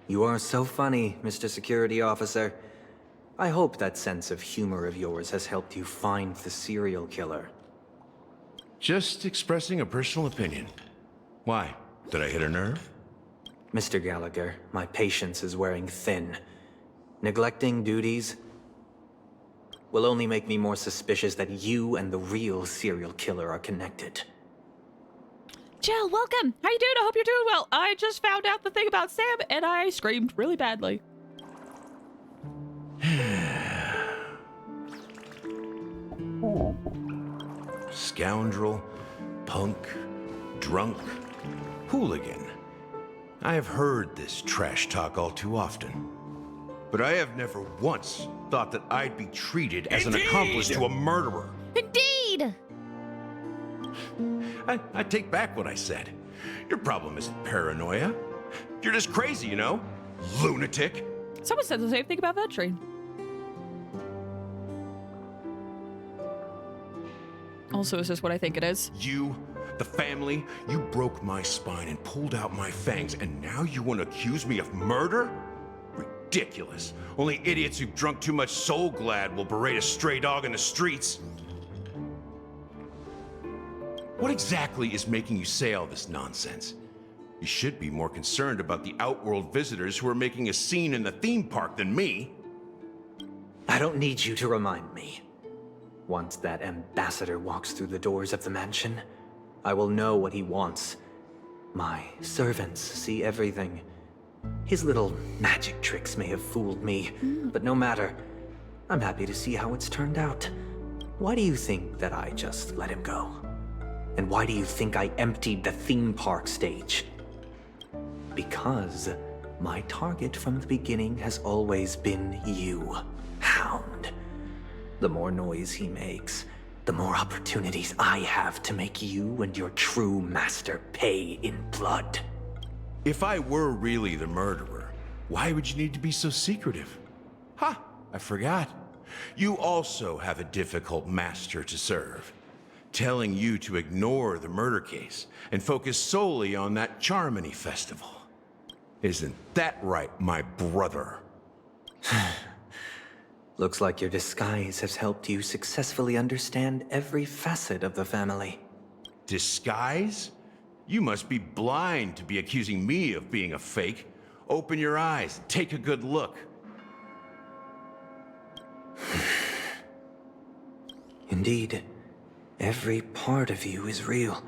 You are so funny, Mr. Security Officer. I hope that sense of humor of yours has helped you find the serial killer. Just expressing a personal opinion. Why? Did I hit a nerve? Mr. Gallagher, my patience is wearing thin. Neglecting duties will only make me more suspicious that you and the real serial killer are connected. Jill, welcome. How you doing? I hope you're doing well. I just found out the thing about Sam, and I screamed really badly. Scoundrel, punk, drunk, hooligan. I have heard this trash talk all too often. But I have never once thought that I'd be treated as an accomplice to a murderer. Indeed! I take back what I said. Your problem isn't paranoia. You're just crazy, you know? Lunatic. Someone said the same thing about Veteran. Also, is this what I think it is? You, the family, you broke my spine and pulled out my fangs, and now you want to accuse me of murder? Ridiculous. Only idiots who've drunk too much Soul Glad will berate a stray dog in the streets. What exactly is making you say all this nonsense? You should be more concerned about the Outworld visitors who are making a scene in the theme park than me. I don't need you to remind me. Once that ambassador walks through the doors of the mansion, I will know what he wants. My servants see everything. His little magic tricks may have fooled me, but no matter. I'm happy to see how it's turned out. Why do you think that I just let him go? And why do you think I emptied the theme park stage? Because my target from the beginning has always been you, Hound. The more noise he makes, the more opportunities I have to make you and your true master pay in blood. If I were really the murderer, why would you need to be so secretive? Ha! I forgot. You also have a difficult master to serve. Telling you to ignore the murder case and focus solely on that Charmony festival. Isn't that right, my brother? Looks like your disguise has helped you successfully understand every facet of the family. Disguise? You must be blind to be accusing me of being a fake. Open your eyes, take a good look. Indeed, every part of you is real.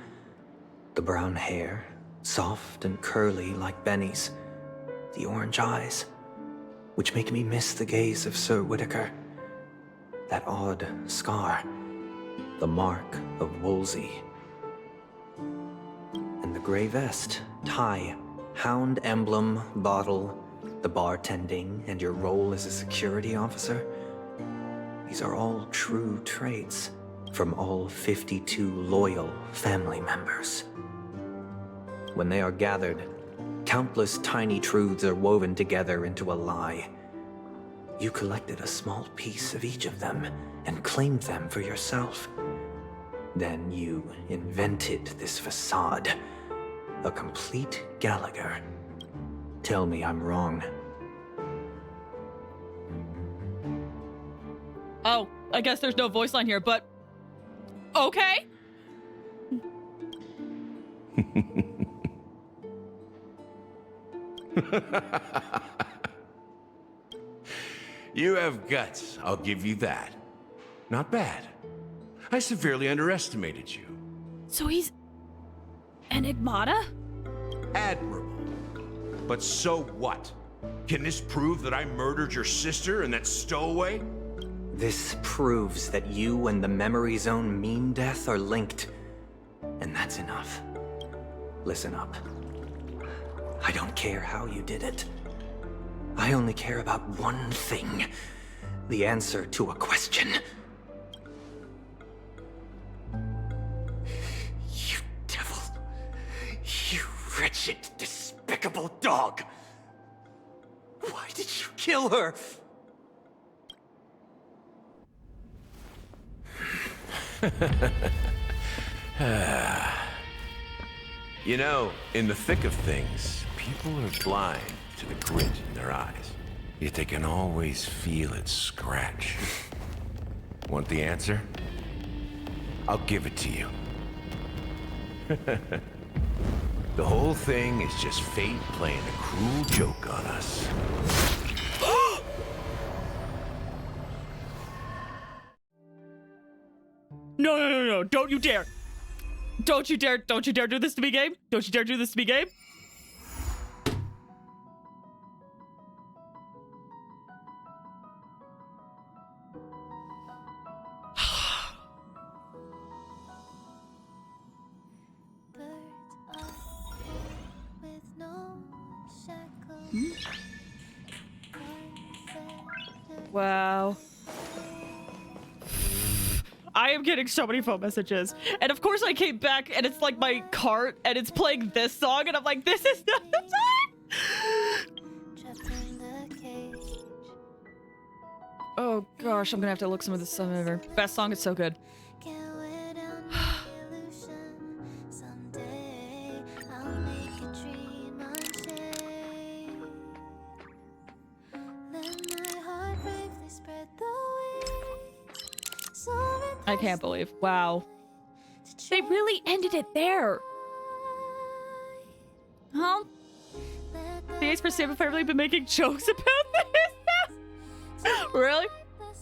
The brown hair, soft and curly like Benny's. The orange eyes, which make me miss the gaze of Sir Whitaker. That odd scar, the mark of Wolsey. And the gray vest, tie, hound emblem, bottle, the bartending, and your role as a security officer. These are all true traits from all 52 loyal family members. When they are gathered, countless tiny truths are woven together into a lie. You collected a small piece of each of them and claimed them for yourself. Then you invented this facade, a complete Gallagher. Tell me I'm wrong. Oh, I guess there's no voice line here, but okay. You have guts, I'll give you that. Not bad. I severely underestimated you. So he's Enigmata? Admirable. But so what? Can this prove that I murdered your sister and that stowaway? This proves that you and the Memory Zone Meme Death are linked. And that's enough. Listen up. I don't care how you did it. I only care about one thing. The answer to a question. You devil. You wretched, despicable dog. Why did you kill her? You know, in the thick of things, people are blind to the grit in their eyes. Yet they can always feel it scratch. Want the answer? I'll give it to you. The whole thing is just fate playing a cruel joke on us. No, don't you dare. Don't you dare do this to me, game. Don't you dare do this to me, game. Wow. I am getting so many phone messages. And of course I came back and it's like my cart and it's playing this song and I'm like, this is not the song! Oh gosh, I'm gonna have to look some of this stuff over. Best song, it's so good. I can't believe. Wow. They really ended it there. Huh? The Ace for Sam have probably been making jokes about this. Really?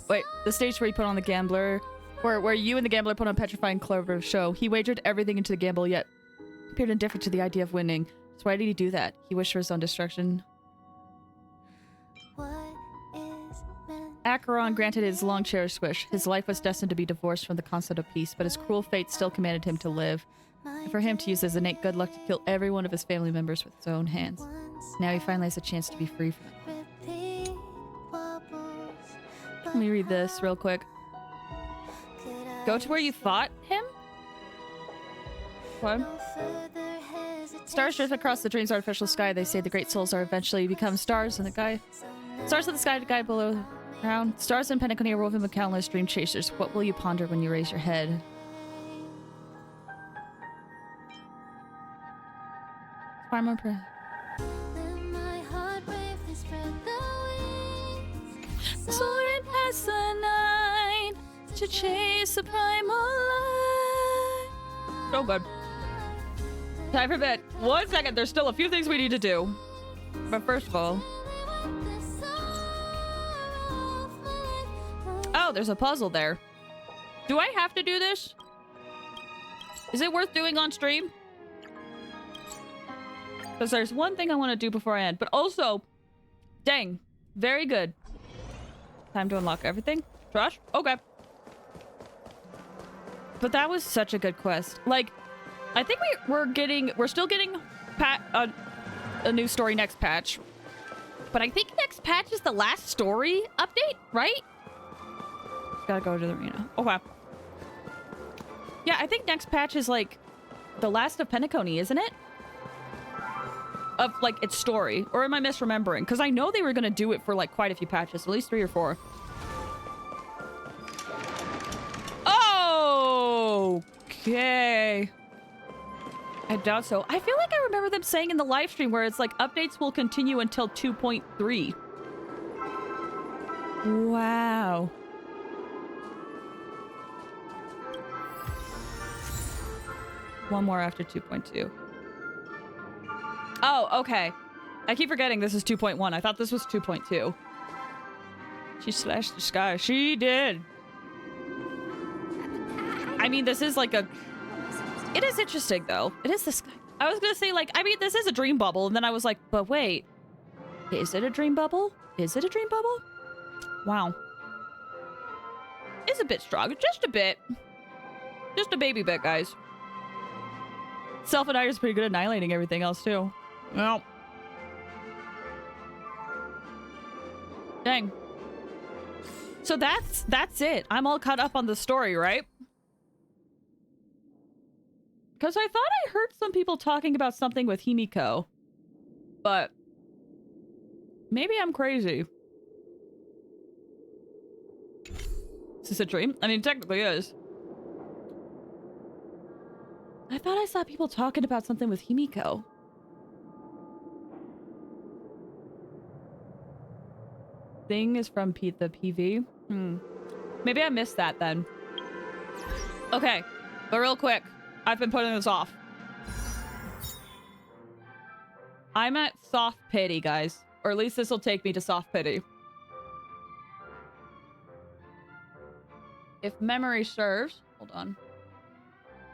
Wait, the stage where you put on the gambler, where you and the gambler put on Petrifying Clover show. He wagered everything into the gamble, yet appeared indifferent to the idea of winning. So why did he do that? He wished for his own destruction. Acheron granted his long-cherished wish. His life was destined to be divorced from the concept of peace, but his cruel fate still commanded him to live. And for him to use his innate good luck to kill every one of his family members with his own hands. Now he finally has a chance to be free from it. Let me read this real quick. Go to where you fought him? What? Stars drift across the dream's artificial sky. They say the great souls are eventually become stars in the sky. Stars in the sky, the guy below the ground. Stars in Penteconia are woven with countless dream chasers. What will you ponder when you raise your head? Farmer soaring past the night to chase the primal light. So good. Time for bed. 1 second. There's still a few things we need to do. But first of all... Oh, there's a puzzle there. Do I have to do this? Is it worth doing on stream? Because there's one thing I want to do before I end. But also... Dang. Very good. Time to unlock everything. Trash? Okay. But that was such a good quest. Like, I think we're still getting a new story next patch. But I think next patch is the last story update, right? Gotta go to the arena. Okay. Yeah, I think next patch is like the last of Penteconia, isn't it? Of like its story. Or am I misremembering? Because I know they were gonna do it for like quite a few patches, at least 3 or 4. Okay. I doubt so. I feel like I remember them saying in the live stream where it's like updates will continue until 2.3. Wow. One more after 2.2. Oh, okay. I keep forgetting this is 2.1. I thought this was 2.2. She slashed the sky. She did. I mean, this is like a... It is interesting, though. It is this... I was gonna say, like, I mean, this is a dream bubble. And then I was like, but wait. Is it a dream bubble? Is it a dream bubble? Wow. It's a bit strong. Just a bit. Just a baby bit, guys. Self-Annihilator is pretty good at annihilating everything else, too. Well. Dang. So that's it. I'm all caught up on the story, right? Because I thought I heard some people talking about something with Himiko. But maybe I'm crazy. Is this a dream? I mean, it technically is. I thought I saw people talking about something with Himiko. Thing is from the PV? Maybe I missed that then. Okay, but real quick. I've been putting this off. I'm at soft pity, guys. Or at least this will take me to soft pity. If memory serves... Hold on.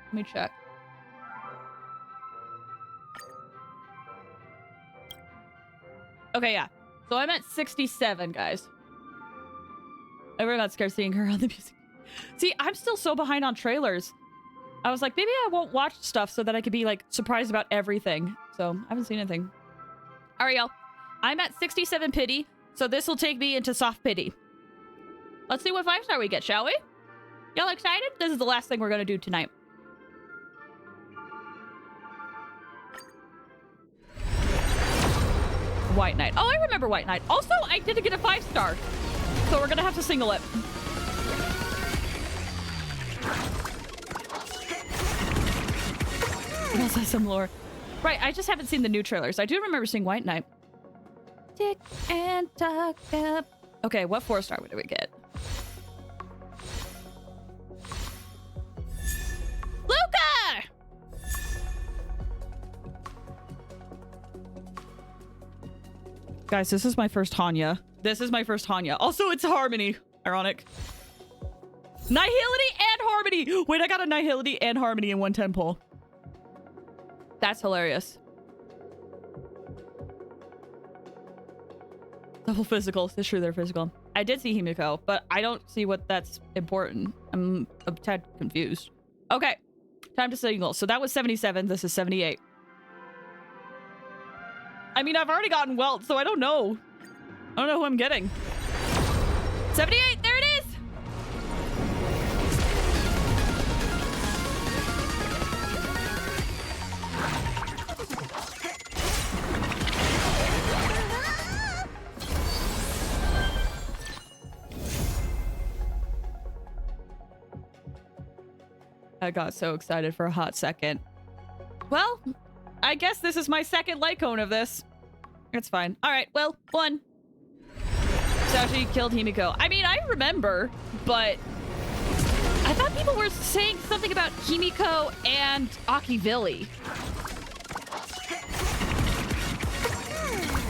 Let me check. Okay, yeah. So I'm at 67, guys. Everyone got scared seeing her on the music. See, I'm still so behind on trailers. I was like, maybe I won't watch stuff so that I could be, like, surprised about everything. So, I haven't seen anything. All right, y'all. I'm at 67 pity, so this will take me into soft pity. Let's see what 5-star we get, shall we? Y'all excited? This is the last thing we're gonna do tonight. White Knight. Oh, I remember White Knight. Also, I didn't get a 5-star. So we're gonna have to single it. Also some lore. Right, I just haven't seen the new trailers. I do remember seeing White Knight. Tick and tuck up. Okay, what 4-star do we get? Luca! Guys, this is my first Hanya. This is my first Hanya. Also, it's Harmony. Ironic. Nihility and Harmony! Wait, I got a Nihility and Harmony in 110 poll. That's hilarious. Double physical. It's true they're physical. I did see Himiko, but I don't see what that's important. I'm a tad confused. Okay. Time to signal. So that was 77. This is 78. I mean, I've already gotten Welt, so I don't know. I don't know who I'm getting. 78! There it is! I got so excited for a hot second. Well, I guess this is my second light cone of this. It's fine. All right, well, 1. Sashi killed Himiko. I mean, I remember, but I thought people were saying something about Himiko and Akivili.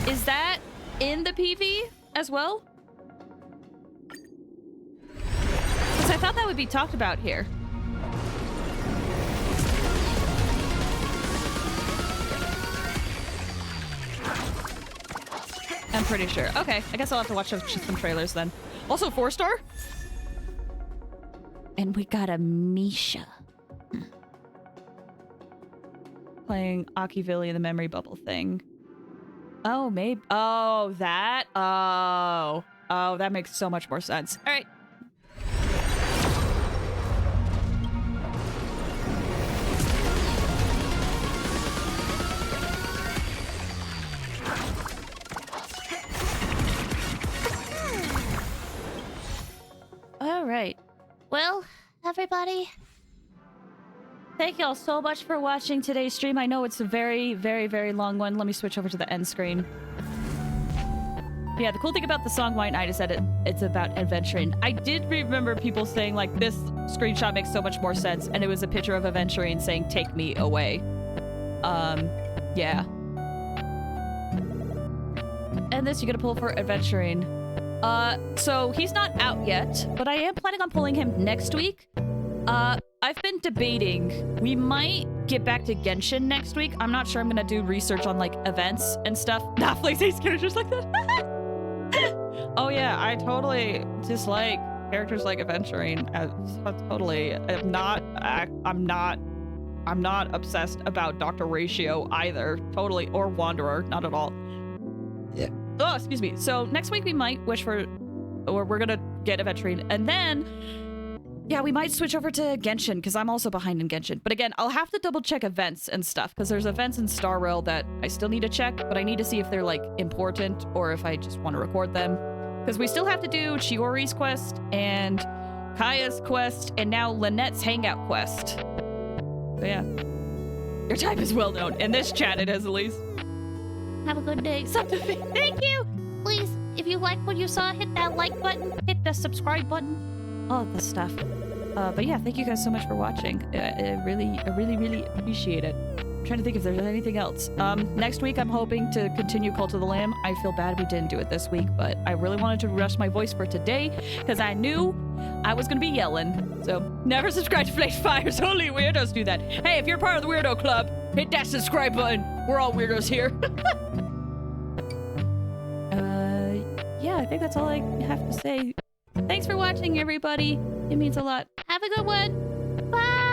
Is that in the PV as well? Because I thought that would be talked about here. I'm pretty sure. Okay, I guess I'll have to watch some trailers then. Also, 4-star? And we got a Misha. Playing Akivili in the memory bubble thing. Oh, maybe. Oh, that? Oh. Oh, that makes so much more sense. All right. All right. Well, everybody, thank y'all so much for watching today's stream. I know it's a very, very, very long one. Let me switch over to the end screen. Yeah, the cool thing about the song White Knight is that it's about adventuring. I did remember people saying, like, this screenshot makes so much more sense, and it was a picture of adventuring saying, take me away. Yeah. And this you gotta pull for adventuring. So he's not out yet, but I am planning on pulling him next week. I've been debating. We might get back to Genshin next week. I'm not sure I'm gonna do research on, like, events and stuff. Nah, PlayStation characters like that. Oh yeah, I totally dislike characters like adventuring. Totally. I'm not obsessed about Dr. Ratio either. Totally. Or Wanderer. Not at all. Yeah. Oh, excuse me. So next week we might wish for, or we're gonna get adventuring, and then, yeah, we might switch over to Genshin because I'm also behind in Genshin. But again, I'll have to double check events and stuff because there's events in Star Rail that I still need to check, but I need to see if they're, like, important or if I just want to record them. Because we still have to do Chiori's quest and Kaya's quest and now Lynette's hangout quest. So yeah, your type is well known. In this chat it is, at least. Have a good day. Thank you. Please, if you like what you saw, hit that like button, hit the subscribe button, all the stuff. But yeah, thank you guys so much for watching. I really appreciate it. I'm trying to think if there's anything else. Next week I'm hoping to continue Cult of the Lamb. I feel bad we didn't do it this week, but I really wanted to rest my voice for today because I knew I was gonna be yelling. So never subscribe to Flash Fires. Only weirdos do that. Hey, if you're part of the weirdo club, hit that subscribe button. We're all weirdos here. Yeah, I think that's all I have to say. Thanks for watching, everybody. It means a lot. Have a good one. Bye.